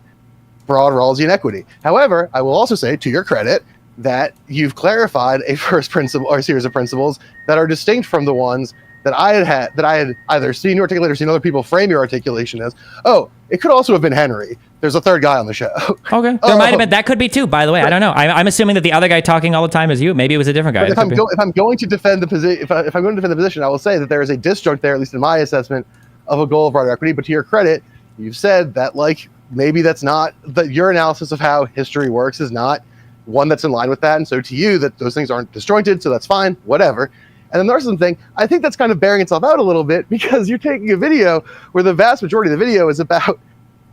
[SPEAKER 3] broad Rawlsian equity. However, I will also say, to your credit, that you've clarified a first principle or a series of principles that are distinct from the ones that I had either seen you articulate or seen other people frame your articulation as. Oh, it could also have been Henry. There's a third guy on the show.
[SPEAKER 2] Okay, there might have been. That could be too. By the way, I don't know. I'm assuming that the other guy talking all the time is you. Maybe it was a different guy.
[SPEAKER 3] If I'm going to defend the position, if I'm going to defend the position, I will say that there is a disjunct there, at least in my assessment, of a goal of broader equity. But to your credit, you've said that like maybe that's not that your analysis of how history works is not one that's in line with that, and so to you that those things aren't disjointed, so that's fine, whatever. And then the narcissism thing, I think that's kind of bearing itself out a little bit because you're taking a video where the vast majority of the video is about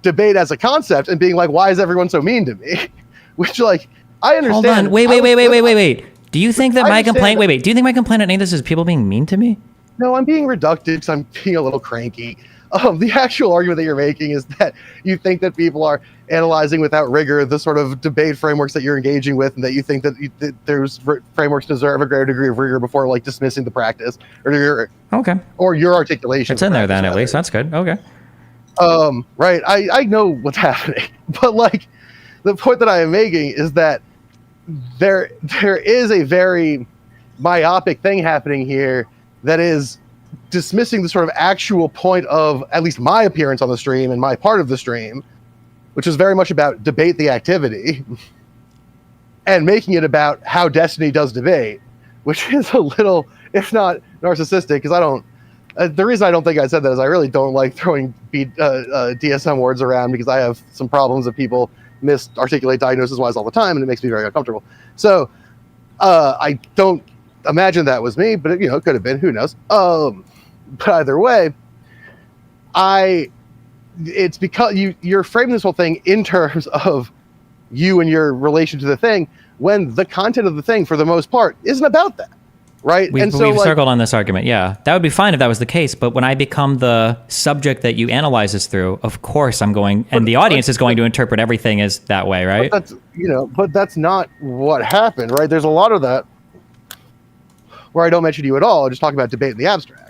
[SPEAKER 3] debate as a concept and being like, why is everyone so mean to me? Which, like, I understand.
[SPEAKER 2] Hold on. Wait. Do you think that my complaint? Wait. Do you think my complaint at any of this is people being mean to me?
[SPEAKER 3] No, I'm being reductive because I'm being a little cranky. The actual argument that you're making is that you think that people are analyzing without rigor the sort of debate frameworks that you're engaging with, and that you think that there's frameworks deserve a greater degree of rigor before like dismissing the practice or your articulation.
[SPEAKER 2] It's in there then, at least. That's good. Okay.
[SPEAKER 3] Right. I know what's happening, but like the point that I am making is that there is a very myopic thing happening here that is dismissing the sort of actual point of at least my appearance on the stream and my part of the stream, which is very much about debate the activity, and making it about how Destiny does debate, which is a little, if not narcissistic, because I don't. The reason I don't think I said that is I really don't like throwing DSM words around because I have some problems that people misarticulate diagnosis-wise all the time, and it makes me very uncomfortable. So I don't imagine that was me, but it could have been. Who knows? But either way, it's because you're framing this whole thing in terms of you and your relation to the thing, when the content of the thing, for the most part, isn't about that. Right.
[SPEAKER 2] We've circled on this argument. Yeah, that would be fine if that was the case. But when I become the subject that you analyze this through, of course I'm going, and the audience is going to interpret everything as that way, right?
[SPEAKER 3] But that's not what happened, right? There's a lot of that where I don't mention you at all. I just talk about debate in the abstract.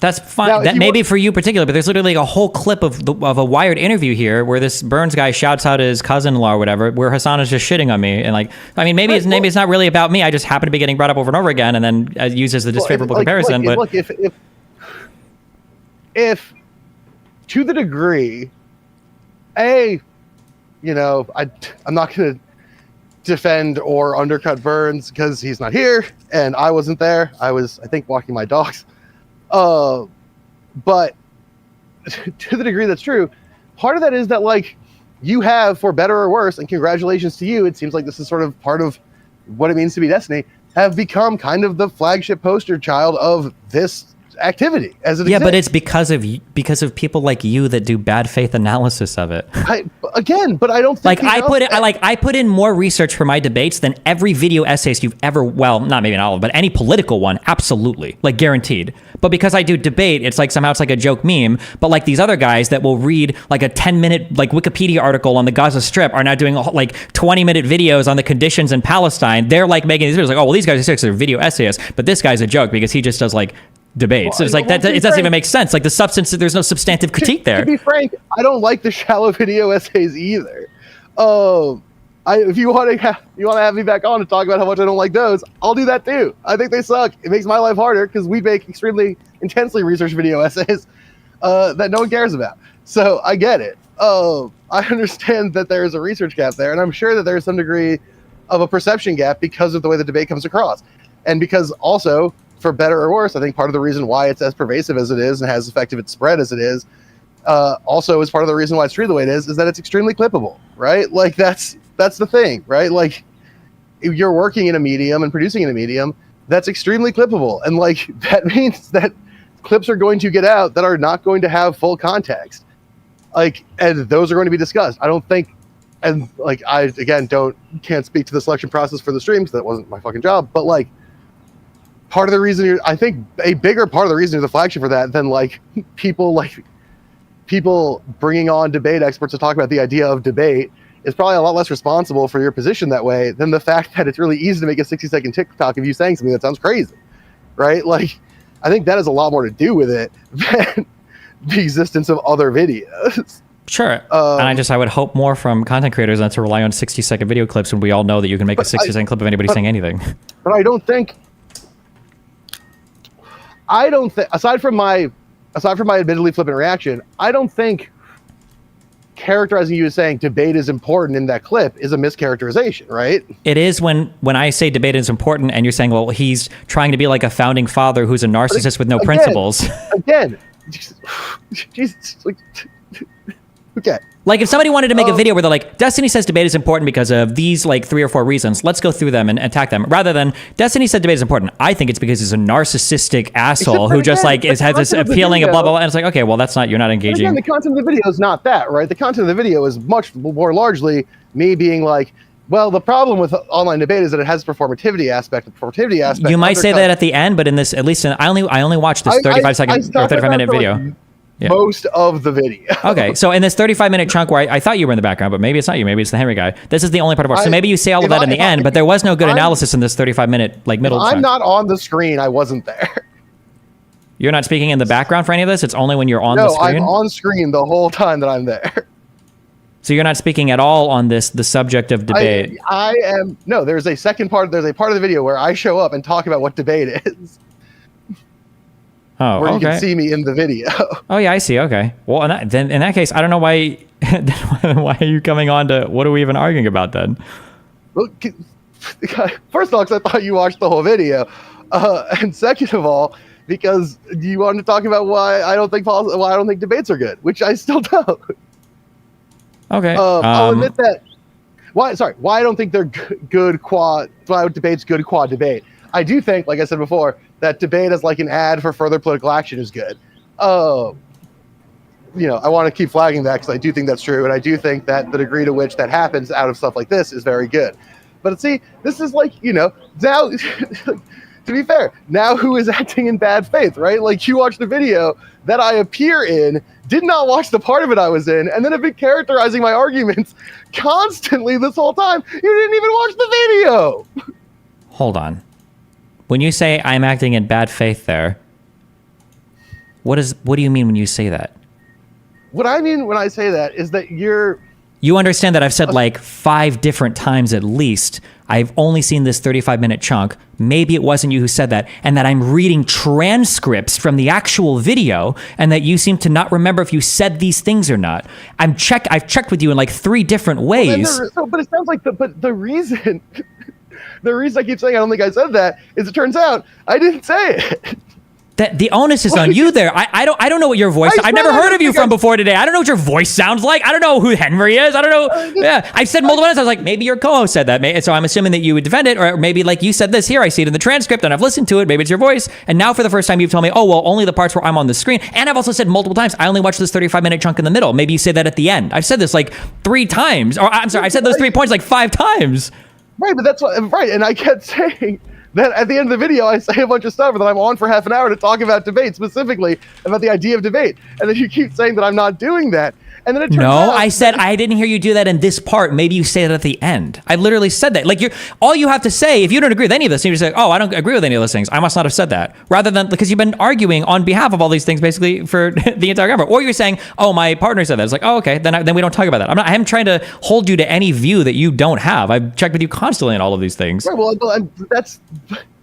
[SPEAKER 2] That's fine. Now, that may be for you particular, but there's literally a whole clip of a Wired interview here where this Burns guy shouts out his cousin-in-law or whatever, where Hassan is just shitting on me, and like, I mean, maybe it's not really about me. I just happen to be getting brought up over and over again, and then used as the disfavorable comparison. But
[SPEAKER 3] look, if to the degree, I'm not gonna. defend or undercut Burns because he's not here and I wasn't there. I was, I think, walking my dogs. But to the degree that's true, part of that is that, like, you have, for better or worse, and congratulations to you, it seems like this is sort of part of what it means to be Destiny, have become kind of the flagship poster child of this activity as it
[SPEAKER 2] Yeah,
[SPEAKER 3] exists.
[SPEAKER 2] but it's because of people like you that do bad faith analysis of it.
[SPEAKER 3] But I don't think
[SPEAKER 2] I put in more research for my debates than every video essayist you've ever, well, not maybe not all, but any political one, absolutely, like guaranteed. But because I do debate, it's like somehow it's like a joke meme. But like these other guys that will read like a 10-minute like Wikipedia article on the Gaza Strip are now doing like 20-minute videos on the conditions in Palestine. They're like making these videos like, oh well, these guys are video essayists, but this guy's a joke because he just does like debates. So it's like that. It doesn't even make sense. Like the substance, there's no substantive critique there.
[SPEAKER 3] To be frank, I don't like the shallow video essays either. If you want to have me back on to talk about how much I don't like those, I'll do that too. I think they suck. It makes my life harder because we make extremely intensely researched video essays that no one cares about. So I get it. I understand that there is a research gap there, and I'm sure that there's some degree of a perception gap because of the way the debate comes across, and because also, for better or worse, I think part of the reason why it's as pervasive as it is and has effective its spread as it is, also is part of the reason why it's treated the way it is that it's extremely clippable, right? Like that's the thing, right? Like if you're working in a medium and producing in a medium that's extremely clippable, and like that means that clips are going to get out that are not going to have full context, like, and those are going to be discussed. I don't think, and like I again can't speak to the selection process for the stream because that wasn't my fucking job, but like part of the reason I think a bigger part of the reason you're the flagship for that than like people bringing on debate experts to talk about the idea of debate is probably a lot less responsible for your position that way than the fact that it's really easy to make a 60-second TikTok of you saying something that sounds crazy, right? Like, I think that has a lot more to do with it than the existence of other videos.
[SPEAKER 2] Sure. And I would hope more from content creators than to rely on 60-second video clips when we all know that you can make a 60-second clip of anybody saying anything.
[SPEAKER 3] But I don't think, aside from my admittedly flippant reaction, I don't think characterizing you as saying debate is important in that clip is a mischaracterization, right?
[SPEAKER 2] It is when I say debate is important and you're saying, well, he's trying to be like a founding father who's a narcissist with no principles.
[SPEAKER 3] Again, Jesus, like, okay.
[SPEAKER 2] Like if somebody wanted to make a video where they're like, Destiny says debate is important because of these like 3 or 4 reasons. Let's go through them and attack them. Rather than Destiny said debate is important. I think it's because he's a narcissistic asshole who just like has this appealing of blah, blah, blah. And it's like, okay, well, that's not, you're not engaging.
[SPEAKER 3] Again, the content of the video is not that, right? The content of the video is much more largely me being like, well, the problem with online debate is that it has performativity aspect. The performativity aspect.
[SPEAKER 2] You might say that at the end, but in this, at least I only watched this 35-second or 35-minute video.
[SPEAKER 3] Like, yeah. Most of the video.
[SPEAKER 2] Okay, so in this 35-minute chunk where I thought you were in the background, but maybe it's not you, maybe it's the Henry guy. This is the only part of it. So maybe you say all of that in the end, but there was no good analysis in this 35-minute like middle chunk.
[SPEAKER 3] I'm not on the screen. I wasn't there.
[SPEAKER 2] You're not speaking in the background for any of this? It's only when you're on the screen?
[SPEAKER 3] No, I'm on screen the whole time that I'm there.
[SPEAKER 2] So you're not speaking at all on the subject of debate?
[SPEAKER 3] I am. No, there's a part of the video where I show up and talk about what debate is.
[SPEAKER 2] Oh,
[SPEAKER 3] where you can see me in the video.
[SPEAKER 2] Oh yeah, I see. Okay. Well, then in that case, I don't know why. Why are you coming on to? What are we even arguing about then?
[SPEAKER 3] Well, first of all, because I thought you watched the whole video, and second of all, because you wanted to talk about why I don't think debates are good, which I still don't.
[SPEAKER 2] Okay.
[SPEAKER 3] I'll admit that. Why I don't think they're good quad. Why debate's good quad debate. I do think, like I said before, that debate as like an ad for further political action is good. I want to keep flagging that because I do think that's true, and I do think that the degree to which that happens out of stuff like this is very good. But see, this is like, now, to be fair, now who is acting in bad faith, right? Like you watched the video that I appear in, did not watch the part of it I was in, and then have been characterizing my arguments constantly this whole time. You didn't even watch the video.
[SPEAKER 2] Hold on. When you say I'm acting in bad faith there, what do you mean when you say that?
[SPEAKER 3] What I mean when I say that is that
[SPEAKER 2] You understand that I've said like 5 different times at least, I've only seen this 35-minute chunk. Maybe it wasn't you who said that, and that I'm reading transcripts from the actual video, and that you seem to not remember if you said these things or not. I've checked with you in like 3 different ways.
[SPEAKER 3] But it sounds like the reason the reason I keep saying I don't think I said that is it turns out I didn't say it.
[SPEAKER 2] That the onus is on you there. I don't know what your voice. I've never heard of you from before today. I don't know what your voice sounds like. I don't know who Henry is. I don't know. Yeah, I've said multiple times. I was like, maybe your co-host said that. So I'm assuming that you would defend it, or maybe like you said this here. I see it in the transcript, and I've listened to it. Maybe it's your voice. And now for the first time, you've told me, oh well, only the parts where I'm on the screen. And I've also said multiple times, I only watched this 35-minute chunk in the middle. Maybe you say that at the end. I've said this like 3 times. Or I'm sorry, I've said those 3 points like 5 times.
[SPEAKER 3] Right, but that's what, right. And I kept saying that at the end of the video, I say a bunch of stuff, and then I'm on for half an hour to talk about debate, specifically about the idea of debate. And then you keep saying that I'm not doing that. And then it turns out
[SPEAKER 2] I said I didn't hear you do that in this part. Maybe you say that at the end. I literally said that. Like all you have to say, if you don't agree with any of this, you just say, oh, I don't agree with any of those things. I must not have said that. Rather than, because you've been arguing on behalf of all these things basically for the entire government. Or you're saying, oh, my partner said that. It's like, oh, okay, then we don't talk about that. I am trying to hold you to any view that you don't have. I've checked with you constantly on all of these things.
[SPEAKER 3] Right, well, that's,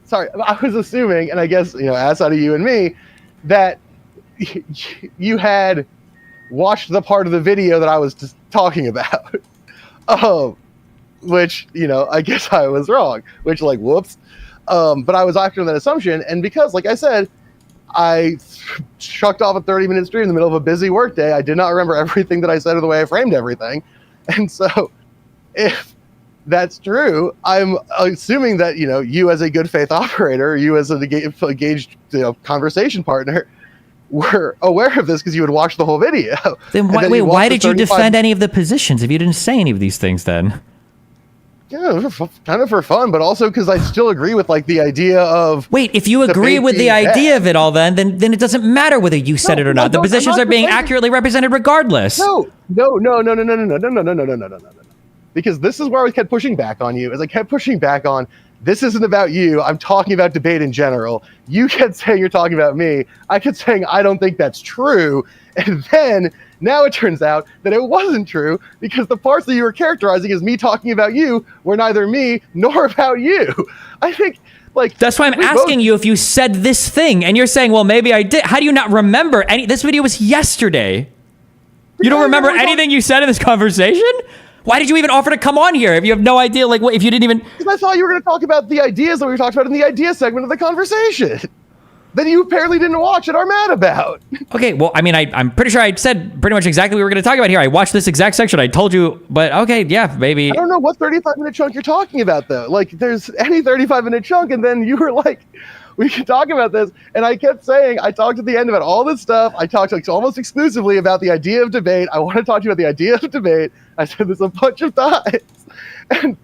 [SPEAKER 3] sorry, I was assuming, and I guess, ass out of you and me, that you had watched the part of the video that I was just talking about. Which, I guess I was wrong, which like, whoops. But I was acting on that assumption. And because, like I said, I chucked off a 30-minute stream in the middle of a busy workday, I did not remember everything that I said or the way I framed everything. And so if that's true, I'm assuming that, you as a good faith operator, you as an engaged conversation partner, were aware of this because you had watched the whole video.
[SPEAKER 2] Then why did you defend any of the positions if you didn't say any of these things then?
[SPEAKER 3] Yeah, kind of for fun, but also because I still agree with like the idea of.
[SPEAKER 2] Wait, if you agree with the idea of it all, then it doesn't matter whether you said it or not. The positions are being accurately represented regardless.
[SPEAKER 3] No. Because this is where I kept pushing back on you, as I kept pushing back on. This isn't about you. I'm talking about debate in general. You kept saying you're talking about me. I kept saying I don't think that's true. And then now it turns out that it wasn't true because the parts that you were characterizing as me talking about you were neither me nor about you. I think
[SPEAKER 2] that's why I'm asking you if you said this thing, and you're saying, well, maybe I did. How do you not remember any? This video was yesterday. You don't remember anything you said in this conversation? Why did you even offer to come on here if you have no idea, like, what, if you didn't even...
[SPEAKER 3] Because I thought you were going to talk about the ideas that we talked about in the idea segment of the conversation. That you apparently didn't watch and are mad about.
[SPEAKER 2] Okay, well, I mean, I'm pretty sure I said pretty much exactly what we were going to talk about here. I watched this exact section. I told you, but okay, yeah, maybe...
[SPEAKER 3] I don't know what 35-minute chunk you're talking about, though. Like, there's any 35-minute chunk, and then you were like... We can talk about this. And I kept saying, I talked at the end about all this stuff. I talked like almost exclusively about the idea of debate. I want to talk to you about the idea of debate. I said this a bunch of times.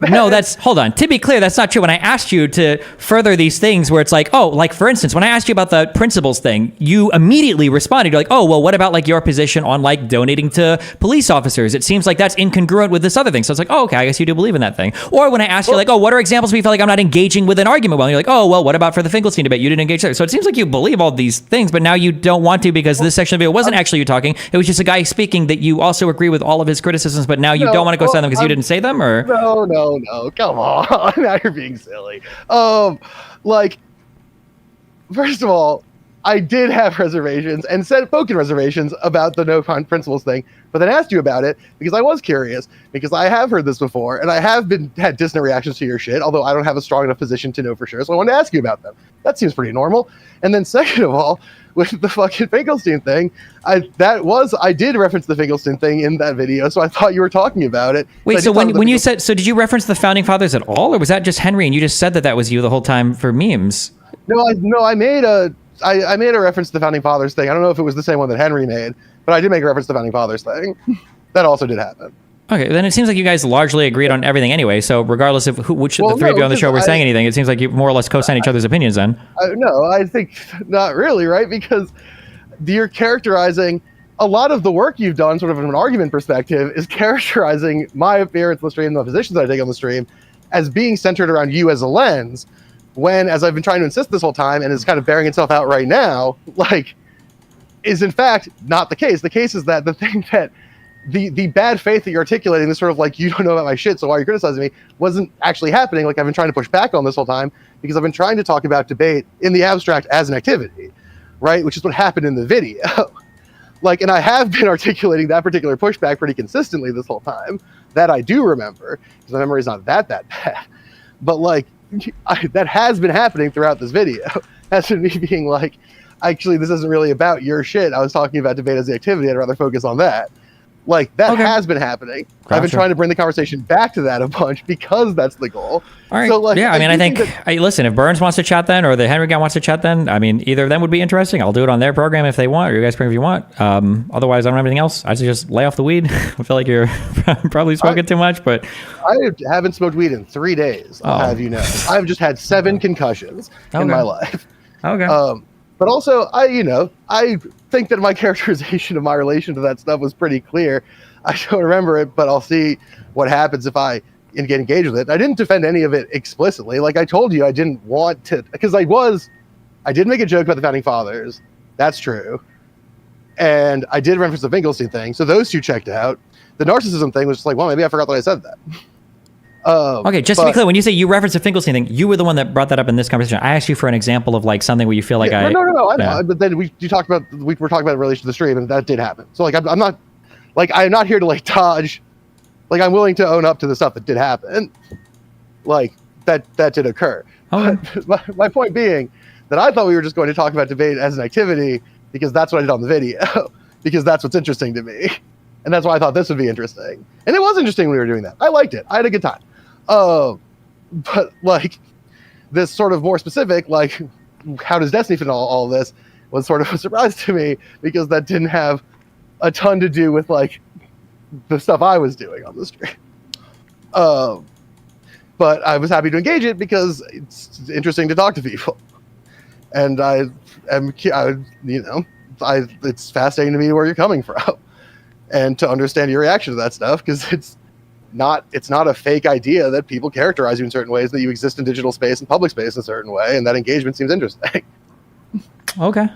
[SPEAKER 2] No, hold on. To be clear, that's not true. When I asked you to further these things where it's like, oh, like for instance, when I asked you about the principles thing, you immediately responded. You're like, oh, well, what about like your position on like donating to police officers? It seems like that's incongruent with this other thing. So it's like, oh, okay, I guess you do believe in that thing. Or when I asked you like, oh, what are examples where you feel like I'm not engaging with an argument? Well, you're like, oh, well, what about for the Finkelstein debate? You didn't engage there. So it seems like you believe all these things, but now you don't want to because this section of it wasn't actually you talking. It was just a guy speaking that you also agree with all of his criticisms, but now you don't want to go send them because you didn't say them, or?
[SPEAKER 3] No, come on. Now you're being silly. Like, first of all, I did have reservations and spoken reservations about the no principles thing, but then asked you about it because I was curious, because I have heard this before and I have had dissonant reactions to your shit, although I don't have a strong enough position to know for sure, so I wanted to ask you about them. That seems pretty normal. And then second of all, with the fucking Finkelstein thing, I did reference the Finkelstein thing in that video, so I thought you were talking about it.
[SPEAKER 2] Wait, so when you said, so did you reference the Founding Fathers at all, or was that just Henry and you just said that was you the whole time for memes?
[SPEAKER 3] No, I made a reference to the Founding Fathers thing. I don't know if it was the same one that Henry made, but I did make a reference to the Founding Fathers thing. That also did happen.
[SPEAKER 2] Okay, then it seems like you guys largely agreed on everything anyway, so regardless of which of the three of you on the show were saying anything, it seems like you more or less co-sign each other's opinions then.
[SPEAKER 3] No, I think not really, right? Because you're characterizing a lot of the work you've done, sort of from an argument perspective, is characterizing my appearance on the stream, the positions that I take on the stream, as being centered around you as a lens, when, as I've been trying to insist this whole time, and is kind of bearing itself out right now, like, is in fact not the case. The case is that the thing that the bad faith that you're articulating, this sort of like, you don't know about my shit, so why are you criticizing me, wasn't actually happening. Like, I've been trying to push back on this whole time because I've been trying to talk about debate in the abstract as an activity, right? Which is what happened in the video. Like, and I have been articulating that particular pushback pretty consistently this whole time. That I do remember, because my memory is not that bad. But like, that has been happening throughout this video. That's been me being like, actually, this isn't really about your shit. I was talking about debate as the activity. I'd rather focus on that. Like, that has been happening. Gotcha. I've been trying to bring the conversation back to that a bunch because that's the goal.
[SPEAKER 2] All right.
[SPEAKER 3] So, like,
[SPEAKER 2] yeah, I mean, I think listen, if Burns wants to chat then, or the Henry guy wants to chat then, I mean, either of them would be interesting. I'll do it on their program if they want, or you guys program if you want. Otherwise, I don't have anything else. I should just lay off the weed. I feel like you're probably smoking too much, but
[SPEAKER 3] I haven't smoked weed in 3 days. I'll have you know. I've just had 7 concussions in my life.
[SPEAKER 2] Okay.
[SPEAKER 3] But also, I think that my characterization of my relation to that stuff was pretty clear. I don't remember it, but I'll see what happens if I get engaged with it. I didn't defend any of it explicitly. Like I told you, I didn't want to, because I did make a joke about the Founding Fathers. That's true. And I did reference the Finkelstein thing. So those 2 checked out. The narcissism thing was just like, well, maybe I forgot that I said that.
[SPEAKER 2] Okay, just to be clear, when you say you reference the Finkelstein thing, you were the one that brought that up in this conversation. I asked you for an example of like something where you feel like
[SPEAKER 3] No, I know. But then we were talking about in relation to the stream, and that did happen. So like, I'm not here to like dodge. Like, I'm willing to own up to the stuff that did happen. Like that did occur. But my point being that I thought we were just going to talk about debate as an activity because that's what I did on the video, because that's what's interesting to me, and that's why I thought this would be interesting. And it was interesting when we were doing that. I liked it. I had a good time. But like this sort of more specific, like how does Destiny fit in all this, was sort of a surprise to me because that didn't have a ton to do with like the stuff I was doing on the stream. But I was happy to engage it because it's interesting to talk to people, and it's fascinating to me where you're coming from, and to understand your reaction to that stuff, because it's not a fake idea that people characterize you in certain ways, that you exist in digital space and public space in a certain way, and that engagement seems interesting.
[SPEAKER 2] Okay.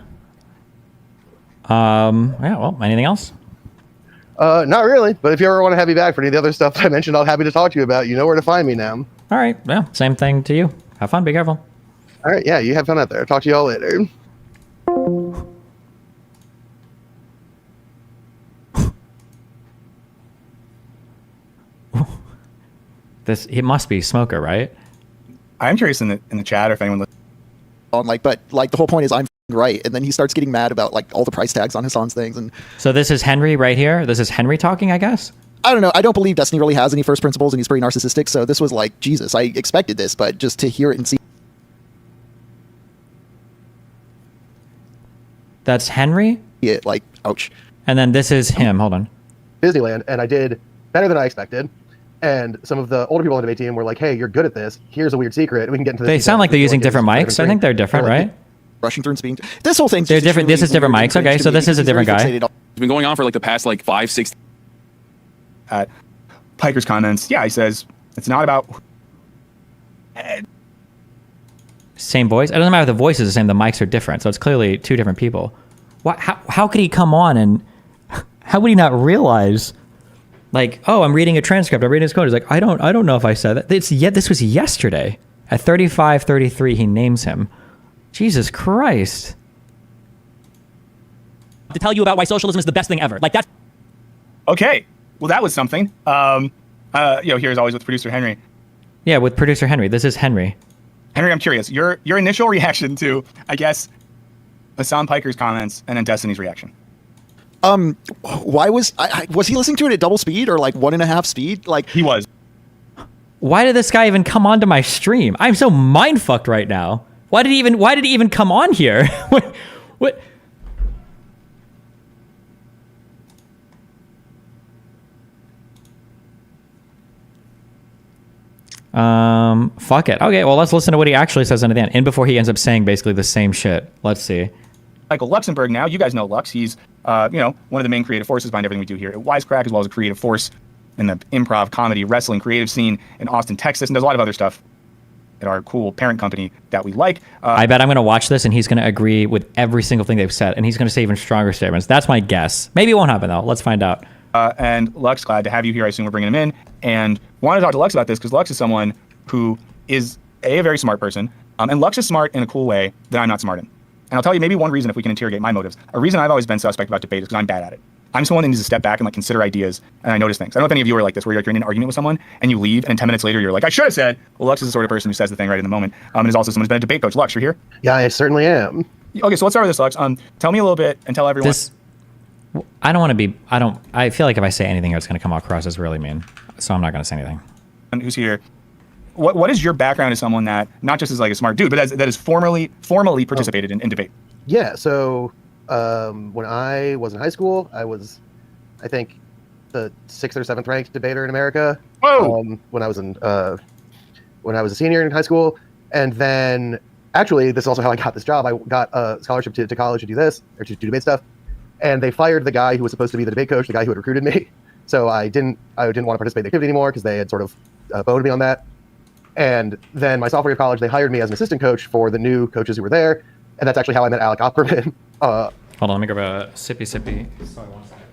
[SPEAKER 2] Yeah, well, anything else?
[SPEAKER 3] Not really, but if you ever want to have me back for any of the other stuff I mentioned, I'll be happy to talk to you about. You know where to find me now.
[SPEAKER 2] All right. Yeah, same thing to you. Have fun. Be careful.
[SPEAKER 3] All right. Yeah, you have fun out there. Talk to you all later.
[SPEAKER 2] It must be Smoker, right?
[SPEAKER 1] I'm curious in the chat or if anyone
[SPEAKER 4] but the whole point is I'm right, and then he starts getting mad about like all the price tags on Hassan's things. And
[SPEAKER 2] so this is Henry right here. This is Henry talking, I guess.
[SPEAKER 4] I don't know. I don't believe Destiny really has any first principles, and he's pretty narcissistic. So this was like, Jesus, I expected this, but just to hear it and see.
[SPEAKER 2] That's Henry?
[SPEAKER 4] Yeah, like, ouch.
[SPEAKER 2] And then this is him. Hold on.
[SPEAKER 3] Disneyland, and I did better than I expected. And some of the older people on the debate team were like, hey, you're good at this. Here's a weird secret. We can get into this.
[SPEAKER 2] They sound like they're using different mics. I think they're different, right?
[SPEAKER 4] Rushing through and speeding. This whole thing's
[SPEAKER 2] they're different. This is different mics. Okay, so this is a different guy.
[SPEAKER 5] It's been going on for like the past like 5-6.
[SPEAKER 1] At Piker's comments, yeah, he says it's not about.
[SPEAKER 2] Same voice. It doesn't matter if the voice is the same. The mics are different, so it's clearly 2 different people. What? How could he come on and how would he not realize? Like, oh, I'm reading a transcript. I'm reading his code. He's like, I don't know if I said that. This was yesterday. At 35:33, he names him. Jesus Christ.
[SPEAKER 8] To tell you about why socialism is the best thing ever. Like that.
[SPEAKER 1] Okay. Well, that was something. Here as always with producer Henry.
[SPEAKER 2] Yeah, with producer Henry. This is Henry.
[SPEAKER 1] Henry, I'm curious. Your initial reaction to, I guess, Hassan Piker's comments and then Destiny's reaction.
[SPEAKER 4] Why was he listening to it at double speed or like 1.5 speed? Like
[SPEAKER 1] he was.
[SPEAKER 2] Why did this guy even come onto my stream? I'm so mind fucked right now. Why did he even come on here? What? Fuck it. Okay, well, let's listen to what he actually says in the end. And before he ends up saying basically the same shit. Let's see.
[SPEAKER 1] Michael Luxembourg now. You guys know Lux. He's, one of the main creative forces behind everything we do here at Wisecrack, as well as a creative force in the improv, comedy, wrestling, creative scene in Austin, Texas, and does a lot of other stuff at our cool parent company that we like.
[SPEAKER 2] I bet I'm going to watch this, and he's going to agree with every single thing they've said, and he's going to say even stronger statements. That's my guess. Maybe it won't happen, though. Let's find out.
[SPEAKER 1] and Lux, glad to have you here. I assume we're bringing him in, and wanted to talk to Lux about this because Lux is someone who is a very smart person, and Lux is smart in a cool way that I'm not smart in. And I'll tell you maybe one reason if we can interrogate my motives. A reason I've always been suspect about debate is because I'm bad at it. I'm someone that needs to step back and like consider ideas, and I notice things. I don't know if any of you are like this, where you're in an argument with someone and you leave, and 10 minutes later you're like, I should have said. Well, Lux is the sort of person who says the thing right in the moment, and is also someone who's been a debate coach. Lux, you're here.
[SPEAKER 3] Yeah, I certainly am.
[SPEAKER 1] Okay, so let's start with this, Lux. Tell me a little bit and tell everyone.
[SPEAKER 2] I don't want to be. I feel like if I say anything here, it's going to come across as really mean. So I'm not going to say anything.
[SPEAKER 1] And who's here? What is your background as someone that not just is like a smart dude, but that has formally participated in debate?
[SPEAKER 3] Yeah. So when I was in high school, I was, I think, the 6th or 7th ranked debater in America.
[SPEAKER 1] Whoa!
[SPEAKER 3] When I was a senior in high school, and then actually, this is also how I got this job. I got a scholarship to college to do this or to do debate stuff. And they fired the guy who was supposed to be the debate coach, the guy who had recruited me. So I didn't want to participate in the activity anymore because they had sort of boned me on that. And then my sophomore year of college, they hired me as an assistant coach for the new coaches who were there. And that's actually how I met Alec Opperman.
[SPEAKER 2] Hold on, let me grab a sippy. Sorry, one second.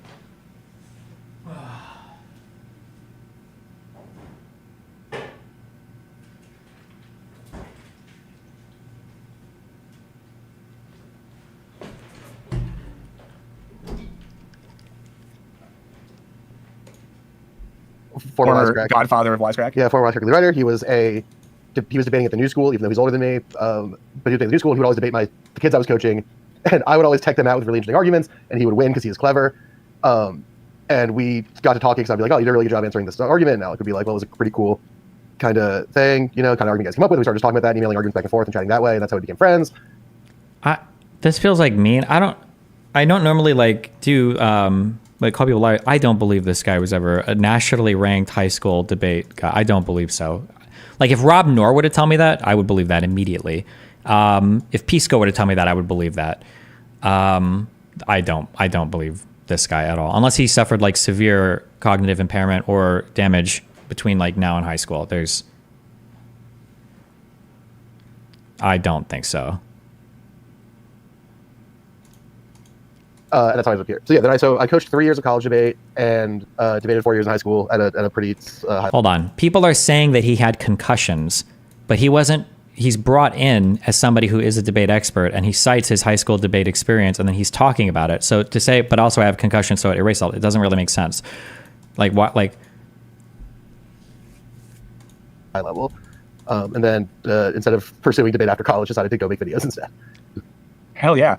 [SPEAKER 3] Former Wisecrack.
[SPEAKER 1] Godfather of Wisecrack.
[SPEAKER 3] Yeah, former Wisecrack writer. He was debating at the new school, even though he's older than me. But he was debating at the new school, and he would always debate the kids I was coaching. And I would always tech them out with really interesting arguments, and he would win because he was clever. And we got to talking, because I'd be like, oh, you did a really good job answering this argument. And Alec would be like, well, it was a pretty cool kind of thing, kind of argument you guys came up with. We started just talking about that, and emailing arguments back and forth and chatting that way, and that's how we became friends.
[SPEAKER 2] This feels like mean. I don't normally do call people liars. I don't believe this guy was ever a nationally ranked high school debate guy. I don't believe so. Like if Rob Knorr would have told me that, I would believe that immediately. If Pisco would have told me that, I would believe that. I don't believe this guy at all, unless he suffered like severe cognitive impairment or damage between like now and high school. I don't think so.
[SPEAKER 3] And that's how I ended up here. So yeah, then I coached 3 years of college debate and debated 4 years in high school at a pretty high.
[SPEAKER 2] Hold on. People are saying that he had concussions, but he wasn't. He's brought in as somebody who is a debate expert, and he cites his high school debate experience, and then he's talking about it. So to say, but also I have concussions, so it erased all. It doesn't really make sense. Like what? Like
[SPEAKER 3] high level, and then instead of pursuing debate after college, decided to go make videos instead.
[SPEAKER 1] Hell yeah.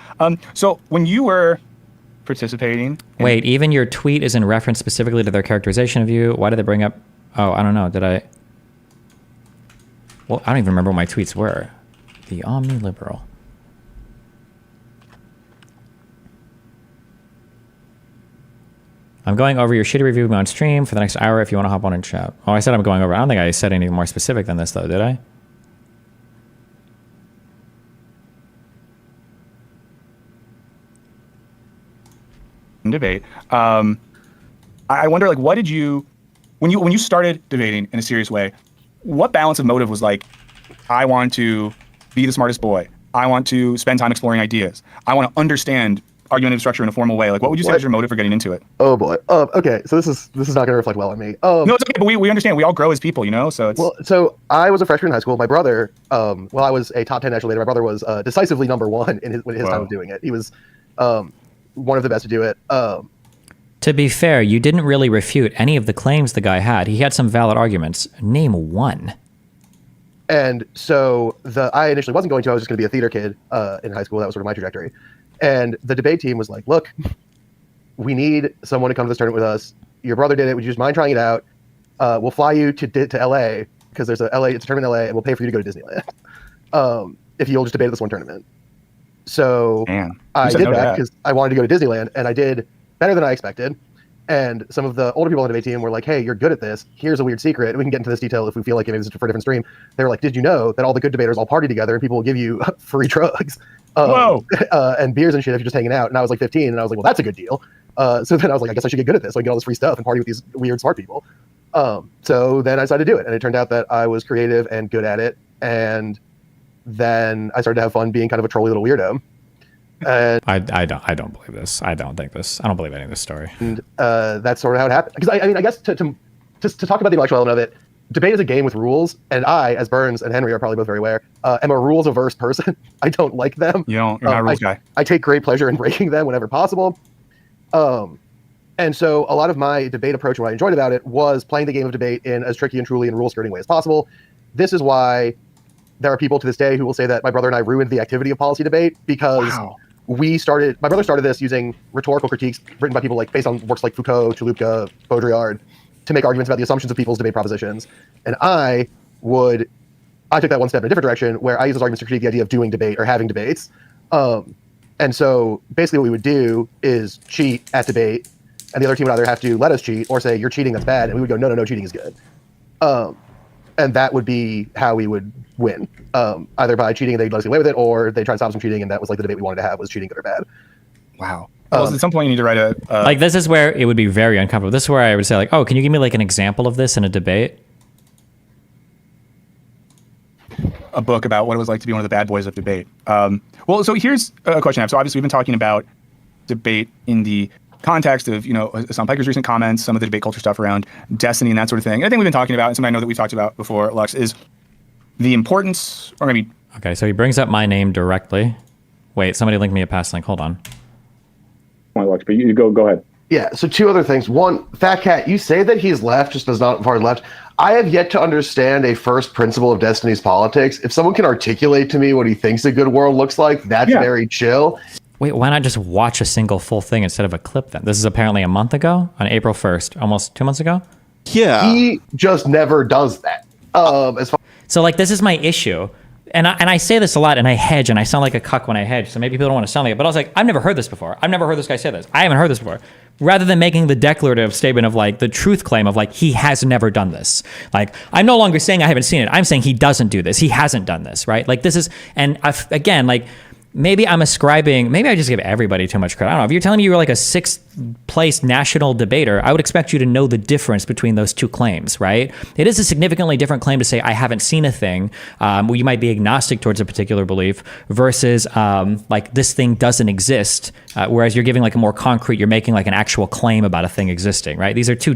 [SPEAKER 1] So when you were participating.
[SPEAKER 2] Wait, even your tweet is in reference specifically to their characterization of you. Why did they bring up? Oh, I don't know. Did I? Well, I don't even remember what my tweets were. The omni-liberal. I'm going over your shitty review on stream for the next hour if you want to hop on and chat. Oh, I said I'm going over. I don't think I said anything more specific than this, though, did I?
[SPEAKER 1] Debate. I wonder, like, what did you, when you started debating in a serious way, what balance of motive was like, I want to be the smartest boy. I want to spend time exploring ideas. I want to understand argumentative structure in a formal way. Like, what would you say was your motive for getting into it?
[SPEAKER 3] Oh boy. Okay. So this is not going to reflect well on me.
[SPEAKER 1] No, it's okay. But we understand. We all grow as people, So it's
[SPEAKER 3] so I was a freshman in high school. My brother, I was a top 10 national debater. My brother was decisively number one in his time of doing it. He was one of the best to do it.
[SPEAKER 2] To be fair, you didn't really refute any of the claims the guy had. He had some valid arguments. Name one.
[SPEAKER 3] And so I initially wasn't going to. I was just going to be a theater kid in high school. That was sort of my trajectory. And the debate team was like, look, we need someone to come to this tournament with us. Your brother did it. Would you just mind trying it out? We'll fly you to LA because it's a tournament in LA, and we'll pay for you to go to Disneyland if you'll just debate at this one tournament. So I did that because I wanted to go to Disneyland, and I did better than I expected. And some of the older people on the debate team were like, hey, you're good at this. Here's a weird secret. We can get into this detail if we feel like maybe this is for a different stream. They were like, did you know that all the good debaters all party together and people will give you free drugs and beers and shit if you're just hanging out? And I was like 15, and I was like, well, that's a good deal. So then I was like, I guess I should get good at this so I can get all this free stuff and party with these weird smart people. So then I decided to do it. And it turned out that I was creative and good at it. And then I started to have fun being kind of a trolly little weirdo. And
[SPEAKER 2] I don't believe this. I don't believe any of this story.
[SPEAKER 3] And that's sort of how it happened. Because I guess to talk about the intellectual element of it, debate is a game with rules, and I, as Burns and Henry are probably both very aware, am a rules-averse person. I don't like them.
[SPEAKER 1] You're not a rules guy.
[SPEAKER 3] I take great pleasure in breaking them whenever possible. And so a lot of my debate approach, what I enjoyed about it, was playing the game of debate in as tricky and truly and rule-skirting way as possible. This is why there are people to this day who will say that my brother and I ruined the activity of policy debate, because my brother started this using rhetorical critiques written by people like based on works like Foucault, Chaloupka, Baudrillard, to make arguments about the assumptions of people's debate propositions. And I took that one step in a different direction, where I use those arguments to critique the idea of doing debate or having debates. And so basically what we would do is cheat at debate, and the other team would either have to let us cheat or say, you're cheating, that's bad. And we would go, no, cheating is good. And that would be how we would win. Either by cheating and they'd let us get away with it, or they tried to stop us from cheating, and that was like the debate we wanted to have, was cheating good or bad.
[SPEAKER 1] Wow. Well, at some point you need to write a...
[SPEAKER 2] like, this is where it would be very uncomfortable. This is where I would say, like, oh, can you give me like an example of this in a debate?
[SPEAKER 1] A book about what it was like to be one of the bad boys of debate. Well, so here's a question I have. So obviously we've been talking about debate in the context of, some Piker's recent comments, some of the debate culture stuff around Destiny and that sort of thing. And I think we've been talking about, and something I know that we've talked about before, Lux, is the importance, or maybe...
[SPEAKER 2] Okay, so he brings up my name directly. Wait, somebody linked me a past link. Hold on.
[SPEAKER 17] Lux, but you go ahead.
[SPEAKER 3] Yeah, so two other things. One, Fat Cat, you say that he's left, just as not far left. I have yet to understand a first principle of Destiny's politics. If someone can articulate to me what he thinks a good world looks like, that's very chill.
[SPEAKER 2] Wait, why not just watch a single full thing instead of a clip then? This is apparently a month ago, on April 1st, almost 2 months ago?
[SPEAKER 4] Yeah.
[SPEAKER 3] He just never does that.
[SPEAKER 2] So, like, this is my issue. And I say this a lot, and I hedge, and I sound like a cuck when I hedge, so maybe people don't want to sound like it. But I was like, I've never heard this before. I've never heard this guy say this. I haven't heard this before. Rather than making the declarative statement of, like, the truth claim of, like, he has never done this. Like, I'm no longer saying I haven't seen it. I'm saying he doesn't do this. He hasn't done this, right? Like, this is, and again, like, maybe I'm ascribing, maybe I just give everybody too much credit. I don't know. If you're telling me you were like a 6th place national debater, I would expect you to know the difference between those two claims, right? It is a significantly different claim to say, I haven't seen a thing, where you might be agnostic towards a particular belief, versus like, this thing doesn't exist. Whereas you're giving like a more concrete, you're making like an actual claim about a thing existing, right? These are two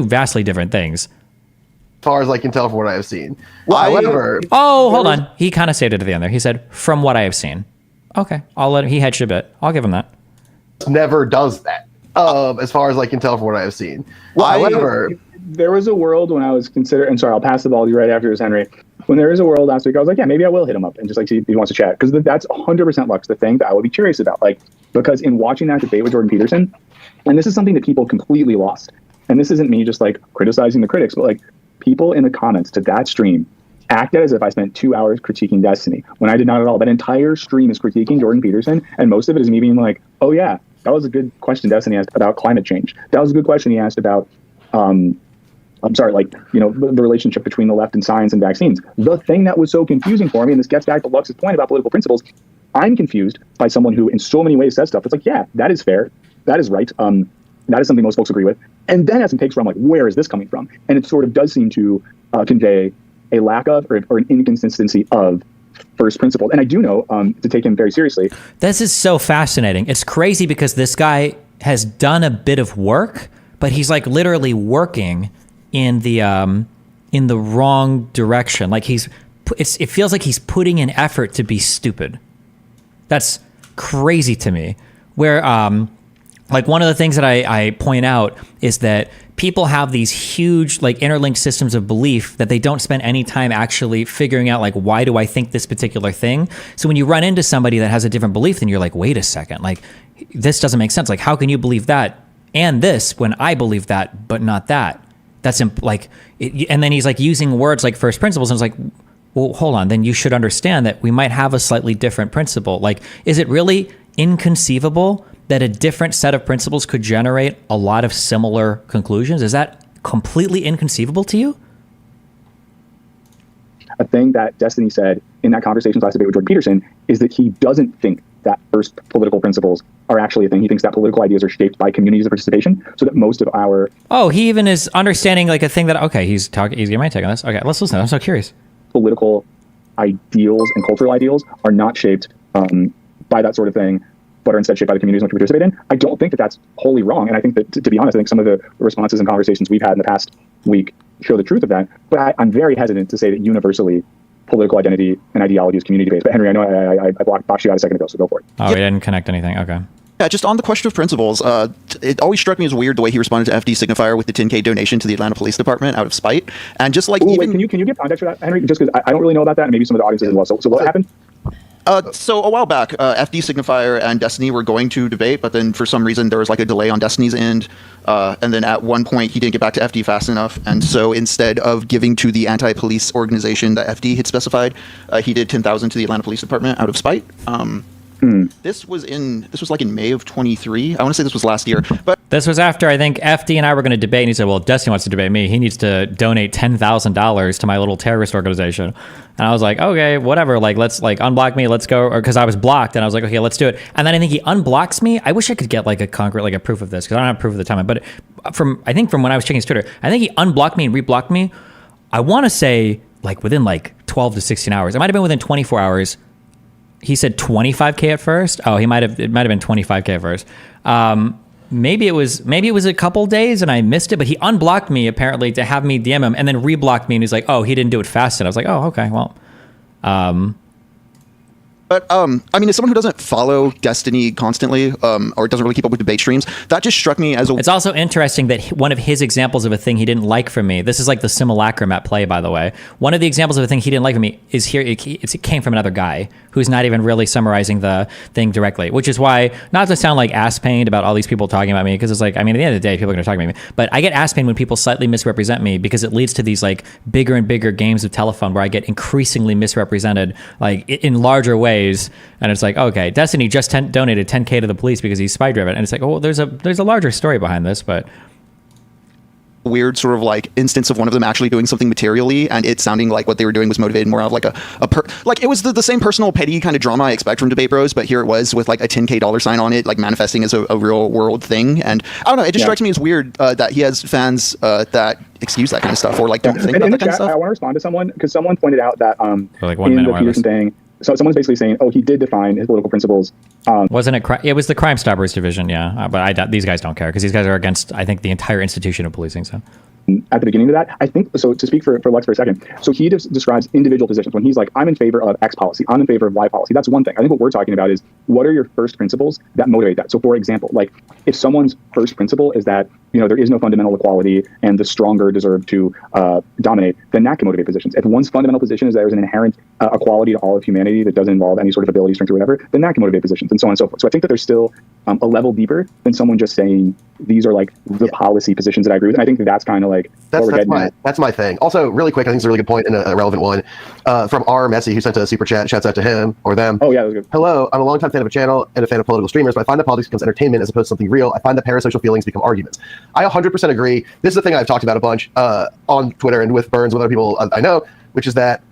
[SPEAKER 2] vastly different things.
[SPEAKER 3] As far as I can tell from what I have seen. However...
[SPEAKER 2] Oh, hold on. He kind of stated at the end there. He said, from what I have seen. Okay. I'll let him, he hedged a bit. I'll give him that.
[SPEAKER 3] Never does that. As far as I can tell from what I have seen. However...
[SPEAKER 17] There was a world when I was considering... And sorry, I'll pass the ball to you right after this, Henry. When there was a world last week, I was like, yeah, maybe I will hit him up and just like see if he wants to chat. Because that's 100% Lux, the thing that I would be curious about. Like, because in watching that debate with Jordan Peterson, and this is something that people completely lost. And this isn't me just like criticizing the critics, but like, people in the comments to that stream acted as if I spent 2 hours critiquing Destiny, when I did not at all. That entire stream is critiquing Jordan Peterson, and most of it is me being like, oh yeah, that was a good question Destiny asked about climate change. That was a good question he asked about, the relationship between the left and science and vaccines. The thing that was so confusing for me, and this gets back to Lux's point about political principles, I'm confused by someone who in so many ways says stuff. It's like, yeah, that is fair. That is right. That is something most folks agree with. And then has some takes where I'm like, where is this coming from? And it sort of does seem to convey a lack of or an inconsistency of first principles. And I do know, to take him very seriously.
[SPEAKER 2] This is so fascinating. It's crazy because this guy has done a bit of work, but he's like literally working in the wrong direction. Like it feels like he's putting in effort to be stupid. That's crazy to me. Where, like, one of the things that I point out is that people have these huge, like, interlinked systems of belief that they don't spend any time actually figuring out, like, why do I think this particular thing? So when you run into somebody that has a different belief, then you're like, wait a second, like, this doesn't make sense. Like, how can you believe that and this when I believe that, but not that? That's and then he's like using words like first principles, and it's like, well, hold on, then you should understand that we might have a slightly different principle. Like, is it really inconceivable that a different set of principles could generate a lot of similar conclusions? Is that completely inconceivable to you?
[SPEAKER 17] A thing that Destiny said in that conversation last debate with Jordan Peterson is that he doesn't think that first political principles are actually a thing. He thinks that political ideas are shaped by communities of participation, so that most of our...
[SPEAKER 2] Oh, he even is understanding like a thing that... Okay, he's giving my take on this. Okay, let's listen. I'm so curious.
[SPEAKER 17] Political ideals and cultural ideals are not shaped by that sort of thing, but are instead shaped by the communities in which we participate in. I don't think that that's wholly wrong. And I think that, to be honest, I think some of the responses and conversations we've had in the past week show the truth of that. But I'm very hesitant to say that universally political identity and ideology is community-based. But Henry, I know I boxed you out a second ago, so go for it.
[SPEAKER 2] Oh, we didn't connect anything. Okay.
[SPEAKER 19] Yeah, just on the question of principles, it always struck me as weird the way he responded to FD Signifier with the 10K donation to the Atlanta Police Department out of spite. And just like
[SPEAKER 17] wait, can you give context for that, Henry? Just because I don't really know about that, and maybe some of the audience as well. So what happened?
[SPEAKER 19] So a while back, FD Signifier and Destiny were going to debate, but then for some reason there was like a delay on Destiny's end. And then at one point he didn't get back to FD fast enough. And so instead of giving to the anti-police organization that FD had specified, he did 10,000 to the Atlanta Police Department out of spite. This was like in May of 23. I want to say this was last year, but
[SPEAKER 2] this was after I think FD and I were going to debate, and he said, "Well, Destiny wants to debate me. He needs to donate $10,000 to my little terrorist organization." And I was like, "Okay, whatever. Like, let's like unblock me. Let's go." Or because I was blocked, and I was like, "Okay, let's do it." And then I think he unblocks me. I wish I could get like a concrete, like a proof of this, because I don't have proof of the time. But from when I was checking his Twitter, I think he unblocked me and reblocked me. I want to say like within like 12 to 16 hours. It might have been within 24 hours. He said 25K at first. Oh, it might have been 25K at first. Maybe it was a couple days and I missed it, but he unblocked me apparently to have me DM him and then reblocked me, and he's like, "Oh, he didn't do it fast enough." I was like, "Oh, okay, well."
[SPEAKER 19] But I mean, as someone who doesn't follow Destiny constantly, or doesn't really keep up with debate streams, that just struck me as a.
[SPEAKER 2] It's also interesting that one of his examples of a thing he didn't like from me. This is like the simulacrum at play, by the way. One of the examples of a thing he didn't like from me is here. It came from another guy who's not even really summarizing the thing directly, which is why, not to sound like ass pained about all these people talking about me, because it's like, I mean, at the end of the day, people are going to talk about me, but I get ass pained when people slightly misrepresent me, because it leads to these like bigger and bigger games of telephone where I get increasingly misrepresented, like in larger ways. And it's like, okay, Destiny just donated 10K to the police because he's spy driven, and it's like, oh, there's a larger story behind this, but.
[SPEAKER 19] Weird sort of like instance of one of them actually doing something materially, and it sounding like what they were doing was motivated more out of like like it was the same personal petty kind of drama I expect from debate bros, but here it was with like a $10K $sign on it, like manifesting as a real world thing. And I don't know, it just strikes me as weird that he has fans that excuse that kind of stuff or like don't think about that kind of stuff.
[SPEAKER 17] I want to respond to someone because someone pointed out that
[SPEAKER 2] like
[SPEAKER 17] in the Peterson thing. So someone's basically saying, "Oh, he did define his political principles."
[SPEAKER 2] Wasn't it? It was the Crime Stoppers division, yeah. But these guys don't care because these guys are against, I think, the entire institution of policing. So.
[SPEAKER 17] At the beginning of that, I think, so to speak for Lex for a second, so he describes individual positions when he's like, I'm in favor of X policy, I'm in favor of Y policy. That's one thing. I think what we're talking about is what are your first principles that motivate that? So for example, like if someone's first principle is that, there is no fundamental equality and the stronger deserve to dominate, then that can motivate positions. If one's fundamental position is there's an inherent equality to all of humanity that doesn't involve any sort of ability, strength, or whatever, then that can motivate positions, and so on and so forth. So I think that there's still a level deeper than someone just saying these are like the policy positions that I agree with. And I think that's kind of like
[SPEAKER 3] that's my thing. Also, really quick, I think it's a really good point and a relevant one from R. Messi, who sent a super chat. Shouts out to him or them.
[SPEAKER 17] Oh yeah, that was good.
[SPEAKER 3] Hello, I'm a longtime fan of a channel and a fan of political streamers, but I find that politics becomes entertainment as opposed to something real. I find that parasocial feelings become arguments. I 100% agree. This is a thing I've talked about a bunch on Twitter and with Burns, with other people I know, which is that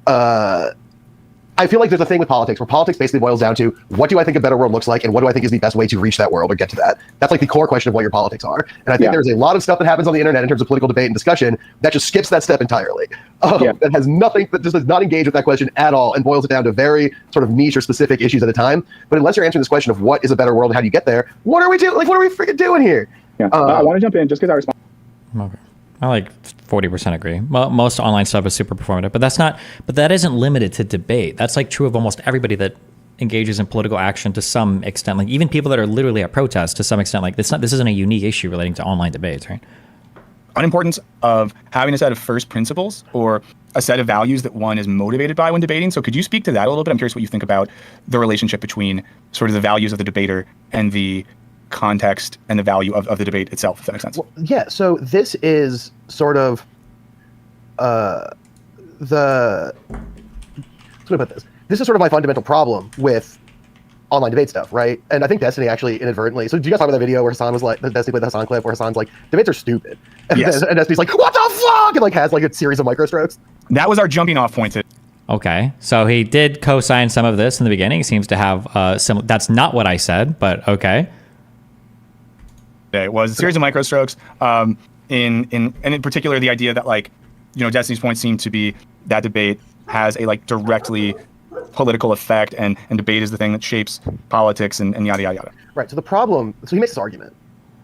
[SPEAKER 3] I feel like there's a thing with politics where politics basically boils down to what do I think a better world looks like and what do I think is the best way to reach that world or get to that. That's like the core question of what your politics are. And I think there's a lot of stuff that happens on the internet in terms of political debate and discussion that just skips that step entirely. That has nothing, that just does not engage with that question at all and boils it down to very sort of niche or specific issues at a time. But unless you're answering this question of what is a better world and how do you get there, what are we doing? Like, what are we freaking doing here?
[SPEAKER 17] Yeah, I want to jump in just because I respond.
[SPEAKER 2] Okay. I like 40% agree. Well, most online stuff is super performative, but that isn't limited to debate. That's like true of almost everybody that engages in political action to some extent. Like even people that are literally at protests to some extent. Like this isn't a unique issue relating to online debates, right?
[SPEAKER 1] Unimportance of having a set of first principles or a set of values that one is motivated by when debating. So could you speak to that a little bit? I'm curious what you think about the relationship between sort of the values of the debater and the context and the value of the debate itself, if that makes sense.
[SPEAKER 3] Well, yeah, so this is sort of what about this? This is sort of my fundamental problem with online debate stuff, right? And I think Destiny actually inadvertently. So do you guys talk about that video where Hassan was like, Destiny played the Hassan clip where Hassan's like, debates are stupid, and,
[SPEAKER 1] yes.
[SPEAKER 3] and Destiny's like, what the fuck, and like has like a series of microstrokes.
[SPEAKER 1] That was our jumping off point.
[SPEAKER 2] Okay, so he did co-sign some of this in the beginning. He seems to have some. That's not what I said, but okay.
[SPEAKER 1] It was a series of microstrokes. And in particular, the idea that Destiny's point seemed to be that debate has a directly political effect, and debate is the thing that shapes politics and yada yada yada.
[SPEAKER 3] Right. So the problem. So he makes this argument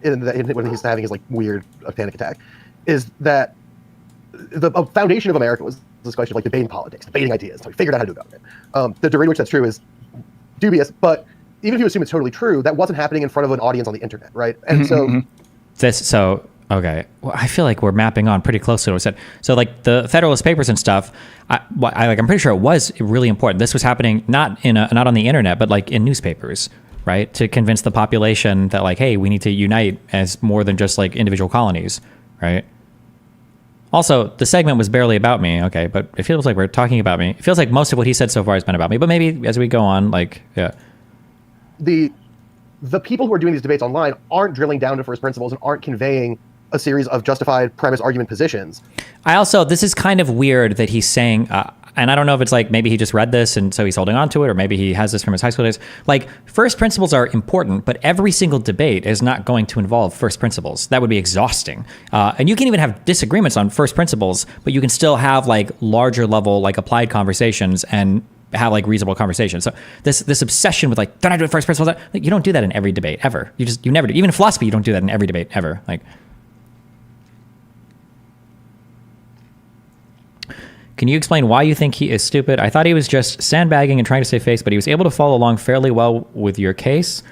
[SPEAKER 3] when he's having his like weird panic attack, is that the foundation of America was this question of like debating politics, debating ideas. So we figured out how to do government. The degree to which that's true is dubious, but even if you assume it's totally true, that wasn't happening in front of an audience on the internet, right? And
[SPEAKER 2] Okay. Well, I feel like we're mapping on pretty close to what I said. So like the Federalist Papers and stuff, I'm pretty sure it was really important. This was happening not on the internet, but like in newspapers, right? To convince the population that like, hey, we need to unite as more than just like individual colonies, right? Also, the segment was barely about me, okay, but it feels like we're talking about me. It feels like most of what he said so far has been about me, but maybe as we go on, like, yeah.
[SPEAKER 3] The people who are doing these debates online aren't drilling down to first principles and aren't conveying a series of justified premise argument positions.
[SPEAKER 2] This is kind of weird that he's saying, and I don't know if it's like maybe he just read this and so he's holding on to it, or maybe he has this from his high school days. Like, first principles are important, but every single debate is not going to involve first principles. That would be exhausting. And you can even have disagreements on first principles, but you can still have like larger level, like applied conversations and have like reasonable conversations. So this obsession with like, they're not doing first principles. Like, you don't do that in every debate ever. You never do. Even in philosophy, you don't do that in every debate ever. Like, can you explain why you think he is stupid? I thought he was just sandbagging and trying to save face, but he was able to follow along fairly well with your case.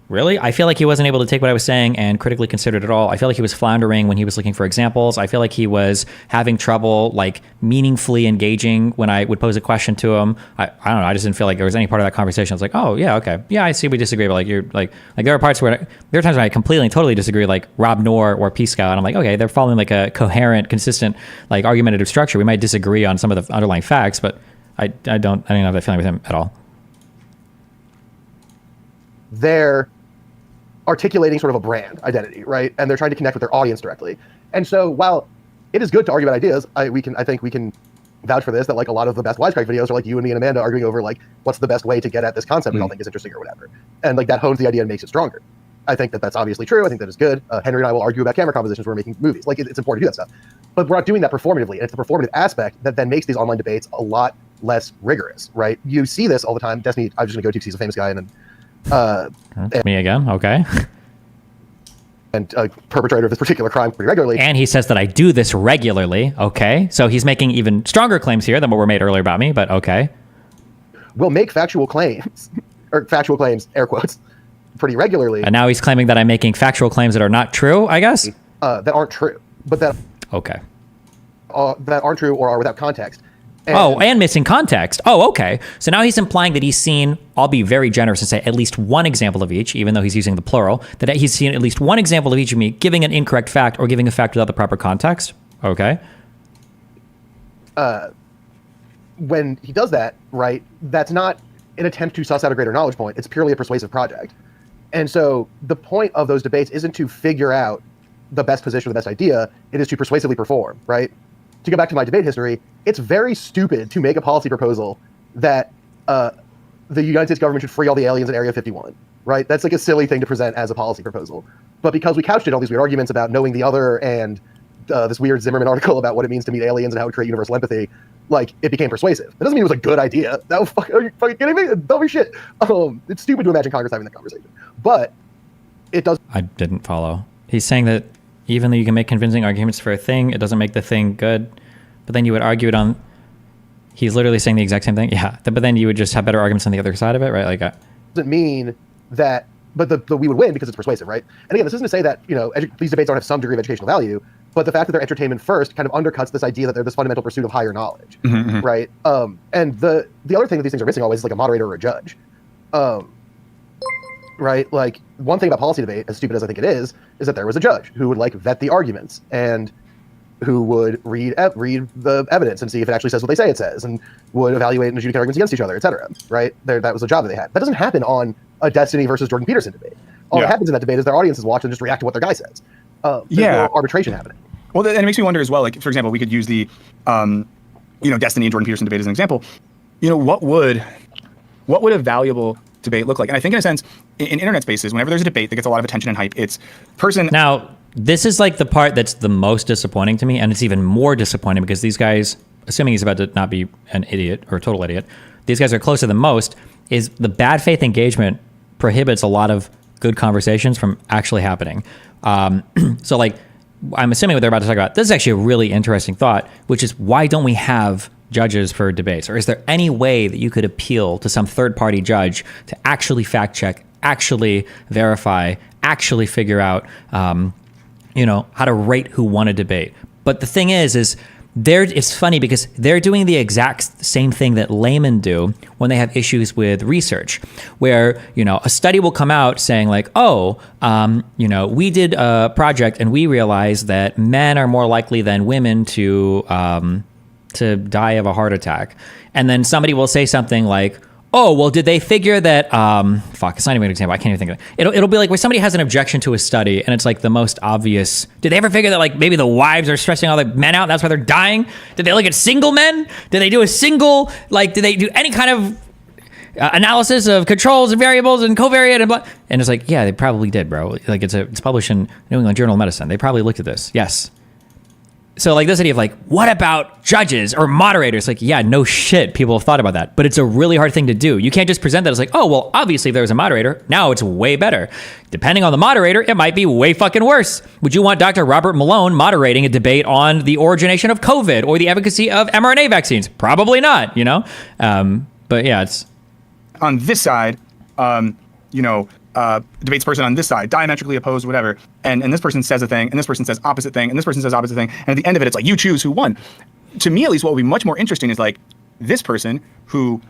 [SPEAKER 2] Really? I feel like he wasn't able to take what I was saying and critically consider it at all. I feel like he was floundering when he was looking for examples. I feel like he was having trouble like meaningfully engaging when I would pose a question to him. I don't know. I just didn't feel like there was any part of that conversation. I was like, oh yeah, okay. Yeah, I see we disagree, but like you're like there are parts where there are times when I completely and totally disagree, like Rob Noor or P Scout. And I'm like, okay, they're following like a coherent, consistent, like argumentative structure. We might disagree on some of the underlying facts, but I don't have that feeling with him at all.
[SPEAKER 3] They're articulating sort of a brand identity, right? And they're trying to connect with their audience directly. And so while it is good to argue about ideas, I think we can vouch for this, that like a lot of the best Wisecrack videos are like you and me and Amanda arguing over like what's the best way to get at this concept we all think is interesting or whatever. And like that hones the idea and makes it stronger. I think that that's obviously true. I think that is good. Henry and I will argue about camera compositions when we're making movies. Like it's important to do that stuff. But we're not doing that performatively. And it's the performative aspect that then makes these online debates a lot less rigorous, right? You see this all the time. Destiny, I'm just gonna go to because he's a famous guy and
[SPEAKER 2] me again, okay.
[SPEAKER 3] And a perpetrator of this particular crime pretty regularly.
[SPEAKER 2] And he says that I do this regularly, okay. So he's making even stronger claims here than what were made earlier about me, but okay.
[SPEAKER 3] Will make factual claims, or factual claims, air quotes, pretty regularly.
[SPEAKER 2] And now he's claiming that I'm making factual claims that are not true, I guess?
[SPEAKER 3] That aren't true, but that aren't true or are without context.
[SPEAKER 2] And missing context. Oh, okay. So now he's implying that he's seen, I'll be very generous and say at least one example of each, even though he's using the plural, that he's seen at least one example of each of me giving an incorrect fact or giving a fact without the proper context. Okay.
[SPEAKER 3] When he does that, right, that's not an attempt to suss out a greater knowledge point. It's purely a persuasive project. And so the point of those debates isn't to figure out the best position or the best idea. It is to persuasively perform, right? To go back to my debate history, it's very stupid to make a policy proposal that the United States government should free all the aliens in Area 51, right? That's like a silly thing to present as a policy proposal. But because we couched it in all these weird arguments about knowing the other and this weird Zimmerman article about what it means to meet aliens and how to create universal empathy, like it became persuasive. That doesn't mean it was a good idea. That was are you fucking kidding me? Don't be shit. It's stupid to imagine Congress having that conversation. But it does.
[SPEAKER 2] I didn't follow. He's saying that even though you can make convincing arguments for a thing, it doesn't make the thing good. But then you would argue it on. He's literally saying the exact same thing. Yeah. But then you would just have better arguments on the other side of it, right? Like,
[SPEAKER 3] doesn't mean that. But the we would win because it's persuasive, right? And again, this isn't to say that these debates don't have some degree of educational value, but the fact that they're entertainment first kind of undercuts this idea that they're this fundamental pursuit of higher knowledge, right? And the other thing that these things are missing always is like a moderator or a judge, right? Like one thing about policy debate, as stupid as I think it is that there was a judge who would like vet the arguments and who would read the evidence and see if it actually says what they say it says, and would evaluate and adjudicate arguments against each other, et cetera, right? That was a job that they had. That doesn't happen on a Destiny versus Jordan Peterson debate. All that happens in that debate is their audiences watch and just react to what their guy says. There's no arbitration happening.
[SPEAKER 1] Well, and it makes me wonder as well, like, for example, we could use the, Destiny and Jordan Peterson debate as an example. What would a valuable debate look like? And I think in a sense, in internet spaces, whenever there's a debate that gets a lot of attention and hype, it's person...
[SPEAKER 2] Now, this is like the part that's the most disappointing to me, and it's even more disappointing because these guys, assuming he's about to not be an idiot or a total idiot, these guys are closer than most, is the bad faith engagement prohibits a lot of good conversations from actually happening. So like, I'm assuming what they're about to talk about, this is actually a really interesting thought, which is why don't we have judges for debates? Or is there any way that you could appeal to some third-party judge to actually fact check, actually verify, actually figure out, how to rate who won a debate? But the thing is it's funny because they're doing the exact same thing that laymen do when they have issues with research, where, a study will come out saying like, we did a project and we realized that men are more likely than women to die of a heart attack. And then somebody will say something like, oh, well, did they figure that, it's not even an example. I can't even think of it. It'll be like where somebody has an objection to a study and it's like the most obvious. Did they ever figure that like maybe the wives are stressing all the men out? That's why they're dying. Did they look at single men? Did they do did they do any kind of analysis of controls and variables and covariate and blah? And it's like, yeah, they probably did, bro. Like it's published in New England Journal of Medicine. They probably looked at this. Yes. So like this idea of like, what about judges or moderators? Like, yeah, no shit, people have thought about that, but it's a really hard thing to do. You can't just present that as like, oh, well, obviously if there was a moderator, now it's way better. Depending on the moderator, it might be way fucking worse. Would you want Dr. Robert Malone moderating a debate on the origination of COVID or the efficacy of mRNA vaccines? Probably not, But yeah, it's
[SPEAKER 1] on this side, debates person on this side, diametrically opposed, whatever, and this person says a thing, and this person says opposite thing, and this person says opposite thing, and at the end of it, it's like, you choose who won. To me, at least, what would be much more interesting is like this person who,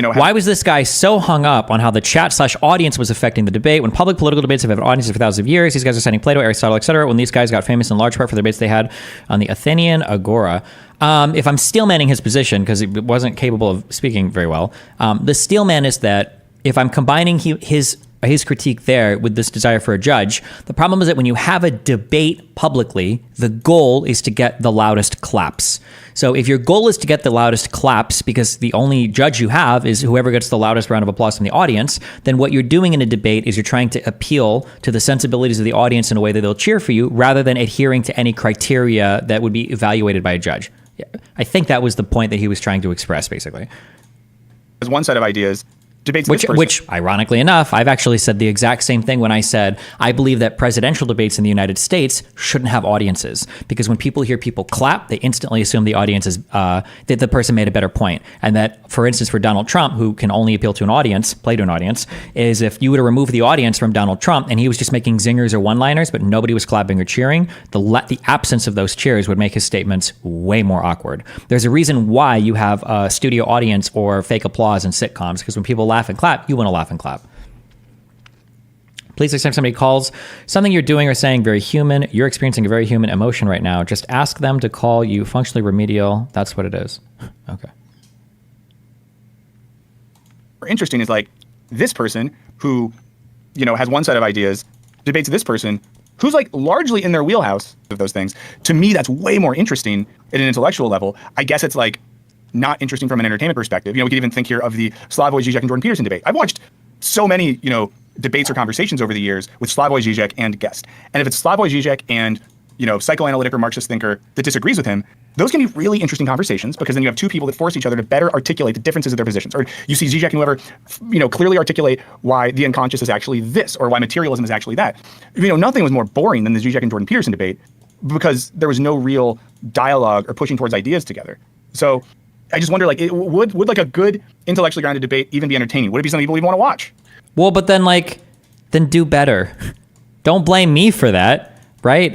[SPEAKER 2] why was this guy so hung up on how the chat/audience was affecting the debate when public political debates have had audiences for thousands of years? These guys are citing Plato, Aristotle, etc. When these guys got famous in large part for the debates they had on the Athenian Agora. If I'm steelmanning his position, because he wasn't capable of speaking very well, the steelman is that if I'm combining his critique there with this desire for a judge, the problem is that when you have a debate publicly, the goal is to get the loudest claps. So if your goal is to get the loudest claps because the only judge you have is whoever gets the loudest round of applause from the audience, then what you're doing in a debate is you're trying to appeal to the sensibilities of the audience in a way that they'll cheer for you rather than adhering to any criteria that would be evaluated by a judge. I think that was the point that he was trying to express, basically.
[SPEAKER 1] There's one set of ideas. Debates
[SPEAKER 2] which, ironically enough, I've actually said the exact same thing when I said I believe that presidential debates in the United States shouldn't have audiences, because when people hear people clap, they instantly assume the audience is that the person made a better point, and that, for instance, for Donald Trump, who can only appeal to an audience, play to an audience, is if you were to remove the audience from Donald Trump and he was just making zingers or one-liners, but nobody was clapping or cheering, the absence of those cheers would make his statements way more awkward. There's a reason why you have a studio audience or fake applause in sitcoms, because when people laugh and clap, you want to laugh and clap. Please, next time somebody calls something you're doing or saying very human, you're experiencing a very human emotion right now, just ask them to call you functionally remedial. That's what it is. Okay.
[SPEAKER 1] Interesting is like this person who, has one set of ideas, debates this person who's like largely in their wheelhouse of those things. To me, that's way more interesting at an intellectual level. I guess it's like not interesting from an entertainment perspective. We could even think here of the Slavoj Žižek and Jordan Peterson debate. I've watched so many, debates or conversations over the years with Slavoj Žižek and guest. And if it's Slavoj Žižek and, psychoanalytic or Marxist thinker that disagrees with him, those can be really interesting conversations, because then you have two people that force each other to better articulate the differences of their positions. Or you see Žižek and whoever, clearly articulate why the unconscious is actually this, or why materialism is actually that. Nothing was more boring than the Žižek and Jordan Peterson debate, because there was no real dialogue or pushing towards ideas together. So I just wonder, would like a good intellectually grounded debate even be entertaining? Would it be something people even want to watch?
[SPEAKER 2] Well, but then then do better. Don't blame me for that, right?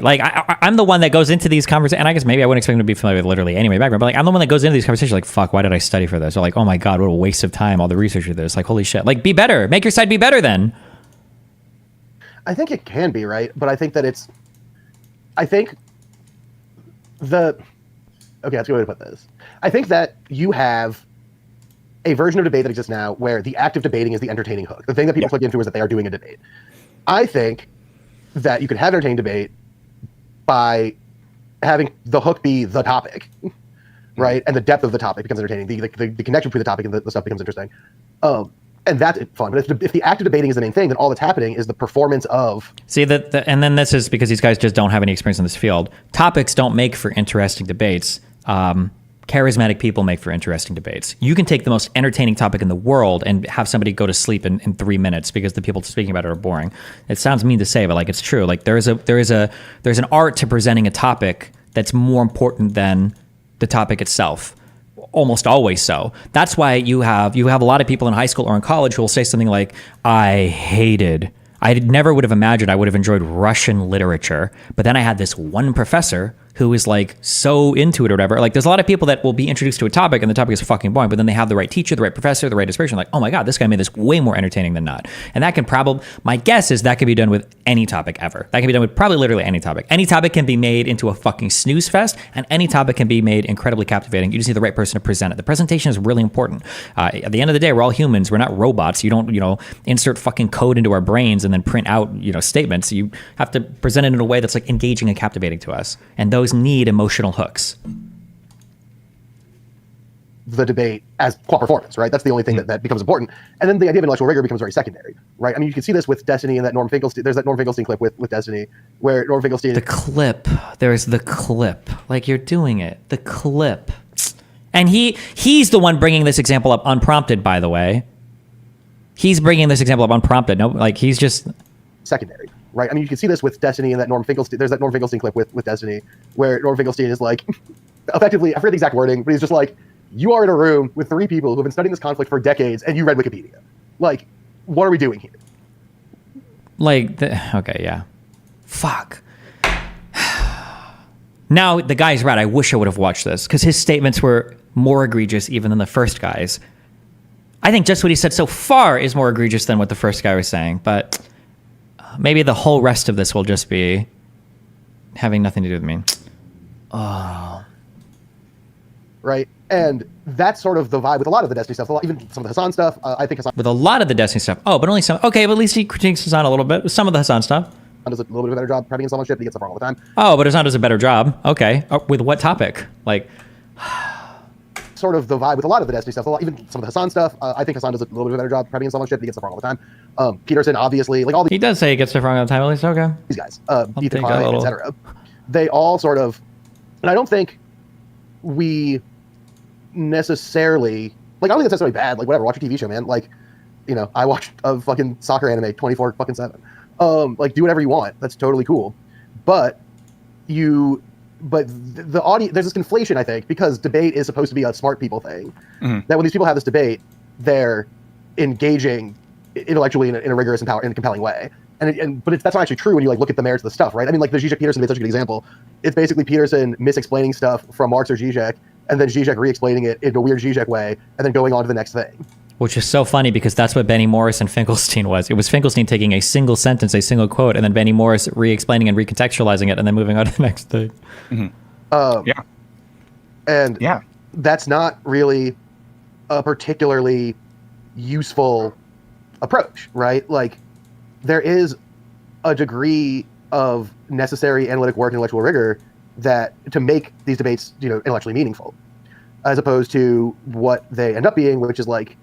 [SPEAKER 2] I'm the one that goes into these conversations, and I guess maybe I wouldn't expect him to be familiar with literally any background, but I'm the one that goes into these conversations fuck, why did I study for this? Or oh my God, what a waste of time, all the research for this. Holy shit. Be better. Make your side be better then.
[SPEAKER 3] I think it can be, right? But I think that okay, that's a good way to put this. I think that you have a version of debate that exists now where the act of debating is the entertaining hook. The thing that people click into is that they are doing a debate. I think that you could have entertaining debate by having the hook be the topic, right? And the depth of the topic becomes entertaining. The connection between the topic and the stuff becomes interesting. And that's fun. But if the act of debating is the main thing, then all that's happening is the performance of...
[SPEAKER 2] See, and then this is because these guys just don't have any experience in this field. Topics don't make for interesting debates. charismatic people make for interesting debates. You can take the most entertaining topic in the world and have somebody go to sleep in 3 minutes because the people speaking about it are boring. It sounds mean to say, but like it's true. Like there's an art to presenting a topic that's more important than the topic itself. Almost always so. That's why you have a lot of people in high school or in college who will say something like, I never would have imagined I would have enjoyed Russian literature, but then I had this one professor who is like so into it or whatever. Like there's a lot of people that will be introduced to a topic and the topic is fucking boring, but then they have the right teacher, the right professor, the right inspiration. Like, oh my God, this guy made this way more entertaining than not. And that can probably, my guess is that can be done with any topic ever. That can be done with probably literally any topic. Any topic can be made into a fucking snooze fest, and any topic can be made incredibly captivating. You just need the right person to present it. The presentation is really important. At the end of the day, we're all humans. We're not robots. You don't, insert fucking code into our brains and then print out, statements. You have to present it in a way that's like engaging and captivating to us. And those need emotional hooks.
[SPEAKER 3] The debate as core performance, right? That's the only thing that becomes important. And then the idea of intellectual rigor becomes very secondary, right? I mean, you can see this with Destiny and that Norm Finkelstein. There's that Norm Finkelstein clip with Destiny where Norm Finkelstein.
[SPEAKER 2] The clip. There's the clip. Like you're doing it. The clip. And he's the one bringing this example up unprompted, by the way. He's bringing this example up unprompted. No, like he's just
[SPEAKER 3] secondary, right? I mean, you can see this with Destiny and that Norm Finkelstein. There's that Norm Finkelstein clip with Destiny where Norm Finkelstein is like, effectively, I forget the exact wording, but he's just like, you are in a room with 3 people who have been studying this conflict for decades, and you read Wikipedia. Like, what are we doing here?
[SPEAKER 2] Like, okay, yeah. Fuck. Now, the guy's right. I wish I would have watched this, because his statements were more egregious even than the first guy's. I think just what he said so far is more egregious than what the first guy was saying, but maybe the whole rest of this will just be having nothing to do with me. Oh.
[SPEAKER 3] Right? And that's sort of the vibe with a lot of the Destiny stuff, even some of the Hassan stuff. I think Hassan...
[SPEAKER 2] With a lot of the Destiny stuff. Oh, but only some. Okay, but at least he critiques Hassan a little bit with some of the Hassan stuff.
[SPEAKER 3] Does a little bit of a better job prepping his shit, but he gets stuff wrong all the time.
[SPEAKER 2] Oh, but Hassan does a better job. Okay. With what topic? Like...
[SPEAKER 3] Sort of the vibe with a lot of the Destiny stuff, even some of the Hassan stuff. I think Hassan does a little bit of a better job prepping his shit, but he gets stuff wrong all the time. Peterson, obviously, like all the...
[SPEAKER 2] He does say he gets stuff wrong all the time, at least. Okay.
[SPEAKER 3] These guys. Ethan Klein, etc. They all sort of... And I don't think we... necessarily, like, I don't think that's necessarily bad. Like, whatever, watch a TV show, man. Like, I watch a fucking soccer anime 24/7. Like, do whatever you want. That's totally cool. But the audience, there's this conflation, I think, because debate is supposed to be a smart people thing. Mm-hmm. That when these people have this debate, they're engaging intellectually in a rigorous and compelling way. But that's not actually true when you look at the merits of the stuff, right? I mean, like the Zizek Peterson debate is such a good example. It's basically Peterson misexplaining stuff from Marx or Zizek, and then Zizek re-explaining it in a weird Zizek way, and then going on to the next thing.
[SPEAKER 2] Which is so funny because that's what Benny Morris and Finkelstein was. It was Finkelstein taking a single sentence, a single quote, and then Benny Morris re-explaining and recontextualizing it, and then moving on to the next thing.
[SPEAKER 3] Mm-hmm. And that's not really a particularly useful approach, right? Like, there is a degree of necessary analytic work and intellectual rigor that to make these debates, intellectually meaningful, as opposed to what they end up being, which is like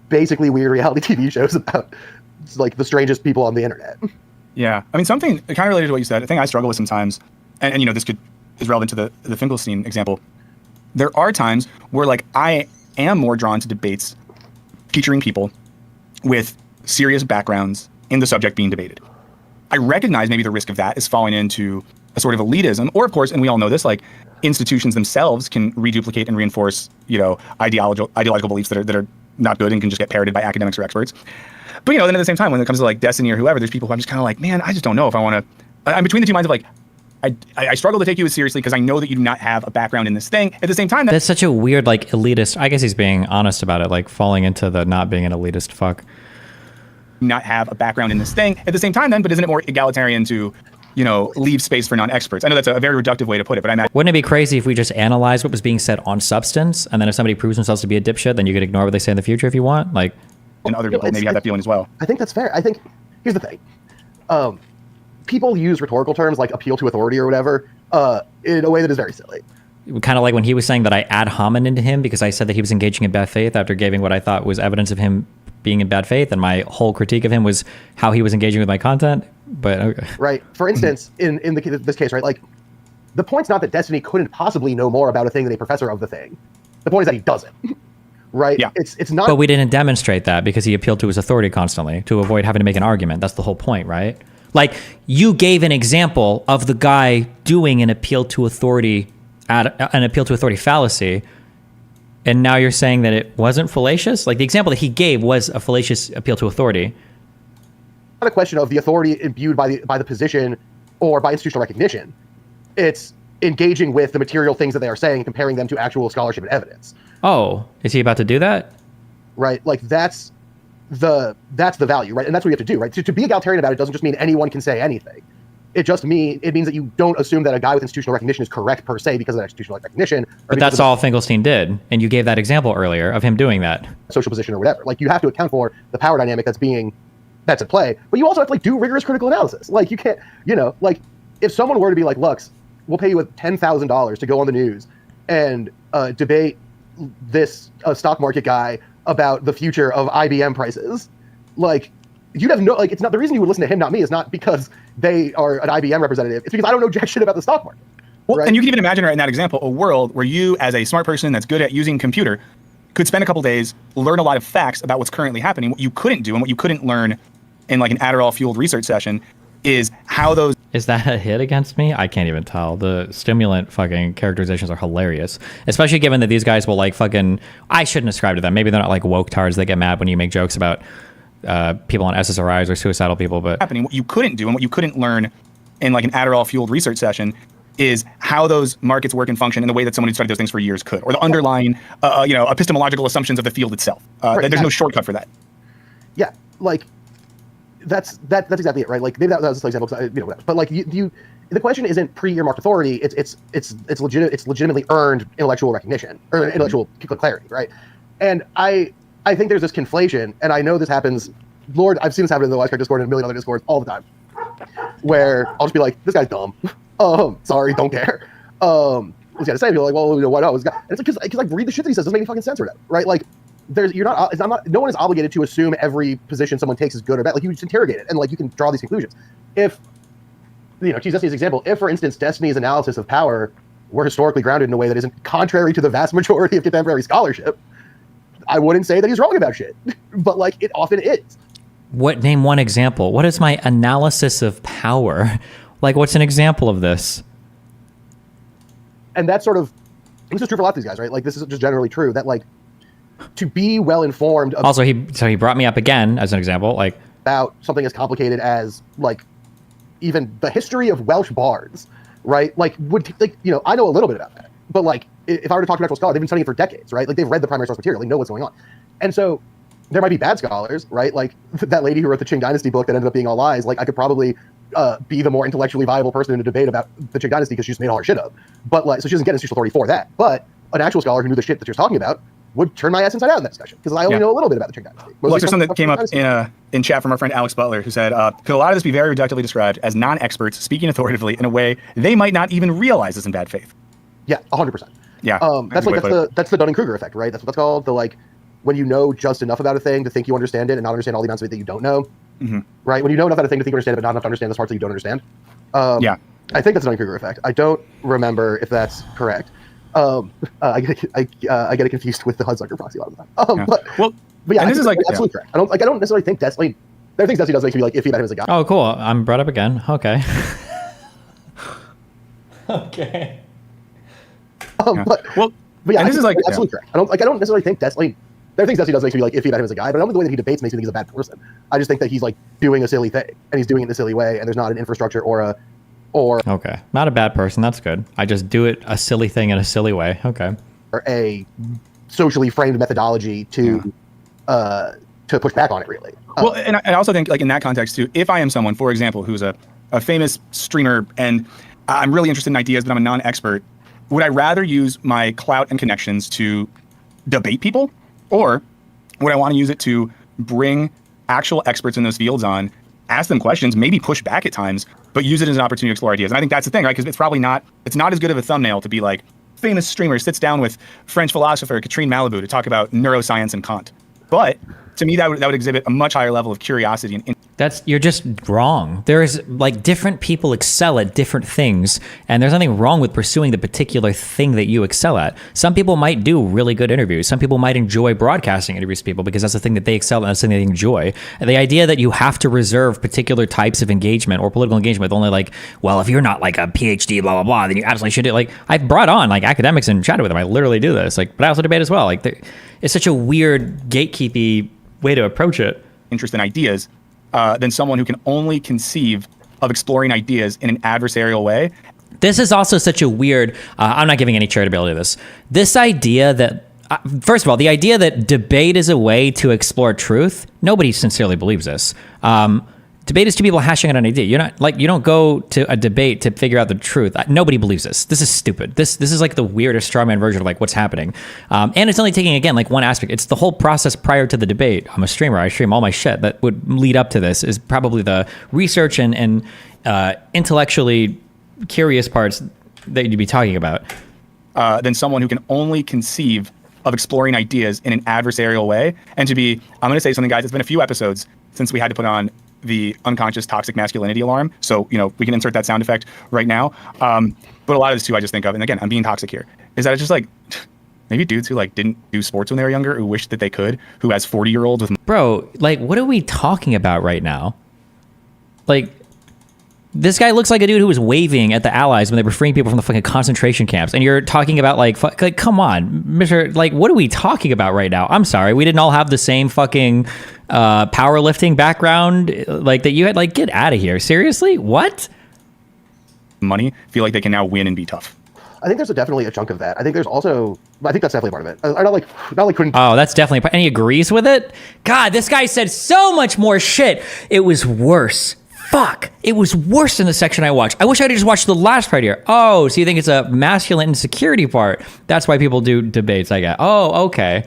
[SPEAKER 3] basically weird reality TV shows about like the strangest people on the internet.
[SPEAKER 1] Yeah, I mean, something kind of related to what you said. A thing I struggle with sometimes, and this is relevant to the Finkelstein example. There are times where like I am more drawn to debates featuring people with serious backgrounds in the subject being debated. I recognize maybe the risk of that is falling into a sort of elitism, or of course, and we all know this, like institutions themselves can reduplicate and reinforce, ideological beliefs that are not good and can just get parroted by academics or experts. But then at the same time, when it comes to like Destiny or whoever, there's people who I'm just kind of like, man, I just don't know if I want to. I'm between the two minds of like, I struggle to take you as seriously because I know that you do not have a background in this thing. At the same time,
[SPEAKER 2] that's such a weird like elitist. I guess he's being honest about it, like falling into the not being an elitist fuck.
[SPEAKER 1] Not have a background in this thing. At the same time, then, but isn't it more egalitarian to leave space for non-experts? I know that's a very reductive way to put it, but
[SPEAKER 2] wouldn't it be crazy if we just analyze what was being said on substance, and then if somebody proves themselves to be a dipshit, then you could ignore what they say in the future if you want? Like,
[SPEAKER 1] and other people maybe have that feeling as well.
[SPEAKER 3] I think that's fair. I think, here's the thing. People use rhetorical terms like appeal to authority or whatever in a way that is very silly.
[SPEAKER 2] Kind of like when he was saying that I ad hominem to him because I said that he was engaging in bad faith after giving what I thought was evidence of him being in bad faith, and my whole critique of him was how he was engaging with my content. But okay.
[SPEAKER 3] Right. For instance, in this case, right, like the point's not that Destiny couldn't possibly know more about a thing than a professor of the thing. The point is that he doesn't. Right?
[SPEAKER 1] Yeah.
[SPEAKER 3] It's not.
[SPEAKER 2] But we didn't demonstrate that because he appealed to his authority constantly to avoid having to make an argument. That's the whole point, right? Like, you gave an example of the guy doing an appeal to authority fallacy, and now you're saying that it wasn't fallacious? Like, the example that he gave was a fallacious appeal to authority.
[SPEAKER 3] Not a question of the authority imbued by the position or by institutional recognition. It's engaging with the material things that they are saying, comparing them to actual scholarship and evidence.
[SPEAKER 2] Oh, is he about to do that?
[SPEAKER 3] Right, like that's the value, right? And that's what you have to do, right? To be egalitarian about it doesn't just mean anyone can say anything. It means that you don't assume that a guy with institutional recognition is correct per se because of that institutional recognition.
[SPEAKER 2] But that's all Finkelstein did, and you gave that example earlier of him doing that.
[SPEAKER 3] Social position or whatever. Like, you have to account for the power dynamic that's at play, but you also have to do rigorous critical analysis. Like, you can't, if someone were to be like, Lux, we'll pay you with $10,000 to go on the news and debate this stock market guy about the future of IBM prices, like, you'd have no, it's not, the reason you would listen to him, not me, is not because they are an IBM representative. It's because I don't know jack shit about the stock market.
[SPEAKER 1] Well,
[SPEAKER 3] right?
[SPEAKER 1] And you can even imagine, right, in that example, a world where you, as a smart person that's good at using computer, could spend a couple days, learn a lot of facts about what's currently happening. What you couldn't do and what you couldn't learn in like an Adderall-fueled research session is how those...
[SPEAKER 2] Is that a hit against me? I can't even tell. The stimulant fucking characterizations are hilarious. Especially given that these guys will like fucking... I shouldn't ascribe to them. Maybe they're not like woke tards that get mad when you make jokes about people on SSRIs or suicidal people, but...
[SPEAKER 1] Happening. What you couldn't do and what you couldn't learn in like an Adderall-fueled research session is how those markets work and function in the way that someone who studied those things for years could, or the underlying, epistemological assumptions of the field itself. There's no shortcut for that.
[SPEAKER 3] Yeah, like... That's exactly it, right? Like, maybe that was an example, whatever. But like, you the question isn't pre-earmarked authority. It's legit. It's legitimately earned intellectual recognition or intellectual clarity, right? And I think there's this conflation, and I know this happens. Lord, I've seen this happen in the Wisecrack Discord and a million other Discords all the time, where I'll just be like, "This guy's dumb. Sorry, don't care." What's he got to say? People are like, "Well, why not?" And it's because like read the shit that he says. Doesn't make any fucking sense or whatever, right? Like. No one is obligated to assume every position someone takes is good or bad. Like, you just interrogate it and like you can draw these conclusions. If to use Destiny's example, if for instance Destiny's analysis of power were historically grounded in a way that isn't contrary to the vast majority of contemporary scholarship, I wouldn't say that he's wrong about shit. But like, it often is.
[SPEAKER 2] Name one example. What is my analysis of power? Like, what's an example of this?
[SPEAKER 3] And that's this is true for a lot of these guys, right? Like, this is just generally true that like, to be well informed.
[SPEAKER 2] Also, he brought me up again as an example, like
[SPEAKER 3] about something as complicated as like even the history of Welsh bards, right? Like, I know a little bit about that, but like if I were to talk to an actual scholar, they've been studying it for decades, right? Like, they've read the primary source material, they know what's going on, and so there might be bad scholars, right? Like that lady who wrote the Qing Dynasty book that ended up being all lies. Like, I could probably be the more intellectually viable person in a debate about the Qing Dynasty because she just made all her shit up, but like, so she doesn't get institutional authority for that. But an actual scholar who knew the shit that you're talking about would turn my ass inside out in that discussion because I only know a little bit about the Qing Dynasty.
[SPEAKER 1] Well, there's something that came up in chat from our friend Alex Butler, who said, could a lot of this be very reductively described as non-experts speaking authoritatively in a way they might not even realize is in bad faith?
[SPEAKER 3] Yeah, 100%.
[SPEAKER 1] Yeah,
[SPEAKER 3] that's the Dunning-Kruger effect, right? That's what that's called. The like, when you know just enough about a thing to think you understand it and not understand all the amounts of it that you don't know, right? When you know enough about a thing to think you understand it, but not enough to understand the parts that you don't understand. I think that's the Dunning-Kruger effect. I don't remember if that's correct. I get it confused with the Hudsucker proxy a lot of the time. But yeah, and this is like absolutely correct. I don't necessarily think Destiny. There are things Destiny does make me like iffy about him as a guy.
[SPEAKER 2] Oh, cool. I'm brought up again. Okay. Okay.
[SPEAKER 3] But yeah, and this is like absolutely correct. I don't necessarily think Destiny. There are things Destiny does make me like iffy about him as a guy, but I don't think the way that he debates makes me think he's a bad person. I just think that he's like doing a silly thing, and he's doing it in a silly way, and there's not an infrastructure or
[SPEAKER 2] okay, not a bad person. That's good. I just do it a silly thing in a silly way. Okay.
[SPEAKER 3] Or a socially framed methodology to push back on it, really.
[SPEAKER 1] Well, and I also think, like, in that context too, if I am someone, for example, who's a famous streamer and I'm really interested in ideas, but I'm a non-expert, would I rather use my clout and connections to debate people, or would I want to use it to bring actual experts in those fields on, ask them questions, maybe push back at times, but use it as an opportunity to explore ideas? And I think that's the thing, right? Because it's not as good of a thumbnail to be like, famous streamer sits down with French philosopher Catherine Malibu to talk about neuroscience and Kant. But to me, that would exhibit a much higher level of curiosity and
[SPEAKER 2] You're just wrong. There's like different people excel at different things, and there's nothing wrong with pursuing the particular thing that you excel at. Some people might do really good interviews. Some people might enjoy broadcasting interviews to people because that's the thing that they excel at, that's the thing they enjoy. And the idea that you have to reserve particular types of engagement or political engagement with only like, well, if you're not like a PhD, blah, blah, blah, then you absolutely should do it. Like, I've brought on like academics and chatted with them. I literally do this. Like, but I also debate as well. Like, it's such a weird gatekeepy way to approach it.
[SPEAKER 1] Interest in ideas. Than someone who can only conceive of exploring ideas in an adversarial way.
[SPEAKER 2] This is also such a weird, I'm not giving any charitability to this. This idea that, first of all, the idea that debate is a way to explore truth, nobody sincerely believes this. Debate is two people hashing out an idea. You're not like, you don't go to a debate to figure out the truth. Nobody believes this. This is stupid. This is like the weirdest strawman version of like what's happening. And it's only taking, again, like one aspect. It's the whole process prior to the debate. I'm a streamer. I stream all my shit that would lead up to this is probably the research and intellectually curious parts that you'd be talking about.
[SPEAKER 1] Than someone who can only conceive of exploring ideas in an adversarial way. And I'm going to say something, guys. It's been a few episodes since we had to put on the unconscious toxic masculinity alarm. So, we can insert that sound effect right now. But a lot of this too, I just think of, and again, I'm being toxic here, is that it's just like, maybe dudes who like didn't do sports when they were younger, who wish that they could, who has 40-year-olds with...
[SPEAKER 2] Bro, like, what are we talking about right now? Like, this guy looks like a dude who was waving at the Allies when they were freeing people from the fucking concentration camps. And you're talking about like come on, Mr. Like, what are we talking about right now? I'm sorry. We didn't all have the same fucking powerlifting background like that you had. Like, get out of here. Seriously? What?
[SPEAKER 1] Money feel like they can now win and be tough.
[SPEAKER 3] I think there's definitely a chunk of that. I think there's also, I think that's definitely part of it. I not like couldn't.
[SPEAKER 2] Oh, that's definitely, and he agrees with it? God, this guy said so much more shit. It was worse. Fuck, it was worse than the section I watched. I wish I'd just watched the last part here. Oh, so you think it's a masculine insecurity part? That's why people do debates, I guess. Oh, okay.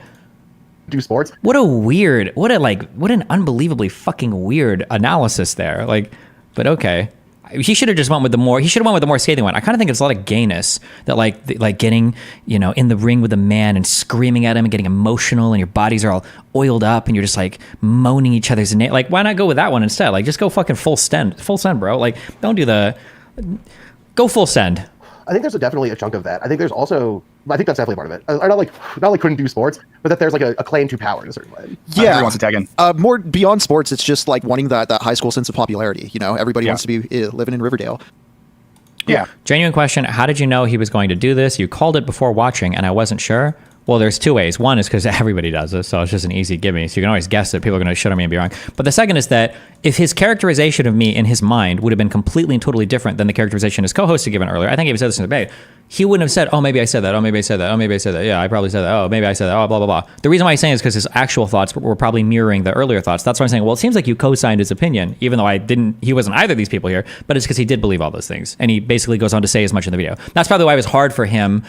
[SPEAKER 3] Do sports?
[SPEAKER 2] What an unbelievably fucking weird analysis there. Like, but okay. He should have just went with the more scathing one. I kind of think it's a lot of gayness that like getting, in the ring with a man and screaming at him and getting emotional and your bodies are all oiled up and you're just like moaning each other's name. Like, why not go with that one instead? Like, just go fucking full send, bro. Like, don't do go full send.
[SPEAKER 3] I think there's definitely a chunk of that. I think there's also, I think that's definitely part of it. I not like couldn't do sports, but that there's like a claim to power in a certain way.
[SPEAKER 4] Yeah.
[SPEAKER 1] Who wants to tag in?
[SPEAKER 4] More beyond sports, it's just like wanting that high school sense of popularity. Everybody wants to be living in Riverdale.
[SPEAKER 1] Yeah.
[SPEAKER 2] Genuine question. How did you know he was going to do this? You called it before watching and I wasn't sure. Well, there's two ways. One is because everybody does this, so it's just an easy gimme. So you can always guess that people are going to shit on me and be wrong. But the second is that if his characterization of me in his mind would have been completely and totally different than the characterization his co-host had given earlier, I think he even said this in the debate, he wouldn't have said, oh, maybe I said that. Oh, maybe I said that. Oh, maybe I said that. Yeah, I probably said that. Oh, maybe I said that. Oh, blah, blah, blah. The reason why he's saying is because his actual thoughts were probably mirroring the earlier thoughts. That's why I'm saying, well, it seems like you co-signed his opinion, even though he wasn't either of these people here, but it's because he did believe all those things. And he basically goes on to say as much in the video. That's probably why it was hard for him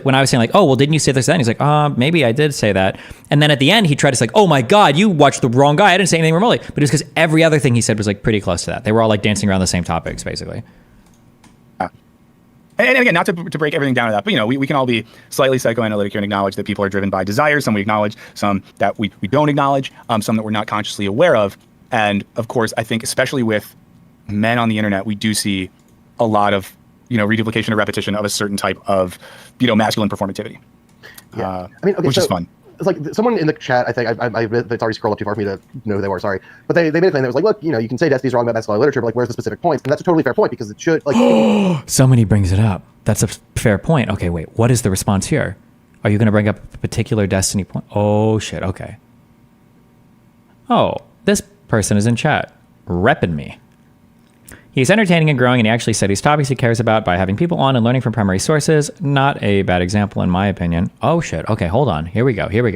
[SPEAKER 2] when I was saying like, oh, well, didn't you say this then? He's like, maybe I did say that. And then at the end, he tried to say like, oh my God, you watched the wrong guy. I didn't say anything remotely. But it was because every other thing he said was like pretty close to that. They were all like dancing around the same topics, basically.
[SPEAKER 1] And again, not to break everything down to that, but we can all be slightly psychoanalytic here and acknowledge that people are driven by desires. Some we acknowledge, some that we don't acknowledge, some that we're not consciously aware of. And of course, I think especially with men on the internet, we do see a lot of reduplication or repetition of a certain type of masculine performativity.
[SPEAKER 3] Yeah, I mean, okay,
[SPEAKER 1] which is fun.
[SPEAKER 3] It's like someone in the chat, I think, it's already scrolled up too far for me to know who they were, sorry. But they made a claim that was like, look, you can say Destiny's wrong about masculine literature, but like, where's the specific points? And that's a totally fair point because it should, like...
[SPEAKER 2] Somebody brings it up. That's a fair point. Okay, wait, what is the response here? Are you going to bring up a particular Destiny point? Oh, shit, okay. Oh, this person is in chat, repping me. He's entertaining and growing, and he actually studies topics he cares about by having people on and learning from primary sources. Not a bad example, in my opinion. Oh, shit. Okay, hold on. Here we go. They made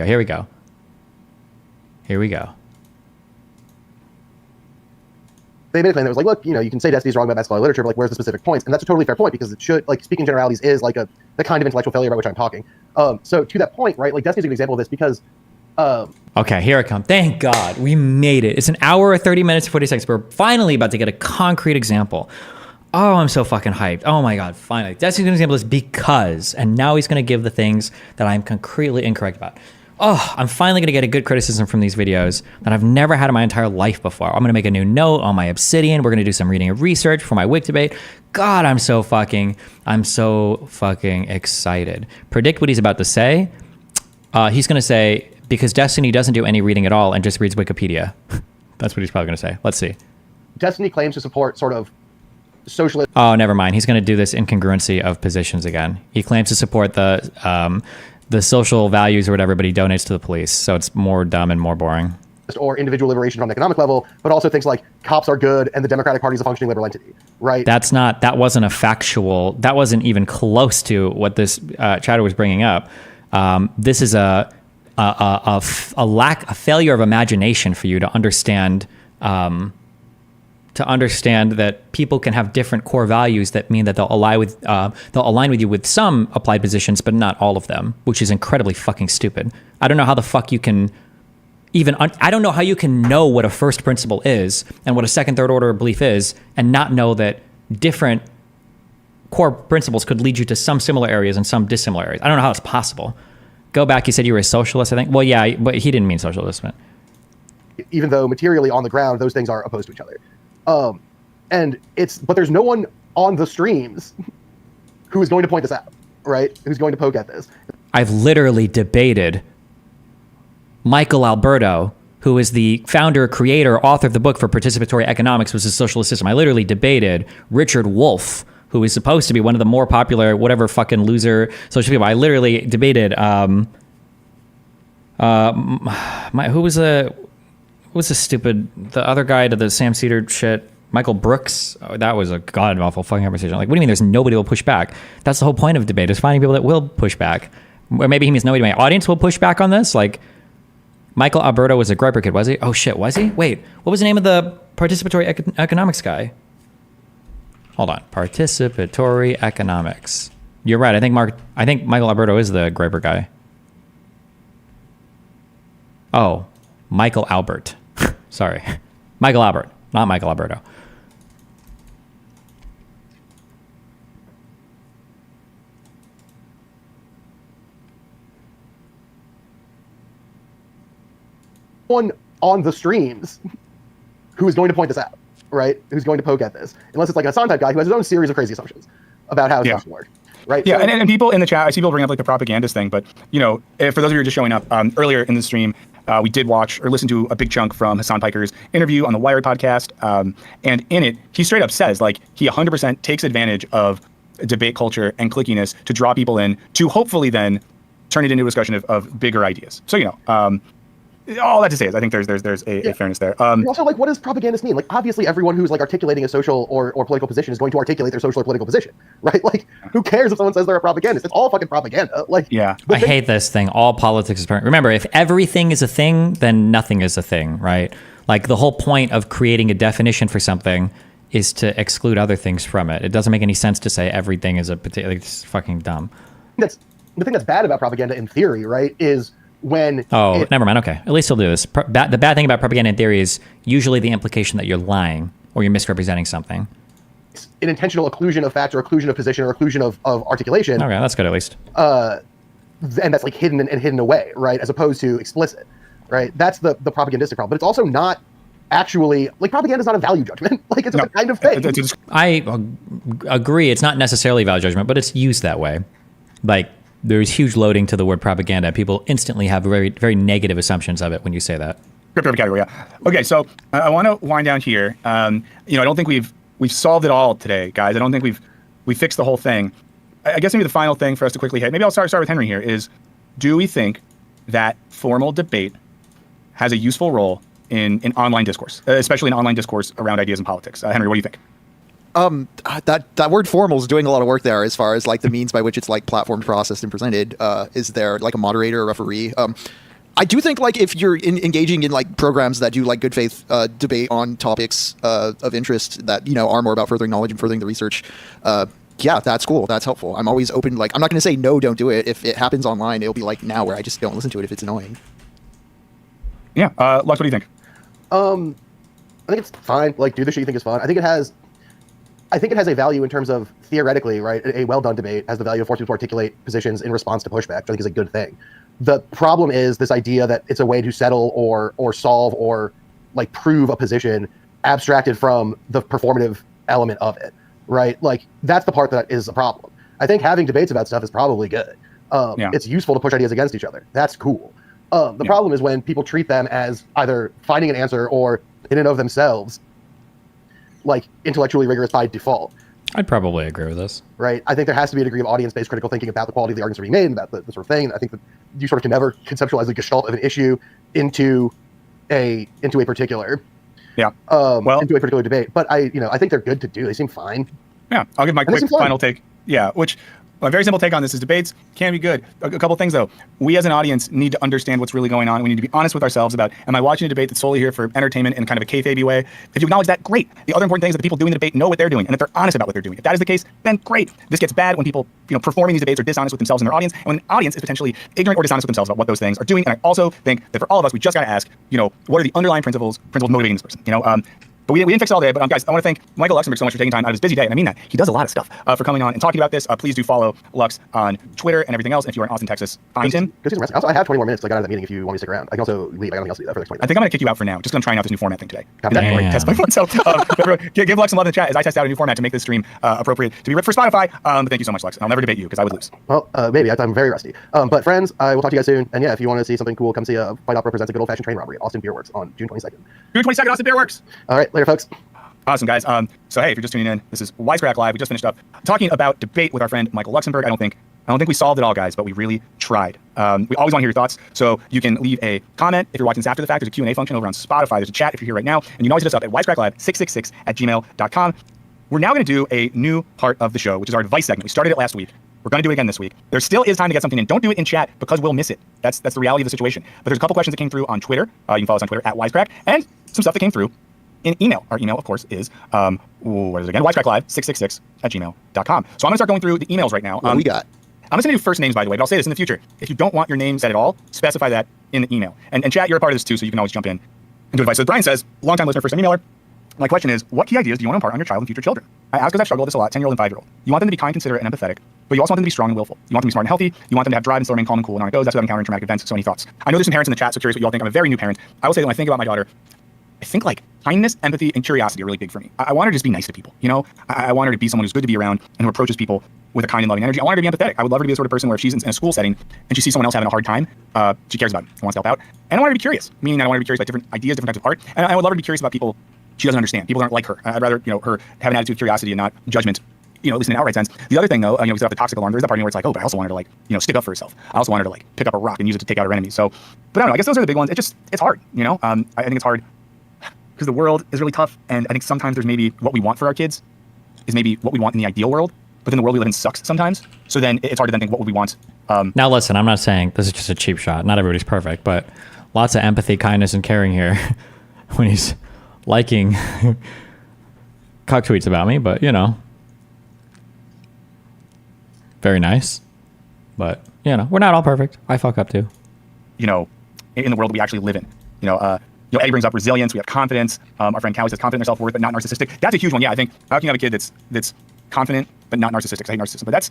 [SPEAKER 3] a claim that was like, look, you can say Destiny's wrong about masculine literature, but like, where's the specific points? And that's a totally fair point because it should, like, speaking generalities is like the kind of intellectual failure about which I'm talking. So to that point, right, like Destiny's a good example of this because...
[SPEAKER 2] Okay, here it comes. Thank God. We made it. It's an hour, 30 minutes, 40 seconds. We're finally about to get a concrete example. Oh, I'm so fucking hyped. Oh my God, finally. That's an example is because, and now he's going to give the things that I'm concretely incorrect about. oh, I'm finally going to get a good criticism from these videos that I've never had in my entire life before. I'm going to make a new note on my Obsidian. We're going to do some reading and research for my Wik debate. God, I'm so fucking excited. Predict what he's about to say. He's going to say, because Destiny doesn't do any reading at all and just reads Wikipedia. That's what he's probably going to say. Let's see.
[SPEAKER 3] Destiny claims to support sort of socialist.
[SPEAKER 2] Oh, never mind. He's going to do this incongruency of positions again. He claims to support the social values or whatever, but he donates to the police. So it's more dumb and more boring.
[SPEAKER 3] Or individual liberation from the economic level, but also things like cops are good and the Democratic Party is a functioning liberal entity, right?
[SPEAKER 2] That wasn't a factual, that wasn't even close to what this chatter was bringing up. This is a failure of imagination for you to understand that people can have different core values that mean that they'll align with you with some applied positions, but not all of them, which is incredibly fucking stupid. I don't know how the fuck you can I don't know how you can know what a first principle is and what a second, third order belief is and not know that different core principles could lead you to some similar areas and some dissimilar areas. I don't know how it's possible. Go back, you said you were a socialist, I think. Well, yeah, but he didn't mean socialist. But
[SPEAKER 3] even though materially on the ground, those things are opposed to each other. But there's no one on the streams who is going to point this out, right? Who's going to poke at this.
[SPEAKER 2] I've literally debated Michael Alberto, who is the founder, creator, author of the book for Participatory Economics, was a socialist system. I literally debated Richard Wolff, who is supposed to be one of the more popular, whatever fucking loser social people. I literally debated who was the other guy to the Sam Cedar shit, Michael Brooks. Oh, that was a god awful fucking conversation. Like, what do you mean there's nobody who will push back? That's the whole point of debate, is finding people that will push back. Or maybe he means nobody in my audience will push back on this. Like, Michael Alberto was a Groyper kid, was he? Oh shit, was he? Wait, what was the name of the participatory economics guy? Hold on, participatory economics. You're right. I think Michael Alberto is the Groyper guy. Oh, Michael Albert. Sorry, Michael Albert, not Michael Alberto.
[SPEAKER 3] One on the streams who is going to point this out, right? Who's going to poke at this, unless it's like a Hassan type guy who has his own series of crazy assumptions about how it's work, right?
[SPEAKER 1] Yeah,
[SPEAKER 3] So-
[SPEAKER 1] and people in the chat, I see people bring up like the propagandist thing, but for those of you who are just showing up, earlier in the stream, we did watch or listen to a big chunk from Hassan Piker's interview on the Wired podcast, and in it, he straight up says like he 100% takes advantage of debate culture and clickiness to draw people in to hopefully then turn it into a discussion of bigger ideas. So all that to say is I think there's a fairness there.
[SPEAKER 3] And also, like, what does propagandist mean? Like, obviously, everyone who's like articulating a social or political position is going to articulate their social or political position, right? Like, who cares if someone says they're a propagandist? It's all fucking propaganda. Like,
[SPEAKER 2] I hate this thing. All politics is. Remember, if everything is a thing, then nothing is a thing, right? Like, the whole point of creating a definition for something is to exclude other things from it. It doesn't make any sense to say everything is a particular. It's fucking dumb.
[SPEAKER 3] That's the thing that's bad about propaganda in theory, right? Is when
[SPEAKER 2] never mind. Okay, at least he'll do this. The bad thing about propaganda in theory is usually the implication that you're lying or you're misrepresenting something.
[SPEAKER 3] It's an intentional occlusion of fact or occlusion of position or occlusion of articulation.
[SPEAKER 2] Okay, that's good at least.
[SPEAKER 3] And that's like hidden and hidden away, right? As opposed to explicit, right? That's the propagandistic problem. But it's also not actually, like, propaganda is not a value judgment. Like, it's a kind of thing.
[SPEAKER 2] I agree. It's not necessarily value judgment, but it's used that way. Like, there's huge loading to the word propaganda. People instantly have very, very negative assumptions of it when you say that.
[SPEAKER 1] Perfect category, yeah. Okay, so I want to wind down here. I don't think we've solved it all today, guys. I don't think we fixed the whole thing. I guess maybe the final thing for us to quickly hit, maybe I'll start with Henry here, is do we think that formal debate has a useful role in online discourse, especially in online discourse around ideas and politics? Henry, what do you think?
[SPEAKER 4] That word formal is doing a lot of work there as far as like the means by which it's like platformed, processed, and presented. Is there like a moderator or referee? I do think like if you're engaging in like programs that do like good faith debate on topics of interest that are more about furthering knowledge and furthering the research, yeah, that's cool. That's helpful. I'm always open. Like, I'm not going to say no, don't do it. If it happens online, it'll be like now where I just don't listen to it if it's annoying.
[SPEAKER 1] Yeah, Lux, what do you think?
[SPEAKER 3] I think it's fine. Like, do the shit you think is fun. I think it has a value in terms of theoretically, right? A well-done debate has the value of forcing people to articulate positions in response to pushback, which I think is a good thing. the problem is this idea that it's a way to settle or solve or like prove a position abstracted from the performative element of it, right? Like that's the part that is a problem. I think having debates about stuff is probably good. It's useful to push ideas against each other. That's cool. The problem is when people treat them as either finding an answer or in and of themselves, like intellectually rigorous by default.
[SPEAKER 2] I'd probably agree with this.
[SPEAKER 3] Right. I think there has to be a degree of audience-based critical thinking about the quality of the arguments that are being made and about the sort of thing. And I think that you sort of can never conceptualize the gestalt of an issue into a particular into a particular debate. But I think they're good to do. They seem fine.
[SPEAKER 1] Yeah, I'll give my quick final take. Yeah, which my very simple take on this is debates can be good. A couple things though. We as an audience need to understand what's really going on. We need to be honest with ourselves about, am I watching a debate that's solely here for entertainment in kind of a kayfabe way? If you acknowledge that, great. The other important thing is that the people doing the debate know what they're doing and that they're honest about what they're doing. If that is the case, then great. This gets bad when people, performing these debates are dishonest with themselves and their audience, and when an audience is potentially ignorant or dishonest with themselves about what those things are doing. And I also think that for all of us, we just got to ask, what are the underlying principles motivating this person? But we didn't fix it all day. But guys, I want to thank Michael Luxembourg so much for taking time out of his busy day, and I mean that. He does a lot of stuff for coming on and talking about this. Please do follow Lux on Twitter and everything else. If you are in Austin, Texas, find him.
[SPEAKER 3] Also, I have 20 more minutes. I got out of that meeting if you want me to stick around. I can also leave. I got nothing else to do for the next 20 minutes.
[SPEAKER 1] I think I'm going to kick you out for now. Just going to try out this new format thing today. Test my phone. So give Lux some love in the chat as I test out a new format to make this stream appropriate to be ripped for Spotify. But thank you so much, Lux. I'll never debate you because I would lose.
[SPEAKER 3] Well, maybe. I'm very rusty. But friends, I will talk to you guys soon. And yeah, if you want to see something cool, come see Fight Opera presents a good old-fashioned train robbery at Austin Beer Works on June 22nd.
[SPEAKER 1] June 22nd, Austin Beer Works.
[SPEAKER 3] All right, later, folks.
[SPEAKER 1] Awesome, guys. So hey, if you're just tuning in, this is Wisecrack Live. We just finished up talking about debate with our friend Michael Luxembourg. I don't think we solved it all, guys, but we really tried. We always want to hear your thoughts, so you can leave a comment if you're watching this after the fact. There's a Q&A function over on Spotify. There's a chat if you're here right now, and you can always hit us up at wisecracklive666@gmail.com. We're now going to do a new part of the show, which is our advice segment. We started it last week. We're going to do it again this week. There still is time to get something in. Don't do it in chat because we'll miss it. That's the reality of the situation. But there's a couple questions that came through on Twitter. You can follow us on Twitter at Wisecrack, and some stuff that came through in email. Our email, of course, is what is it again? Wisecracklive666@gmail.com. So I'm going to start going through the emails right now.
[SPEAKER 4] What we got?
[SPEAKER 1] I'm just going to do first names, by the way, but I'll say this in the future. If you don't want your name said at all, specify that in the email. And chat, you're a part of this too, so you can always jump in and do advice. So Brian says, long-time listener, first-time emailer. My question is, what key ideas do you want to impart on your child and future children? I ask because I've struggled with this a lot, 10-year-old and 5-year-old. You want them to be kind, considerate, and empathetic, but you also want them to be strong and willful. You want them to be smart and healthy. You want them to have drive and still remain calm and cool and on it goes. That's without encountering traumatic events. So many thoughts. I know there's some parents in the chat, so curious what you all think. I'm a very new parent. I will say that when I think about my daughter, I think like kindness, empathy, and curiosity are really big for me. I want her to just be nice to people, I want her to be someone who's good to be around and who approaches people with a kind and loving energy. I want her to be empathetic. I would love her to be the sort of person where if she's in a school setting and she sees someone else having a hard time, she cares about it and wants to help out. And I want her to be curious, meaning that I want her to be curious about different ideas, different types of art. And I would love her to be curious about people she doesn't understand. People aren't like her. I'd rather, her have an attitude of curiosity and not judgment, at least in an outright sense. The other thing, though, we set up the toxic alarm. There's that part of me where it's like, oh, but I also want her to, stick up for herself. I also want her to, pick up a rock and use it to take out her enemies. So, but I don't know. I guess those are the big ones. It's hard, I think it's hard because the world is really tough. And I think sometimes there's maybe what we want for our kids is maybe what we want in the ideal world. But then the world we live in sucks sometimes. So then it's hard to then think, what would we want?
[SPEAKER 2] Now, listen, I'm not saying this is just a cheap shot. Not everybody's perfect, but lots of empathy, kindness, and caring here when he's liking cock tweets about me, but very nice. But we're not all perfect. I fuck up too.
[SPEAKER 1] In the world that we actually live in. Eddie brings up resilience. We have confidence. Our friend Callie says confident in their self-worth, but not narcissistic. That's a huge one. Yeah, I think how can you have a kid that's confident but not narcissistic? I hate narcissism, but that's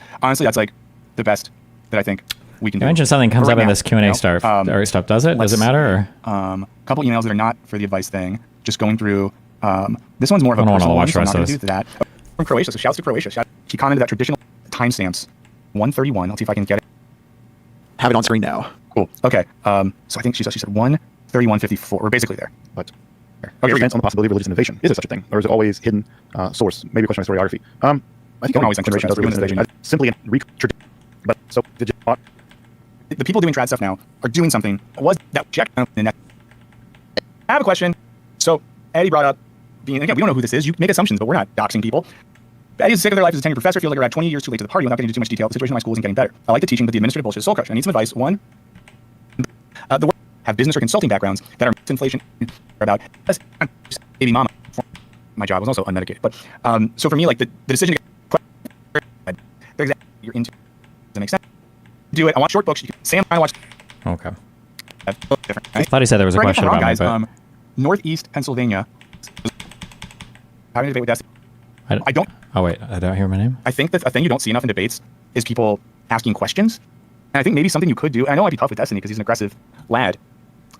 [SPEAKER 1] like the best that I think we can do.
[SPEAKER 2] You mentioned something comes up in this Q&A stuff. Does it? Does it matter?
[SPEAKER 1] A couple emails that are not for the advice thing. Just going through. This one's more of a personal one, so I'm not going to do that. From Croatia, so shouts to Croatia. She commented that traditional timestamps 131. Let's see if I can get it.
[SPEAKER 4] Have it on screen now.
[SPEAKER 1] Cool. Okay. So I think she said 131:54. We're basically there.
[SPEAKER 20] But okay, on the possibility of religious innovation. Is there such a thing, or is it always hidden source? Maybe a question of historiography. I think
[SPEAKER 1] don't always think
[SPEAKER 20] generation does religious innovation. Simply in tradition. But so did you?
[SPEAKER 1] The people doing trad stuff now are doing something. Was that check? I have a question. So Eddie brought up being, again, we don't know who this is. You make assumptions, but we're not doxing people. Eddie is sick of their life as a tenured professor. Feels like I arrived 20 years too late to the party without getting into too much detail. The situation in my school isn't getting better. I like the teaching, but the administrative bullshit is soul crushing. I need some advice. One, the work have business or consulting backgrounds that are inflation about baby mama. My job was also unmedicated. But so for me, like the decision to get you're into doesn't make sense. Do it. I want short books. You can say I'm trying to watch.
[SPEAKER 2] Okay.
[SPEAKER 1] Different,
[SPEAKER 2] I thought he said there was a question about
[SPEAKER 1] guys,
[SPEAKER 2] me, but...
[SPEAKER 1] Northeast Pennsylvania. Having a debate with Destiny. I don't.
[SPEAKER 2] Oh wait, I don't hear my name.
[SPEAKER 1] I think that a thing you don't see enough in debates is people asking questions. And I think maybe something you could do, and I know it might be tough with Destiny because he's an aggressive lad.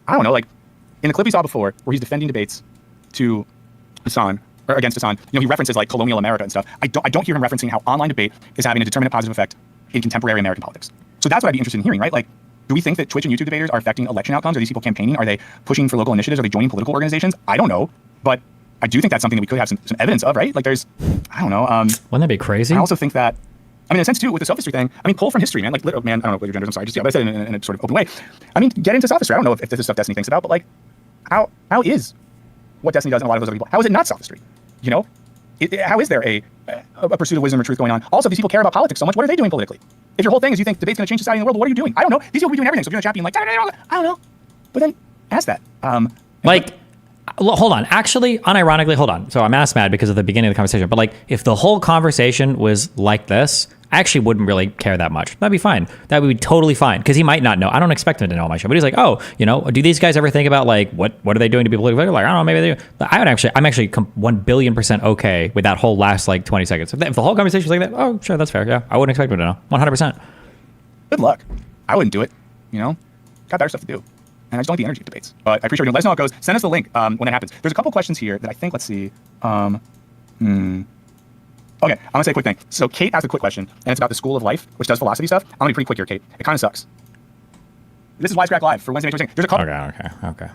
[SPEAKER 1] I don't know, like in the clip we saw before where he's defending debates to Hassan, or against Hassan, he references like colonial America and stuff. I don't hear him referencing how online debate is having a determinate positive effect in contemporary American politics. So that's what I'd be interested in hearing, right? Like, do we think that Twitch and YouTube debaters are affecting election outcomes? Are these people campaigning? Are they pushing for local initiatives? Are they joining political organizations? I don't know, but I do think that's something that we could have some evidence of, right? Like there's, I don't know.
[SPEAKER 2] Wouldn't that be crazy?
[SPEAKER 1] I also think that, I mean, in a sense too, with the sophistry thing, I mean, pull from history, man. Like, man, I don't know what your genders, I'm sorry, just, but I said it in a sort of open way. I mean, get into sophistry. I don't know if this is stuff Destiny thinks about, but like, how is what Destiny does and a lot of those other people, how is it not sophistry? How is there a pursuit of wisdom or truth going on? Also, if these people care about politics so much, what are they doing politically? If your whole thing is you think debate's going to change society and the world, what are you doing? I don't know. These people be doing everything. So if you're in the chat being like, I don't know. But then ask that.
[SPEAKER 2] Hold on. Actually, unironically, hold on. So I'm ass mad because of the beginning of the conversation. But like, if the whole conversation was like this, I actually wouldn't really care that much. That'd be fine. That would be totally fine. Because he might not know. I don't expect him to know my show. But he's like, oh, do these guys ever think about like, what are they doing to be political? Like, I don't know, maybe they do. But I'm actually 1 billion% okay with that whole last like 20 seconds. If the whole conversation was like that, oh, sure, that's fair. Yeah, I wouldn't expect him to know. 100%.
[SPEAKER 1] Good luck. I wouldn't do it. Got better stuff to do. And I just don't like the energy of debates. But I appreciate you. Let us know how it goes. Send us the link when it happens. There's a couple questions here that I think, let's see. Okay, I'm going to say a quick thing. So Kate asked a quick question, and it's about the School of Life, which does philosophy stuff. I'm going to be pretty quick here, Kate. It kind of sucks. This is Wisecrack Live for Wednesday, May 22nd. There's a couple.
[SPEAKER 2] Okay.